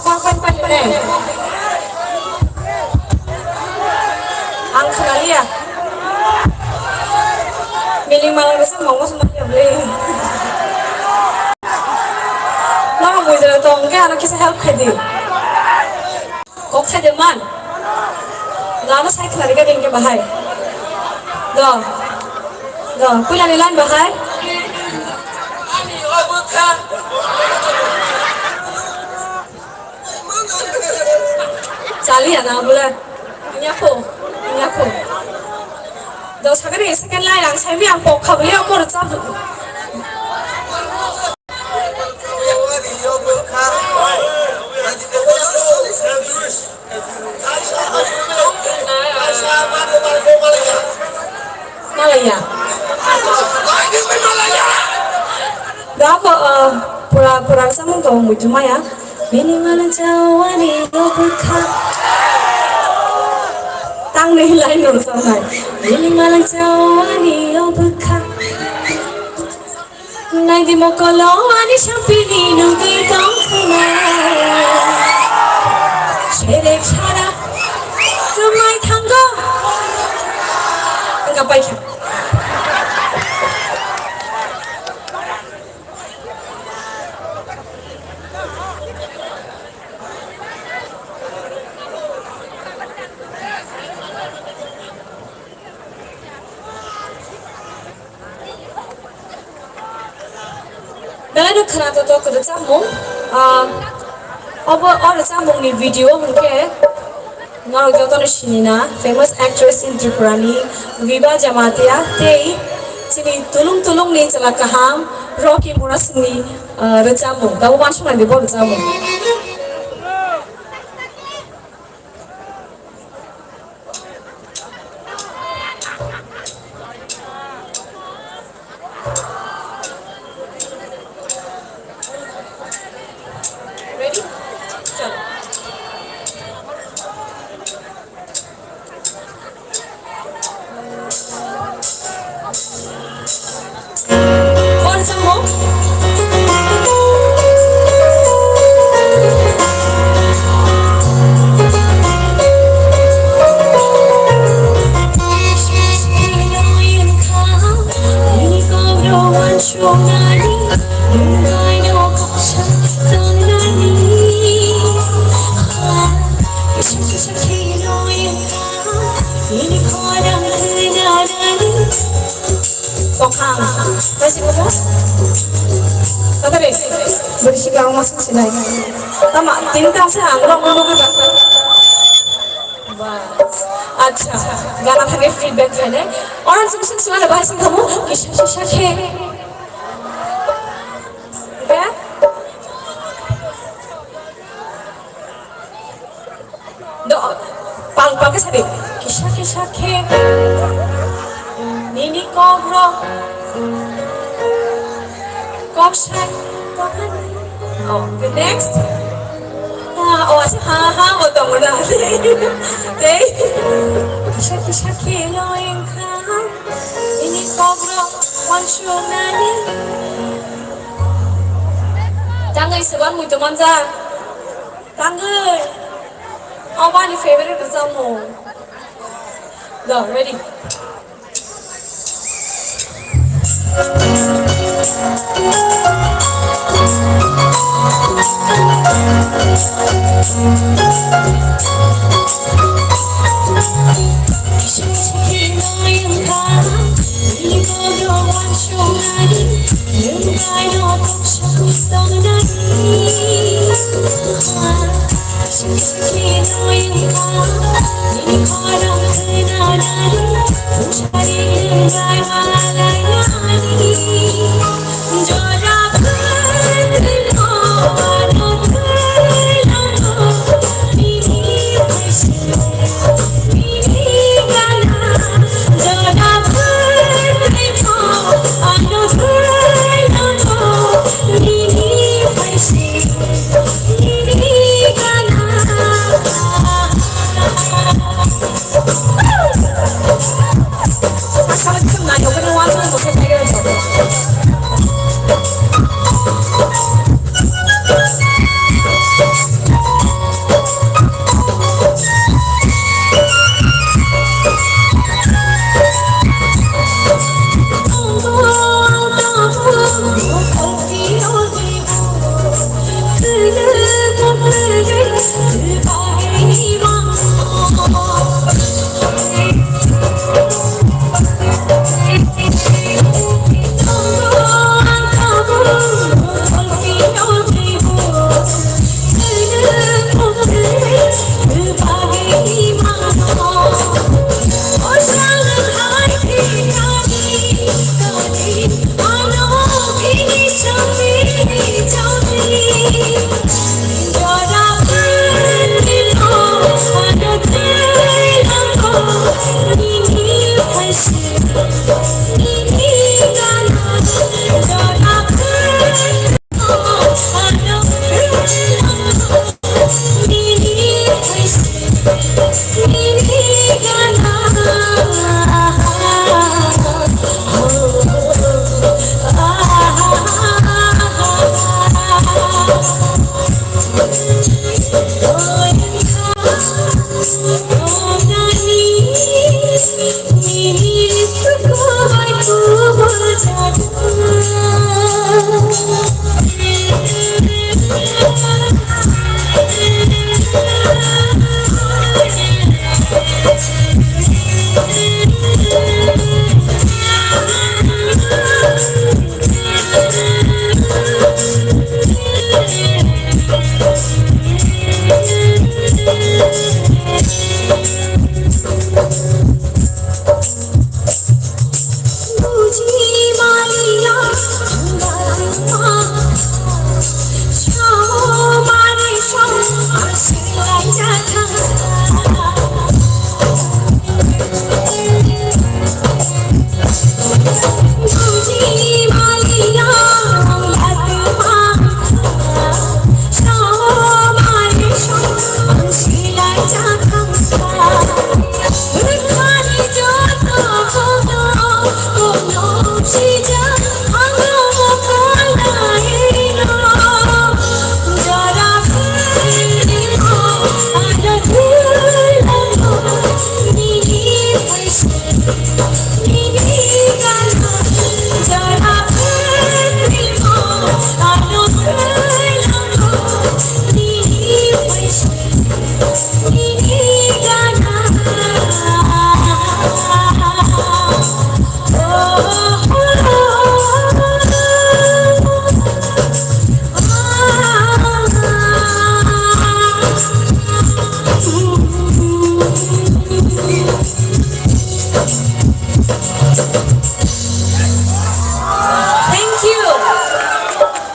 ni. Ang kenali ya. Miling malang desa mau semua ya beli. Nak mau jadi tong ke anak kisah help kadi. Kok kadi man? Gana saya kenali kan yang bahai. Dah, punya nilai bahai. Cali ya na boleh. Ini aku. Dah sekarang ini second line yang saya bilang pok kabel yang mau recap. Malaya. Dah aku pura sama kau muncul maya. Minimal jauhan itu bukan. Tang ni lain orang sama. Minimal jauhan itu bukan. Nanti mau kalau ani champini nugi tongkana. Cedek cara, rumai tangga. Enggak baik. Dalam kerana tu kerja jamung, jamung ni video mungkin, ngaru jatuh ni Shinina, famous actress Indraprani, Viva Jamatia, tei, sini tulung ni celaka ham, Rocky Muras ni jamung, tahu masuk nanti bawa jamung. Bersikap masuk sini. Tama, tinta saya anggrek menunggu tak. अच्छा गाना था के feedback है और answer सुना भाई सिंह हम किशा के क्या दो पाल के साथ किशा के नीनी Gogra कोक्शा oh the next oh tao muốn làm gì đấy kisha kilo yang kan ini kobro one show nani tangga seban muito manja tangga apa ni favorite bersama dah ready Salah kena, yo kena wajar, saya tak kira.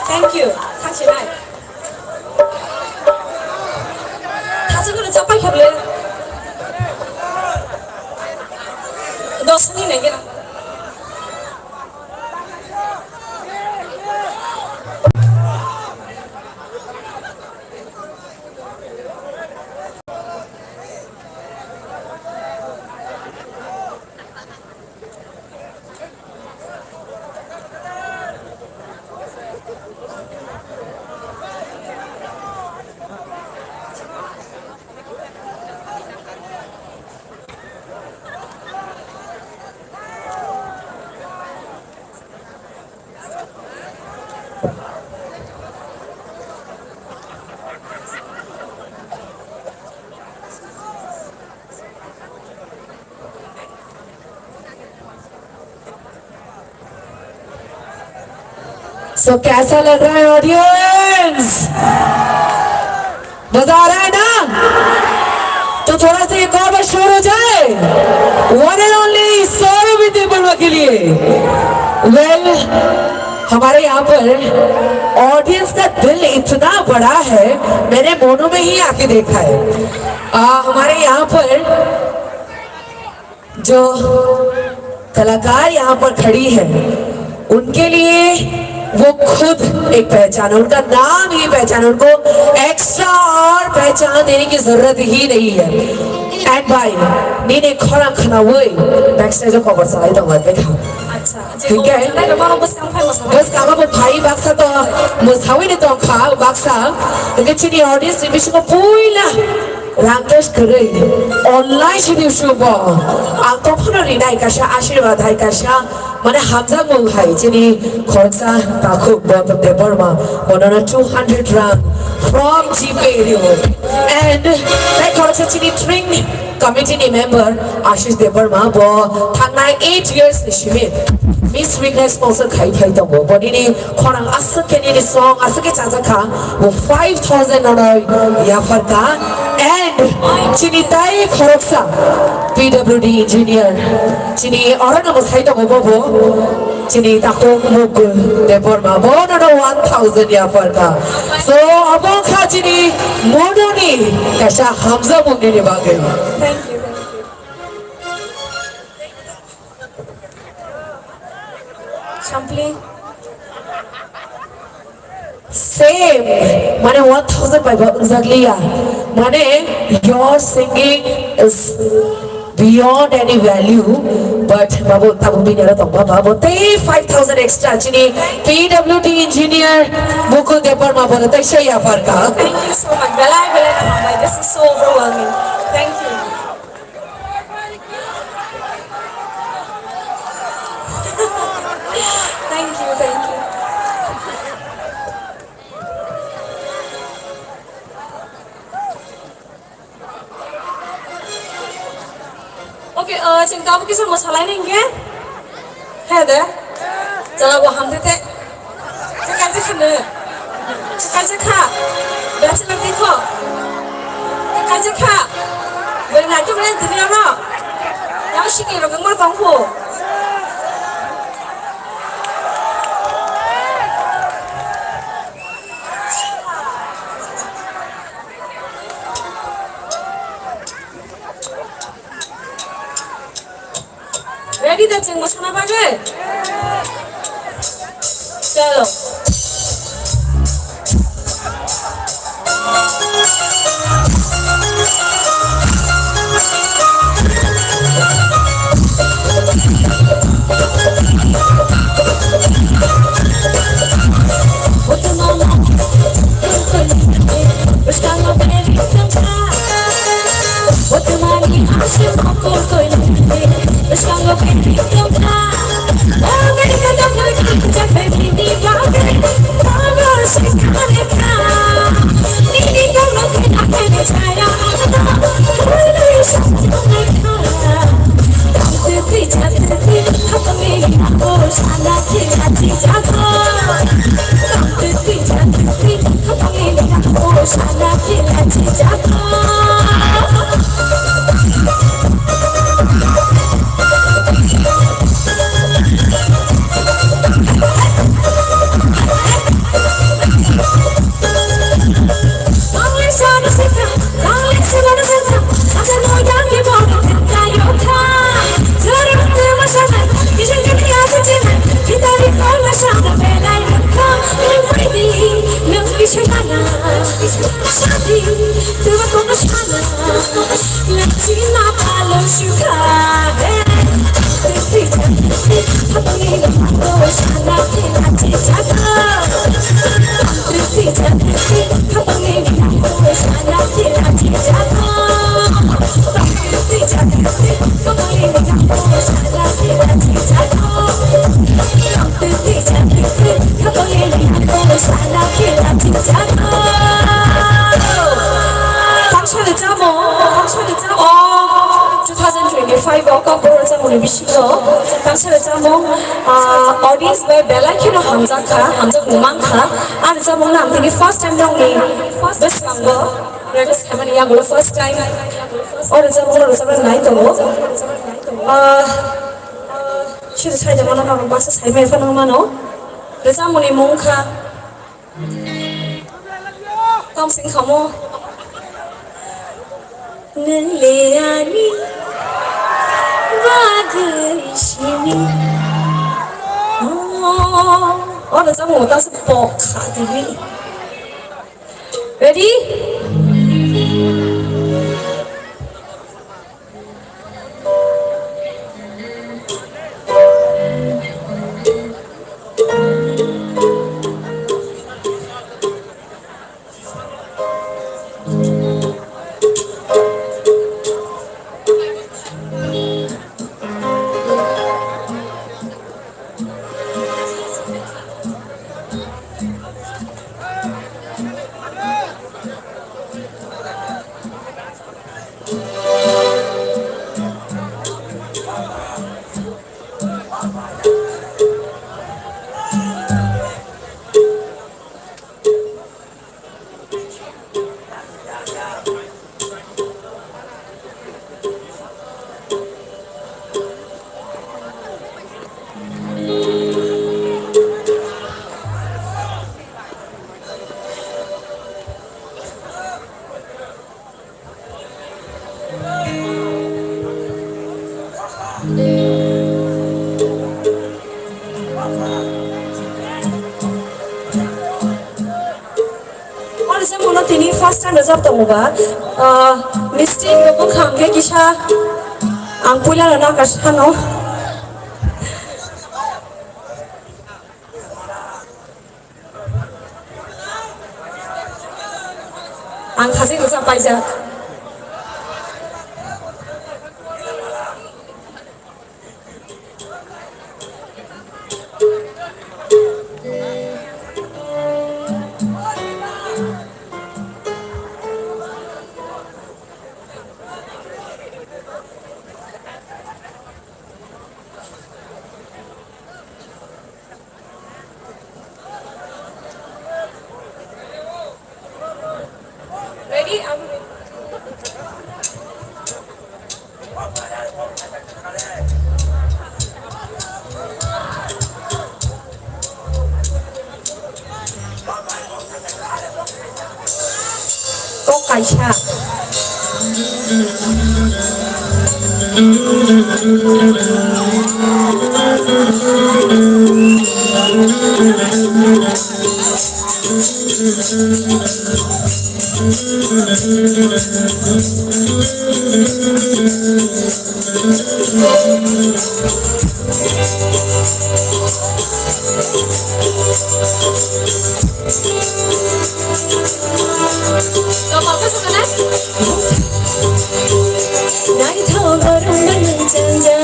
Thank you. 看起来。他这个人叫白开不了。到森林那个了。 So कैसा लग रहा है audience? मजा आ रहा है ना? तो थोड़ा सा एक और बार शोर हो जाए। One and only Saurabh Debbarma के लिए। Well, हमारे यहाँ पर ऑडियंस का दिल इतना बड़ा है, मैंने मोनो में ही आके देखा है। हमारे यहाँ पर जो कलाकार यहाँ पर खड़ी है, उनके लिए वो खुद एक पहचान है, उनका नाम ही पहचान है, उनको एक्स्ट्रा और पहचान देने की जरूरत ही नहीं है। एंड भाई नीने खोरा खाना वही बैकस्टेज को कवर साइड तो मत देखा। अच्छा ठीक है बस काम वो भाई बाक्सा तो मुझावी ने तो खा बाक्सा लेकिन चीनी ऑडियंस रिविशन को पूरा रांकेश करे ऑनलाइन शेड्यूल शुभ आप तो फनो रिनाई काशा आशीर्वाद है काशा मने हमजा मुंग है चीनी खर्चा ताकू बहुत देवबर्मा बनना 200 rand from GPay reward and that खर्चा चीनी train committee member Ashish Devarma bo thangnai 8 years ni shimit Miss Weakness sponsor khai khai tong bo body ni khorang asake ni song asake chaja kha bo 5000 onoi ya farka and chini tai khoroksa PWD engineer chini orana mo khai tong bo Chini takung mukul depor ma bono no 1000 ya farka. So abang kha chini mono ni kasha Hamza mukni ni bagai. Thank you. Champli. Same. Mane 1000 by exactly ya. Mane your singing is beyond any value, but babu tabu binara to babu te 5000 extra chini PWD engineer mukul depor ma bono te shaya farka. Thank you so much. Belai na hambai. This is so overwhelming. Thank you. Thank you. Okay, chừng tao cái xong một salai này nghe, hay đấy, giờ là của ham thế thế, cái gì khăn nữa, cái gì khá, bây giờ làm gì khó, cái gì khá, bây giờ chúng lên từ đâu đó, nhau xin nghỉ rồi cũng mất công phu. Ready dah ceng mau sana bagai? Chalo. Audience by Bella Kino Hamza Umang Kha, and Zamong Nam, the first time long first best number, Redis Hamani Yago, first time, or the Zamong or 7 night or she decided one of our buses, I made Phanomano, the Zamoni Monka, come sing Hamo Neleani Bagashini. Oh, the song was a box. Ready? Jamono tini first time result tongba mistake ko khangge kisha ang pula na kasano ang khasi result paija ready I'm ready có cài cha Gak apa-apa sebenarnya. Nai thao garam ban janja,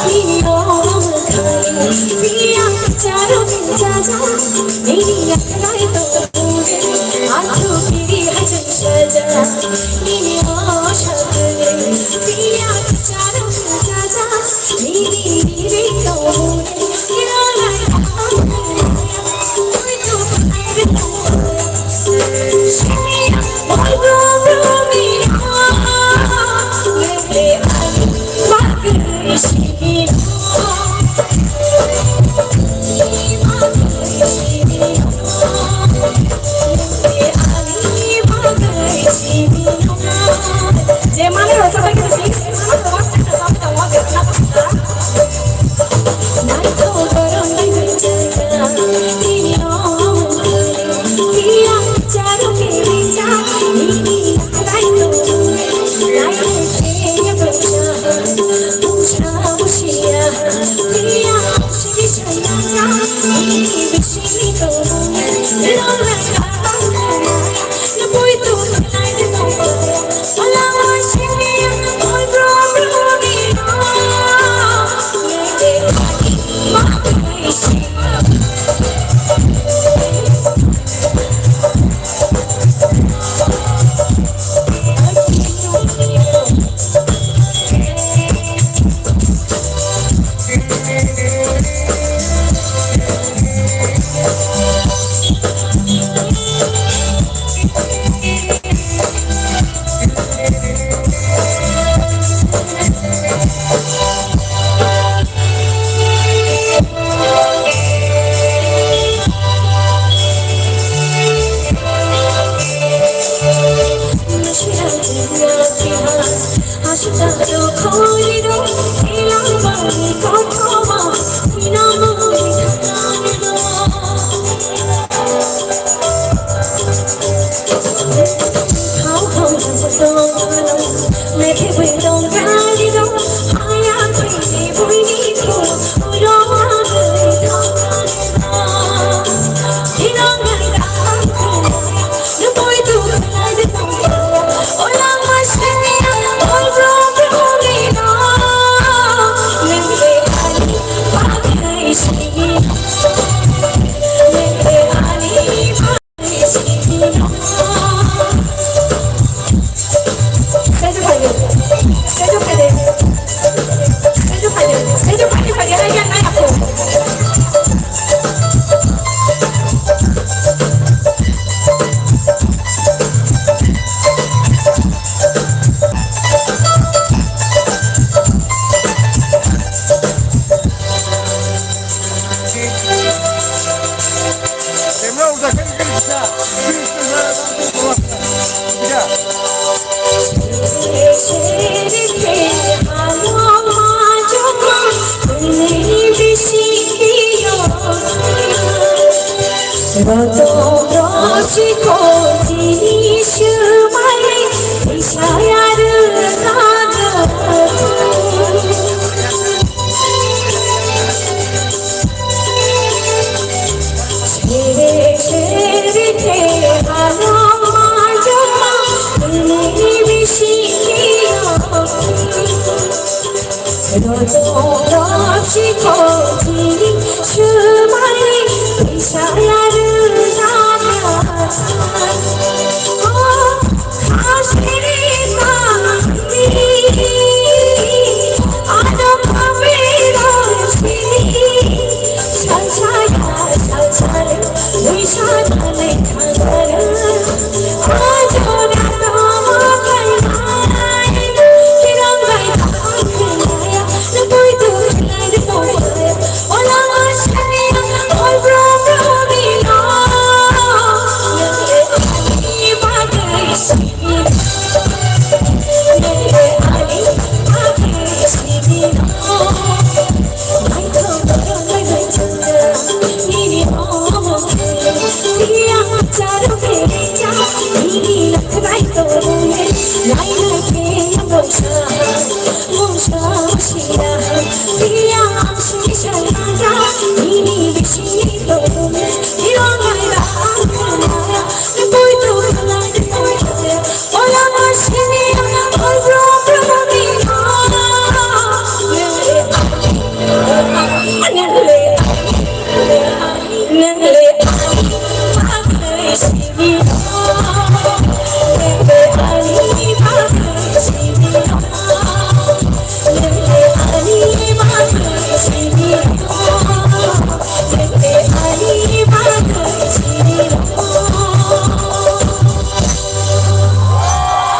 ni nom khai, siya charo bin jaja, ni nai to pure, achu piri hajan saja, ni ashate, siya charo bin jaja, ni to pure, kira nai koi to ai to Jemane rasa lagi lebih, jemane terus kita sampai tahu dia kenapa sekarang. Naik tol barang berjalan, ini orang dia cari kita, ini naik tol, naik sini berjalan, usaha usia, dia sini saya, ini sini tol, orang kaya, lepas itu naik tol. Saya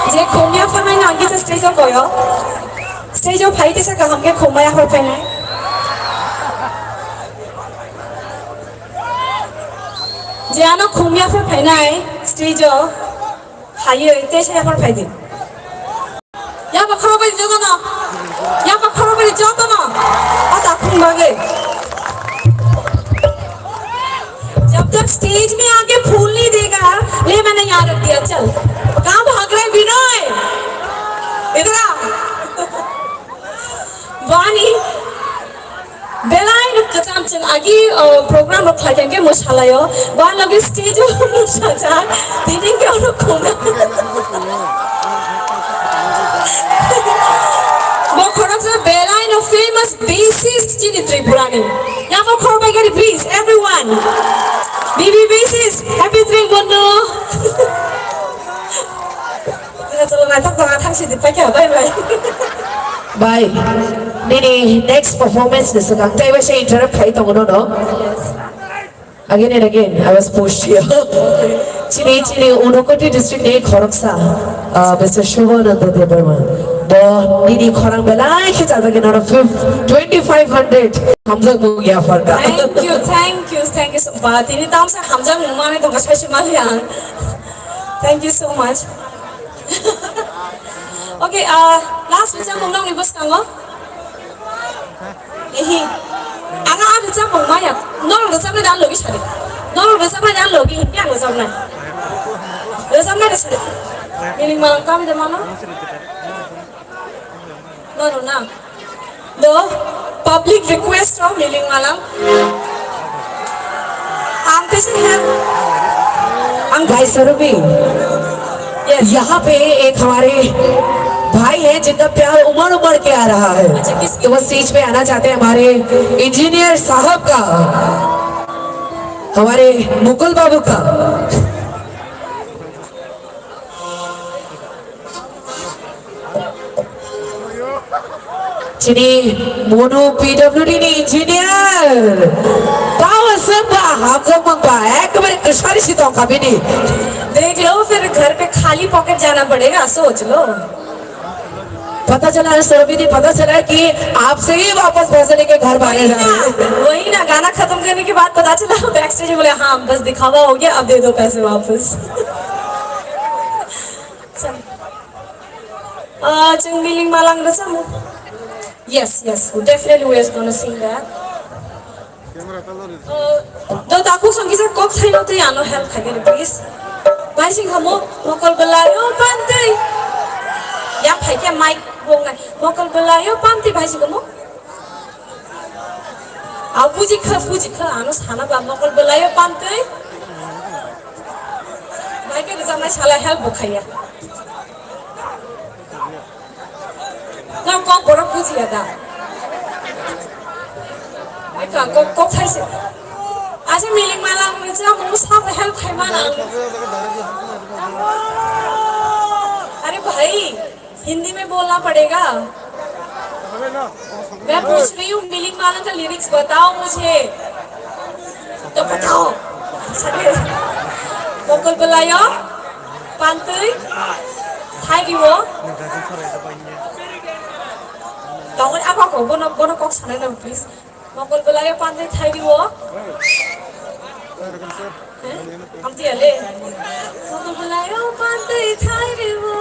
이제 공약 하면 안기자 스테이지 거요. 스테이지 파이트사가 함께 공마야 할 뻔해. 이제 아나 공약 할 뻔해. 스테이지 하이어 때셔야 할 뻔해. 야바 커버리 저거나. 야바 커버리 저거나. 아다 공막에. जब तक stage में आके फूल नहीं देगा ले मैंने यहाँ रख दिया चल कहाँ भाग रहे बिनोय इधर आ वानी बेलाइन कचाम चल आगे प्रोग्राम रखा क्या मुशाला यो वान लगे स्टेज में मुशाचा दिन के उन्होंने खोना वो खड़क से बेलाइन of famous bassist जिन्हें त्रिपुरानी यहाँ पर खड़क बैठे please everyone BB bassist happy drink bono चलो मैं तक तक थक सिद्धि पे क्या bye bye Bye. Nini, next performance is going to be interrupt. Again and again, I was pushed here. Chile, Unokoti district ne Khoroksa, Mr. Shubhananda Devarman. The Nini Khorang Belai hits as again out of 2,500. Hamza Mugia Farka. Thank you so much. Ini tahu saya Hamza Mumane tu kasih Malian. Thank you so much. Okay, last macam mungkin ibu sekarang, ini, angkat macam mungkin ya, nol macam ni dah logi cari, nol macam ni dah logi, yang macam ni dah cari, ini malam kami di mana? No, na, the public request from Miling Malam, angkat sih भाई सरवी यहाँ पे एक हमारे भाई है जिनका प्यार उमड़ उमड़ के आ रहा है तो वो स्टेज पे आना चाहते हैं हमारे इंजीनियर साहब का हमारे मुकुल बाबू का जिनी मोनो पीडब्ल्यूडी ने इंजीनियर पावर संबा हाथों मंगा एक बार किशारी सी तो कभी नहीं देख लो फिर घर पे खाली पॉकेट जाना पड़ेगा सोच लो पता चला सरबी ने पता चला कि आपसे ही वापस पैसे लेके घर भागे जा रहे हैं वही ना गाना खत्म करने के बाद पता चला बैक स्टेज बोले हाँ बस दिखावा हो गया अब दे दो पैसे वापस Miling Malang Rasamu yes definitely we are gonna sing that do takuk sangi sa kok thai no te ano help khage please bai sing hamo mokol belayo pantai ya phai ke mic bong nai mokol belayo pantai bai sing mo au puji kha ano sana ba mokol belayo pantai bai ke jama sala help bokhaya na kok bora puji ada Ika kok thai se आज Miling Malang में जब हम सब help खाइमाना अरे भाई हिंदी में बोलना पड़ेगा मैं पूछ रही हूँ Miling Malang का लिरिक्स बताओ मुझे तो बताओ Mokol belayo pantai Thai diwo Kamu ni apa kau bono kok sana na please Mokol belayo pantai Thai diwo Amti ale Mokol belayo pantai Thai diwo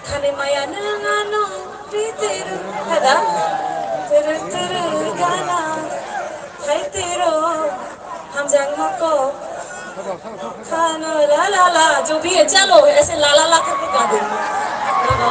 Kane maya nangano riteru ada teru gana Thai tero हम जाएंगे मको खाना ला ला ला जो भी है चलो ऐसे ला ला ला करके गा दो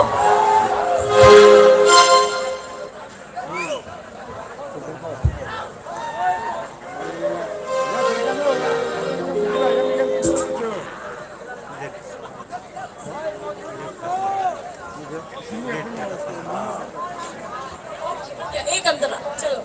एक अंतरा चलो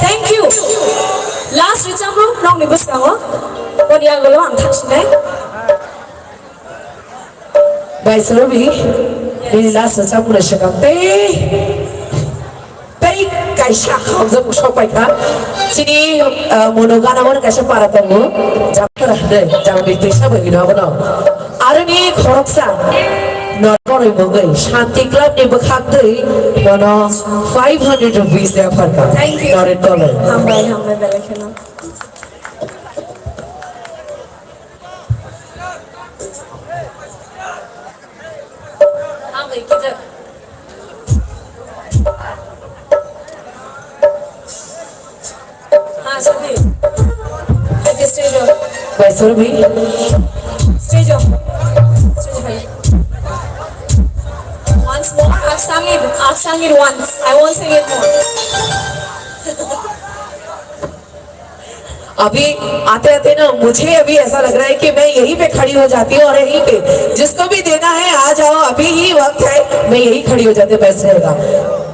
Thank you. Last example, nong ni bus kawo. Kodia golo ang thaksinai. Bai Sarabi, ini last example syakam teh. Teh kaisa hamza musok pai kha. Sini monogana mon kaisa para tamu. Japra deh, jangan bitisa bagi doa bono. Arani khoroksa. Nori mogai Shanti Club ni berkhak deh. Nono 500 rupees ya farka. Thank you. Nori dollar. Hambai bela khela. Hambai kita. हाँ सभी stage Bai Sarabi. Stage once more I've sung it once I won't sing it more अभी आते आते ना मुझे अभी ऐसा लग रहा है कि मैं यहीं पे खड़ी हो जाती हूँ और यहीं पे जिसको भी देना है आ जाओ अभी ही वक्त है मैं यहीं खड़ी हो जाती हूँ पैसे रहेगा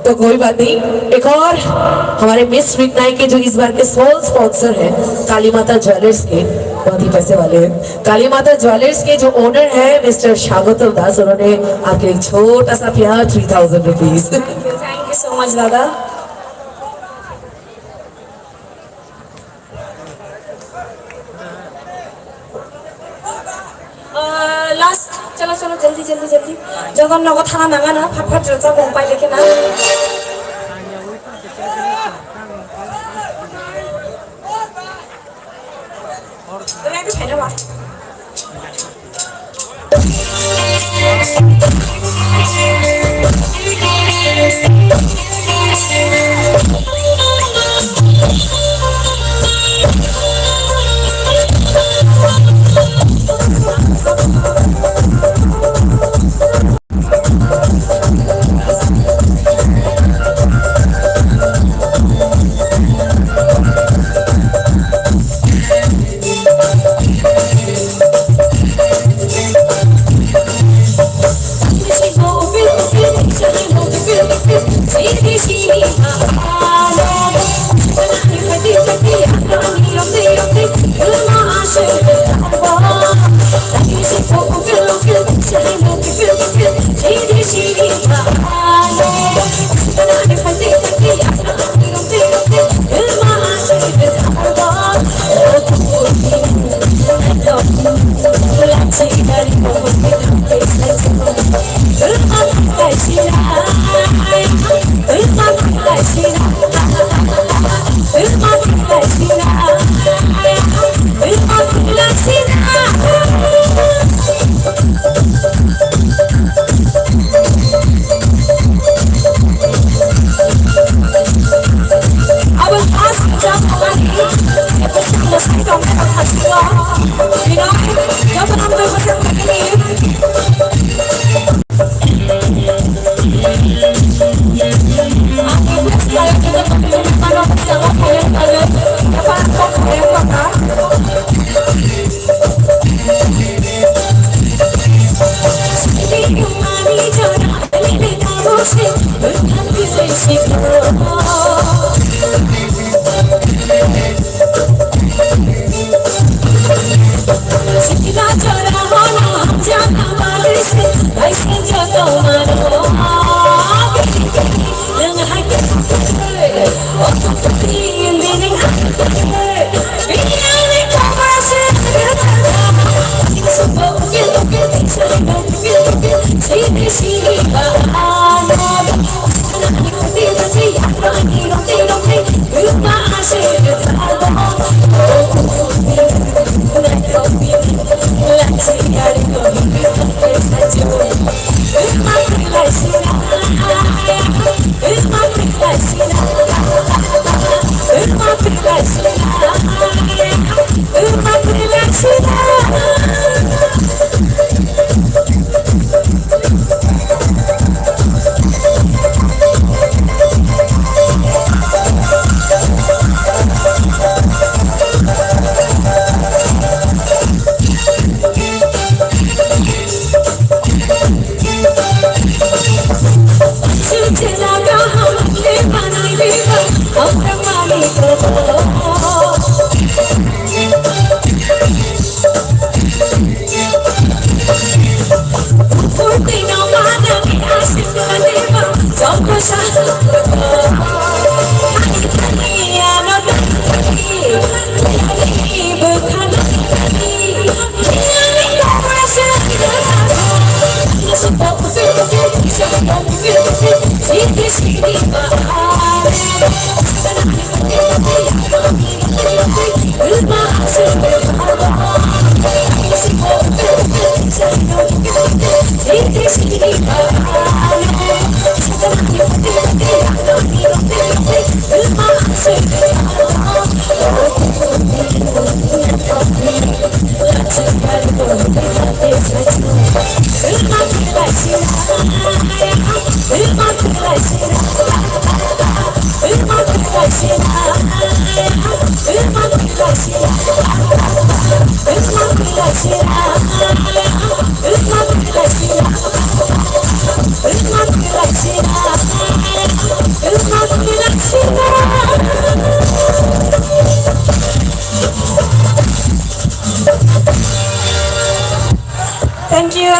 तो कोई बात नहीं। एक और हमारे मिस वीक नाइट के जो इस बार के सोल स्पॉन्सर हैं काली माता ज्वेलर्स के बहुत ही पैसे वाले हैं काली माता ज्वेलर्स के जो ओनर है मिस्टर शागोतम दास उन्होंने आपके एक छोटा सा प्यार 3000 rupees. thank you so much दादा चलो जल्दी जल्दी जल्दी जगन नगद थाना नागा ना फट फट रचा बम पाइ लेके ना तो मैं भी खाना बा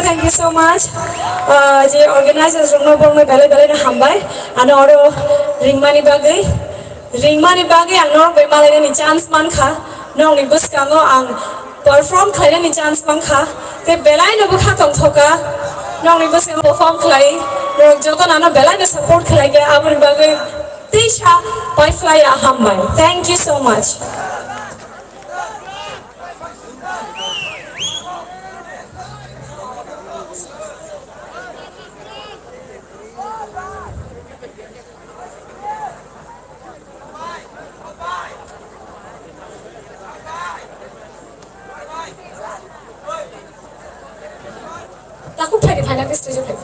Thank you so much. The organizers rungno bongme bele bele na hambai. Ano oro ringmani bagai ang nor be malai ni chance man kha. Nong ni bus kango ang perform खालायनायनि chance बांखा ते बेलायनोबो खा दंथ'गा नंनि बसे perform खालाय नों जगनानो बेलायनो support खालायगे आबुनि बागै तेसा पाइफ्लाया हामबाय thank you so much Aku play di final stage play.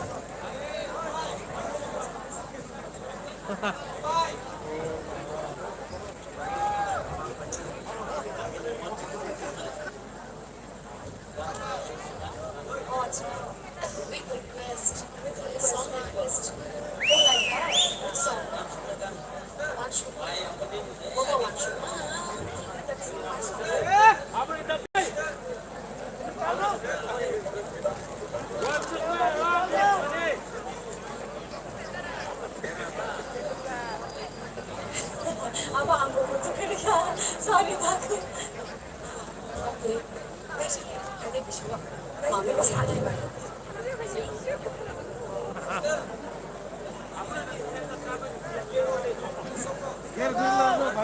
Apa anggur itu kira sorry aku. Mami masih ada di bawah.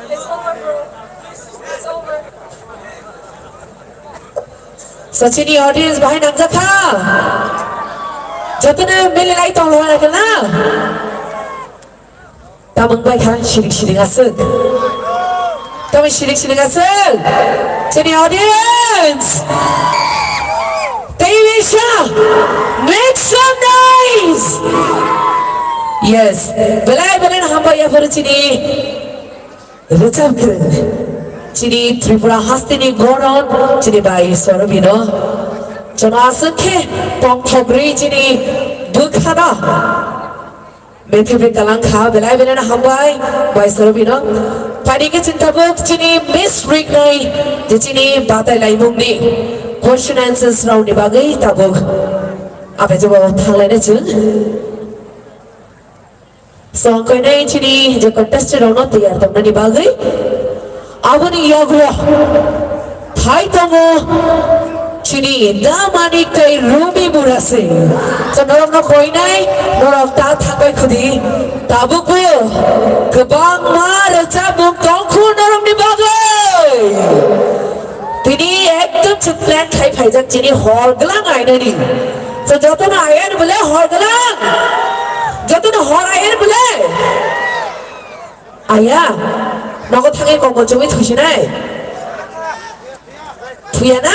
It's over, bro. It's over. सचिनी ऑडियंस भाई नमजा खा जतने मेले लाई तोड़ वाला करना तामंग भाई खान शिरिक शिरिक आसन तमें शिरिक शिरिक आसन सचिनी audience तेविशा make some noise yes belai belai हम भाई या फिर चिनी रुचाव करें चिनी त्रिपुरा हस्तिनी गोरन चिनी बाई स्वरबिनो जनासंखे तंगथब्री चिनी दुखाना मेथेब्रे कलांखा बेलाय बेलाय हामबाय बाई स्वरबिनो पानिके चिंताबुक चिनी मिस रिगनाय जे चिनी बाताय लाइमुंनि क्वेश्चन आंसर्स राउंडनि बागै ताबुक आबे जब थांलायनो जों संकयनाय चिनी जे कन्टेस्टेड राउंड तैयार तमनानि बागै Abuni yagwa Thai tongo Chini damani kai rumi burase So norok na koi nai Norok ta thakai khudi Tabuku Kebang mar Cabuk tongku norok ni bagai Tini ekdom chuklan thai phaijak chini horgelang aina ni So joto na ayan bole horgelang Joto na hor ayan bole Aya 너가 탕에 건거 좀이 두시네 두야나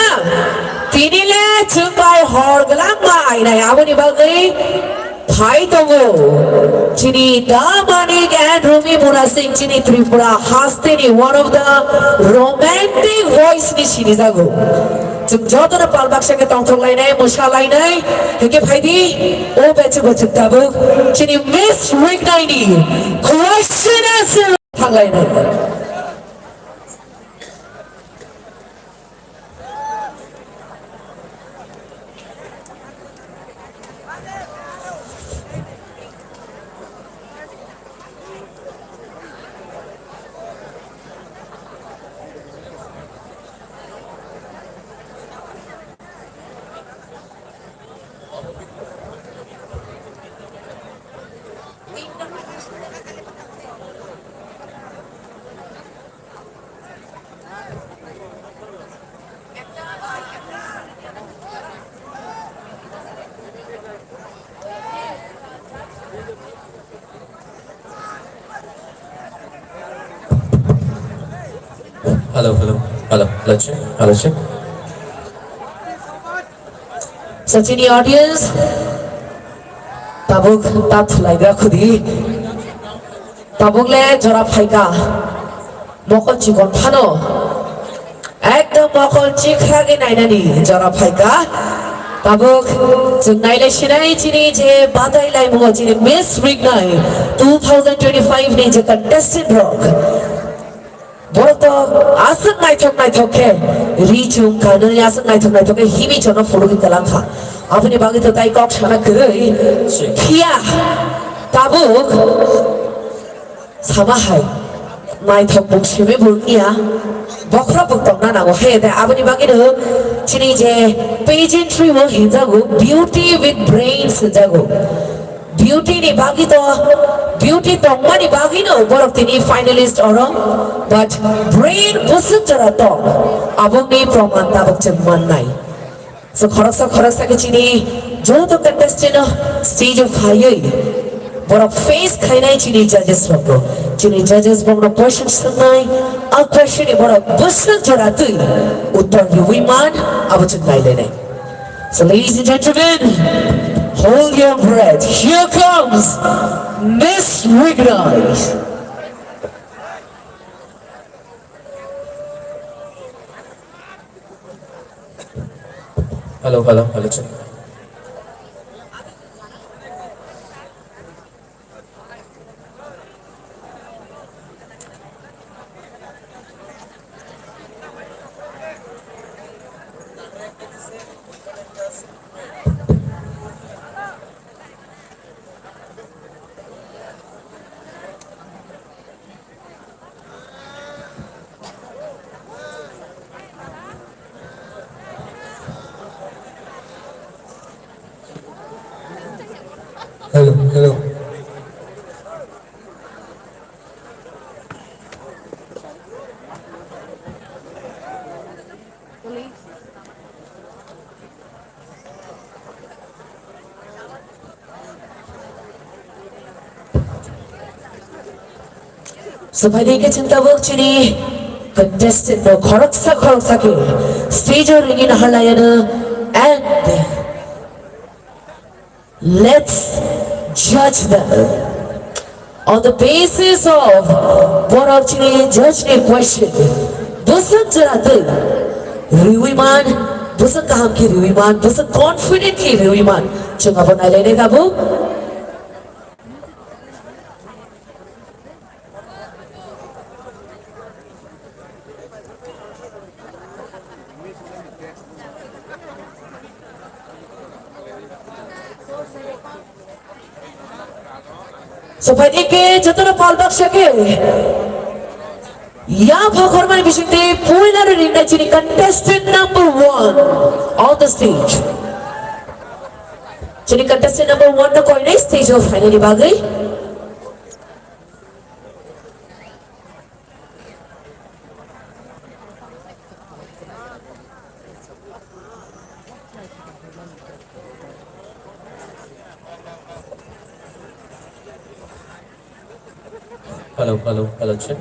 디닐레 증바이 헐글랑마 아이나 아버니 바그이 파이동고 지니 다마닉 and Rumi Mura Singh 지니 Tripura 하스테니 one of the romantic voice ni 시리자고 즉 저들은 발박샤게 똥통라이네 무샤라이네 이게 파이디 오베츠 버츠다부 지니 Miss Rignaini question answer 탕라이네 Hello, check. Sachini audience, tabuk tat laiga khudi, tabuk le jora phaika, mokol chikon phano, ekdom mokol chikhagi nainani jora phaika, tabuk jungnai le shinai chini je badai lai mo chini Miss Rignai 2025 ni je contestant rock. 보통 아승 나이톡해 리중 가는 아승 나이톡해 힘이 저는 부르기 깔랑카 아버님 방에서 따이 꼭 하나 그의 피야 따북 사마하이 나이톡 목심에 볼기야 बखरा बुक्तंग ना नागो हे दे आबनि बागि no चिनि जे pageantry वो हिजागो beauty with brains हिजागो beauty नि बागि तो beauty तंगमानि बागि no बरक तिनि finalist arrow but brain बुसुक जरा तो आबंनि प्रमाण ताबक चंगमान नाय so खरकसा के चिनी जो तो कंटेस्टेंट स्टेज ऑफ हाई बड़ा फेस खाइनाय चिनी जजेस रंगो चिनी जजेस बंगनो क्वेश्चन संनाय आ क्वेश्चन ए बड़ा बसल जरातुई उत्तर युविमान अबचन नाइलेने so ladies and gentlemen hold your breath here comes Miss Recognize Hello, sir. Hello. So by the end of the chini contestant no khoroksa ke stage or ringin halayana and let's judge them on the basis of what actually judge a question doesn't jaratul riwiman doesn't kaham ki riwiman doesn't confidently riwiman chunga banai lene gabu So pwede ke jato na palbak siya ke ya bhakhor mani bishite puina rin na chini contestant number 1 on the stage chini contestant number 1 na koi nai stage of finally bagai Hello, check.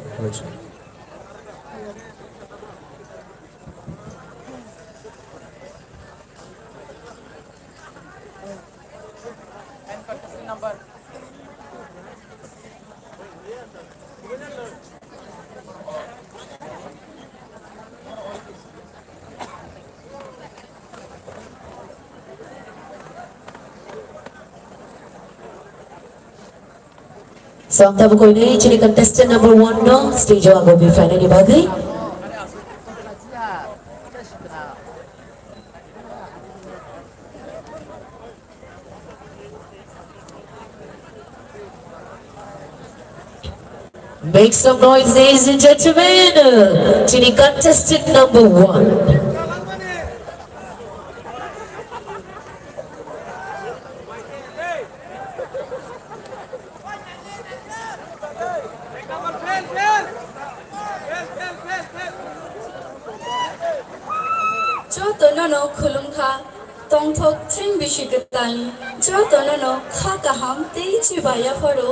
So ang tabo ko ini chini contestant number 1 no stage o ago bi finally bagai Make some noise, ladies and gentlemen. Chini contestant number 1. no khulumkha tongthok tring bishikatani jo tonono kha kaham tei chibaya phoro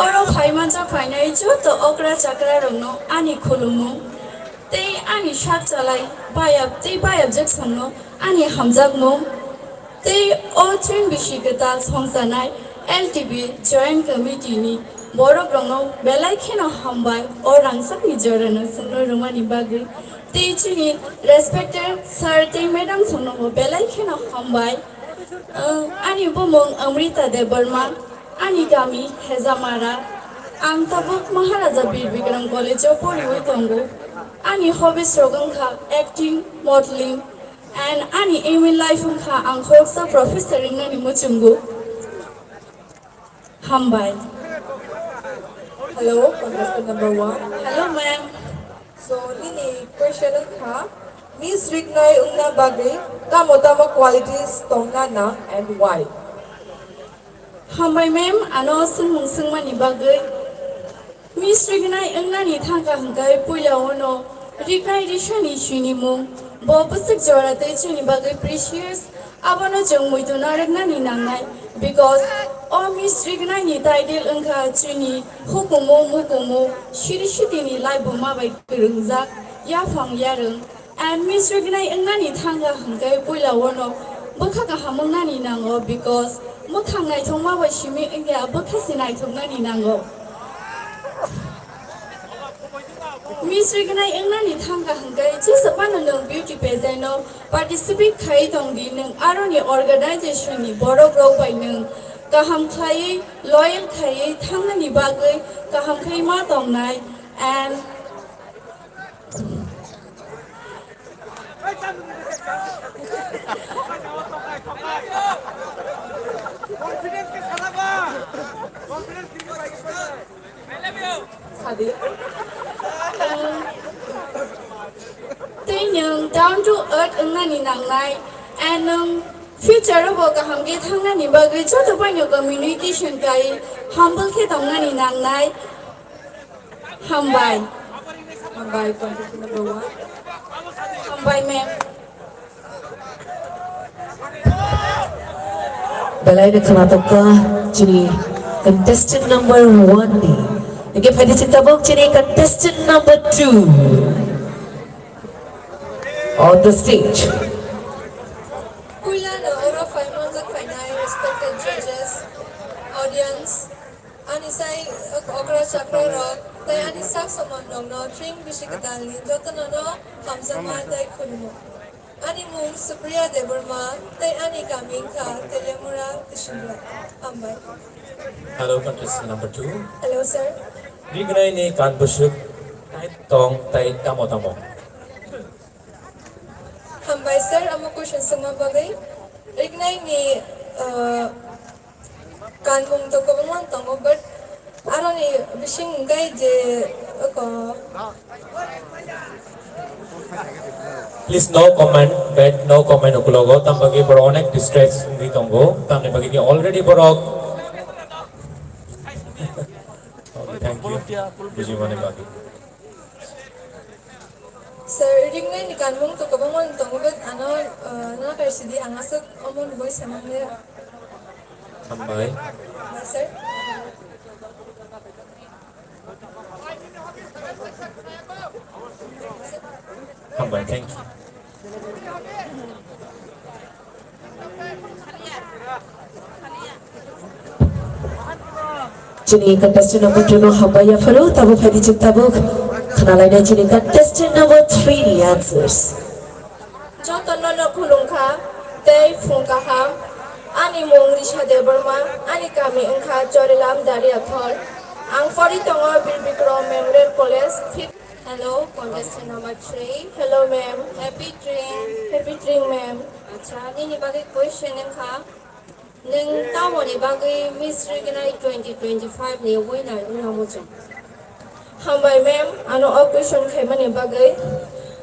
oro phaimanja phainai jo to okra chakra rongno ani khulumu tei ani shak chalai bayab jaksonno ani hamjakmo tei o tring bishikata songsanai LTB Joint Committee ni borok rongno belai kheno hambai o rangsak ni jorano songno romani bagai teaching respected sir te madam songno belai kheno hambai ani bomong Amrita de Burma ani gami hezamara ang tabuk Maharaja Bir Bikram College of Poriwai Tongo ani hobbies rogangkha acting modeling and ani aim in life kha ang khoksa professor ni muchungu Hambai. Hello, contestant number 1. Hello, ma'am. So nini question ka Miss Rignai ungna bagay tamo qualities tongna na and why? Hambai mem ano sung mani bagay. Miss Rignai ungna ni thangka hangkai puya ono. Rignai rishani shini mung. Bo pasik jora te chuni bagay precious. Abano jeng muitu na regna ni nangnai. Because all Miss Rignai ni title ungka chuni hukumu shiri shiti ni lai buma bai kerungjak ya fang yarung. And Miss Rignai ungna ni thangka hangkai puya ono. Bukaka hamung na ni nango because mukhang ngai thong ma bai shimi ingya bukhasi nai thong na ni nango. Miss Rignai ungna ni thangka hangkai chisapana nung beauty pageant no participate khai dong di nung aro ni organization ni boro grow bai nung kaham khai loyal khai thangna ni bagai kaham khai ma tong nai and down to earth ungna ni nangnai and future bo ka hamge thangna ni bagai choto pai no communication kai humble ke tongna ni nangnai hambai Contestant number 1. hambai mem Balai na kanatoka chini contestant number 1 ni. Nage pwede tabok chini contestant number 2 on the stage. Puila na ora Manjak Fainai, respected judges, audience, Anisai Okra Chakra Rock, Tay Anisak Samandong no, Tring Bishikatali, Jotanono, Hamzama Tay Kurumo. Animung Supriya Deburma, Tay Ani Kaminka, Telemura Tishindra. Ambai. Hello, contestant number 2. Hello, sir. Rignai ni kan busuk tai tong tai tamo. Hambai, sir. Amo question sama bagay. Rignai ni kan mung to ko man tongo, but aro ni bishing gai je ko. Please no comment, bad no comment ukulogo. Tampagi boronek distracts di tongo. Tamne bagi ki already borok. Okay, thank you. Buji mane bagi. Sir, Rignai ni kan mung to ko man tongo, but ano na kasi di angasok omon boy sama niya. Sampai. Sir. Sampai, thank you. Chini contestant number 2 no hambaya faru tabu pwede tabok kanalai na chini contestant number 3 the answers. Jotono kulungka, Tay Funkaham, Ani Mung Risha Deburma, Ani Kami Unka Jorilam Dari Athol, Ang Fori Tongo Birbikro Memorial College. Hello, contestant number 3. Hello, ma'am. Happy dream, ma'am. Acha, ni bagay question ka. Neng tamo ni bagay Miss Rignai 2025 ni winner una mo jang. Hambay, ma'am. Ano o question kay man ni bagay?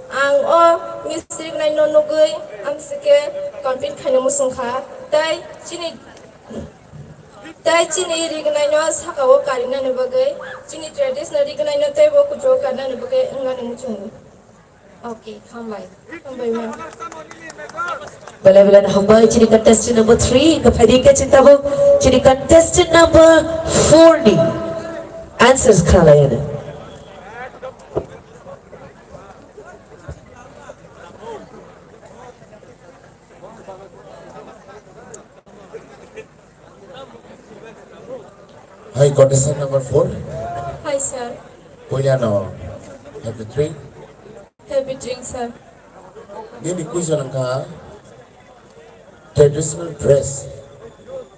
Ang o Miss Rignai no nugay, ang sige konpin kay mo sungka. Tay chini Rignai no sakawo karina ni bagay. Chini traditional Rignai no tay bo kujo karina ni bagay nga ni mo chung. Okay, hambay. Hambay, ma'am. Balai na hambay chini contestant number 3 ka pwede ka tabok chini contestant number 4 ni. Answers kanalai na. Hi, contestant number 4. Hi, sir. Puliano. Happy dream. Happy drink, sir. Ini question ka traditional dress.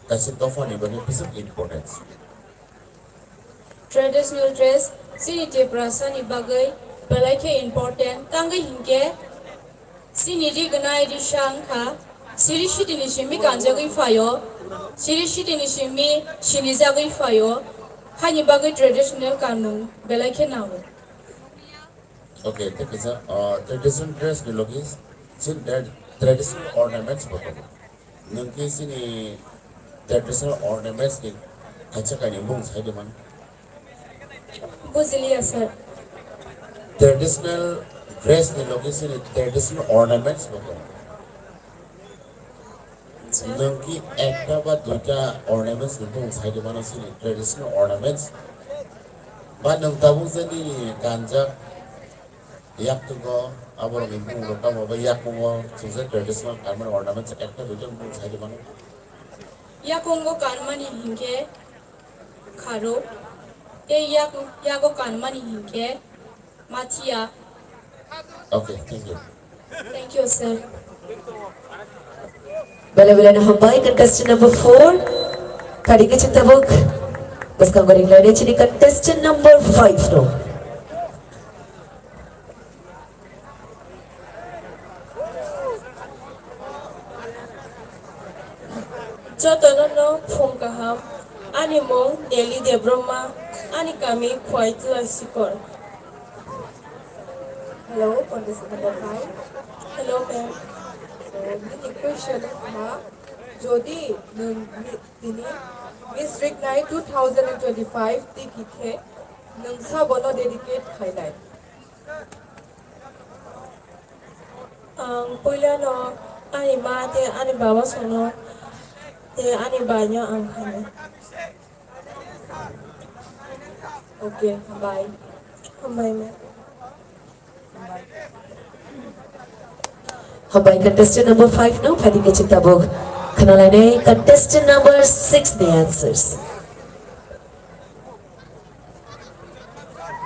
Kasi tofa ni bagi piece of importance. traditional dress sini te prasa ni bagai balai ke important tangga hingke sini ri ganai ri shangkha siri shiti ni shimi kanja gai fayo siri shiti ni shimi shini za gai fayo hani bagai traditional kanung balai ke nawo Okay, take is traditional dress ni logis sin traditional ornaments boto. Nungki sini traditional ornaments ni kaca kani mung sai de man. बुझलिए sir Traditional dress ni logis sini traditional ornaments boto. Nungki ekta ba duita ornaments ni mung sai de man sini traditional ornaments. Ba nung tabung sini ganja yak tugo abor ni mung rota mo ba yak mo sini traditional garment ornaments ekta duita mung sai de man. या कोंगो कानमानी हिंगे खारो ते या को कानमानी हिंगे माचिया Okay, thank you. Thank you sir Bala-bala na hambay, contestant number 4. Kari ka tabok. Bas kang garing lari, chini contestant number 5 no. Jotono no phongkaham ani mong Nelly Debroma ani kami khwaitu asikor Hello, contestant number 5. hello ma'am So, the question যদি তিনি Miss Rick Night 2025 টিকিটে নংসা বনো dedicate খাইনাই ang pula no ani ma te ani baba sono te ani banyo ang kanya okay bye hambay ma'am Hambay, contestant number 5 no. Kari ka tabok. Kanalay na contestant number 6 the answers.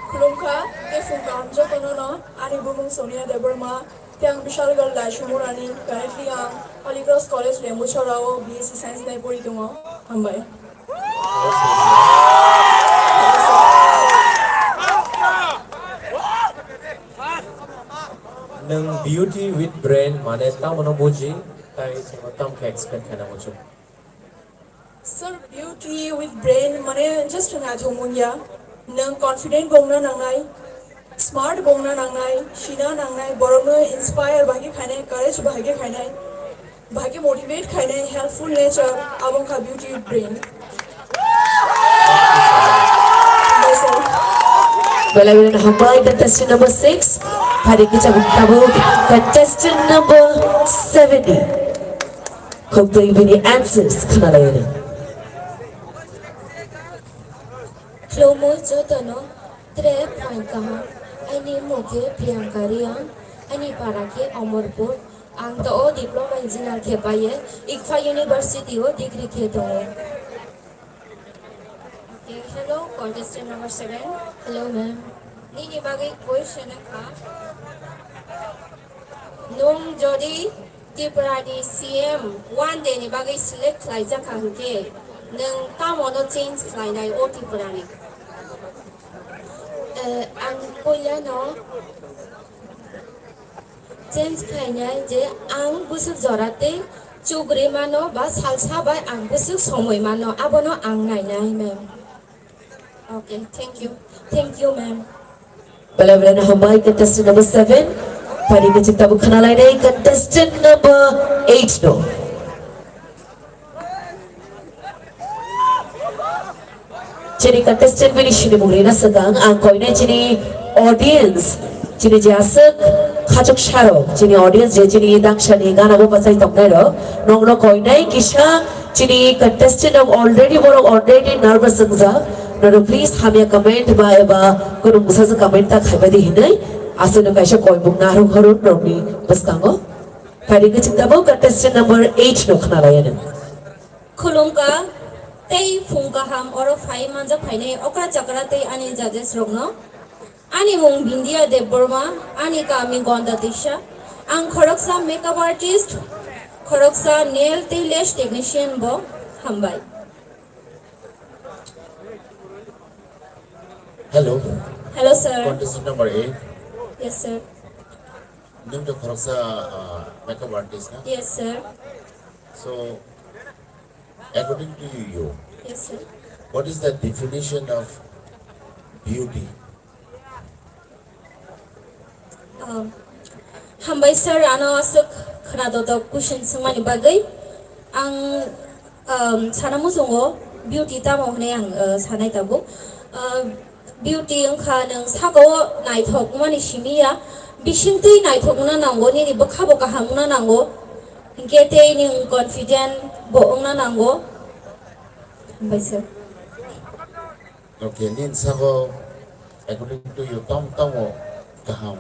Kulungka te phongkaham jotono no ani bumung Sonia Debroma te ang Bishalgarh Laishmurani currently ang Holy Cross College Lembuchorao BSc Science nai pori tungo hambay Nung beauty with brain mane tam ano buji tai sama tam ka expect kana mo chuk. Sir, beauty with brain mane just na thumunya nang confident bongna nangai smart bongna nangai shina nangai borongno inspire bhagi khainai courage bhagi khainai bhagi motivate khainai helpful nature abong ka beauty with brain Yes, sir. Bala-bala na hambay, contestant number 6. Kari ka tabok. Contestant number 70. Kung to ibini answers, kanalay na. Klomo jotono tre phongkaham ani moge Priyankaria ani parake Amorpur ang to diploma engineer ke paye ICFA University o degree ke to Okay, hello contestant number 7 hello ma'am nini bagai question ka nung jodi Tripurani CM one day ni bagai select laija kangke nung tamono change lainai o Tripurani ang pula no change khainai je ang busuk jorate chugre mano ba salsa ba ang busuk somoy mano abono ang nainai ma'am okay thank you ma'am Bala-bala na hambay, contestant number 7. Kari ka tabok. Kanalay na contestant number 8 no. Chini contestant bini shini mugri na sagang ang koi na chini audience chini jasak khachok sharok chini audience je chini dang shani gana bo pasai toknai ro nongno koi na kisha chini contestant of already nervous sangza no please hamya comment ba kono musa sa comment ta khaiba di hinai asuna kaisa koi bung na ro harun romi baskango kari ka chitabo contestant number 8 no khna layana khulungka tei phungkaham oro phai manja phainai okra chakra tei ani judges rogno ani mung Bindia Debroma ani kami Gonda Disha ang khoroksa makeup artist khoroksa nail tei lash technician bo hambai Hello sir contestant number 8 yes sir nung the khoroksa makeup artist na yes sir so according to you yes sir what is the definition of beauty हामबाय sir आनो असक खोनादों cushion सोंमानि बागै आं साना मोजोंगो beauty तामाव होनाय आं सानाय दाबो beauty ओंखा नों सागो नायथक मानि सिमिया बिसिंतै नायथकना नांगौ नि बखाबो गाहामना नांगौ गेटे नि कॉन्फिडेंट बोंना नांगौ हामबाय sir Okay, nin sago according to you tom kaham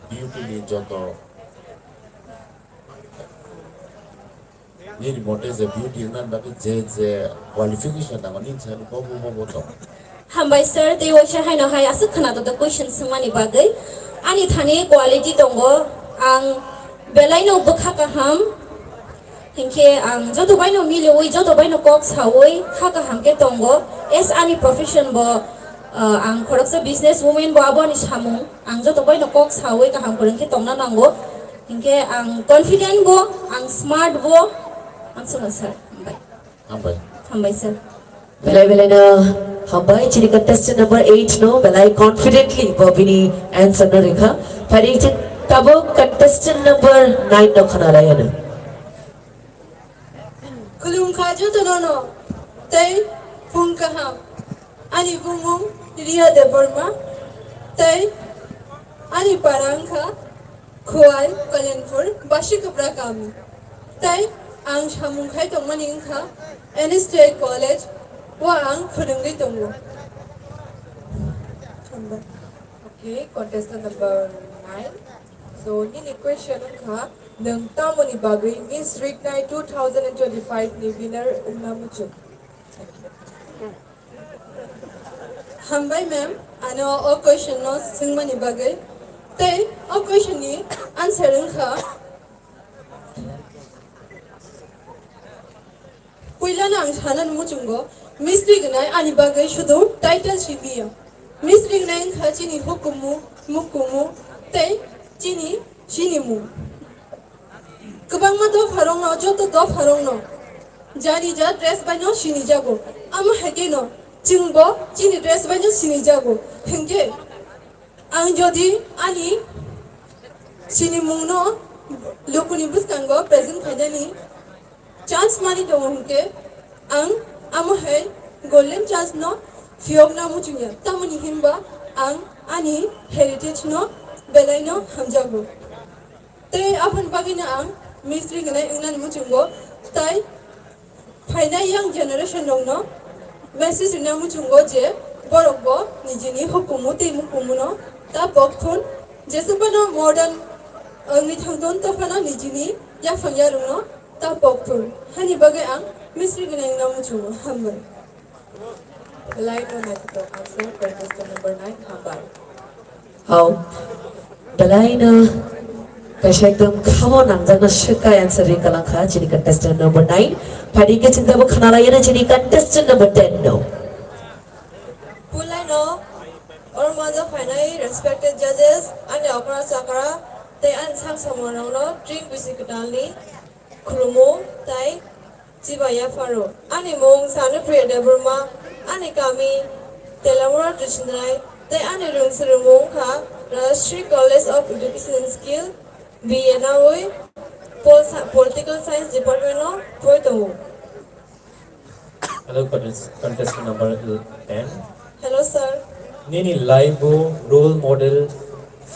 beauty ni joto nin mote je beauty nan baki je qualification na nin san bobo to हामबाय सर दे वैसे हाय न हाय असक खोनादों कुशन सोंमानि बागै आनि थाने क्वालिटी दंगो आं बेलायनो बखा गाहाम हिंखे आं जतो बायनो मिलौई जतो बायनो कक सावै खा गाहाम के दंगो एस आनि प्रोफेशन बो आं खरकसे बिजनेस वुमेन बो आबो आनि सामु आं जतो बायनो कक सावै गाहाम खरंखे तंना नांगो हिंखे आं कॉन्फिडेंट बो आं स्मार्ट बो आं सोनो सर हामबाय sir Belai na hambai chini contestant number 8 no belai confidently bobini answer no rekha pari chin tabo contestant number 9 no khana rayana kulung kaju tonono tei fungkaham ani bumum Ria de Burma tei ani parangka khuai kalenpur bashikapra kami tei ang samungkai tongmani ingkha any state college wa ang phunungai tongo Okay, contestant number 9. So, ini question ka ng tamoni bagay Miss Rignai 2025 ni winner umnamucho. Hambai ma'am ano o question no singmani bagay tei o question ni answer ingkha puila na ang sanan mo chungo Miss Rignai ani bagay shudu title shibiya Miss Rignai ingkha chini hukumu mukumu tei chini shinimu kubang ma do pharong no joto do pharong no jari ja dress banyo shini jago ama hege no chingbo chini dress banyo shini jago henge ang jodi ani shini mungno lokuni buskango present khadani chance mani do henge ang ama hai golden chance no fiog na mu chunya tamani himba ang ani heritage no belai no hamjago te apun bagina ang mystery gna inglan mu chungo tai फाइना young generation dong no message na mu chungo je borok bo nijini hukumu te mukumu no ta bokthun jesubano modern ni thangdon ta phana nijini ya phangya rung no ta bokthun hani bagai ang mystery gna na mu chungo hambai Line no nato answer contestant number 9 hambai. how belai na kasi ekdom khawa namjak na shika answer ring kalangkha chini contestant number 9 pari ke chinta bo khana rayana chini contestant number 10 no pulai no or maja finai respected judges and okra sakara they an sang samano no drink bisikitali khulumo tai jibaya faro ani mong sanu priya deburma ani kami telamura trichinai they ani rungsrumong kha Rashtriya College of Education and Skill BNAOI Political Science Department no Poitongo. Hello, contestant number 10. Hello sir. Nini live role model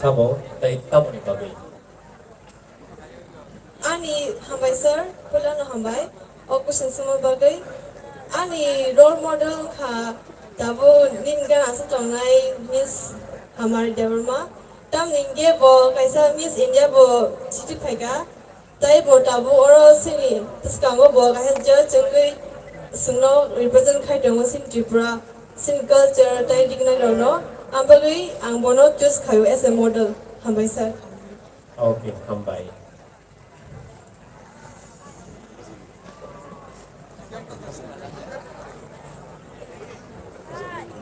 samo tai tamoni bagai. Ani hambai sir, pula no hambai. O question sama bagai. Ani role model kha tabo ninga asa tongai Miss Hamari Devarma. Tam ninge bo kaisa Miss India bo chichi phaiga. Tai bo tabo oro sini tiskango bo kaisa jo chungai sungno represent khai dongo sin Tripura sin culture tai digna no. Ambagai ang bono choose khayo as a model. Hambai sir. Okay, hambai.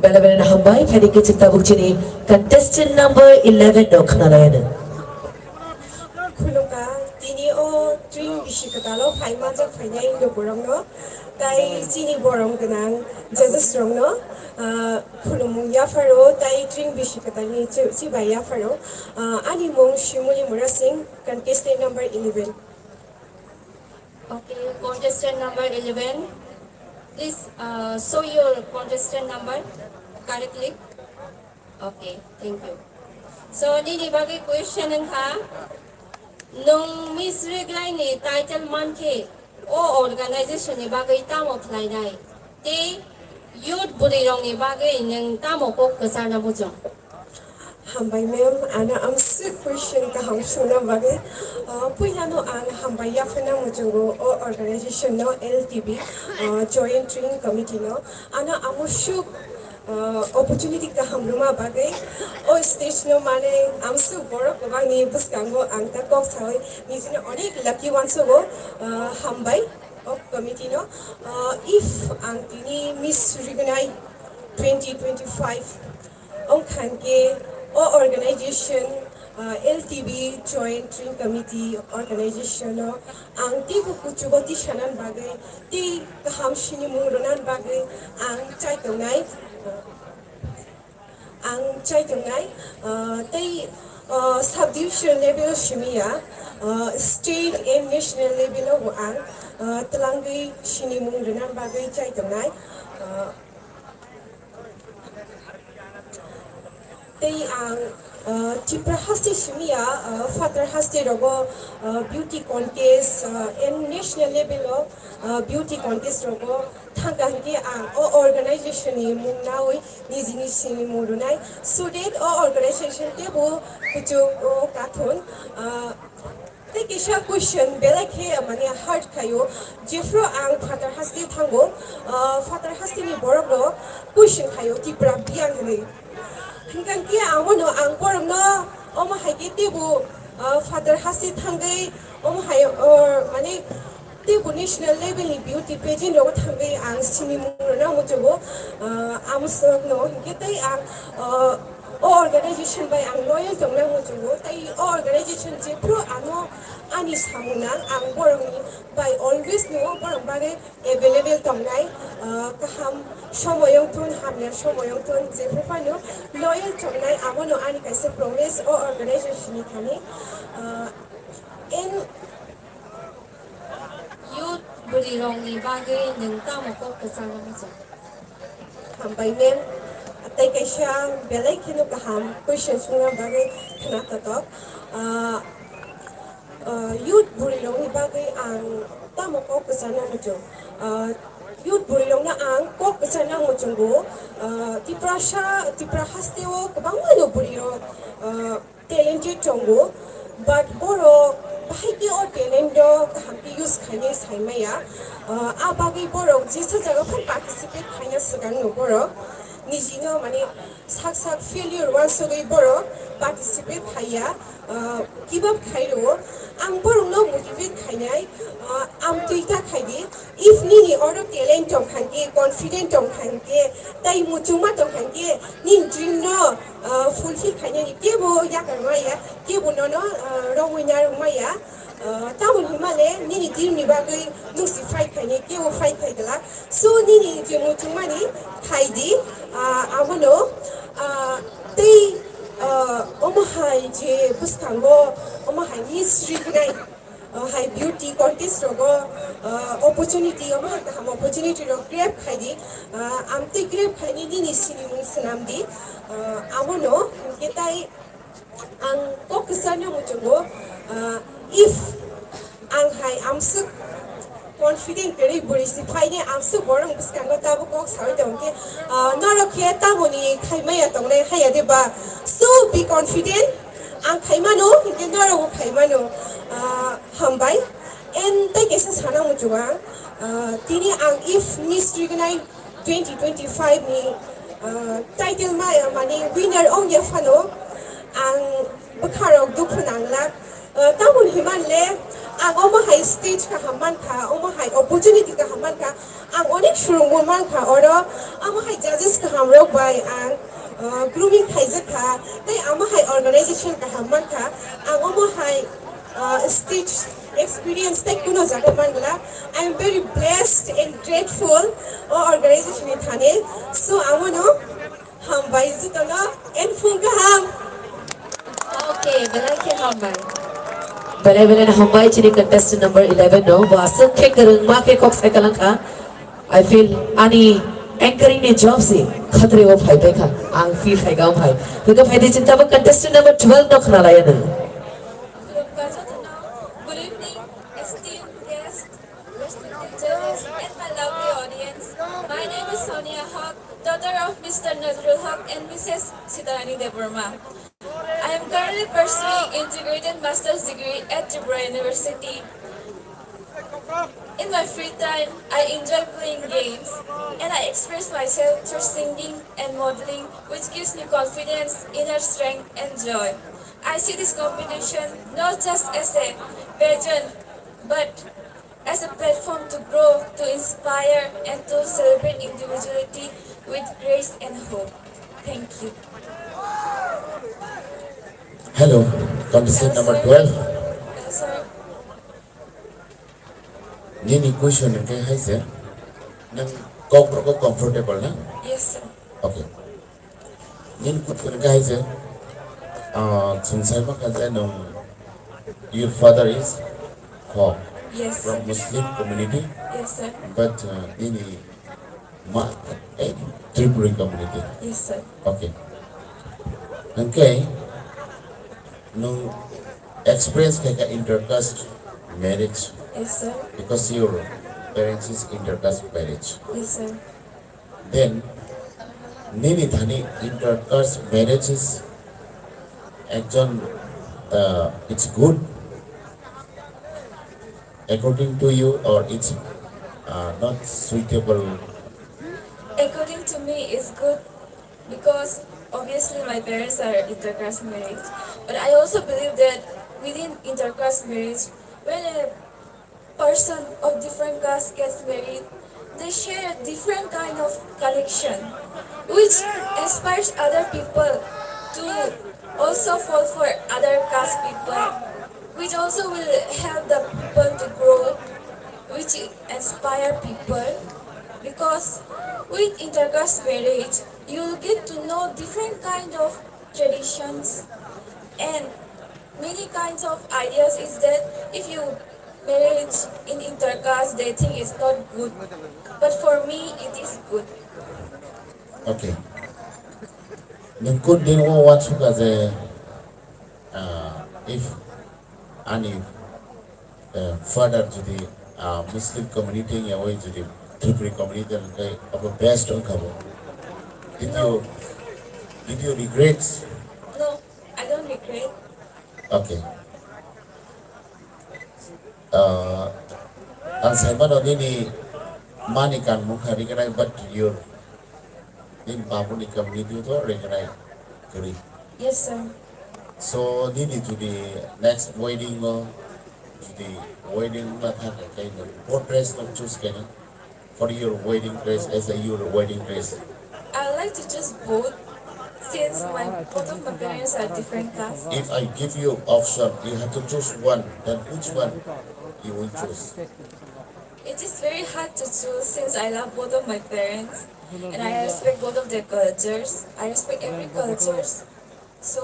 belai na hambai pari ke chinta bo chini contestant number 11 no khana rayana Khuluka tini o ट्रिं बिशिकतालो Faima जा फाइनाय लोबरंनो ताई चिनि बरं गोनां जजेस रंनो खुलुमु याफारो ताई ट्रिं बिशिकतानि चिबाय याफारो आनि मुं शिमुलि मुरा Singh contestant number 11. Okay, contestant number 11. Please show your contestant number correctly. Okay, thank you. So, nini bagi question ka nung Miss Reglay ni title man ke o organization ni bagay tamo playnay. Te youth burirong ni bagay nang tamo ko kasana mo jong. Hambay ma'am, ana am si question ka ham suna bagay. Pwila no ang hambay yafana mo jungo o organization no LTB Joint Training Committee no. Ana amo shuk opportunity ka hamruma bagay o stage no mane am su borok bang ni buskango ang ta kok sawi ni sino onik lucky ones go hambay of committee no. If ang tini Miss Rigunay 2025 ong kanke o organization LTB Joint Training Committee organization no ang ti kuchugo ti shanan bagay ti kaham shini mungronan bagay ang chai tungai tay subdivision level shimiya state and national level no ang talangai shini mungronan bagay chai tungai tay ang Tipra Hasti Shimia, Father Hasti Rogo, beauty contest, and national level beauty contest Rogo, Tangangi ang o organization ni Mungnawi, Nizini Sini Murunai, so that o organization table, Kujo o Katon, take a question, Belake, Amania Hard Kayo, Jeffro ang Father Hasti Tango, Father Hasti ni Borogo, question Kayo, Tipra Biangi. Hinggang kia amo no ang porong no omo hai tibu Father Hasti Tangai omo hai or mani tibu national level ni beauty pageant ro Tangai ang sinimuro na mo jogo amo so no hinggai ang organization by ang loyal tong na mo jogo tai organization je pro ano ani samunang ang porong ni by always no porong bagay available tong nai kaham সময়ং তুন হামনা সময়ং তুন যে প্রফাইল loyal টংনাই আমনো আনি কাইসে promise ও organisation নি খানি in Youth burirong ni bagay nang tamo ko kasana mo jong. hambay men atay kaisya belay kinu kaham questions nga bagay kanatatok youth burirong ni bagay ang tamo ko kasana mo jong youth burirong na ang kok kasana mo jonggo tipra hasteo kabang ano buriro talented jonggo but boro bahiki o talent do hampi use khane saimaya abagi boro jisa jaga phan participate khanya sagang no boro nijino mane sak failure once agai boro participate khaya kibab khairo ang boro no motivate khainai am tuita khaidi if nini order talent tong khanke confident tong khanke tai muchuma tong khanke nin dream no fulfill khainai ni kebo yakarmaya kebo no rowinar maya tamun himale nini dream ni bagai nusi fight khainai kebo fight khaidala so nini je muchuma ni khaidi amono tei omahai je buskango omahai history gnai high beauty contest rogo opportunity omahai kaham opportunity ro grab khaidi amte grab khaini dini sini mung sanamdi amono ketai ang kokasanya mujongo if ang hai amsuk confident kari burisi phaine amsu borong buskango tabu kok sawi dongke naro khia tamoni khaimaya tongnai haya deba so be confident ang khaimano hindi naro khaimano hambai and tai kesa sana mujuga tini ang if Miss Rigunay 2025 ni title mani winner ong yafano ang bakharok dukhanang lak tamun himanle ang omahai stage ka haman ka omahai opportunity ka haman ka ang onek shurung man ka oro amahai judges ka hamrok by ang grooming khaisa ka tai amahai organization ka haman ka ang omahai stage experience tai kuno jata mangla. I am very blessed and grateful organization ni thane. So I want to ham bai zutana and funga ham. Okay, belai ham bai. Balai-balai na hambai chini contestant number 11 no basan ke kereng ma ke kok sai kalangka. I feel ani anchoring ne job se khatre wo phai pe kha ang feel khai gaum phai. Luka phai de cinta ba contestant number 12 no khana la yana. Good evening, esteemed guests, respected judges, and my lovely audience. My name is Sonia Haq, daughter of Mr. Nazrul Haq and Mrs. Sitarani Deborma. I am currently pursuing integrated master's degree at Tripura University. In my free time, I enjoy playing games and I express myself through singing and modeling, which gives me confidence, inner strength, and joy. I see this competition not just as a pageant, but as a platform to grow, to inspire, and to celebrate individuality with grace and hope. Thank you. Hello, contestant number 12. Hello, sir. Nini question ke hai se? Nang comfortable na? Yes, sir. Okay. Nini question ke hai se? Sunsai ma kaza nung your father is Yes, sir. from Muslim community, Yes, sir. but nini ma Tripura community. Yes, sir. Okay. Okay. Nung experience kaya intercaste marriage Yes, sir. because your parents is intercaste marriage. Yes, sir. Then nini thani intercaste marriage is একজন it's good according to you or it's not suitable. According to me, it's good because obviously my parents are intercaste marriage. But I also believe that within intercaste marriage, when a person of different caste gets married, they share a different kind of connection, which inspires other people to also fall for other caste people, which also will help the people to grow, which inspire people. Because with intercaste marriage, you'll get to know different kind of traditions and many kinds of ideas. Is that if you marriage in intercaste, they think it's not good, but for me it is good. Okay. Nung kun din mo wat suka ze if any further to the Muslim community ya way to the Tripura community okay of the best on kabo. Did you regret? No, I don't regret. Okay. Ang Simon o nini manikan mo ka rin but your din babu ni community to rin kari. Yes, sir. So nini to the next wedding mo to the wedding na thaka kay what dress na choose kaya for your wedding dress as a your wedding dress. I would like to choose both since both of my parents are different castes. If I give you option, you have to choose one. Then which one you will choose? It is very hard to choose since I love both of my parents and I respect both of their cultures. I respect every cultures. So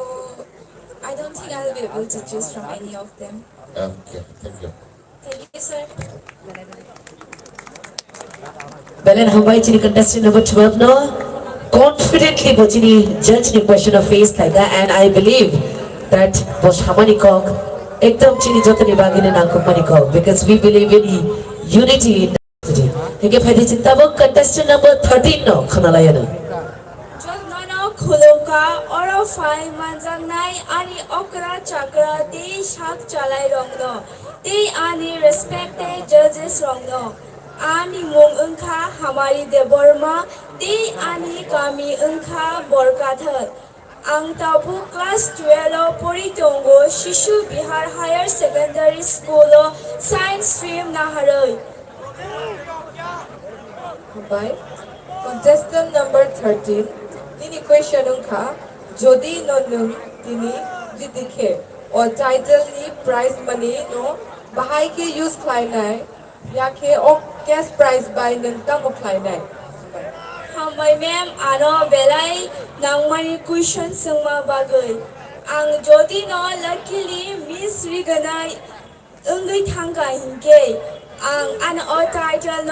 I don't think I'll be able to choose from any of them. Okay, thank you. Thank you, sir. Belen hambai chini contestant number 12 no confidently bochini judge ni question of face like that, and I believe that bosh hamani kok ekdam chini jotani bagine na kompani kok because we believe in unity in diversity. Henge phai cinta bo contestant number 13 no khana la yana. Jolnono khulongka oro phai manjangnai ani okra chakra te shak chalai rongno te ani respected judges rongno ani mong engkha hamari deborma te ani kami engkha borkathar ang tabu class 12 poritongo shishu bihar higher secondary school science stream naharoi. By contestant number 13 nini question ungkha jodi no nung tini jitike or title ni prize money no bahai ke use khlainai ya ke ok cash prize by nungta mo khlainai हामबाय ma'am आनो बेलाय नांमानि question सोंमा बागै आं जदि न लाकिलि miss रिगनाय ओंगै थांगा हिंके आं आन a title न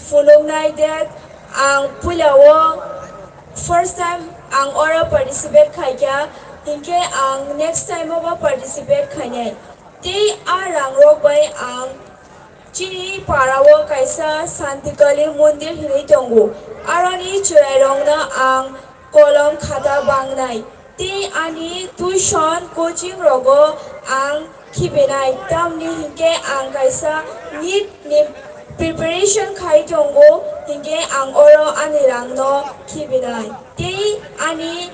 फुलुंनाय देट आं पुलावो फर्स्ट टाइम आं अरा पार्टिसिपेट खायका हिंके आं नेक्स्ट टाइम अब पार्टिसिपेट खायनाय ते आ रांग बाय आं Chini parawo kaisa santikali mundir hini tongo. Arani churairongna ang kolom khata bangnai. Ti ani tuition coaching rogo ang kibenai. Tamni hinke ang kaisa need ni preparation khai tongo hinke ang oro anirangno kibenai. Ti ani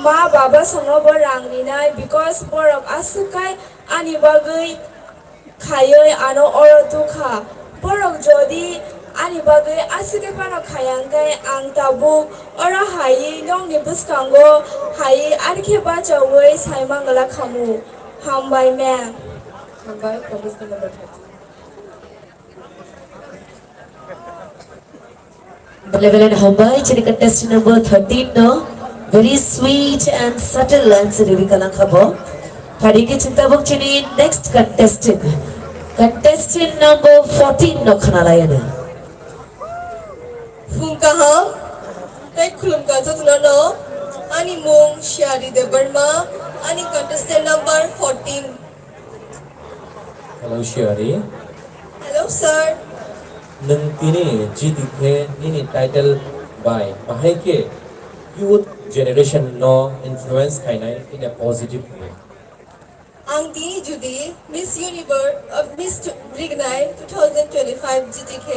ma baba songobo rangninai because borok asukai ani bagai खायै आनो अरो दुखा बरक जदि आनि बागै आसिके पानो खायांगाय आं ताबु अरो हायै नंनि बुसकांगो हायै आरखे बाचावै साइमांगला खामु हामबाय ma'am hambai contestant number 30 Benevolent Hambai, chini contestant number 13 no. Very sweet and subtle answer Kalang Khabo. Padiki Chintabuk chini next contestant. Contestant number 14 no Khanalayana. Fungkaham, tay khulum ka jatno ani mung Shari de Burma, ani contestant number 14. Hello Shari. Hello sir. Nung tini GDK nini title by Bahai youth generation no influence kainai in a positive way. Ang dini judi Miss Universe Miss Rignai 2025 GTK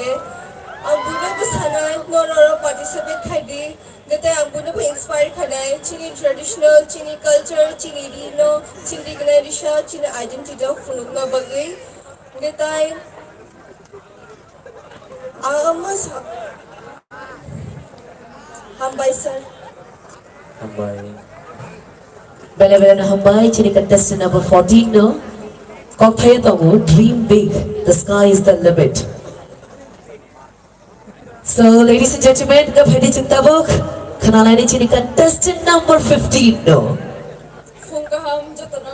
ang buno busanay no participate khadi gete ang buno inspire khanai chini traditional chini culture chini rino chini Rignai risha chini identity of funugna bagai getai amos hambai sir Hambai. Benevolent Hambai, chini contestant number 14 no. Kokthaya Tongu, dream big. The sky is the limit. So, ladies and gentlemen, Gabhedi Chintabuk, Khanalani chini contestant number 15 no. Fungkaham jatno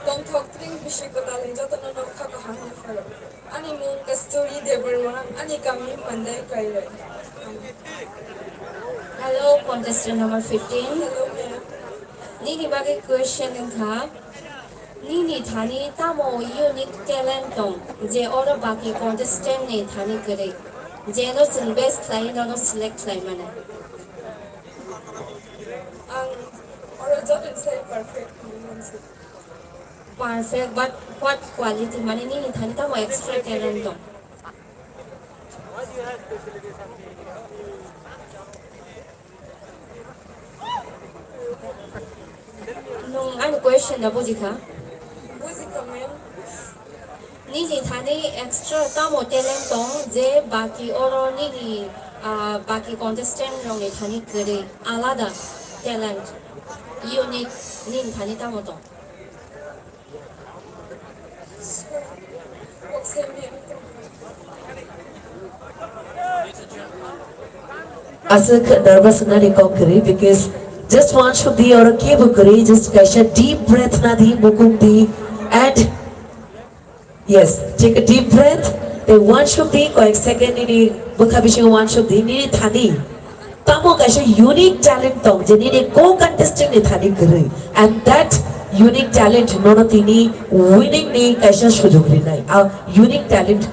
Tom Thokring Bishikotal jatno kakahan faro ani mung Kasturi de Burma ani kami mandai kaire. Hello, contestant number 15. Hello ma'am. Nini bagi question kha. Nini thani tamo unique talent tong. Je oro baki contestant ne thani kare. Je no best klai no select klai mana. Ang oro judge say perfect. Perfect, but what quality mani nini thani tamo extra talent tong. Nung ano question na buji ka? Buzi ka ma'am. Nini thani extra tamo talent tong je baki oro nini baki contestant rong ni thani kare alada talent unique nini thani tamo tong. Say ma'am. Asik nervous na recovery because just one should be or a kebukuri, just catch a deep breath na di mukundi and yes, take a deep breath. Then one should be quick second ini bukhabishin one should be ni thani. Tamo catch a unique talent tong jeni ni co-contestant ni thani kiri and that unique talent nono tini winning ni catch a shujugri nai. A unique talent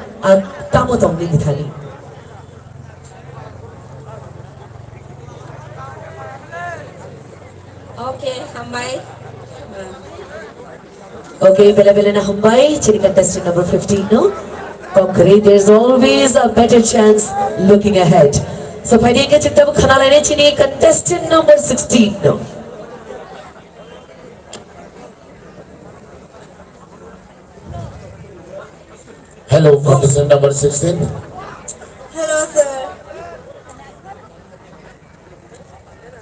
tamo tong ni thani. Okay, Hambai. Okay, Benevolent Hambai, chini contestant number 15 no. Concrete, there's always a better chance looking ahead. So, Padinga Chintabuk Khanalani chini contestant number 16 no. Hello, contestant number 16. Hello sir.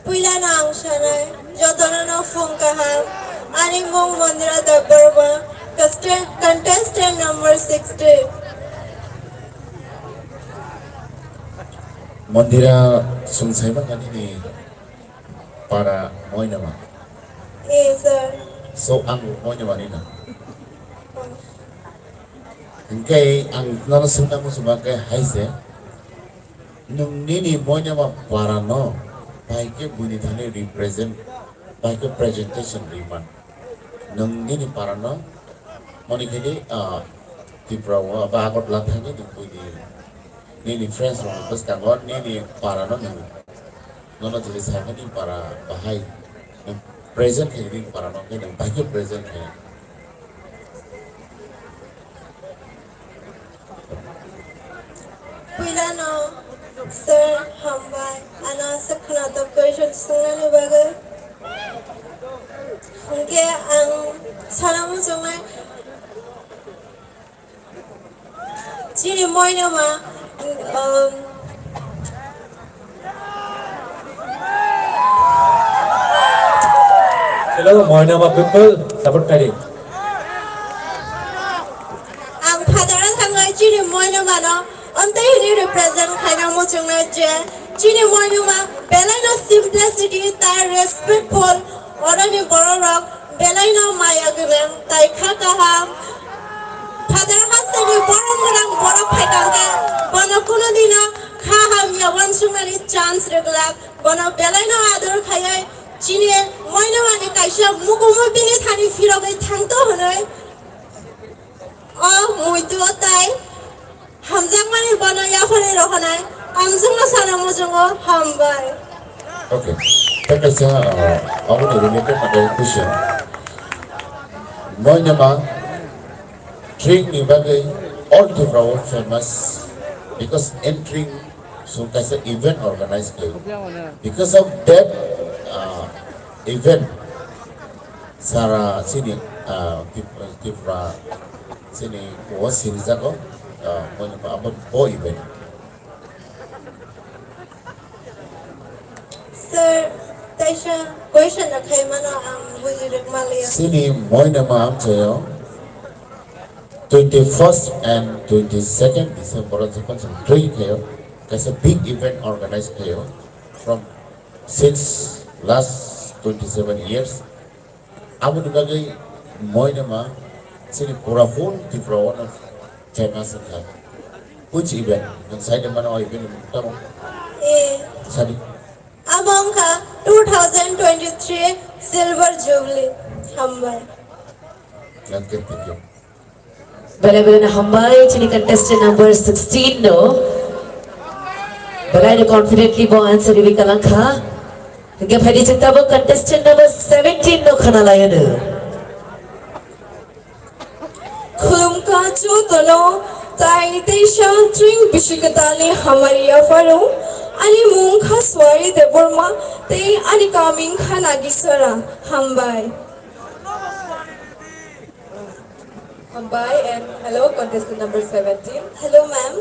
Puila na ang sanay, jotono na phone kaham, ani mong Mandira Deborma, contestant number 60. Mandira sungsai ba kanini para moy nama. Yes, sir. So ang moy nama nina. Engkay ang nanasunda mo sumakay haise. Nung nini moy nama para no, baike buni thane represent, baike presentation riman. Nung nini para no, moni kini tipra wa ba akot lang thane nung buni. Nini friends from bus kangon nini para no nono jenis hanya ni para bahai present kini para no kini bahai present kini Puila no, sir, hambai, ana sekhna to question sungai ni bagai. Hingga ang salamu sungai, ciri moy nama. Hello, Moina people, support kari. Ang padaran hangai ciri moy nama no, ante ini represent kaya mo sungai je. Ciri moy nama, belai no simplicity, tai respectful, orang ni borok, belai no maya gerang, tai kakaham. Padaran hasani borok pekangka, bono kuno dina kaham ya wan sungai chance reglak, bono belai no ador kaya. Cini moy nama ni kaisa mukumu bini thani firogai thangto honoi. Muitu tai hamjang mani bono ya phone rohanai amjang na sana mujongo hambai. Okay, tak kaya aku ni related pada question. Moy nama drink ni bagai all the crowd famous because entering so kaisa event organized kaya. Because of that event Sara sini tipra sini was sini jago moy nama abot bo event. Sir, taisha question na kay mano ang bujirik malia. Sini moy nama am sayo 21st and 22nd December 2003 kayo kasi big event organized kayo from since last 27 years. Amo nagagay moy nama sini pura whole Tipra famous ka. Which event? Nang side naman ako event tamo. Sabi. Among ka 2023 Silver Jubilee hambai. Thank you. Bala na hambai chini contestant number 16 no. Bala na confidently bo answer reveal kalang kha. Hingga phadi chita bo contestant number 17 no khana layan. Khulum ka chu tono tai teisha string bishikatali hamaria faro ani mung kha swari deborma te ani kaming kha nagisara hambai. Hambai and hello, contestant number 17. Hello ma'am.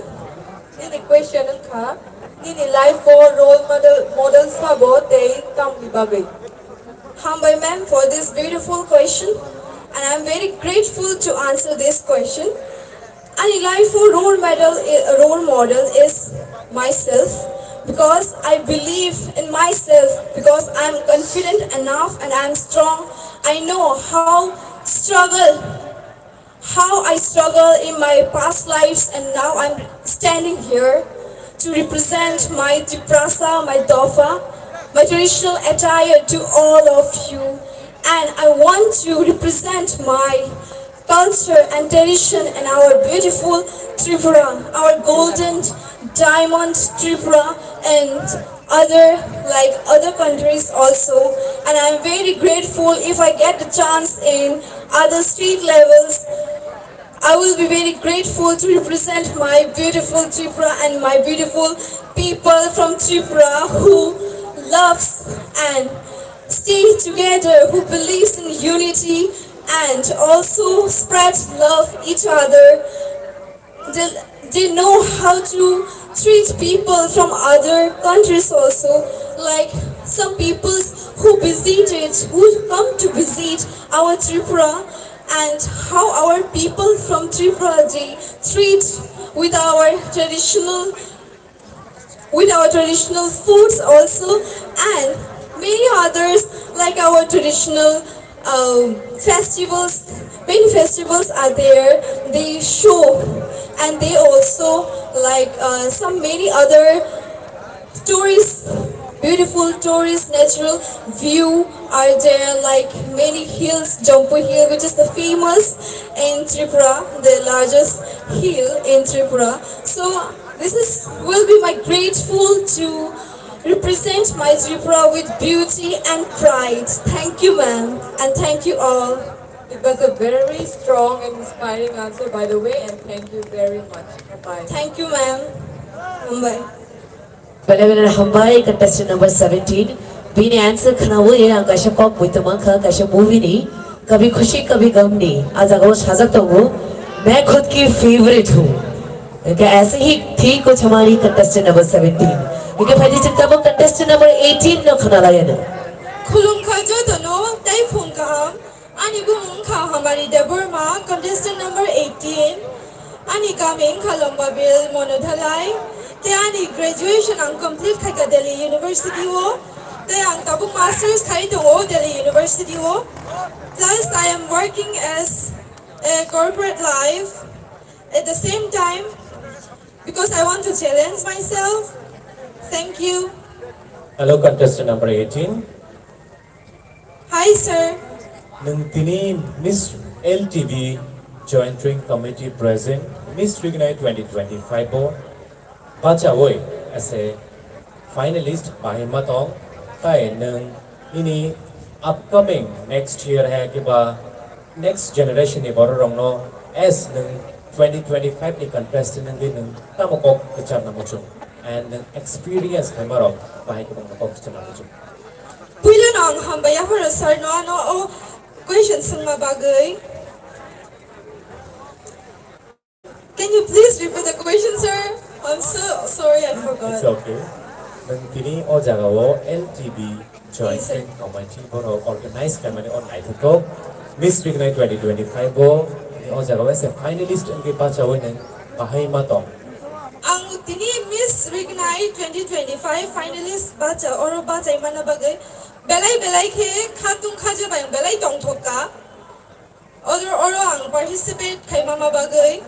Nini question ang ka, nini life for role model sabo te kam ni bagay. Hambai ma'am for this beautiful question, and I'm very grateful to answer this question. Ani life for role model is myself, because I believe in myself, because I'm confident enough and I'm strong. I know how I struggle in my past lives, and now I'm standing here to represent my Tiprasa, my Dofa, my traditional attire to all of you. And I want to represent my culture and tradition and our beautiful Tripura, our golden diamond Tripura, and other countries also. And I'm very grateful if I get the chance in other street levels. I will be very grateful to represent my beautiful Tripura and my beautiful people from Tripura who loves and stay together, who believes in unity and also spread love each other. They know how to treat people from other countries also. like some peoples who come to visit our Tripura, and how our people from Tripura they treat with our traditional foods also, and many others like our traditional festivals. Many festivals are there. They show, and they also like some many other tourist, beautiful tourist natural view are there, like many hills, Jampu Hill, which is the famous in Tripura, the largest hill in Tripura. So will be my grateful to represent my Tripura with beauty and pride. Thank you, ma'am, and thank you all. It was a very strong and inspiring answer, by the way, and thank you very much. Bye-bye. Thank you, ma'am. Mumbai. Bala hambai contestant number 17 bini answer khana wo ye kasha kok muitama kha kasha movie ni kabhi khushi kabhi gam ni आज अगर वो साजक तो वो मैं खुद की favourite हूँ क्योंकि ऐसे ही थी कुछ हमारी contestant number 17 क्योंकि भाई चिंता वो contestant number 18 न खना लगे ना खुलुम खाजो दोनों ताई फोन का हम अनि बुमुं खा हमारी Debbarma contestant number 18 ani kaming khalamba bil monodhalai te ani graduation ang complete khai ka Delhi University wo te ang tabuk masters khai to Delhi University wo, plus I am working as a corporate life at the same time because I want to challenge myself. Thank you. Hello, contestant number 18. Hi sir. Nantini Miss LTV Joint Training Committee President Miss Reignite 2025 Bo Bacha Woi as a finalist by Matong Kai Nung ini upcoming next year hai ki ba next generation ni borong no as nung 2025 ni contestant nung nung tamokok kechar na mucho and experience hai marok by ki bang makok kechar na mucho. Puilo nang hambaya for a sir no question sang mabagay. Can you please repeat the question, sir? I'm so sorry, I forgot. It's okay. Nantini o jagawo LTV Joint Training Committee boro organize kamane online to Miss Reignite 2025 bo o jagawo as a finalist ang bacha woi nang bahai matong. Ang tini Miss Reignite 2025 finalist bacha oro bacha imana bagay belai ke khatung khaje bayang belai tong thoka oro ang participate kay mama bagay.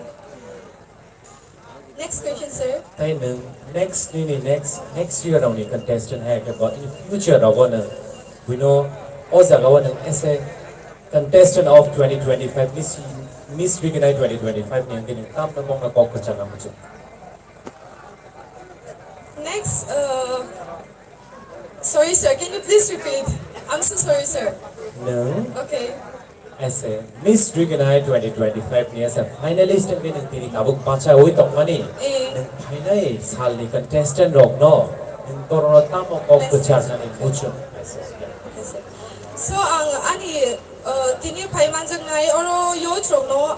Next question, sir. Next year only contestant hai but in future we know Ozaga as a contestant of 2025 Miss Reignite 2025 ni ang kam na mong nakokachanga mo. Next, sorry sir, can you please repeat? I'm so sorry, sir. No. Okay. As a Miss Reignite 2025 ni as a finalist ang tini kabuk bacha oi tong mani nang finai sal ni contestant rok no nang toro tamo kok kachanga ni mucho. So ang ani tini pai manjang nai oro yo throng no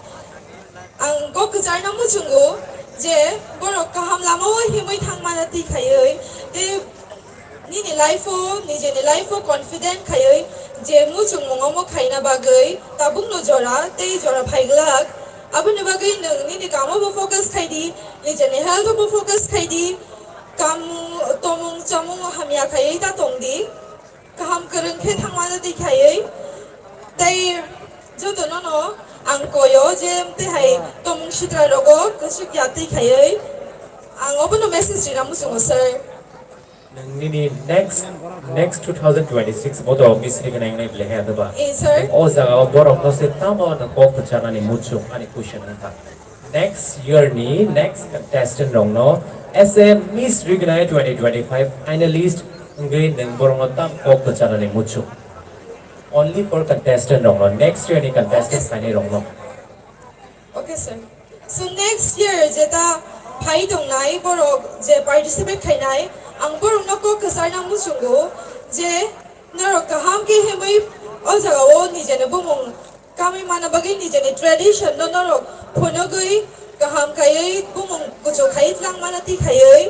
ang kok kachar na muchungo je borok kaham lamo himoi thangmana ti khayoi te ni life confident khayoi je muchung mongomo khaina bagai tabung no jora te jora phaiglak abun bagai ni kamo bo focus khaidi ni jene health bo focus khaidi kam tomung chamung hamya khayai ta tongdi kaham karun khe thangmana ti khayai te jodo no ang koyo je te hai tomung shitra rogo kusuk yati khayai ang obun no message ri ramusung sir. Nini next 2026 boto Miss Reignite lehe adaba. Sir. O jaga borok no se tamo na kok kachana ni mucho ani question na. Next year ni next contestant rong no as a Miss Reignite 2025 finalist ngai nang borong tam kok kachana ni mucho. Only for contestant rong no next year ni contestant final rong no. Okay sir. So next year jeta phai dong nai borok je participate khai nai ang borong na ko kasar na musungo je naro kaham ke hemoi o jaga o ni jene bumong kami mana bagay ni jene tradition no naro phonogoi kaham kai bumong kucho khait lang mana ti khayoi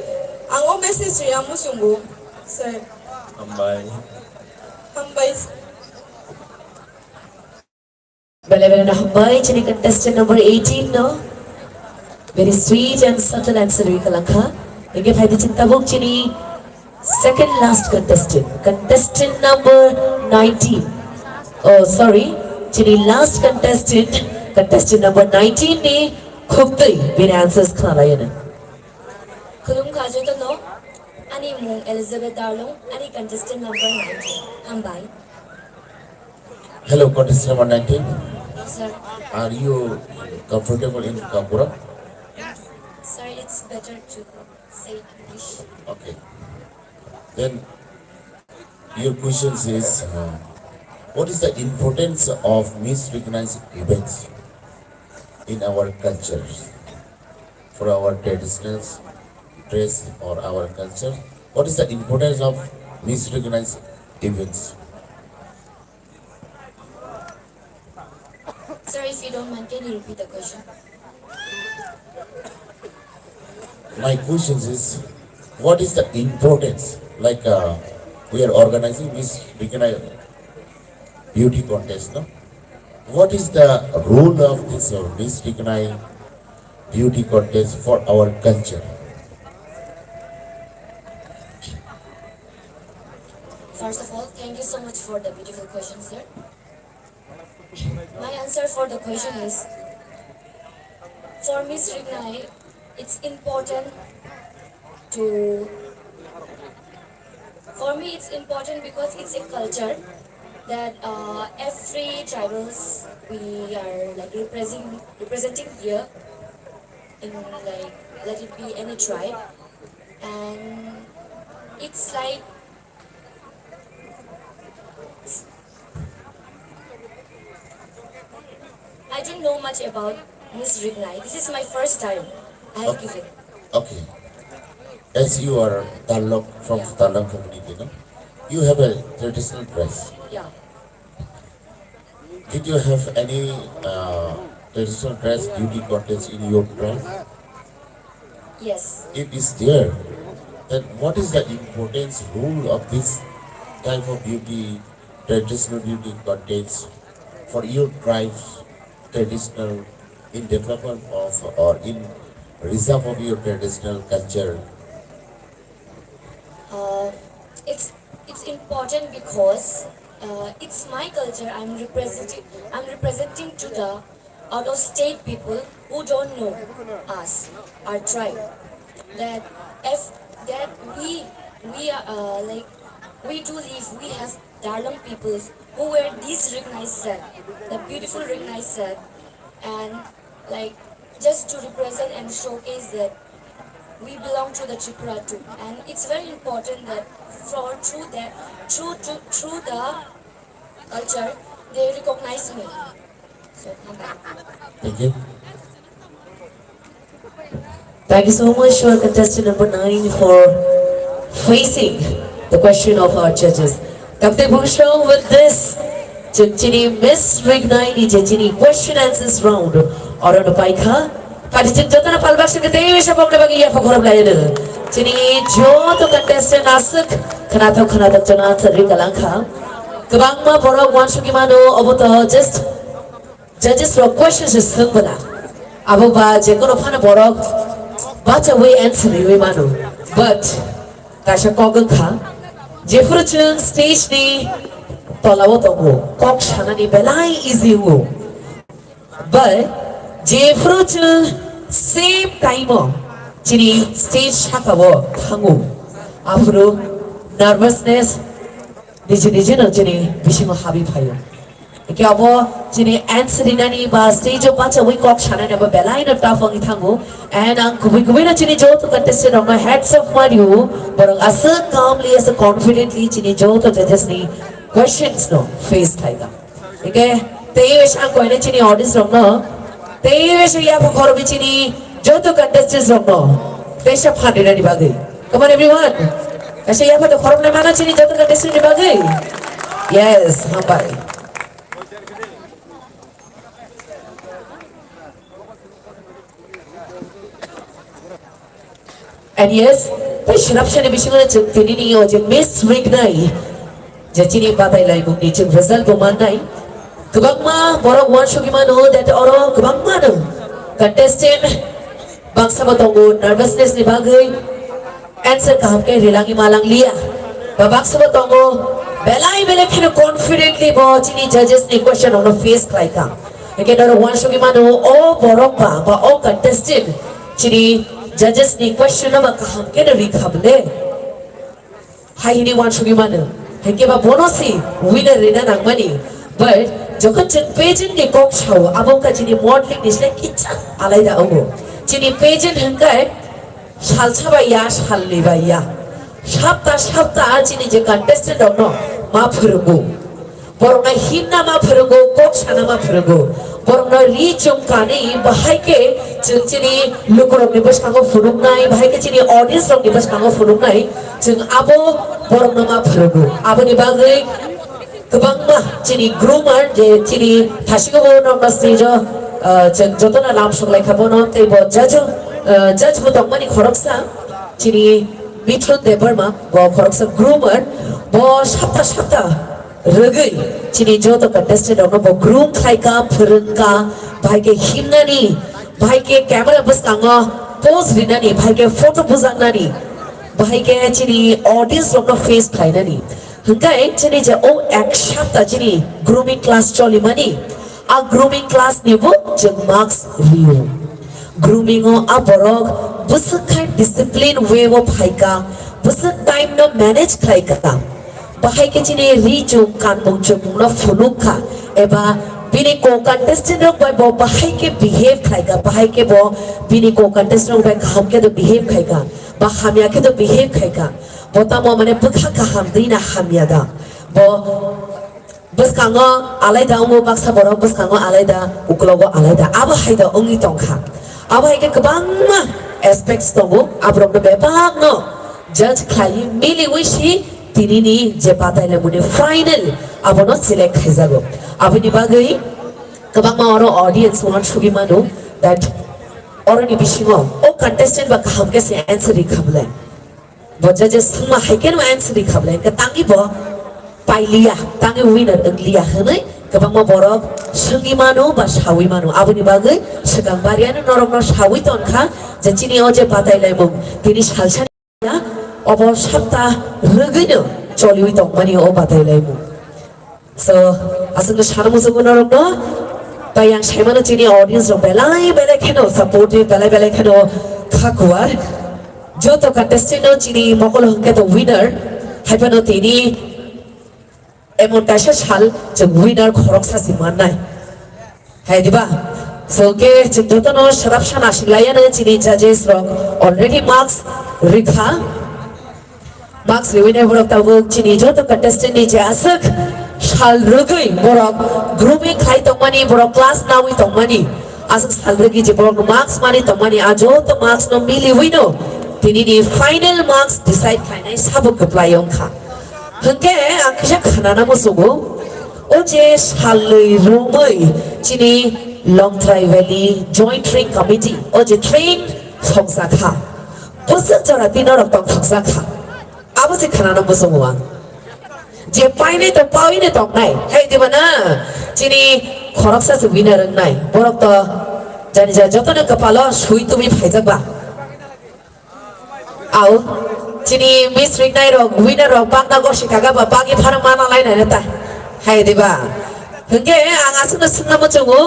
ang o message ri musungo sir. Hambai. Hambai. Bale na hambay chini contestant number 18 no. Very sweet and subtle answer wi kalangkha. Inge phai di cinta bok chini second last contestant. Contestant number 19. Oh sorry. Chini last contestant. Contestant number 19 ni khubtai very answers khala yana. Kulum kajo no. Ani mung Elizabeth Darlong. Ani contestant number 19. Hambai. Hello, contestant number 19. Yes, sir. Are you comfortable in Kampura? Sir, it's better to say English. Okay. Then your question is, what is the importance of misrecognized events in our culture, for our traditional dress or our culture? What is the importance of misrecognized events? Sir, if you don't mind, can you repeat the question? My question is, what is the importance? Like we are organizing this beauty contest, no? What is the role of this Miss beauty contest for our culture? First of all, thank you so much for the beautiful question, sir. My answer for the question is, for Miss Rignai, it's important to, for me it's important because it's a culture that every tribals we are like representing here in like, let it be any tribe, and it's like I don't know much about Miss Rignai. This is my first time I have given. Okay. As you are Talok from Talok community, no? You have a traditional dress. Yeah. Did you have any traditional dress beauty contest in your tribe? Yes. It is there. Then what is the importance role of this type of beauty, traditional beauty contest for your tribe's traditional in development of or in reserve of your traditional culture? It's important because it's my culture. I'm representing to the out of state people who don't know us, our tribe. That if that we are like we do live. We have Darlong peoples who wear this recognized set, the beautiful recognized set, and like just to represent and showcase that we belong to the Tripura too, and it's very important that through the culture they recognize me. So I'm back. Thank you. Thank you so much, our contestant number 9, for facing the question of our judges. Kapte Bhushan, with this, Chini Miss Rignai ni Chini question answers round. Or on the paika, participant Jotana Palbak Secretary, Shabak Bagia for Korablayan. Chini Jo to contestant Asuk, Kanata Janat Rikalanka. Kabangma Borok Wanshukimano over the just judges for questions is Sumbana. Abuba Jekono Pana Borok. But away answer we manu. But Kasha Koganka, Jeffrey stage ni Tolawotogo, Kok Shanani Belai easy wo. But Jeffrey same time Chini stage Hakawo, Hangu. Afro nervousness, Dijino Chini, Bishimo Habi Payo. Kaya po, sini answer nani ba stage of bacha we kok shana na ba belai na tafang ithango and ang kubi na chini jo to contestant of my heads of Mario, barang asa calmly as confidently chini jo to judges ni questions no face thaiga. Okay, teyesh ang koine chini audience rom no, teyesh ya po korobi chini jo to contestants rom no, tesha phani na ni bagay. Come on everyone, kasi ya po to korom na mana chini jo to contestant ni bagay. Yes, hampai. And yes, bai sharapshani bisingo jeng tinini o je Miss Rignai je chini badailai mungni jeng result bo mannai kebangma borok wan sugimano that oro kebangma no contestant bangsa ba tongo nervousness ni bagai answer kaham ke rilangi malang lia babaksa ba tongo belai bele khine confidently bo chini judges ni question on face klaika again oro wan sugimano o borok ba o contestant chini judges ni question ba kaham ke rikhable hai ni wan sugimano heke ba bonosi winner rena nangmani but যখন পেজেন্ট নি cock ছাও আবংকা যিনি modelling নিসলে কিচ্ছা আলাদা ওগো যিনি পেজেন্ট হংকায় সালছা বাইয়া সাললি বাইয়া সপ্তাহ যিনি যে কন্টেস্টেন্ট অন্য মা ফেরগো বরংনা হিমনা মা ফেরগো কক সানা মা ফেরগো বরংনা রি চমকানি বাহাইকে जों যিনি লোকরং নিবাস কাঙ্গো ফুরুংনাই বাহাইকে যিনি অডিয়েন্স রং নিবাস কাঙ্গো ফুরুংনাই जों আবো বরংনা মা ফেরগো আবনি বাগৈ kebangma chini groomer je chini thasigo bono nasrijo jotona lam songlai khabono teibo judge bo tongmani khoroksa chini mithun debarma bo khoroksa groomer bo sapta rogei chini joto contestant ono bo groom khaika phurungka bhaike himnani bhaike camera buskango pose rinani bhaike photo bujangnani bhaike chini audience ono face khainani hingkai chini je o ek sapta chini grooming class choli mani a grooming class nibo jeng marks review grooming o aborok busuk khai discipline way o phaika busuk time no manage khaika bahai ke chini ri chu kan bong chu no fulukha eba bini ko contestant rok bai bo bahai ke behave khaika bahai ke bo bini ko contestant rok bai kham ke do behave khaika ba hamya ke do behave khaika botamo mane bukha kaham dina hamyada bo buskango alaida umo baksa borok buskango alaida uklogo alaida aba haida ongi tongkha aba haike kabangma aspects tongo abrok be bagno judge khai mili wishi tinini je pataile mune final abono select khaijago abini bagai kabangma oro audience wan sugi manu that oroni bisingo o contestant ba kaham ke se answer rikhable boja je sangma haiken ma answer rikhable ka tangi bo pailiya tangi winner angliya hanai kabangma borok sungi manu ba sawi manu abuni bagai segang barian norok no sawi tonkha je chini o je patailai mung tini salsa obo sapta rogino choliwi tongmani o patailai mung so asungno saramusugo norok no tayang saimano chini audience ro belai belai kheno supportive belai kheno khakuar joto contestant no chini mokol hongke to winner haipano tini emon kaisa sal je winner khoroksa simannai hai diba so ke joto no sarapsan asilaiana chini judges rok already marks rikha marks winner borok tabu chini joto contestant ni je asak sal rogoi borok grooming khai tongmani borok class nawi tongmani asak sal rogi je borok marks mani tongmani ajo to marks no mili wino tini ni final marks decide khainai sabuk kaplayong kha hengke akisha khanana mosogo o je saloi romoi chini long trai valley joint train committee o je train thongsa kha bosa jara dinarok tong thongsa kha abo je khanana mosogo wa je paine to pawine tong nai hei dibana chini khoroksa se winner nai borok to jani ja jotone kapalo sui tumi phaijak ba au chini Miss Rignai rok winner rok bangna gorsi kaga ba bagi pharang mana laina neta hai diba hengke ang asuna sungna mochongo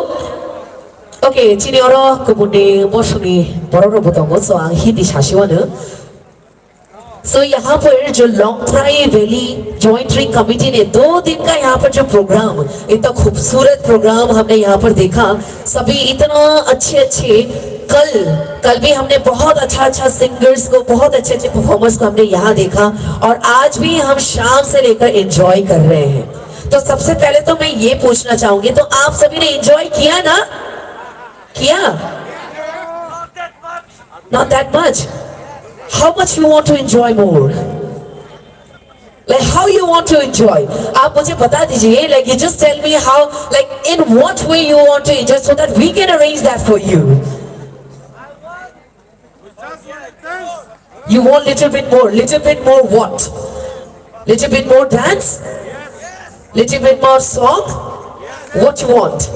okay chini oro kubuni mosuni borok botongo so ang hindi sasiwano so यहाँ पर जो long try valley joint tree committee ने 2 दिन का यहाँ पर जो programme इतना खूबसूरत प्रोग्राम हमने यहाँ पर देखा सभी इतना अच्छे कल भी हमने बहुत अच्छा सिंगर्स को बहुत अच्छे परफॉर्मर्स को हमने यहाँ देखा और आज भी हम शाम से लेकर एंजॉय कर रहे हैं तो सबसे पहले तो मैं ये पूछना चाहूंगी तो आप सभी ने एंजॉय किया ना किया not that much how much you want to enjoy more like how you want to enjoy आप मुझे बता दीजिए like you just tell me how like in what way you want to enjoy so that we can arrange that for you You want little bit more? Little bit more what? Little bit more dance? Little bit more song? What you want?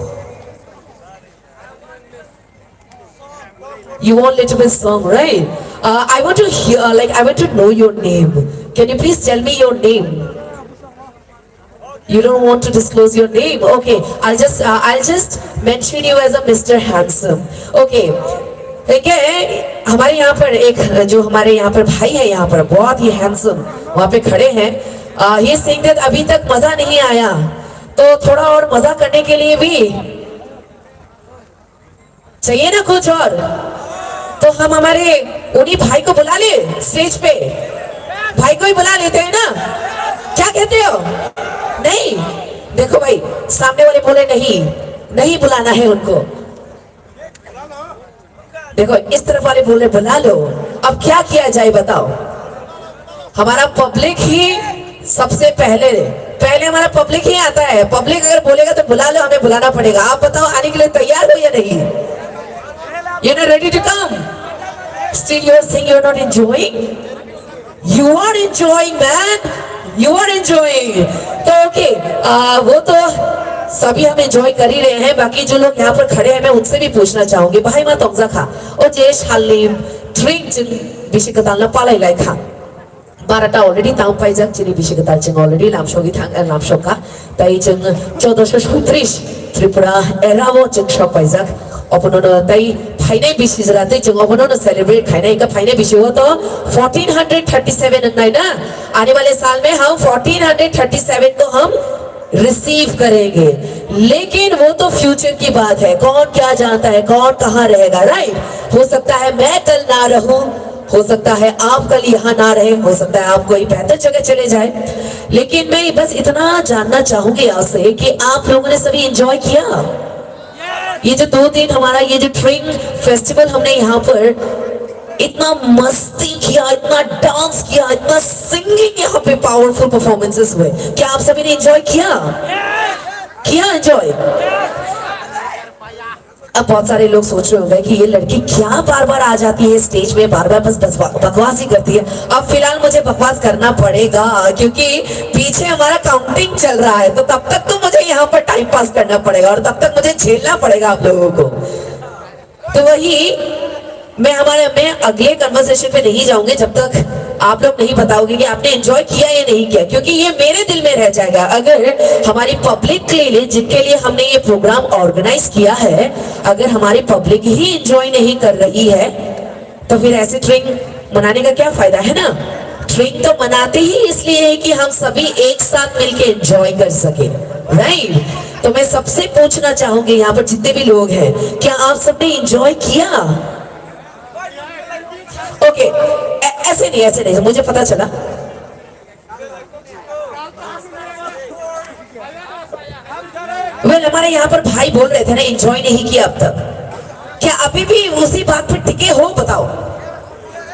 You want little bit song, right? I want to hear, I want to know your name. Can you please tell me your name? You don't want to disclose your name? Okay, I'll just mention you as a Mr. Handsome. Okay. ठीक है, हमारे यहाँ पर एक जो हमारे यहाँ पर भाई है, यहाँ पर बहुत ही हैंडसम वहाँ पे खड़े हैं। ये सिंग दैट अभी तक मजा नहीं आया, तो थोड़ा और मजा करने के लिए भी चाहिए ना कुछ और, तो हम हमारे उन्हीं भाई को बुला ले स्टेज पे। भाई को ही बुला लेते हैं ना, क्या कहते हो? नहीं, देखो भाई, सामने वाले बोले नहीं बुलाना है उनको। देखो इस तरफ वाले बोले बुला लो। अब क्या किया जाए बताओ? हमारा पब्लिक ही सबसे पहले हमारा पब्लिक ही आता है। पब्लिक अगर बोलेगा तो बुला लो, हमें बुलाना पड़ेगा। आप बताओ आने के लिए तैयार हो या नहीं? You not ready to come? Still you are saying you are not enjoying? You are enjoying, man. You are enjoying. तो okay, वो तो सभी हम एंजॉय कर ही रहे हैं। बाकी जो लोग यहाँ पर खड़े हैं मैं उनसे भी पूछना चाहूंगी। भाई मा तोंगजा खा और जेश हालिम ड्रिंक जिन बिशिकताल ना पालाई लाई खा बारटा ऑलरेडी ताऊ पाइजक जिनी बिशिकताल जिन ऑलरेडी लामशोगी थांग लामशोका ताई जिन 1436 त्रिपुरा एरावो जिन शॉप पाइजक अपनों ताई फाइने बिशिज राते जिन अपनों सेलिब्रेट खाइने इनका फाइने बिशि हो तो 1437 नहीं ना, आने वाले साल में हम 1437 को हम रिसीव करेंगे। लेकिन वो तो फ्यूचर की बात है, कौन क्या जानता है कौन कहाँ रहेगा, राइट? हो सकता है मैं कल ना रहूं, हो सकता है आप कल यहाँ ना रहे, हो सकता है आप कोई बेहतर जगह चले जाए। लेकिन मैं बस इतना जानना चाहूंगी आपसे कि आप लोगों ने सभी एंजॉय किया? ये जो 2 दिन हमारा ये जो ट्रिंग फेस्टिवल हमने यहाँ पर इतना मस्ती किया, इतना डांस किया, इतना सिंगिंग, यहाँ पे पावरफुल परफॉर्मेंसेस हुए, क्या आप सभी ने एंजॉय किया? एंजॉय? अब बहुत सारे लोग सोच रहे होंगे कि ये लड़की क्या बार बार आ जाती है स्टेज में, बार बार बस बकवास ही करती है। अब फिलहाल मुझे बकवास करना पड़ेगा क्योंकि पीछे हमारा काउंटिंग चल रहा है, तो तब तक तो मुझे यहाँ पर टाइम पास करना पड़ेगा और तब तक मुझे झेलना पड़ेगा आप लोगों को। तो वही मैं अगले कन्वर्सेशन पे नहीं जाऊंगी जब तक आप लोग नहीं बताओगे कि आपने एंजॉय किया या नहीं किया, क्योंकि ये मेरे दिल में रह जाएगा। अगर हमारी पब्लिक के लिए जिनके लिए हमने ये प्रोग्राम ऑर्गेनाइज किया है, अगर हमारी पब्लिक ही एंजॉय नहीं कर रही है तो फिर ऐसे ट्रिंग मनाने का क्या फायदा है ना? ट्रिंग तो मनाते ही इसलिए है कि हम सभी एक साथ मिलके एंजॉय कर सके, राइट? तो मैं सबसे पूछना चाहूंगी यहाँ पर जितने भी लोग हैं, क्या आप सबने एंजॉय किया? ओके, ऐसे नहीं, मुझे पता चला हमारे यहाँ पर भाई बोल रहे थे ना एंजॉय नहीं किया अब तक। क्या अभी भी उसी बात पर टिके हो? बताओ,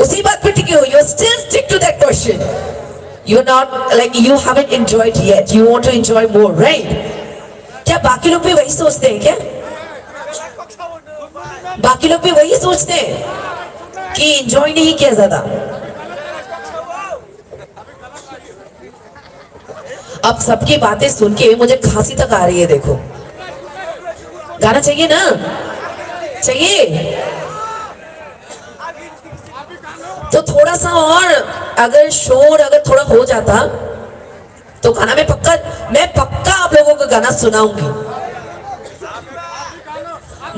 उसी बात पर टिके हो? You still stick to that question. You're not like you haven't enjoyed yet. You want to enjoy more, right? क्या बाकी लोग भी वही सोचते हैं क्या? बाकी लोग भी वही सोचते हैं कि एंजॉय नहीं किया ज्यादा? अब सबकी बातें सुन के मुझे खांसी तक आ रही है। देखो, गाना चाहिए ना? चाहिए तो थोड़ा सा और अगर शोर अगर थोड़ा हो जाता तो गाना मैं पक्का आप लोगों को गाना सुनाऊंगी।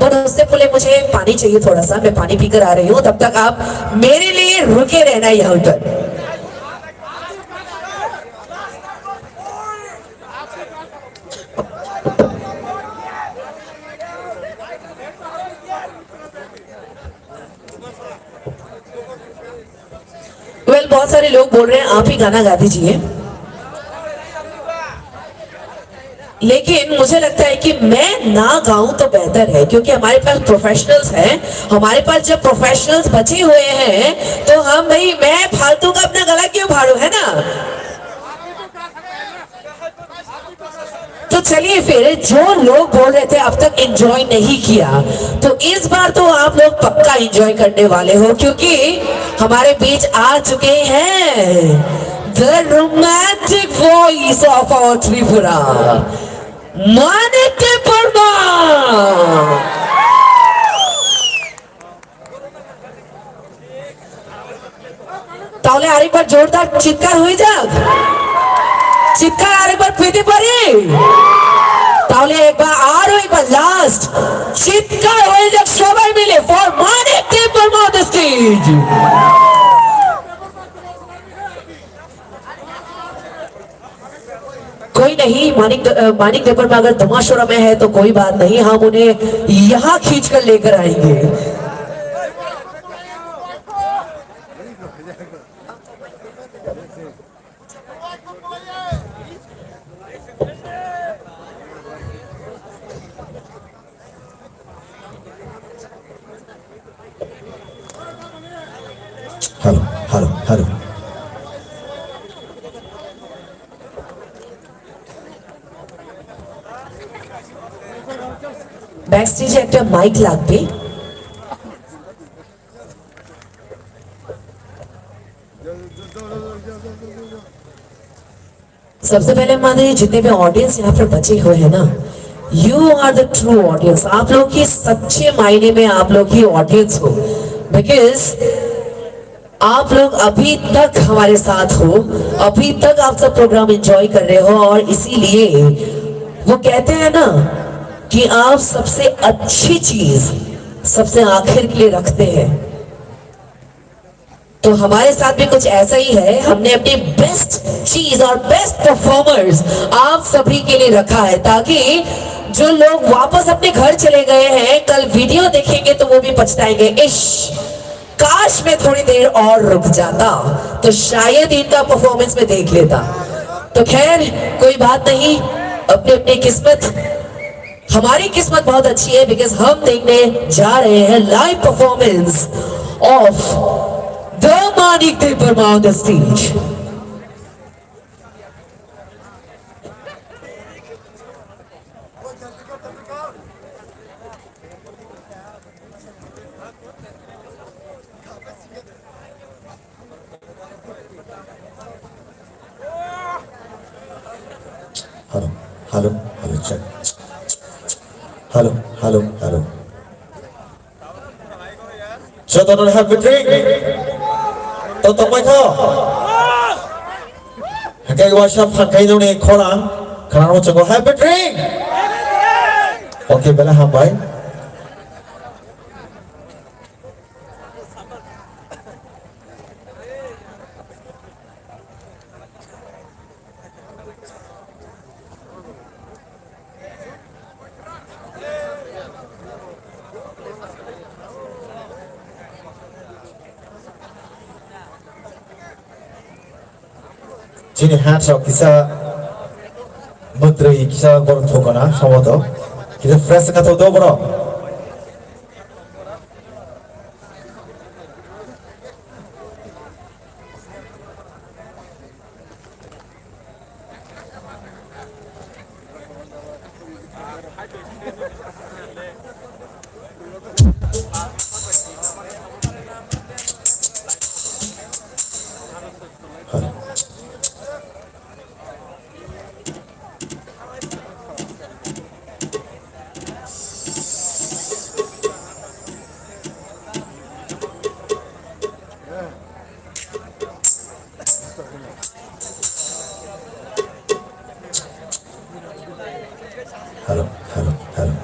बट उससे पहले मुझे पानी चाहिए थोड़ा सा, मैं पानी पीकर आ रही हूँ, तब तक आप मेरे लिए रुके रहना यहाँ पर। बहुत सारे लोग बोल रहे हैं आप ही गाना गा दीजिए, लेकिन मुझे लगता है कि मैं ना गाऊं तो बेहतर है, क्योंकि हमारे पास प्रोफेशनल्स हैं। हमारे पास जब प्रोफेशनल्स बचे हुए हैं तो हम भाई मैं फालतू का अपना गला क्यों फाड़ू, है ना? तो चलिए फिर, जो लोग बोल रहे थे अब तक एंजॉय नहीं किया, तो इस बार तो आप लोग पक्का एंजॉय करने वाले हो, क्योंकि हमारे बीच आ चुके हैं the romantic voice of our Tripura, Manik Debbarma. তাহলে আরেকবার জোরদার চিৎকার হয়ে যাক, চিৎকার আরেকবার পেতে পারি? তাহলে একবার আরো একবার লাস্ট চিৎকার হয়ে যাক সবাই মিলে for Manik Debbarma on the stage. कोई नहीं, मानिक देबबर्मा अगर तमाशोरा में है तो कोई बात नहीं, हम उन्हें यहाँ खींच कर लेकर आएंगे। हेलो हेलो हेलो बैक स्टेजे একটা মাইক লাগবে। सबसे पहले हमारे जितने भी ऑडियंस यहाँ पर बचे हुए हैं ना, you are the true audience. आप लोग ही सच्चे मायने में आप लोग ही ऑडियंस हो, बिकॉज आप लोग अभी तक हमारे साथ हो, अभी तक आप सब प्रोग्राम एंजॉय कर रहे हो, और इसीलिए वो कहते हैं ना कि आप सबसे अच्छी चीज सबसे आखिर के लिए रखते हैं। तो हमारे साथ भी कुछ ऐसा ही है, हमने अपनी बेस्ट चीज और बेस्ट परफॉर्मर्स आप सभी के लिए रखा है, ताकि जो लोग वापस अपने घर चले गए हैं कल वीडियो देखेंगे तो वो भी पछताएंगे, इश काश मैं थोड़ी देर और रुक जाता तो शायद इनका परफॉर्मेंस में देख लेता। तो खैर कोई बात नहीं, अपनी अपनी किस्मत, हमारी किस्मत बहुत अच्छी है, बिकॉज हम देखने जा रहे हैं live performance of the Manik Debbarma on the stage. Hello hello hello check, hello hello hello Children have a drink. Toto mai tho. Hakai wa shap hakai no ne khorang. Khana mo chago have a drink. Okay, bela ham bhai. Jini hands kisa mutri kisa boron thokana samoto kisa fresh ka to do boro hello hello hello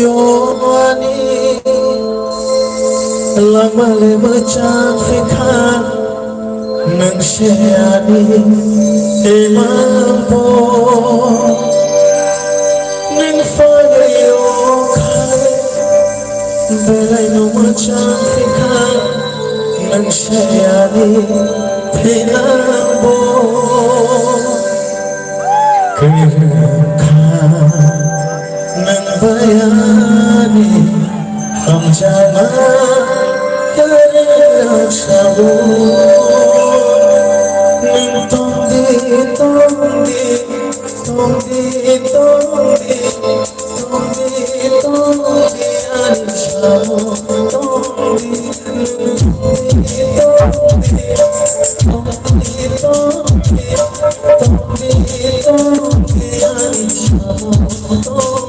yoani lamale macam fikar nangsiani emampo nang fayo kare belai no macam fikar nangsiani penambo nang bayani hamjana kerana sabu nang tongdi tongdi tongdi tongdi tongdi tongdi an sabu tongdi tongdi tongdi tongdi tongdi tongdi an sabu tongdi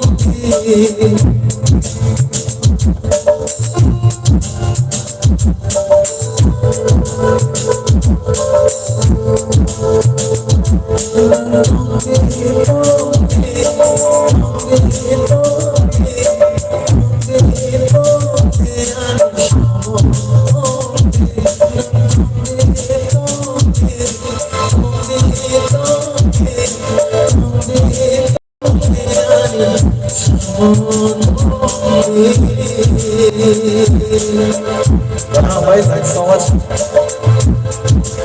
Thanks so much.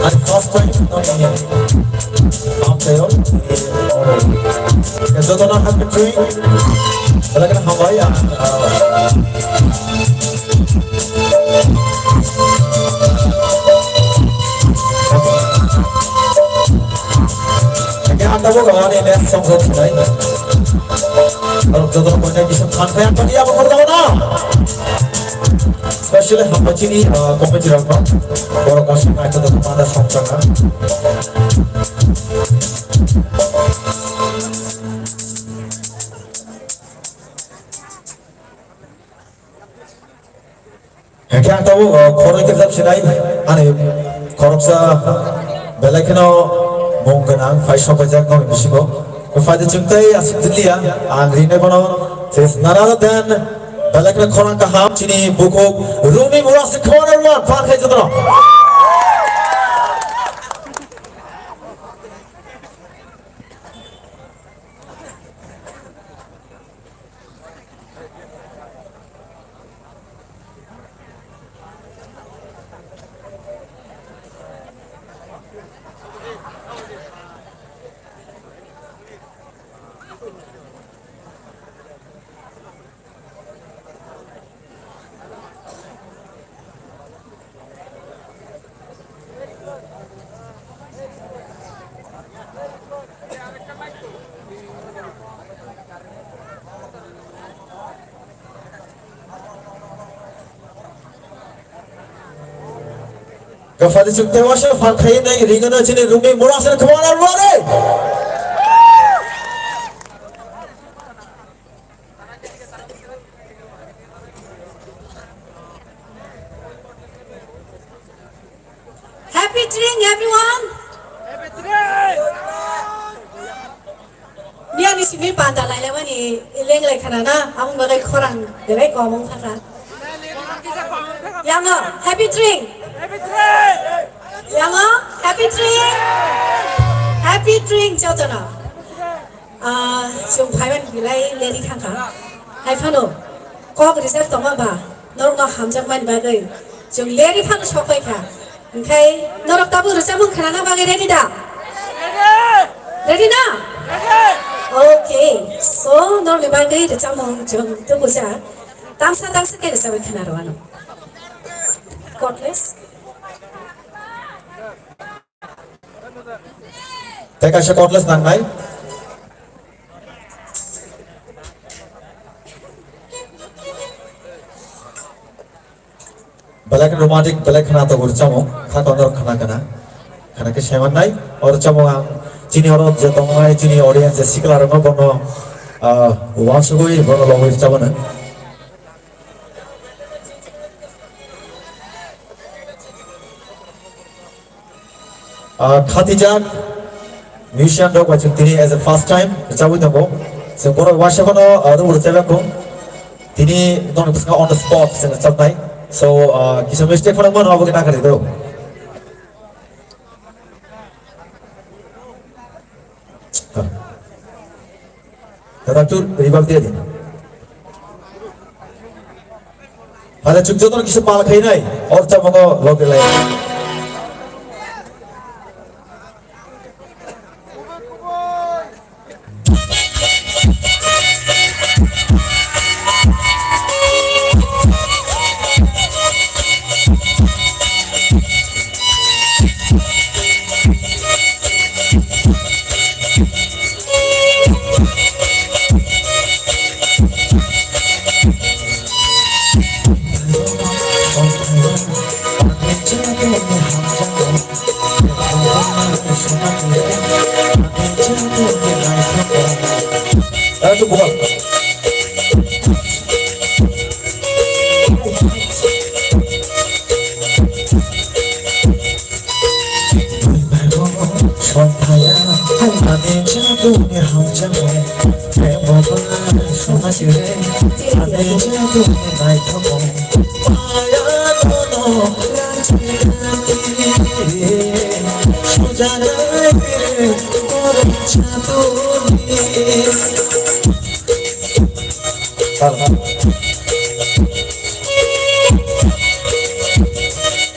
And first time after so don't have to drink. But I can Hawaii I'm the one on in that song tonight. Don't point out some content, but yeah, especially how much ini kompetisi apa? Kalau kasih itu tetap ada sancaran. Yang tahu kalau kita sedai, ane korupsi belakangnya mungkin faisal pajak nggak bisa kok. Faida cintai asik dia, anggrine kono, sesnara dan belakangnya korang kaham cini buku Rumi Murasi corner one pakai jadro. Kafadi cukte washa fakai nai ringana cini Rumi Murasi kemana luar Happy drink, everyone. Happy drink. Ni ani sini pandai lah lepas ni ileng lek kerana aku bagai korang derai ngomong kakak. Yang happy drink. Happy drink. Yang happy drink. Happy drink 叫做呢。从台湾回来来你看看，还看到，过个日子懂吗吧？那我含着蛮白个，从来你看到超快看。Okay, norok tabu resamu kerana bagi ready dah? Ready na? Okay, so norok bagi resamu jom tu busa. Tangsa ke resamu kerana rawano. Cordless. Teka siya cordless nang mai. Balak romantic balak khana to urchamo khatonor khana ke seman nai urchamo ang chini oro jetongai chini audience sikla ro bono wasugoi bono logoi chabona Khatijak musician dog wachintini as a first time chabu dabo so bono washa bono ado urchabako Tini dong on the spot sing sabnai. So kisa mistake pun mana apa kita kali tu. Kata tu ribak dia ni. Pada cukjo tu kisa pal khay nai. Or cuma ko log lay. Itu bukan.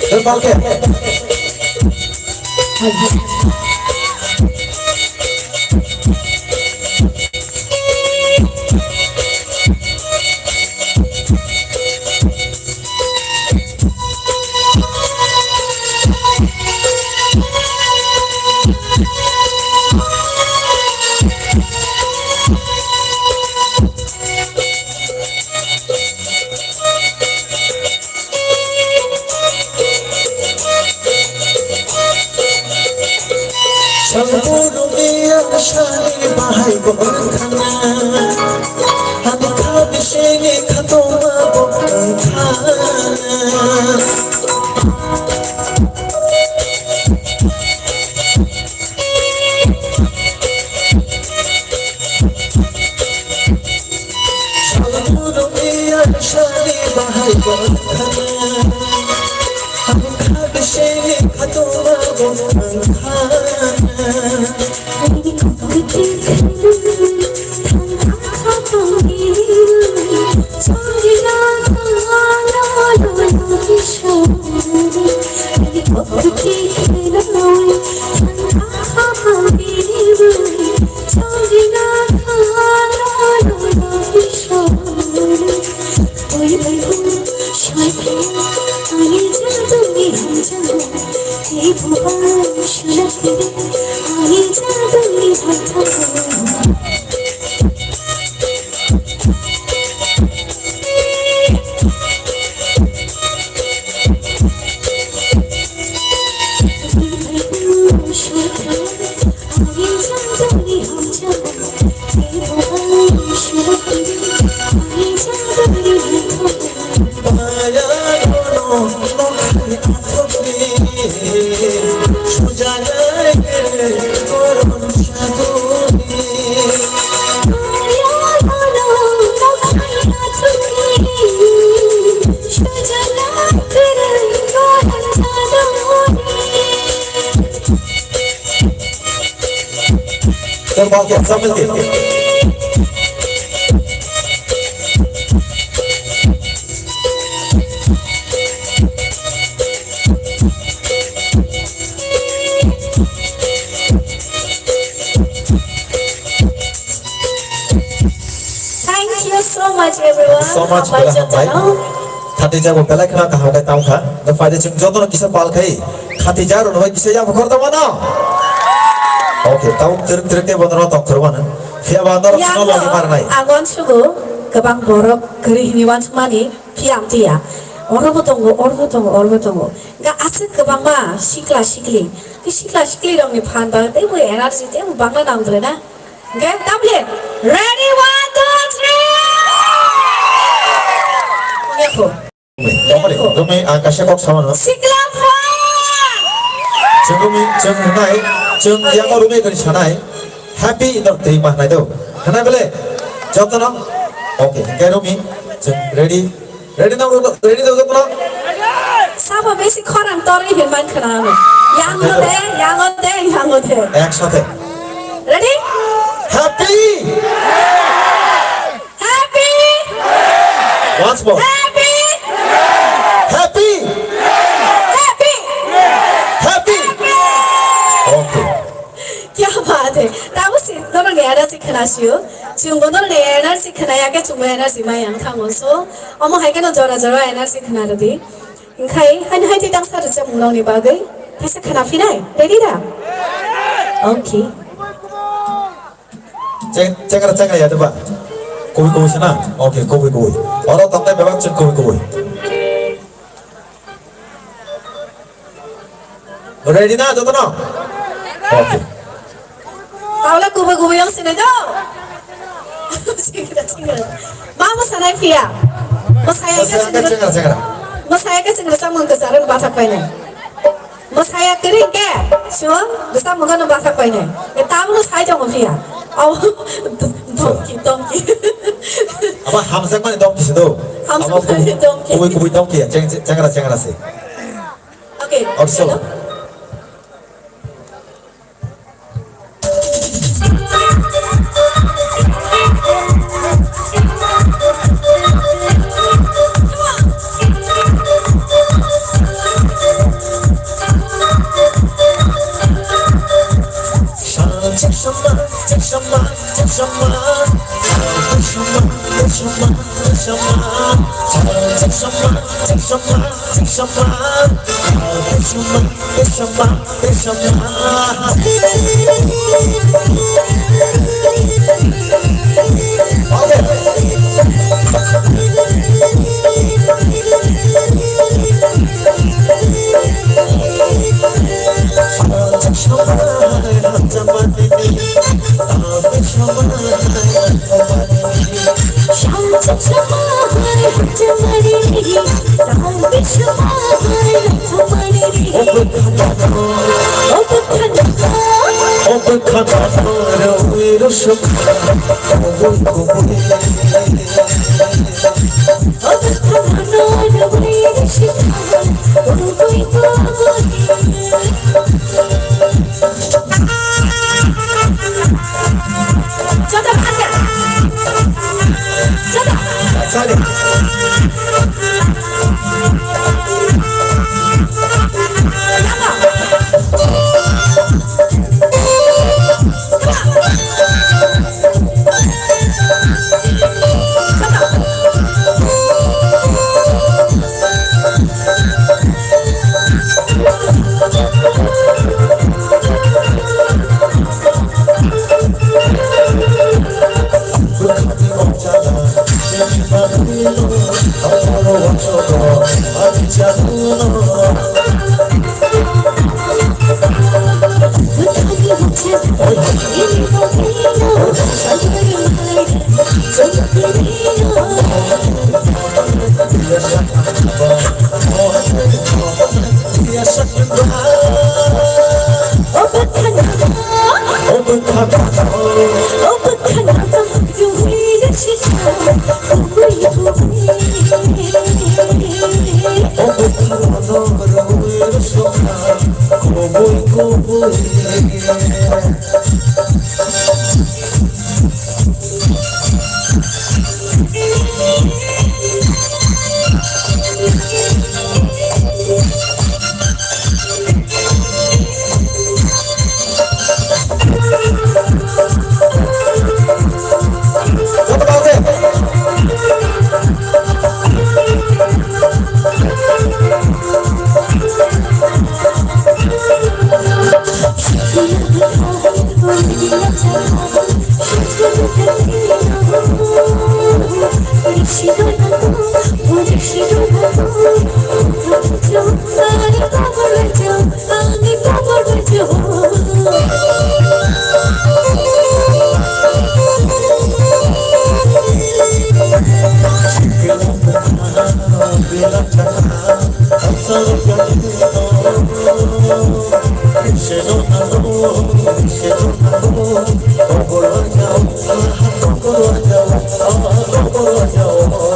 Terbal ke? Terbal ke? Sambil ke? So much bela hambai khati ja bo bela khna ka ha tam kha da faide chung jotono kisa pal khai khati ja ro noi kisa ya khor da mana okay taw tir ke bodro tok khorban fia bandar no lagi mar nai agon sugo gabang borok geri hiniwan semani fiam tia orbo tongo ga asik gabang ma sikla sikli dong ni phan ba te mo energy te mo bangla nang dre na ga tablet ready 1 2 3 Rumi akasya kok sama no. Siklam Rumi jeng nai jeng yang rumi kari sanai happy inor tei mah nai do. Kenapa bele? Jotono. Oke, kayak Rumi ready না ready তো না সাবা বেশি খরান তরে হিমান খানা yang দে একসাথে ready happy once more happy okay क्या बात है ताबो से दोनों ने एनर्जी खाना शियो चुंगो दोनों ने एनर्जी खाना या के चुंगो एनर्जी माय yang थांगो सो अमो हाय के न जरा एनर्जी खाना रदी इंखाय हाय हाय ति दांसा रचा मुंगलाव नि बागै थाइसा खाना फिनाय रेडी दा okay cengar ya coba kowe sana oke kowe orang tante memang cek kowe ready na joto no oke তাহলে কুবে yang sini do cengar mama sanai pia masaya ke cengar sama ke sarang batak paine masaya kering ke sio desa mungkin batak paine tamu sai jong pia aw donkey apa hamzang mana donkey situ apa kowe donkey cengar sih oke also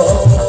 Oh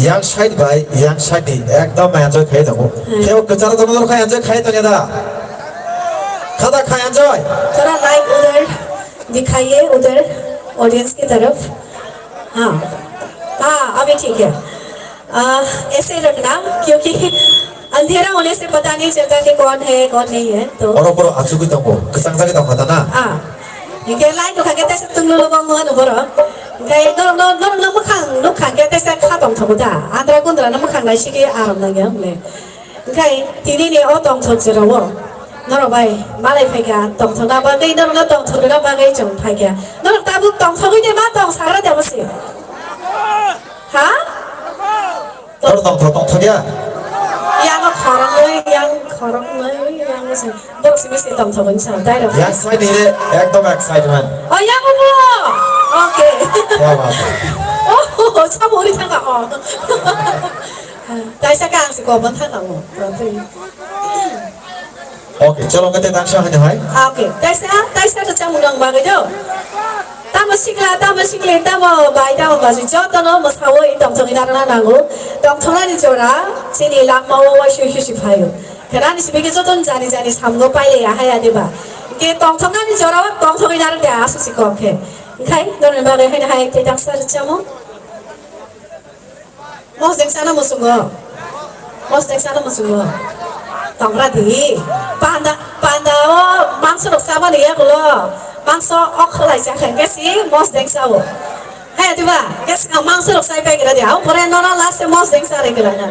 Yang side by yang side ni, ekdom enjoy khai dong. Kau kecara dong dong khai enjoy khai dong ya dah. Kada khai enjoy. थोड़ा like उधर दिखाइए उधर audience की तरफ हाँ हाँ अभी ठीक है ऐसे रखना क्योंकि अंधेरा होने से पता नहीं चलता कि कौन है कौन नहीं है तो Orang orang acu kita ko, kesang sakit tak kata na. cái like của cái test từng lúc bang hơn nữa cái nó mất khang lúc khang cái test khá tổng thầu đã anh ta cũng nó mất khang lại cái aram này nhá mày cái thì đi này ở tổng thầu chưa đâu nó là vậy mà lại phải cả tổng thầu nào bao cái nó tổng thầu nó bao cái chồng phải cả nó là ta bước tổng thầu cái mà tổng sao ra được mà xí hả Orang tong thau dia. yang khó lắm đấy yang gì bốc xí mới tổng thầu vẫn sao đây đâu Yang side ni le, ekdom excitement. yang apa ok Ya bagus. oh sao bố đi thang cả tại sao càng sẽ có vấn thang cả Okay, chalo kita tangsa hanya hai. ok tại sao cho trong một đồng bạc cái đâu ta mà xích lên ta mà bài ta mà bài cho ta nó mà sao ấy tổng thống nào nó nào tổng thống này cho ra xin đi làm mau 쉬 phải cái đó thì bây giờ tôi 자니 삼고 빨리 해야 돼 봐. 이게 tổng thống này cho ra tổng thống nào để 아수 xích ok cái 너는 말을 hay 대장 사르자 뭐 생산은 무슨 거 생산은 무슨 거 tổng ra thì panda 망설을 싸만 이야 그거 망설 lại sẽ thành cái gì most đánh sau hay là ba cái gì 망설을 싸이 빼기 là điều bữa nay nó là sẽ most đánh sau đấy cái này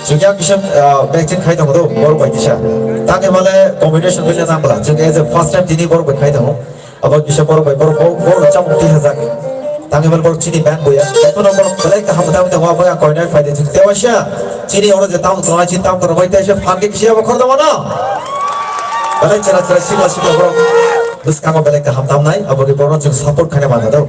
Jungya kisam backchain khai dong tu baru baik disha. Tangke malah combination bila nama lah. Jungya as a first time tini baru baik khai dong. Abang kisam baru macam 30,000. Tangke malah baru cini bank boya. Itu nombor balik ham tahu tu apa yang coin faida jung. Tewasya cini orang je tahu tu cini tahu kerana baik tu fan ke kisah apa kerana mana? Balik cara sila baru. Terus kamu balik ham tahu nai. Abang baru jung support kerana mana tu.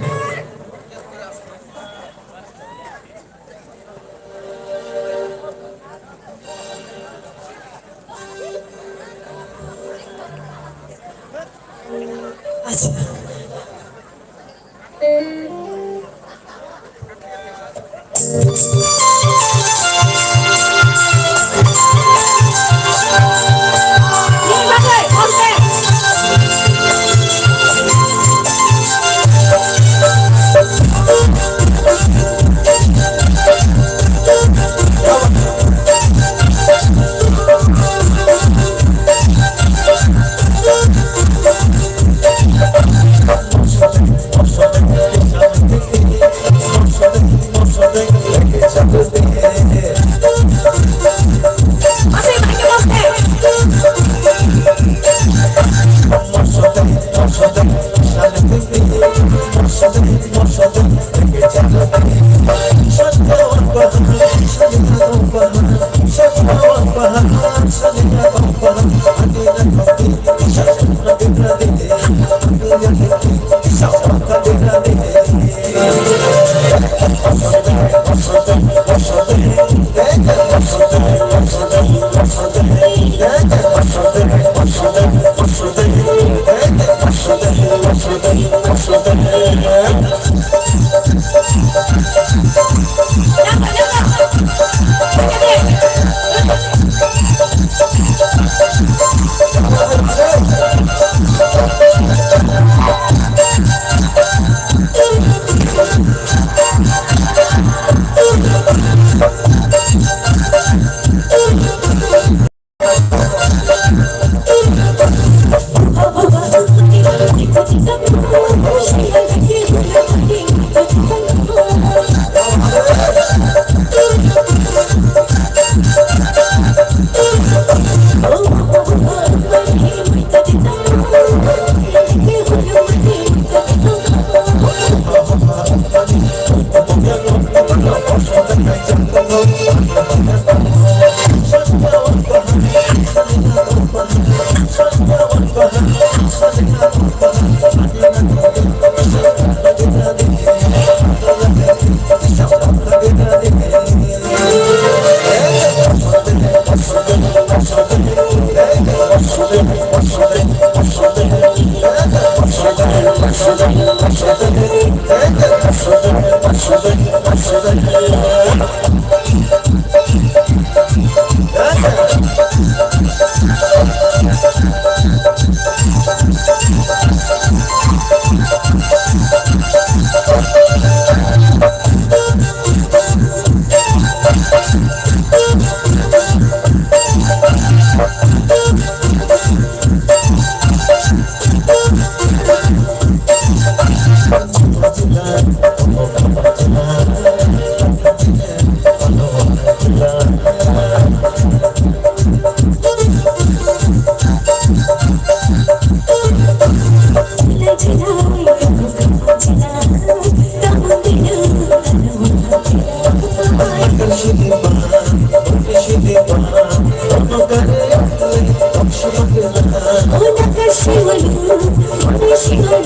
Thank you.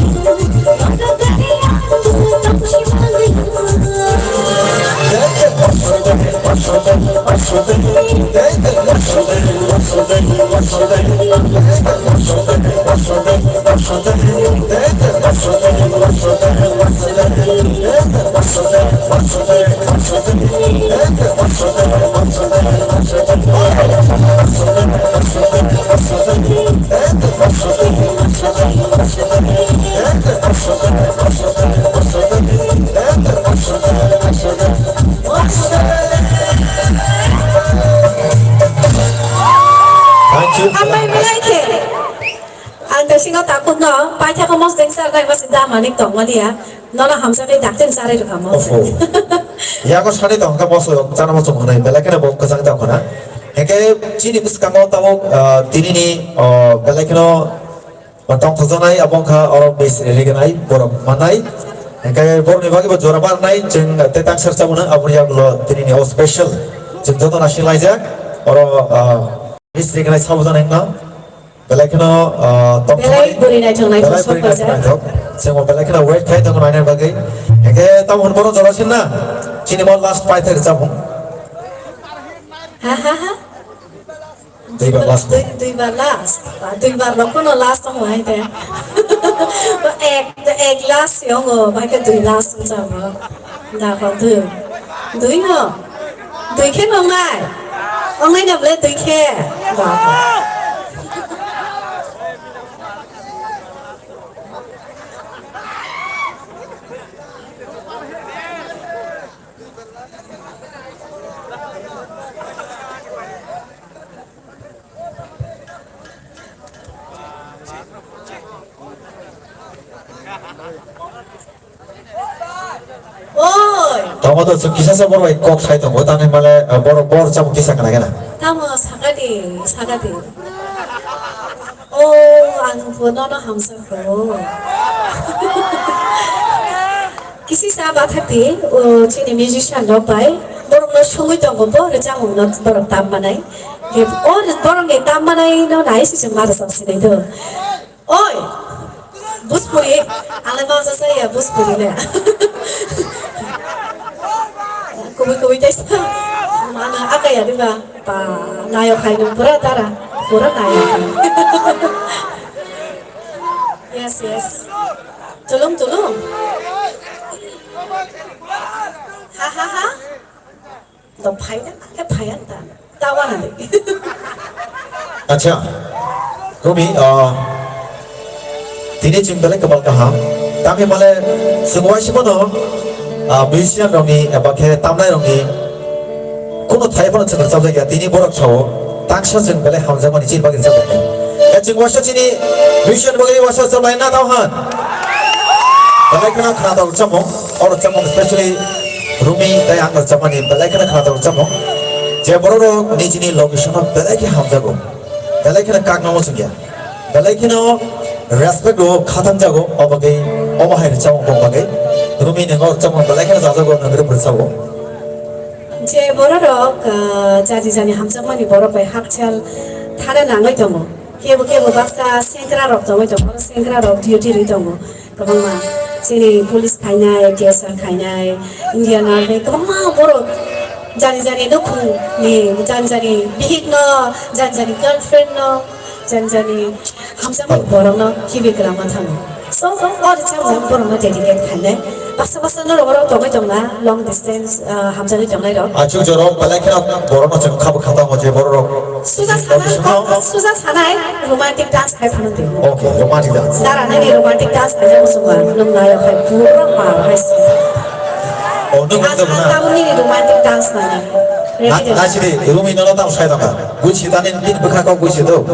Amay malaki. Ang dasingaw takot no, paitha ko mos deng sar dai mas dama nik tong mali ya. Nona hamsa ke dakten sare ro kamo. Ya ko sare tong ka boso jana mo chong hanai bela kena bok ka jang ta khona. Heke chini buskango tamo tini ni bela kena tong thojanai abong kha oro bes regenai borok manai. Heke bor ni bagi bo jorabar nai jeng tetang sercha mona abuni aglo tini ni special jeng joto nashi laijak oro bes regenai sabujan engna bela kena tong Belai buri nai thong nai thong belai sok beri pa nak Semua bela kena wait kai tong mainan bagai. Heke tamo boro jorosin na. Chini mo last fight ter jabong. Ha ha ha. Dui bar last. Dui bar last. Dui bar lo kono last tong mai te. Ek last yong o ba ke dui last sa ma. Da ko dui no. Dui ke no ngai. Ong ngai nhập le dui ke. Da. Oi. Tamo to kisah sa boro kok sai tong otane male bor jam kisah kana kana. Tamo sagadi. Oh, ang puno na hamsa ko. Kisi sa bathati, chini musician lo pai, borong no sungui tong ko bor jam no borong tam manai. Ke borong ke tam manai no nai si mara sang sinai do. Oi. Buspuri, ale masa saya buspuri le. Kubi desa mana aga ya diba pa nayo kai no pura nayo. Yes. Tolong. Ha. Do phayan ta. Tawa na de. Acha. Rumi tini jimbele kebal kaham. Tapi male semua sih mana musician rongi abang tamnai rongi kuno thai pun cenderung sampai ya tini borak cowok taksa jimbele hamzah mani ciri bagi sampai ya jing wasa cini musician bagi wasa sampai na tahu han balai kena tahu camong orang camong especially Rumi daya angkat camani balai kena tahu camong je borok ni cini location balai ki hamzah go balai kena kak namo sengya balai kena respect go khatam jago obagai obahai camong obagai Rumi nengo camong balai kena jago negeri bersawo je borok jadi hamzah mani borok pai hakchal thara nangai tomo kebo baksa sengkra rok tomo sengkra rok duty ri tomo kabangma sini police khainai kesa khainai Indian army kabangma borok jani no khu ni jani bihik no jani girlfriend no jani hamzah mani borok no kibi krama thamo so all the time borok no dedicate khainai baksa no borok tomo na long distance hamzah ni tomo ro 아주 저런 발레키나 보러나 좀 카브 카다 뭐지 보러로 수자 사나이 로mantic dance 할 파는데 오케이 로마틱 dan스 나라는 로mantic dance 하자 무슨 말 넘나요 할 부르랑 말 할수 어느 정도구나 나분이 romantic dance 나니 나시리 루미 너너 다운 사이다가 구치다는 빈 북하고 구치도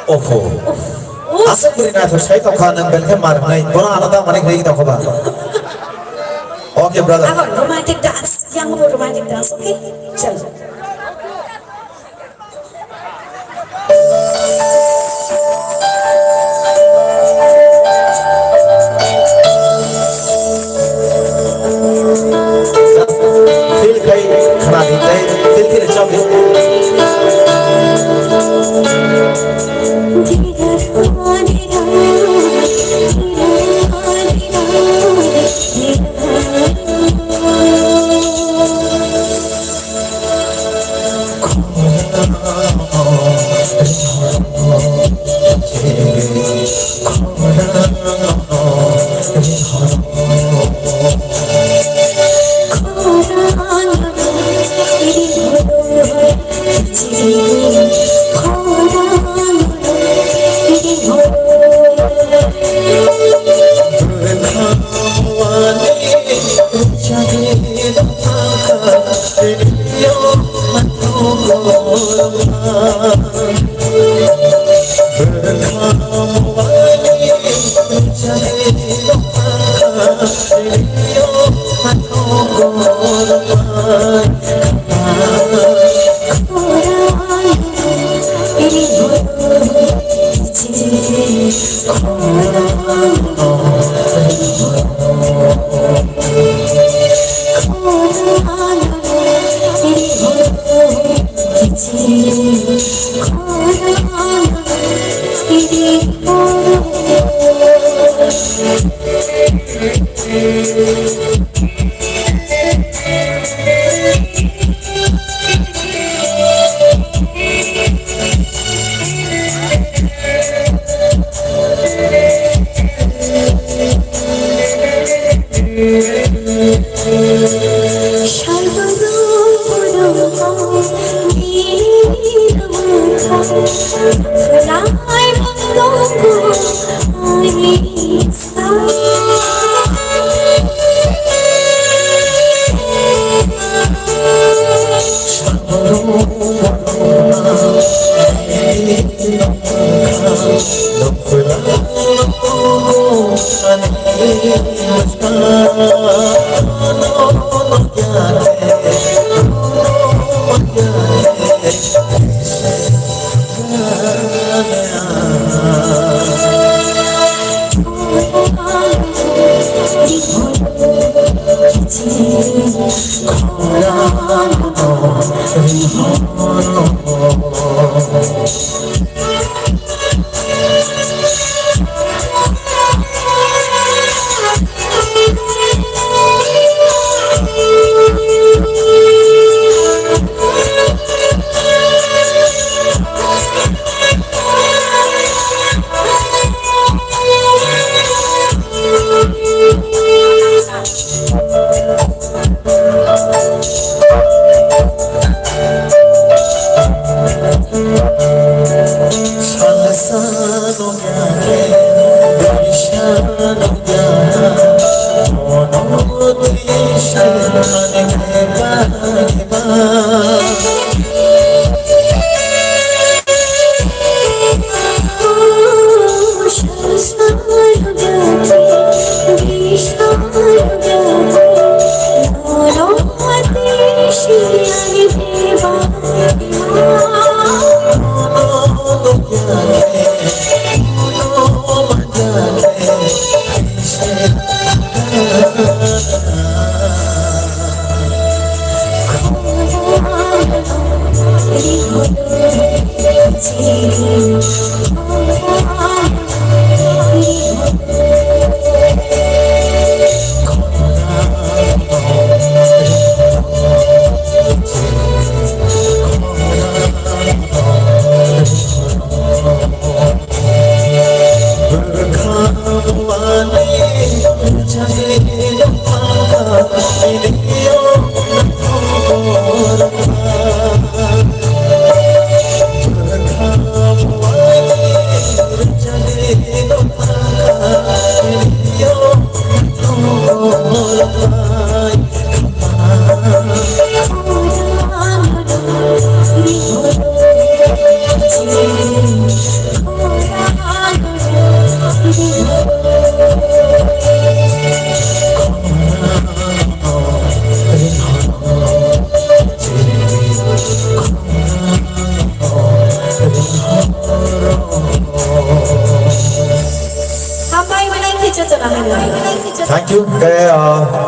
오호 아스브리나 더 사이다 가는 벨케 말하네 보나 하나다 만에 그리기도 거봐 오케이 브라더 Ako romantic dance yang mau romantic dance oke chal feel kai khana dite feel feel chabi Did Thank you.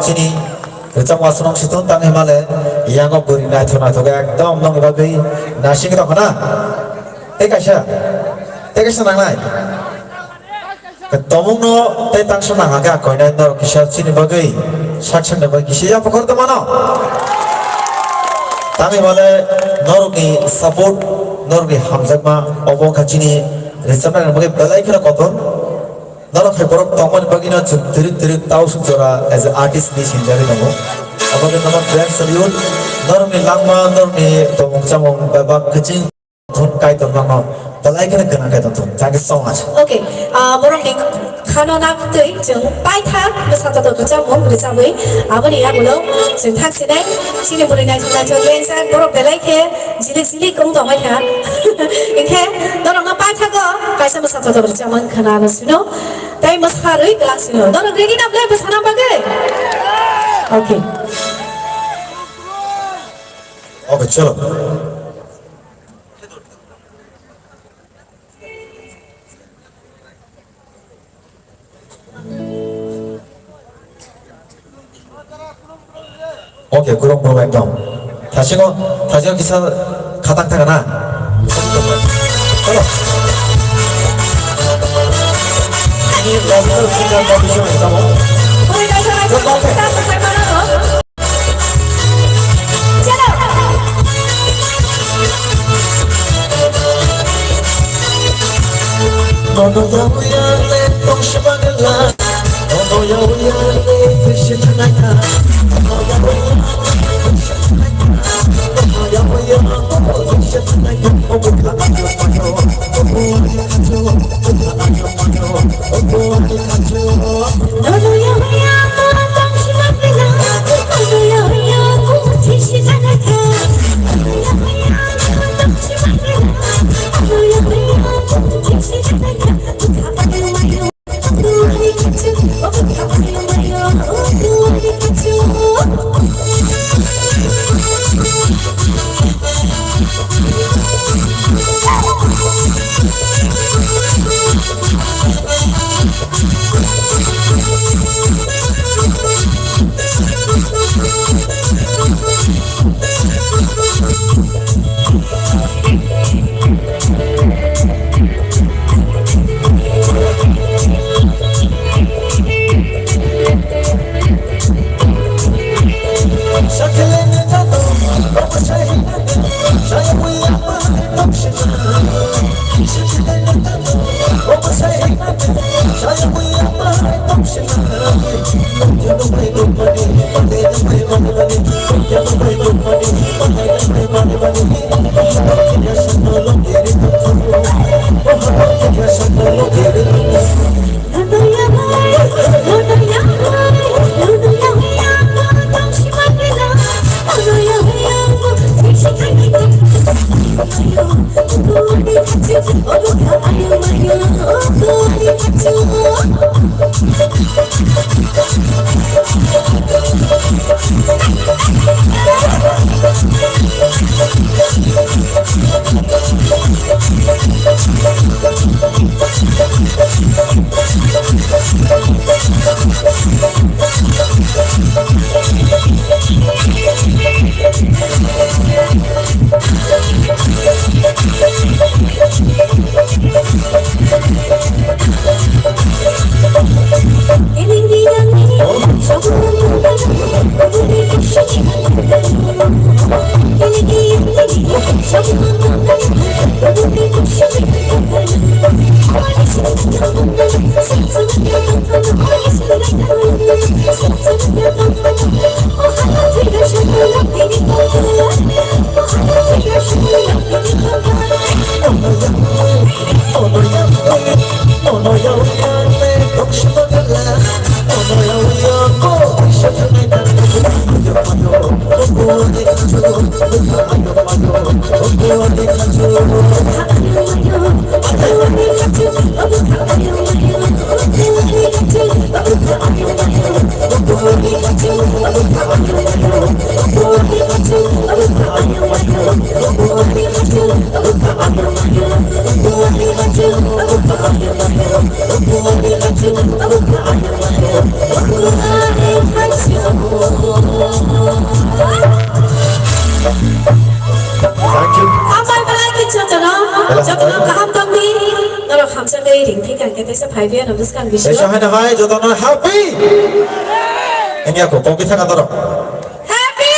Chini trong quá sung sĩ tôn tăng Himalaya, yang ngọc buri nai thona thoga ekdom nong bagai nasi kita kena. Tekasya nang nai. Ketomong no te tang sunang aga koi nai no kisah chini bagai saksan na bagai kisah apa kor temano. Tang Himalaya norugi support norugi hamzakma obong kacini rencana bagai balai kena kotor. Nara khai borok tongman bagina tirik tau sujora as an artist ni sinjari namo. Abaga nama grand salute. Nara mi langma nara mi tomong chamong babak kecing. Thun kai ton no balai kena kena kai ton. Thank you so much. Okay, borong ni khano nak tui jeng pai thang bersatu tu kerja mong bersabui. Abang ni aku lo jeng thang sini sini boleh naik naik jalan san borong belai ke jilik kong dong macam. Oke, dorong nak pai thang ko kaisa bersatu tu kerja mong khana bersino. Tapi mesharui kelak sino. Dorong ready nak boleh bersana bagai. Okay. Okay, chalo. 오케이 그럼 프로그램 다시 기사 가닥타가나 아니 러브를 생각하고 싶으니까 뭐 우리 다시 한번 살만하고 너도 여우야내 동시바늘라 너도 여우야내 빛이 타나가 Saya hanya hai jodohnya happy. Ini aku kau kita kata dong. Happy,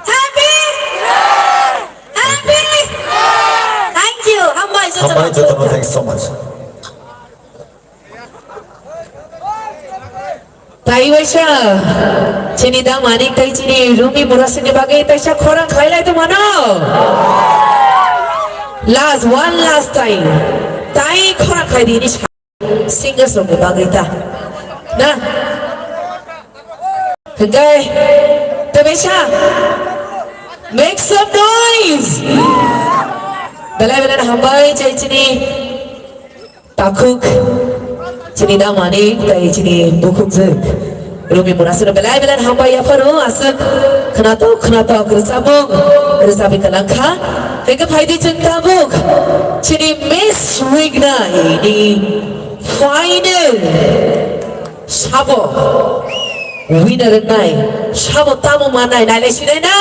thank you. Hambai jodohnya thank you so much. Tayi Waisha, cini dah manik tayi cini rumi murasnya bagai tayi cak orang kaya itu mana? one last time. Tai khora khai di ni singers rong bagai ta. Na. Okay. Tabesha. Make some noise. Belai hambai cai cini takuk cini dah mani tai cini bukuk zek. Rumi munasir belai hambai apa ro asuk kenato kersabi kalangka. Hingga pahidi cinta buk cini Miss Rigna ini final sabo winner nai sabo tamu manai nai lesinai na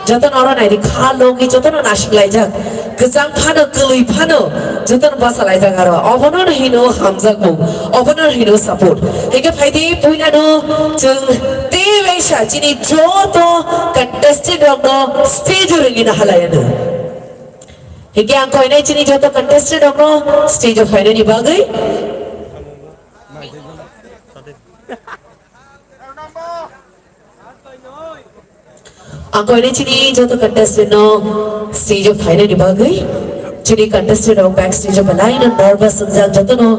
jatan orang nai di kalongi jatan nasik lajak kezang pano kelui pano jatan basa lajak aro obonon hino hamzak mung obonon hino support hingga pahidi puina no jeng Devesha cini joto contestant rongno stage ringina halayana hingga angko ini cini joto contestant rongno stage final ni bagai angko ini cini joto contestant no stage final ni bagai cini contestant rong backstage balai no nervous senjak joto no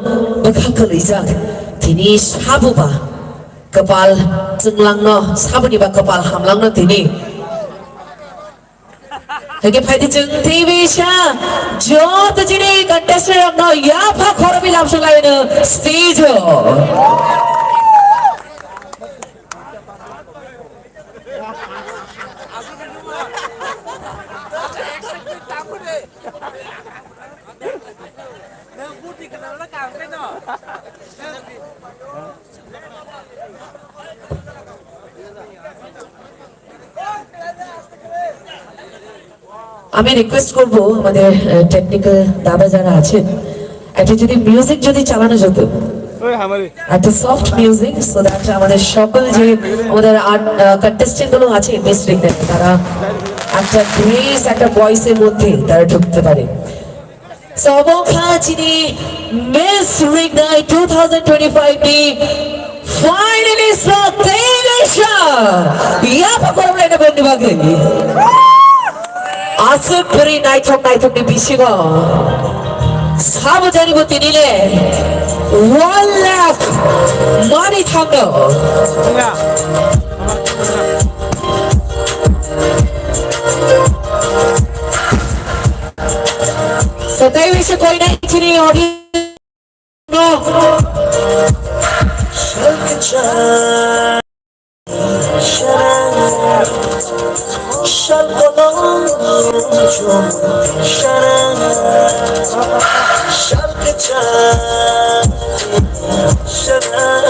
bakal ijak tini sabu ba kepal cenglang no sabu ni ba kepal hamlang no tini hingga pahidi jeng Devesha joto cini contestant no ya pa khorobi langsung lain no stage আমি request করব আমাদের technical দাদা যারা আছেন একটা যদি music যদি চালানো যেত একটা সফট মিউজিক সো দ্যাট আমাদের সকল যে আমাদের কন্টেস্টেন্ট গুলো আছে মিস রিগনা তারা একটা গ্রেস একটা ভয়েসের মধ্যে তারা ঢুকতে পারে সো অবখা যিনি মিস রিগনা 2025 নি ফাইনালিস্ট Devesha ইয়াপা করব এটা বন্ধু বাগে asuk beri naitok di bisigo sabu jani buti nile 1 lakh money tangdo so Devesha koi nahi chini audience no Shall